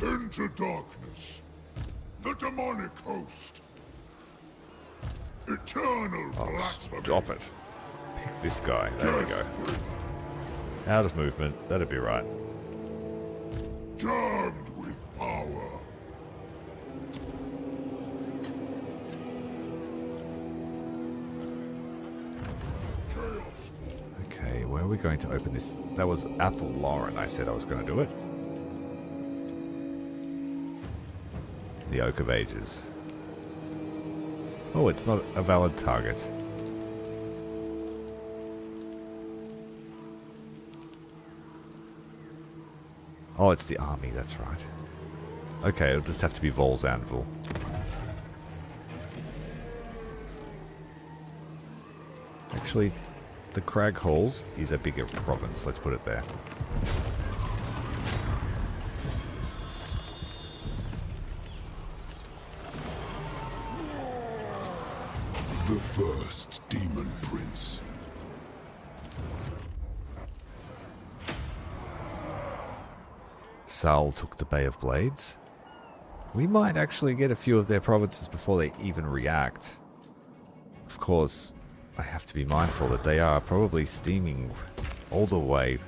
Into darkness. The demonic host. Eternal blasphemy. Stop it. Pick this guy. There we go. Out of movement. That'd be right. Damned with power. Chaos. Okay, where are we going to open this? That was Athel Lauren I said I was going to do it. The Oak of Ages. Oh, it's not a valid target. Oh, it's the army, that's right. Okay, it'll just have to be Vol's Anvil. Actually, the Crag Halls is a bigger province, let's put it there. The First Daemon Prince. vassal took the Bay of Blades. We might actually get a few of their provinces before they even react. Of course, I have to be mindful that they are probably steaming all the way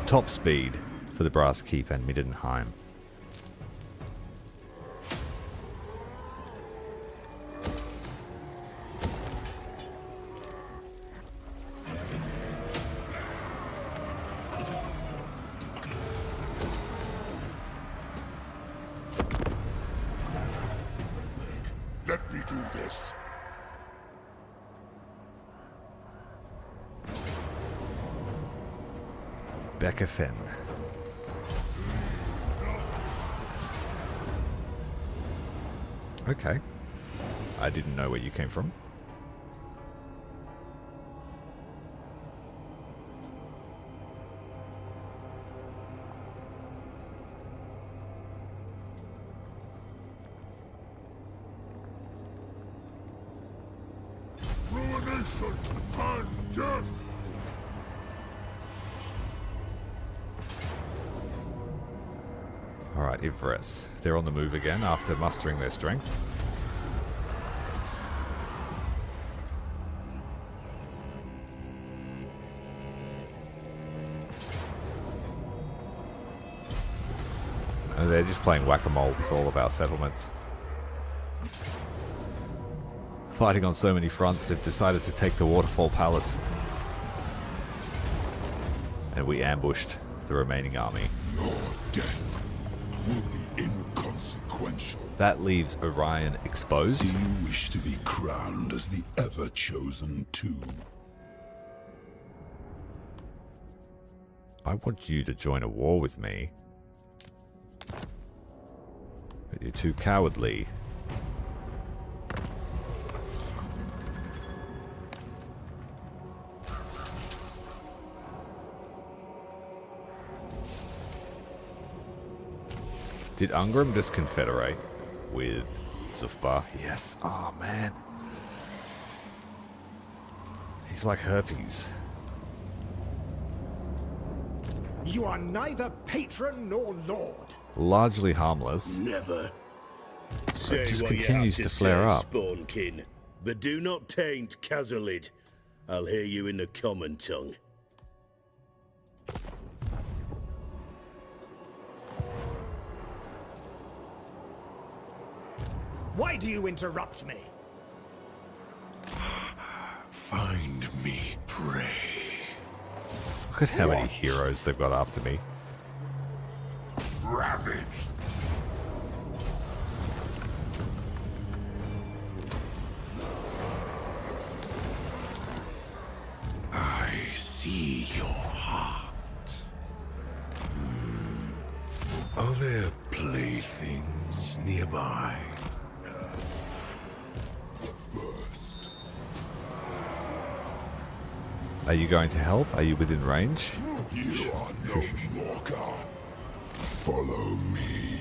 top speed for the Brass Keep and Middenheim. Let me do this. Beckerfen. Okay. I didn't know where you came from. Ruination and death. Alright, Ivres. They're on the move again after mustering their strength. And they're just playing whack-a-mole with all of our settlements. Fighting on so many fronts, they've decided to take the Waterfall Palace. And we ambushed the remaining army. Your death will be inconsequential. That leaves Orion exposed. Do you wish to be crowned as the Everchosen too? I want you to join a war with me. But you're too cowardly. Did Ungram just confederate with Zufbar? Yes. Oh, man. He's like herpes. You are neither patron nor lord. Largely harmless. Never. But just continues to flare up. Spawnkin, but do not taint Kazalid. I'll hear you in the common tongue. Why do you interrupt me? Find me prey. Look at how many heroes they've got after me. Ravage. I see your heart. Are there playthings nearby? First. Are you going to help? Are you within range? You are no Morka. Follow me.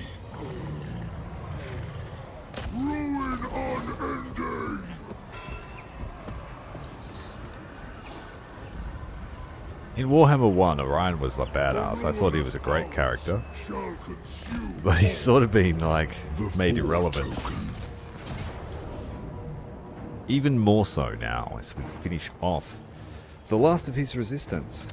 Ruin unending. In Warhammer 1, Orion was a badass. I thought he was a great character. Shall consume But he's sort of been, like, the made full irrelevant. token. Even more so now, as we finish off the last of his resistance.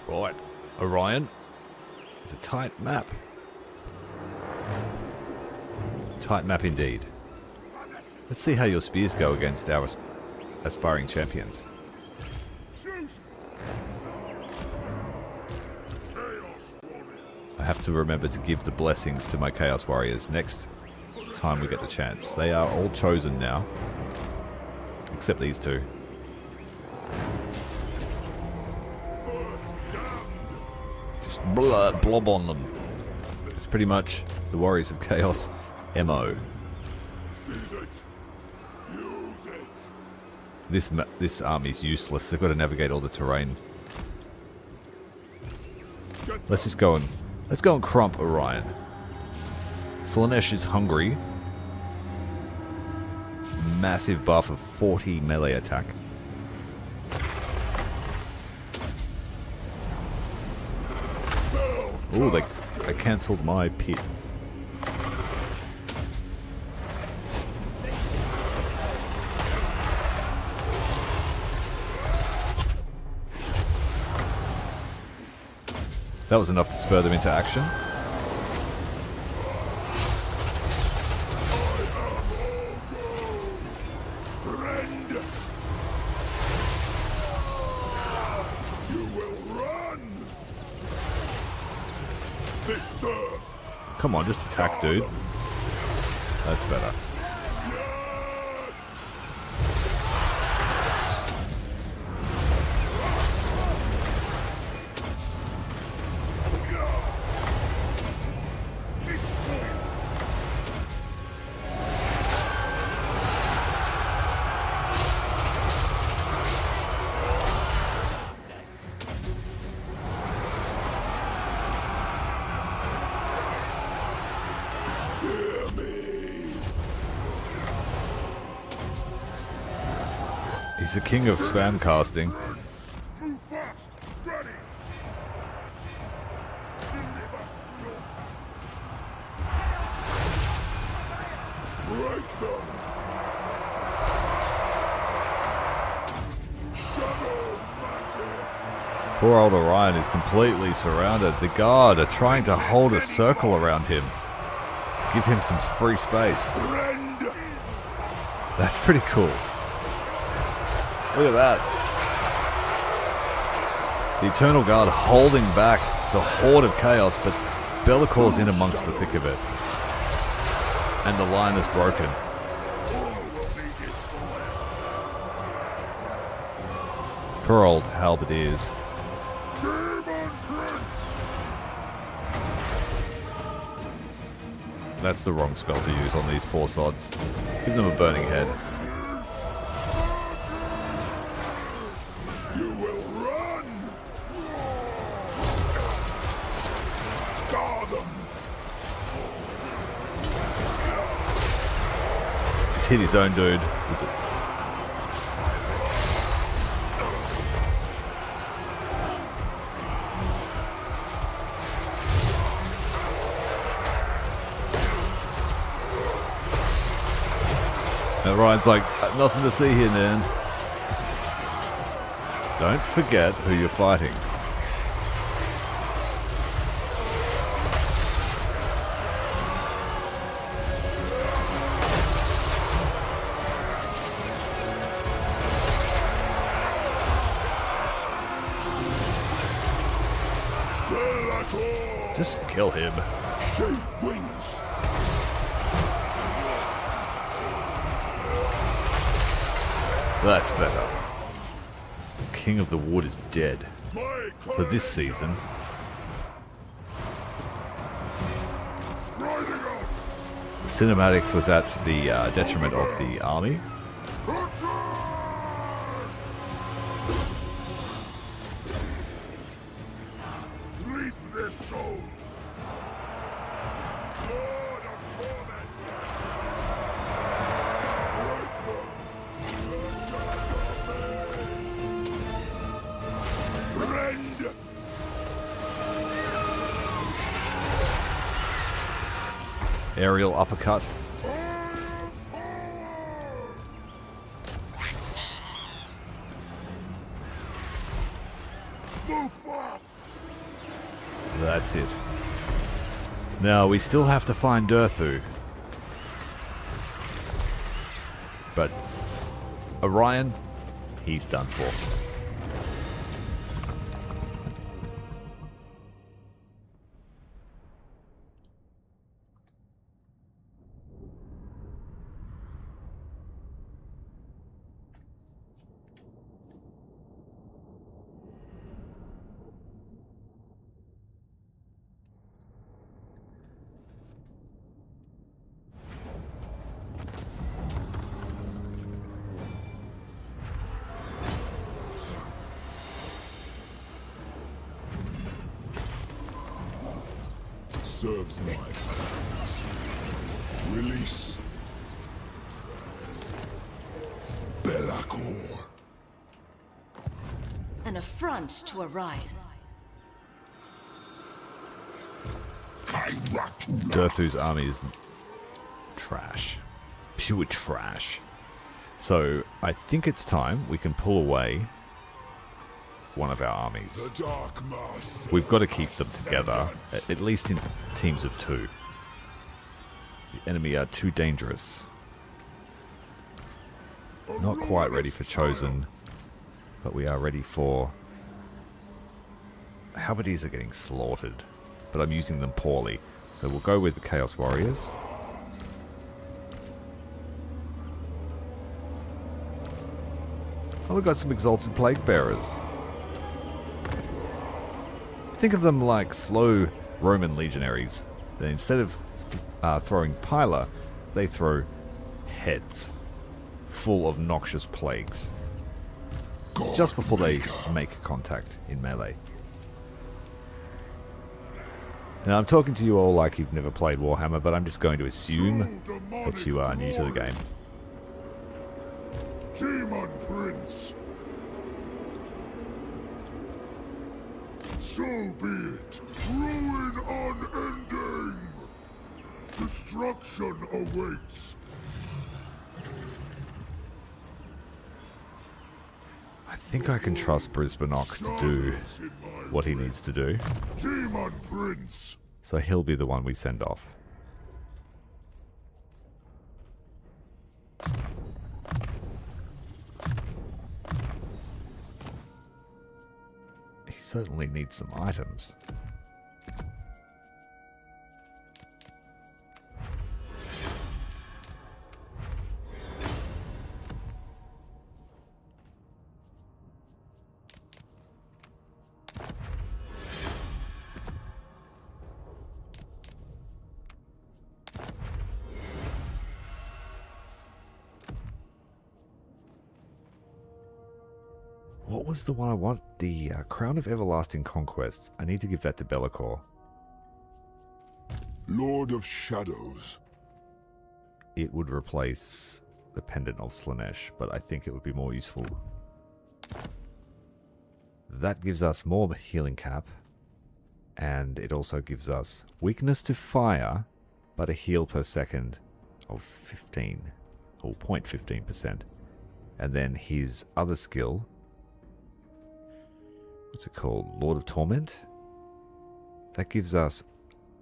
Right, Orion. It's a tight map. Tight map indeed. Let's see how your spears go against our aspiring champions. I have to remember to give the blessings to my Chaos Warriors next time we get the chance. They are all chosen now. Except these two. Just blob on them. It's pretty much the Warriors of Chaos MO. This army's useless. They've got to navigate all the terrain. Let's just go and crump Orion. Slanesh is hungry. Massive buff of 40 melee attack. Ooh, they cancelled my pit. That was enough to spur them into action. Come on, just attack, dude. That's better. He's the king of spam casting. Poor old Orion is completely surrounded. The guard are trying to hold a circle around him. Give him some free space. That's pretty cool. Look at that. The Eternal Guard holding back the Horde of Chaos, but LAKOR's in amongst the thick of it. And the line is broken. Poor old halberdiers. That's the wrong spell to use on these poor sods. Give them a burning head. Hit his own dude. And Ryan's like, nothing to see here, man. Don't forget who you're fighting. Just kill him. Shape wings. That's better. King of the Wood is dead. For this season. The cinematics was at the detriment of the army. Reap their souls. Lord of torment. Rend. Aerial uppercut. Move fast! That's it. Now, we still have to find Durthu. But Orion, he's done for. Serves my plans. Release LAKOR. An affront to Orion. Durthu's army is trash. Pure trash. So, I think it's time we can pull away one of our armies. The Dark Master. We've got to keep them together, at least in teams of 2. The enemy are too dangerous. Not quite ready for Chosen, but we are ready for... Halberdiers are getting slaughtered, but I'm using them poorly. So we'll go with the Chaos Warriors. Oh, we've got some Exalted Plague Bearers. Think of them like slow Roman legionaries. Then instead of throwing Pila, they throw heads full of noxious plagues just before they make contact in melee. Now I'm talking to you all like you've never played Warhammer, but I'm just going to assume that you are new to the game. Daemon Prince. So be it. Ruin unending. Destruction awaits. I think I can trust Brisbanock to do what he needs to do. Daemon Prince. So he'll be the one we send off. He certainly needs some items. What was the one I want? The Crown of Everlasting Conquest. I need to give that to LAKOR. Lord of Shadows. It would replace the Pendant of Slaanesh, but I think it would be more useful. That gives us more healing cap, and it also gives us weakness to fire, but a heal per second of 15, or 0.15%. And then his other skill, what's it called? Lord of Torment? That gives us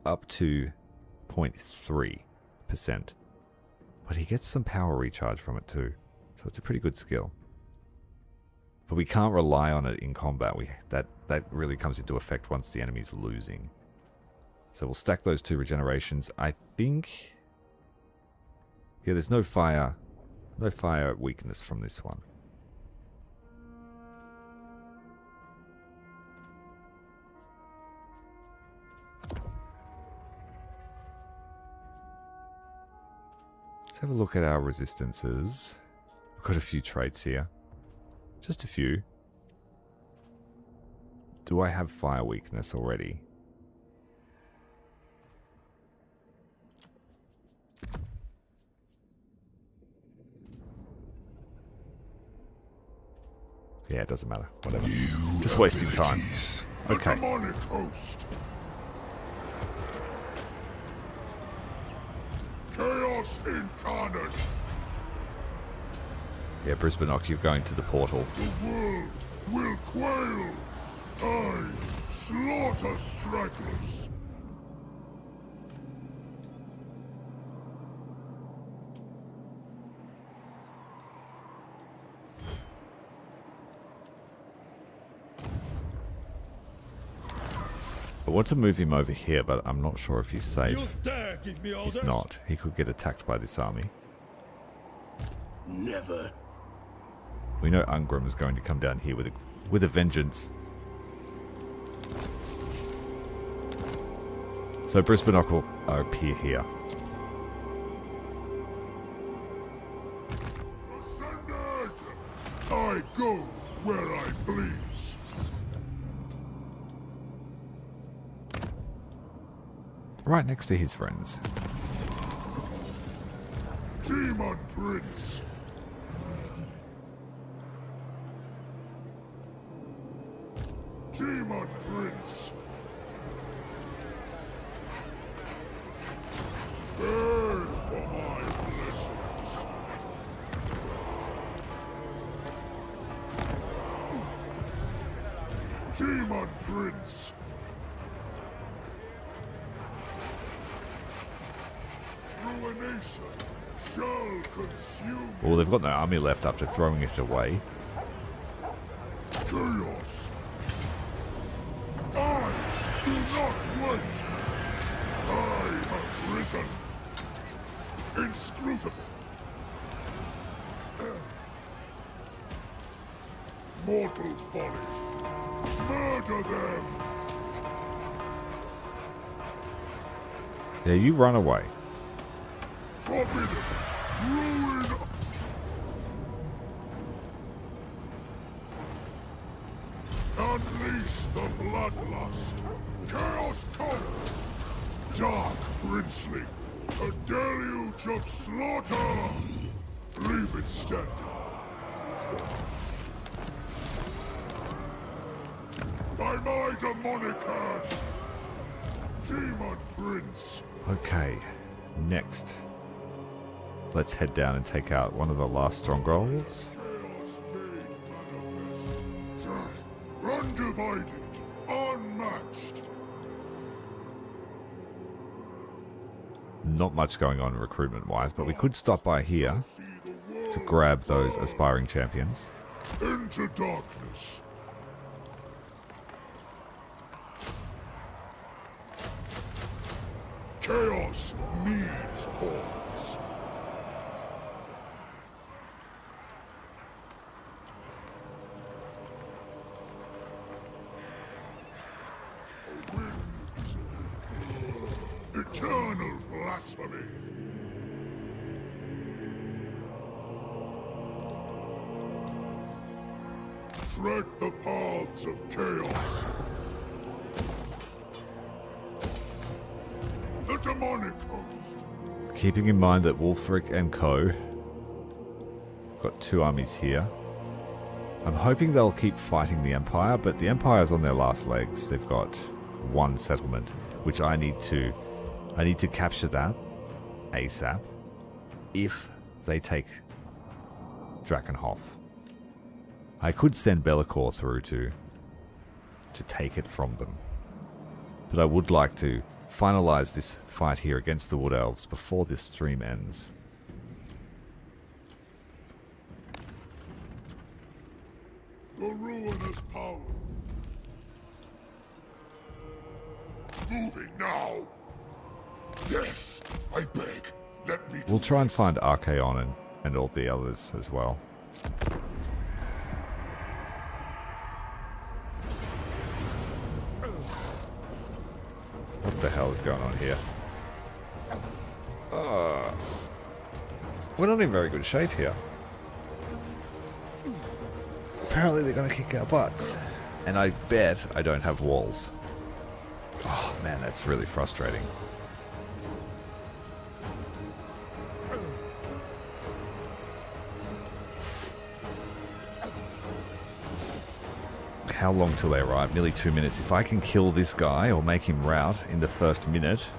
up to 0.3%. But he gets some power recharge from it too. So it's a pretty good skill. But we can't rely on it in combat. That really comes into effect once the enemy's losing. So we'll stack those 2 regenerations. I think... yeah, there's no fire weakness from this one. Let's have a look at our resistances. We've got a few traits here. Just a few. Do I have fire weakness already? Yeah, it doesn't matter. Whatever. Just wasting time. Okay. Demonic host. Chaos incarnate. Yeah, Brisbanock, you're going to the portal. The world will quail. I slaughter stragglers. I want to move him over here, but I'm not sure if he's safe. You dare give me orders? He's not. He could get attacked by this army. Never. We know Ungram is going to come down here with a vengeance. So Brisbane will appear here. Ascended! I go where I please. Right next to his friends. Daemon Prince. Daemon Prince. Burn for my blessings. Daemon Prince. Ruination shall consume. Well, they've got no army left after throwing it away. Chaos. I do not wait. I have risen. Inscrutable. Mortal folly. Murder them. Yeah, you run away. Forbidden. Ruin. Unleash the bloodlust. Chaos comes. Dark princely. A deluge of slaughter. Leave it standing. By my demonic hand. Daemon Prince. Okay, next. Let's head down and take out one of the last strongholds. Chaos made manifest. Undivided. Unmatched. Not much going on recruitment-wise, but we could stop by here to grab those aspiring champions. Into darkness. Chaos needs pawns. A wind is eternal blasphemy. Tread the paths of chaos. The demonic host. Keeping in mind that Wulfric and Co. got two armies here. I'm hoping they'll keep fighting the Empire, but the Empire's on their last legs. They've got one settlement, which I need to capture that ASAP if they take Drakenhof. I could send LAKOR through to take it from them. But I would like to finalize this fight here against the Wood Elves before this stream ends. The ruinous power. Moving now. Yes, I beg. Let me. We'll try and find Archaon and all the others as well. What the hell is going on here? We're not in very good shape here. Apparently they're going to kick our butts. And I bet I don't have walls. Oh man, that's really frustrating. How long till they arrive? Nearly 2 minutes. If I can kill this guy or make him rout in the first minute,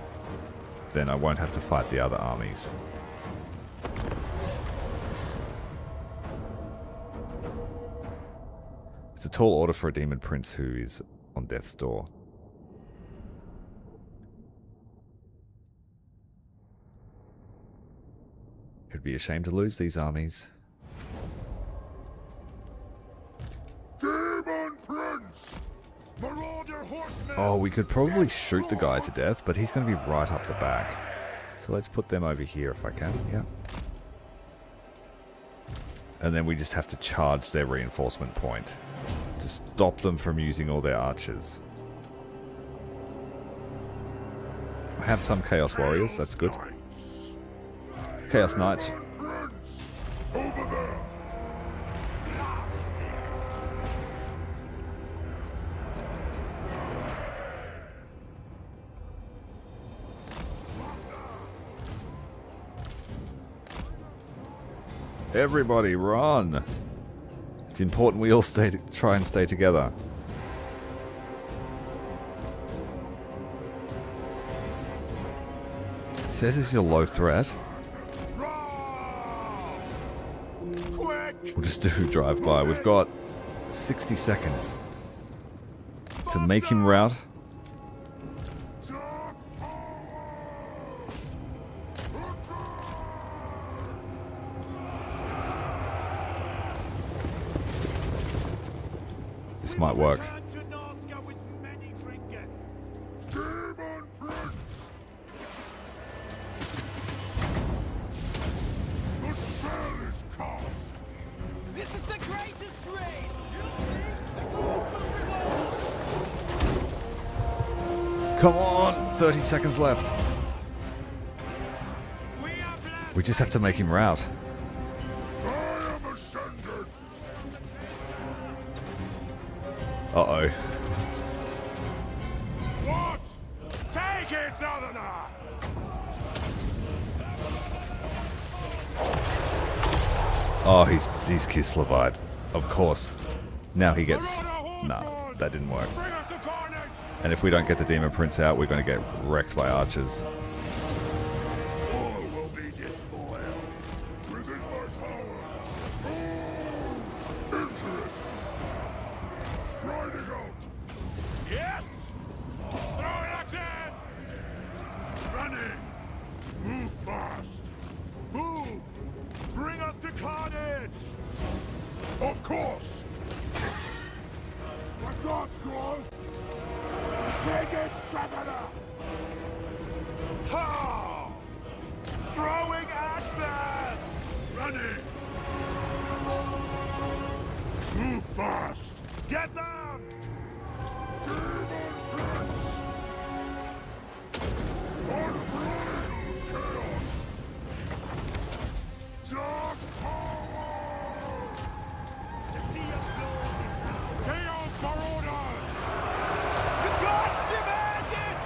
then I won't have to fight the other armies. It's a tall order for a demon prince who is on death's door. It'd be a shame to lose these armies. Demon Prince! Marauder horsemen! Oh, we could probably shoot the guy to death, but he's going to be right up the back. So let's put them over here if I can. Yeah. And then we just have to charge their reinforcement point to stop them from using all their archers. I have some Chaos Warriors, that's good. Chaos Knights. Prince! Over there! Everybody run! It's important we all try and stay together. It says this is a low threat. We'll just do drive-by. We've got 60 seconds to make him rout. This might work. This is the greatest raid! Come on! 30 seconds left. We just have to make him rout. Uh-oh. What? Take it, Southerner! Oh, he's Kislevite. Of course. Now he gets... Nah, that didn't work. And if we don't get the Demon Prince out, we're going to get wrecked by archers. All will be despoiled within my power. Oh, interesting. Striding out. Yes! Throw axes! Running! Move fast! Move! Bring us to carnage! Of course! My God's gone! Take it, Southerner! Ha! Throwing axes! Running! Move fast! Get them! Demon Prince! Unbridled chaos! Dark power! The sea of claws is now! Chaos Marauders! The gods demand it!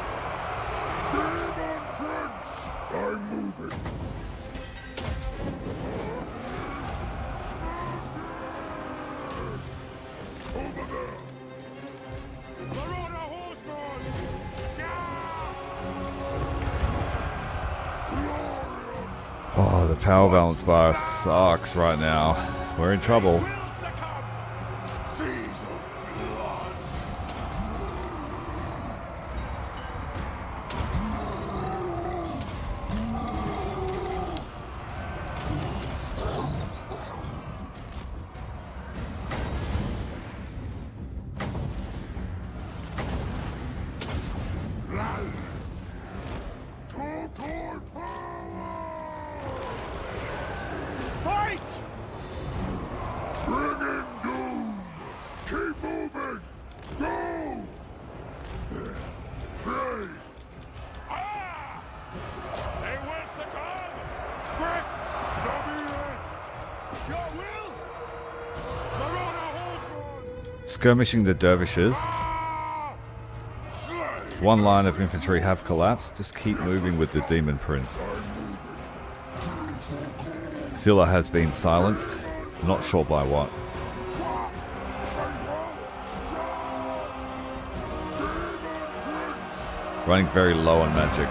Demon Prince! I'm moving! Over there! Marauder horseman! Glorious! Oh, the power balance bar sucks right now. We're in trouble. Will succumb! Seas of blood! Total power! Fight! Bringing doom! Keep moving! Go! Pray! Ah! They will succumb! Quick! Show me it! Your will! Marauder horseman! Skirmishing the dervishes. Slay! One line of infantry have collapsed. Just keep moving with the Demon Prince. Scylla has been silenced. Not sure by what. Running very low on magic.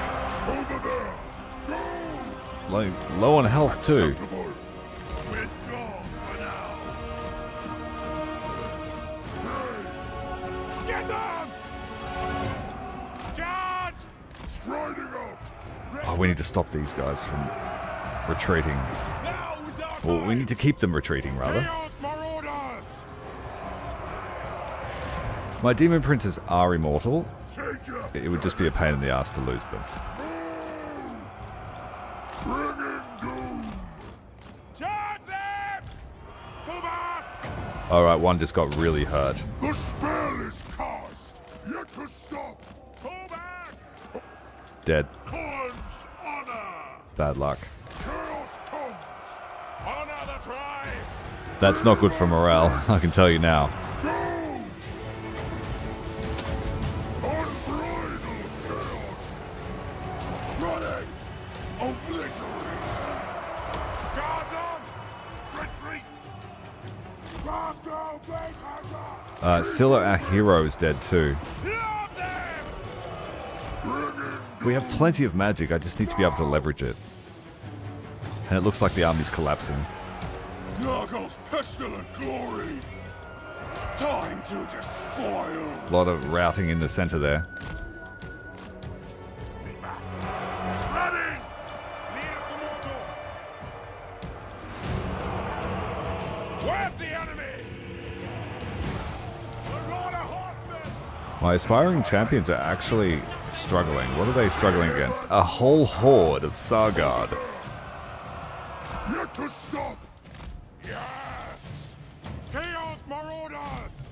Low on health too. Withdraw for now. we need to stop these guys from retreating. Well, we need to keep them retreating, rather. My demon princes are immortal. It would just be a pain in the ass to lose them. Alright, one just got really hurt. The spell is cast, yet to stop. Pull back. Dead. Corn's honor. Bad luck. Chaos comes. Honor the tribe. That's not good for morale, I can tell you now. Unbridled chaos. Running. Obliterate. Guards on. Retreat. Scylla, our hero, is dead too. We have plenty of magic, I just need to be able to leverage it. And it looks like the army's collapsing. Nurgle's pestilent glory. Time to despoil. A lot of routing in the center there. Ready. Where's the enemy? My aspiring champions are actually struggling. What are they struggling against? A whole horde of Sargard. Yet to stop. Yes. Chaos Marauders.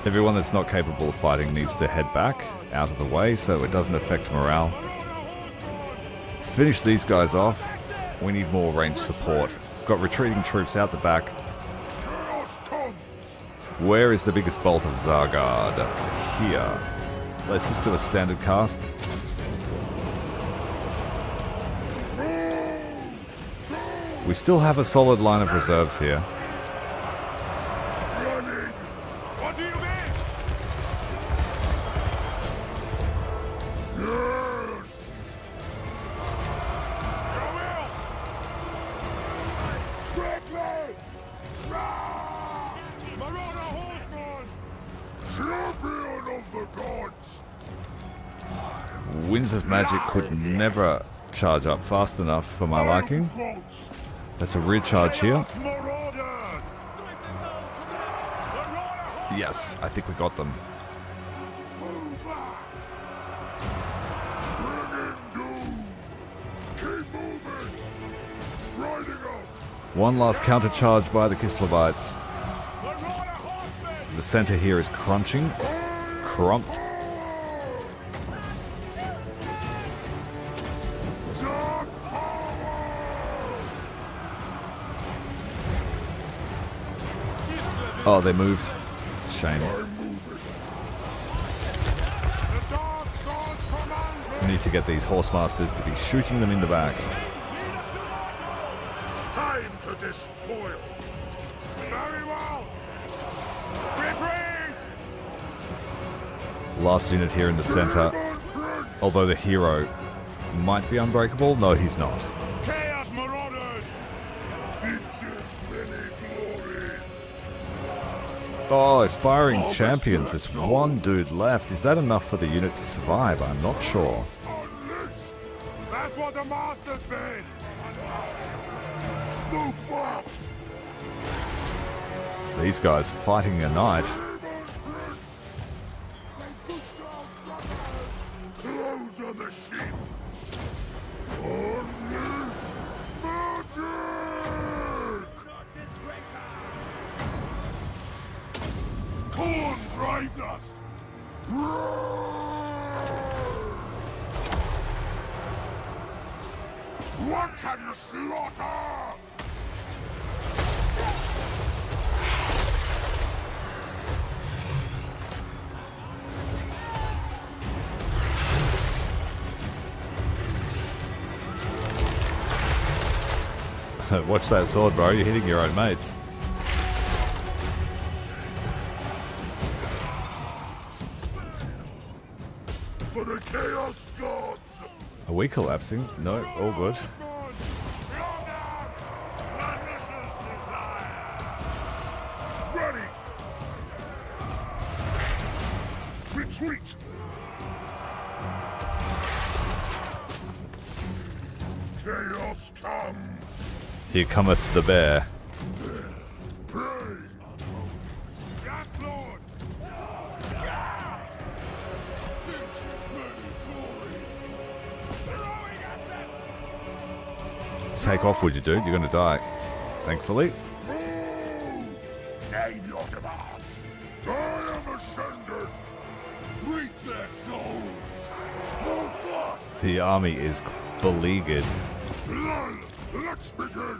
Everyone that's not capable of fighting needs to head back, out of the way, so it doesn't affect morale. Finish these guys off. We need more ranged support. Got retreating troops out the back. Where is the biggest bolt of Zargard? Here. Let's just do a standard cast. We still have a solid line of reserves here. What do you mean? Yes. Your will. Quickly. Marauder horseman. Champion of the gods. Winds of Magic could never charge up fast enough for my liking. That's a rear charge here. Yes, I think we got them. One last counter charge by the Kislevites. The center here is crunching. Crumped. Oh, they moved. Shame. We need to get these horsemasters to be shooting them in the back. Time to despoil. Very well. Retreat. Last unit here in the center. Although the hero might be unbreakable. No, he's not. Chaos Marauders. Features many glories. Oh, aspiring champions. There's one dude left. Is that enough for the unit to survive? I'm not sure. That's what the masters made. Move fast. These guys are fighting a knight. Close on the sheep. Unleash magic. Corn drives us. Wanton slaughter. Watch that sword, bro. You're hitting your own mates. For the Chaos Gods. Are we collapsing? No, all good. Ready. Retreat. Chaos comes. Here cometh the bear. Pray. Yes, Lord. Take off, would you, dude? You're gonna die. Thankfully. Name your demand. I am ascended. Greet their souls. Move forth. The army is beleaguered. Let's begin.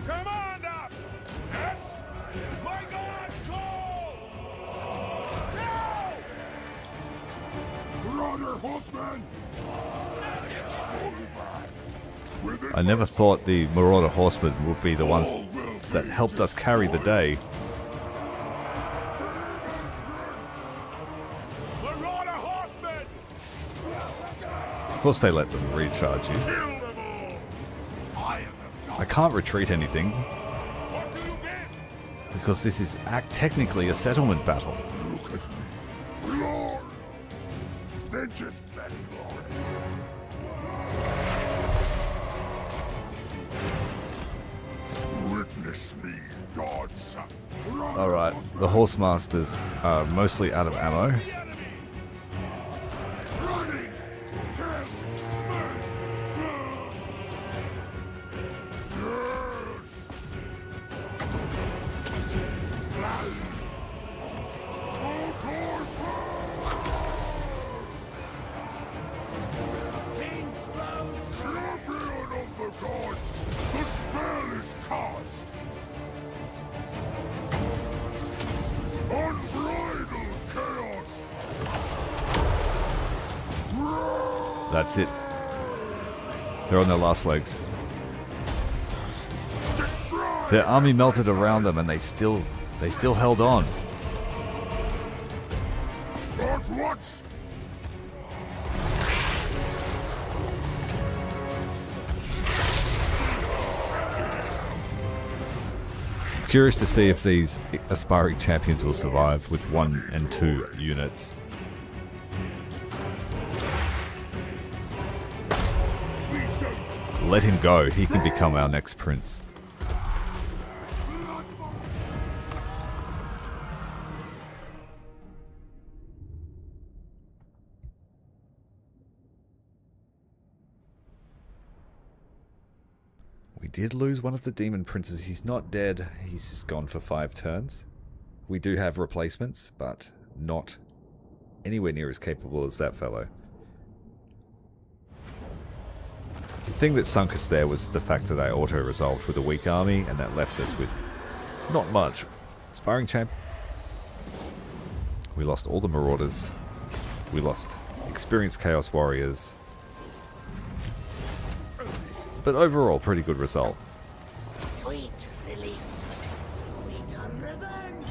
Command us! Yes? My God, call! No! Brother horseman. I never thought the Marauder Horsemen would be the ones that helped us carry the day. Marauder horsemen! Of course they let them recharge you. I can't retreat anything What do you bid? because this is technically a settlement battle. Look at me. Lord. Vengeance. Witness me, God's son. Alright, the Horsemasters are mostly out of ammo. Running. Champion of the gods, the spell is cast. Unbridled chaos. That's it. They're on their last legs. Destroy. Their army melted around them and they still held on. At once. Curious to see if these aspiring champions will survive with 1 and 2 units. Let him go, he can become our next prince. We did lose one of the demon princes. He's not dead. He's just gone for 5 turns. We do have replacements, but not anywhere near as capable as that fellow. The thing that sunk us there was the fact that I auto-resolved with a weak army, and that left us with not much. Aspiring champ. We lost all the marauders. We lost experienced chaos warriors. But overall, pretty good result. Sweet release. Sweet revenge.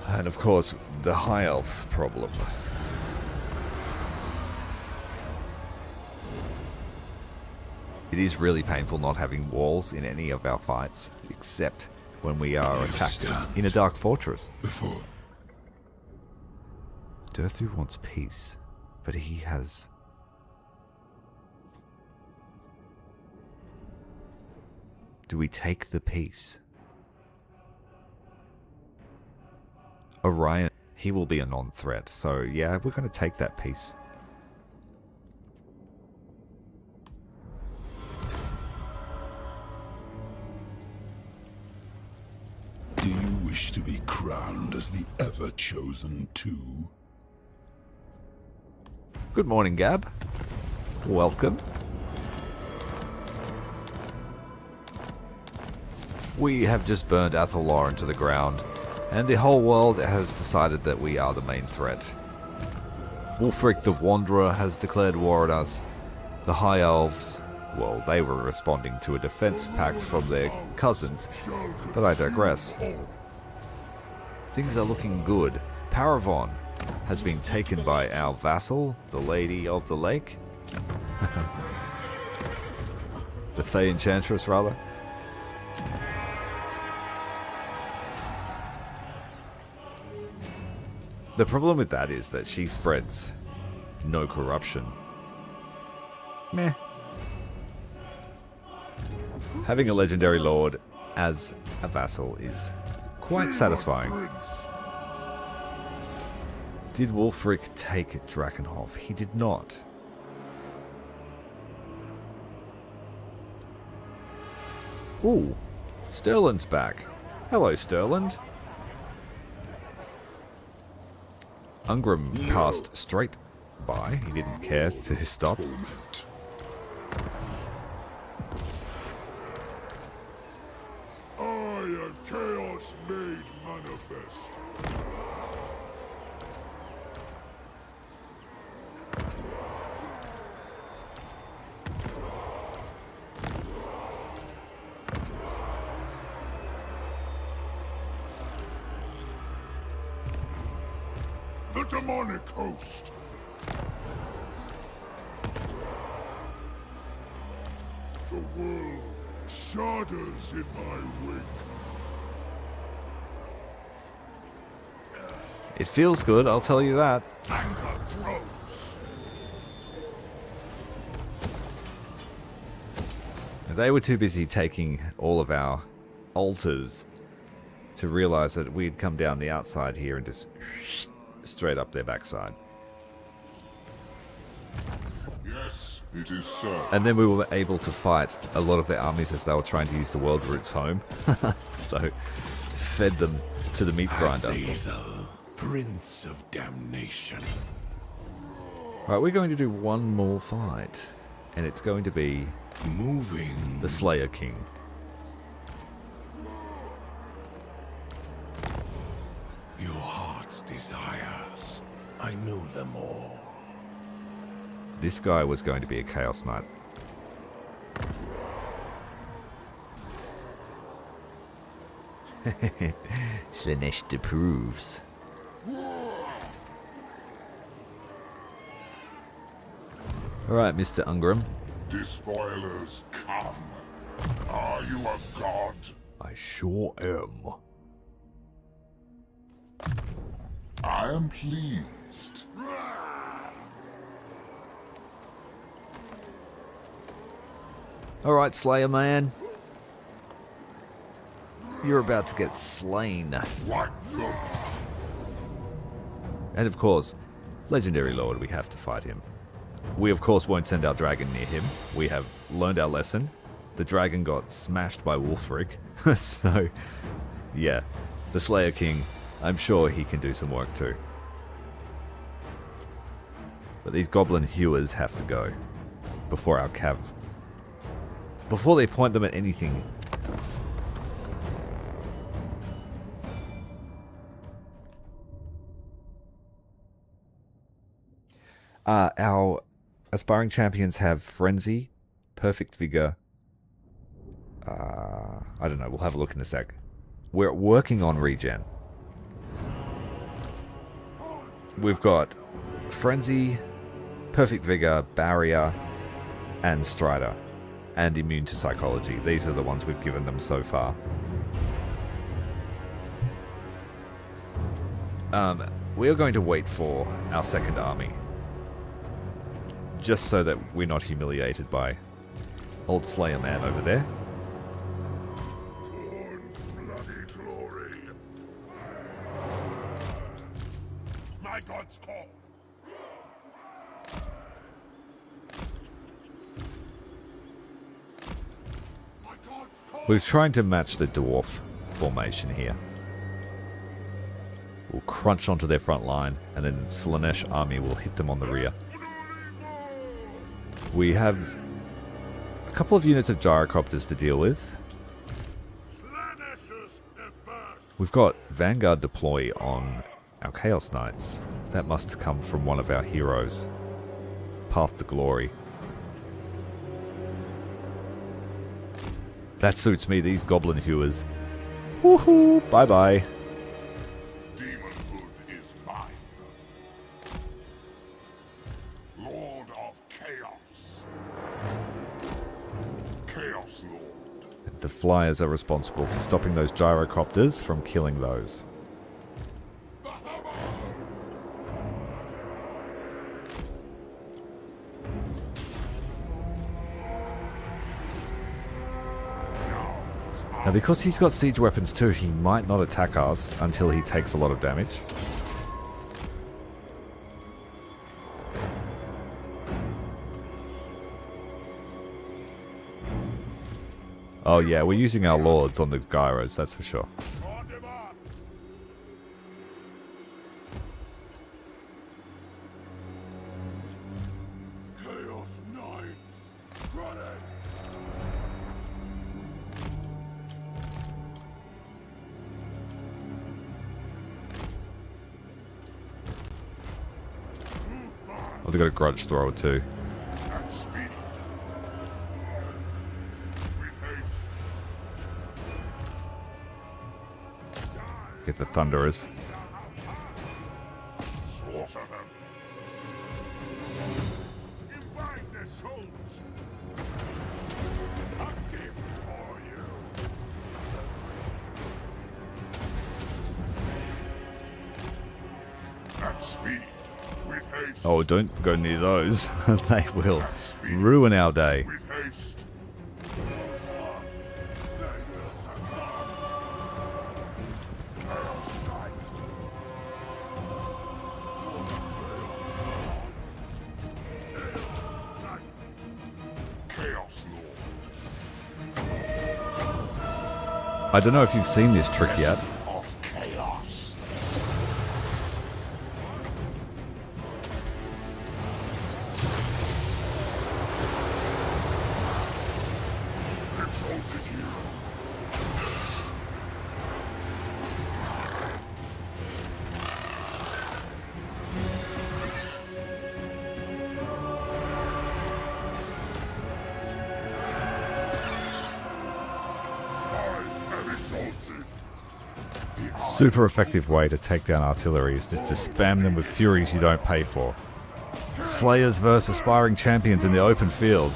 And of course, the high elf problem. It is really painful not having walls in any of our fights, except when we are attacked in a dark fortress. Before. Durthu wants peace, but he has... Do we take the peace? Orion, he will be a non-threat, so yeah, we're going to take that peace. Do you wish to be crowned as the Everchosen too? Good morning, Gab. Welcome. We have just burned Athelor to the ground, and the whole world has decided that we are the main threat. Wulfric the Wanderer has declared war on us. The High Elves, well, they were responding to a defense pact from their cousins, but I digress. Things are looking good. Paravon has been taken by our vassal, the Lady of the Lake. The Fey Enchantress, rather. The problem with that is that she spreads no corruption. Meh. Having a legendary lord as a vassal is quite satisfying. Did Wulfric take Drakenhof? He did not. Ooh, Sterland's back. Hello, Sterland. Ungram passed straight by. He didn't care to stop. I am chaos made manifest. The demonic host. The world shudders in my wake. It feels good, I'll tell you that. Anger grows. They were too busy taking all of our altars to realize that we'd come down the outside here and just straight up their backside. Yes, it is so. And then we were able to fight a lot of their armies as they were trying to use the world routes home. So, fed them to the meat grinder. Azazel, Prince of Damnation. Right, we're going to do one more fight. And it's going to be Moving. the Slayer King. Your heart's desires. I know them all. This guy was going to be a Chaos Knight. Slanesh approves. Alright, Mr. Ungram. Despoilers, come. Are you a god? I sure am. I am pleased. Alright, Slayer Man. You're about to get slain. What the? And of course, Legendary Lord, we have to fight him. We of course won't send our dragon near him. We have learned our lesson. The dragon got smashed by Wulfric. So, yeah. The Slayer King, I'm sure he can do some work too. But these goblin hewers have to go. Before our cav. Before they point them at anything. Our aspiring champions have Frenzy, Perfect Vigor. I don't know, we'll have a look in a sec. We're working on regen. We've got Frenzy, Perfect Vigor, Barrier, and Strider. And Immune to Psychology. These are the ones we've given them so far. We are going to wait for our second army. Just so that we're not humiliated by old Slayer Man over there. Bloody glory. My god's call. We're trying to match the dwarf formation here. We'll crunch onto their front line, and then Slanesh army will hit them on the rear. We have a couple of units of gyrocopters to deal with. We've got Vanguard deploy on our Chaos Knights. That must come from one of our heroes. Path to Glory. That suits me, these goblin hewers. Woohoo! Bye-bye. Demonhood is mine. Lord of Chaos. The flyers are responsible for stopping those gyrocopters from killing those. Now, because he's got siege weapons too, he might not attack us until he takes a lot of damage. Oh yeah, we're using our lords on the gyros, that's for sure. Oh, they got a grudge thrower too. Get the thunderers. Oh, don't go near those. They will ruin our day. I don't know if you've seen this trick yet. Super effective way to take down artillery is just to spam them with furies you don't pay for. Slayers versus aspiring champions in the open field.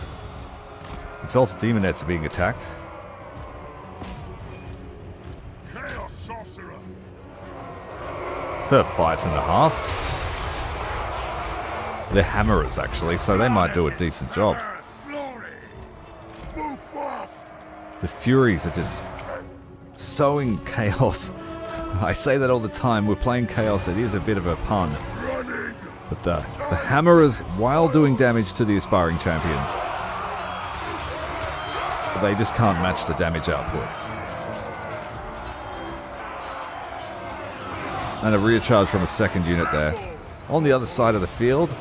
Exalted Demonettes are being attacked. It's a fight and a half. They're hammerers actually, so they might do a decent job. The furies are just sowing chaos. I say that all the time, we're playing chaos, it is a bit of a pun. But the hammerers, while doing damage to the aspiring champions, they just can't match the damage output. And a rear charge from a second unit there. On the other side of the field,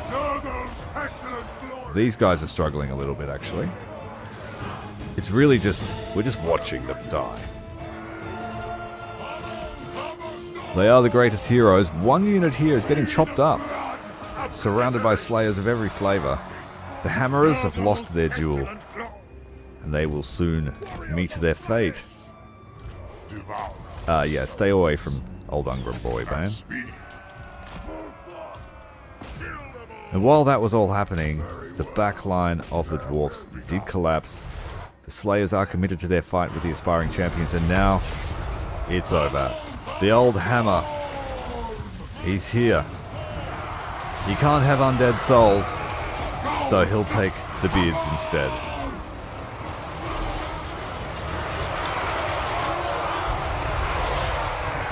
these guys are struggling a little bit actually. It's really just, we're just watching them die. They are the greatest heroes. One unit here is getting chopped up, surrounded by slayers of every flavor. The hammerers have lost their duel, and they will soon meet their fate. Yeah, stay away from old Ungram boy, man. And while that was all happening, the back line of the dwarfs did collapse. The slayers are committed to their fight with the aspiring champions, and now it's over. The old hammer, he's here. He can't have undead souls, so he'll take the beards instead.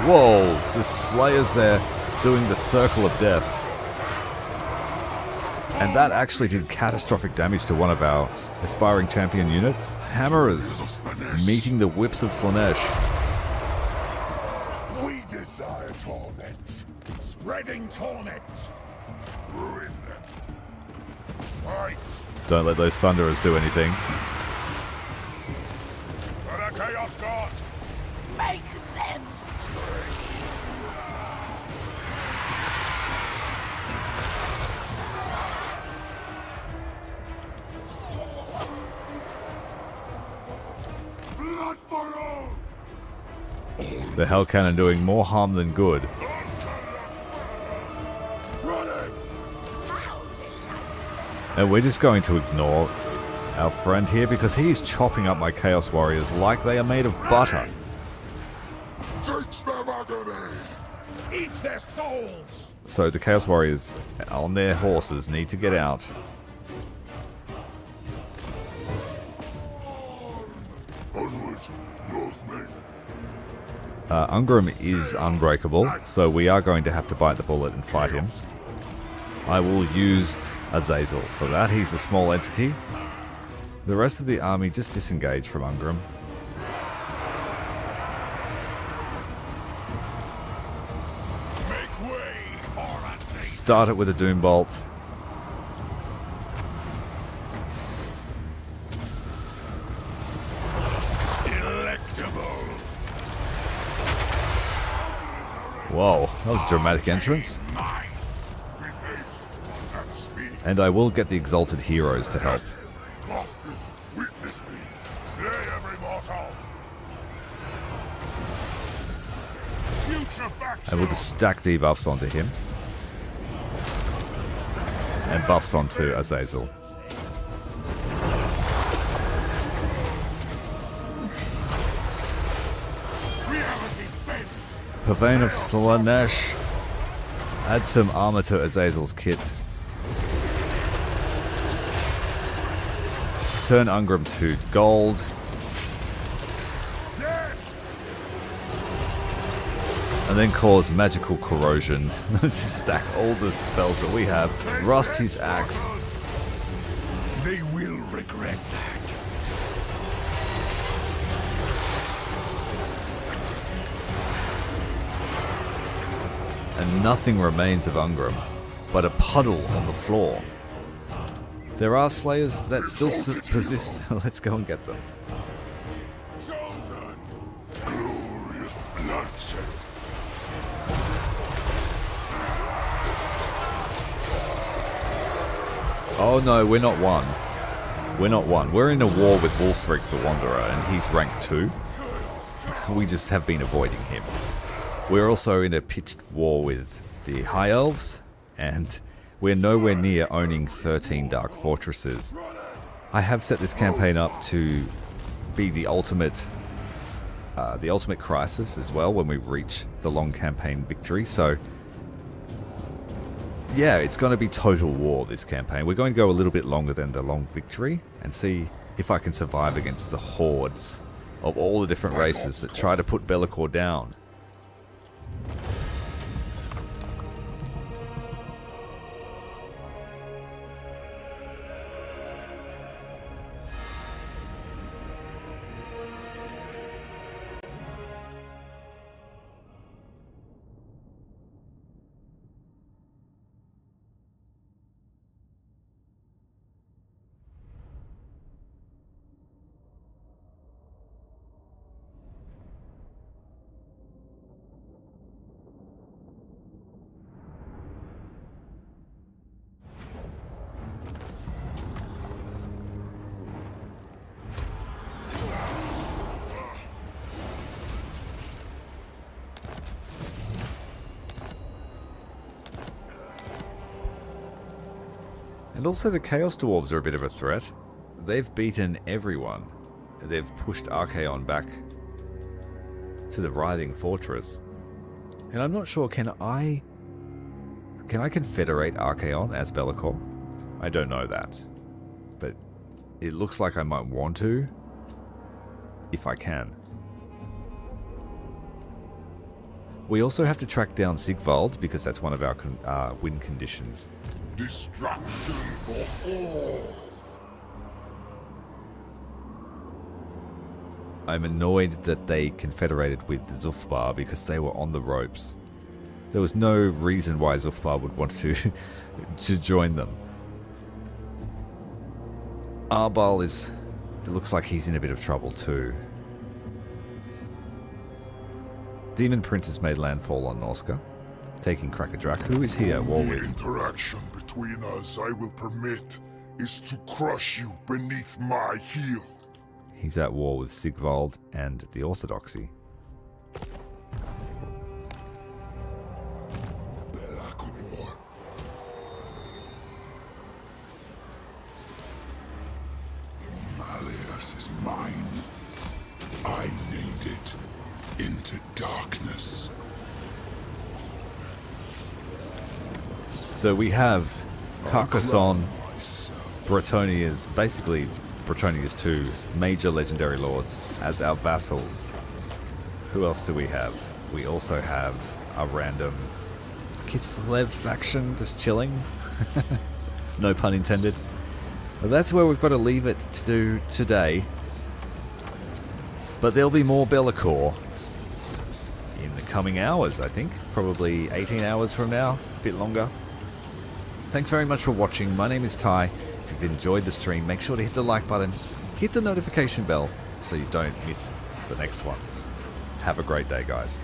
Whoa, the slayers there doing the circle of death. And that actually did catastrophic damage to one of our aspiring champion units. Hammerers meeting the whips of Slaanesh. Desire torment, spreading torment, ruin them. Fight. Don't let those thunderers do anything. For the chaos gods, Make them scream. blood for all. The Hell Cannon doing more harm than good. And we're just going to ignore our friend here because he's chopping up my Chaos Warriors like they are made of butter. Teach them agony! Eat their souls! So the Chaos Warriors on their horses need to get out. Onward, Northmen! Ungrim is unbreakable, so we are going to have to bite the bullet and fight him. I will use Azazel for that. He's a small entity. The rest of the army just disengage from Ungrim. Make way for Azazel! Start it with a Doom Bolt. Delectable! Whoa, that was a dramatic entrance. Minds, with haste and speed. And I will get the Exalted Heroes to help. Masters, witness me. Slay every mortal. Future faction. I will just stack debuffs onto him. And buffs onto Azazel. Reality bends. Pavane of Slanesh. Add some armor to Azazel's kit. Turn Ungrim to gold. And then cause magical corrosion to stack all the spells that we have. Rust his axe. They will regret that. And nothing remains of Ungrim but a puddle on the floor. There are slayers that still persist. Let's go and get them. Chosen. Glorious bloodshed. Oh no, we're not one. We're not one. We're in a war with Wulfric the Wanderer, and he's rank 2. We just have been avoiding him. We're also in a pitched war with the High Elves, and we're nowhere near owning 13 Dark Fortresses. I have set this campaign up to be the ultimate crisis as well when we reach the long campaign victory. So yeah, it's going to be total war this campaign. We're going to go a little bit longer than the long victory and see if I can survive against the hordes of all the different races that try to put LAKOR down. And also the Chaos Dwarves are a bit of a threat. They've beaten everyone. They've pushed Archaon back to the Writhing Fortress. And I'm not sure, can I confederate Archaon as LAKOR? I don't know that. But it looks like I might want to, if I can. We also have to track down Sigvald, because that's one of our win conditions. Destruction for all. I'm annoyed that they confederated with Zufbar because they were on the ropes. There was no reason why Zufbar would want to join them. Arbal it looks like he's in a bit of trouble too. Demon Prince has made landfall on Norska, taking Krakadrak. Who is he at war with? The interaction between us I will permit is to crush you beneath my heel. He's at war with Sigvald and the Orthodoxy. into darkness. So we have Carcassonne, Myself. Bretonnia's, basically Bretonnia's two major legendary lords as our vassals. Who else do we have? We also have a random Kislev faction just chilling. No pun intended. Well, that's where we've got to leave it to do today. But there'll be more LAKOR in the coming hours, I think. Probably 18 hours from now, a bit longer. Thanks very much for watching. My name is Ty. If you've enjoyed the stream, make sure to hit the like button, hit the notification bell so you don't miss the next one. Have a great day, guys.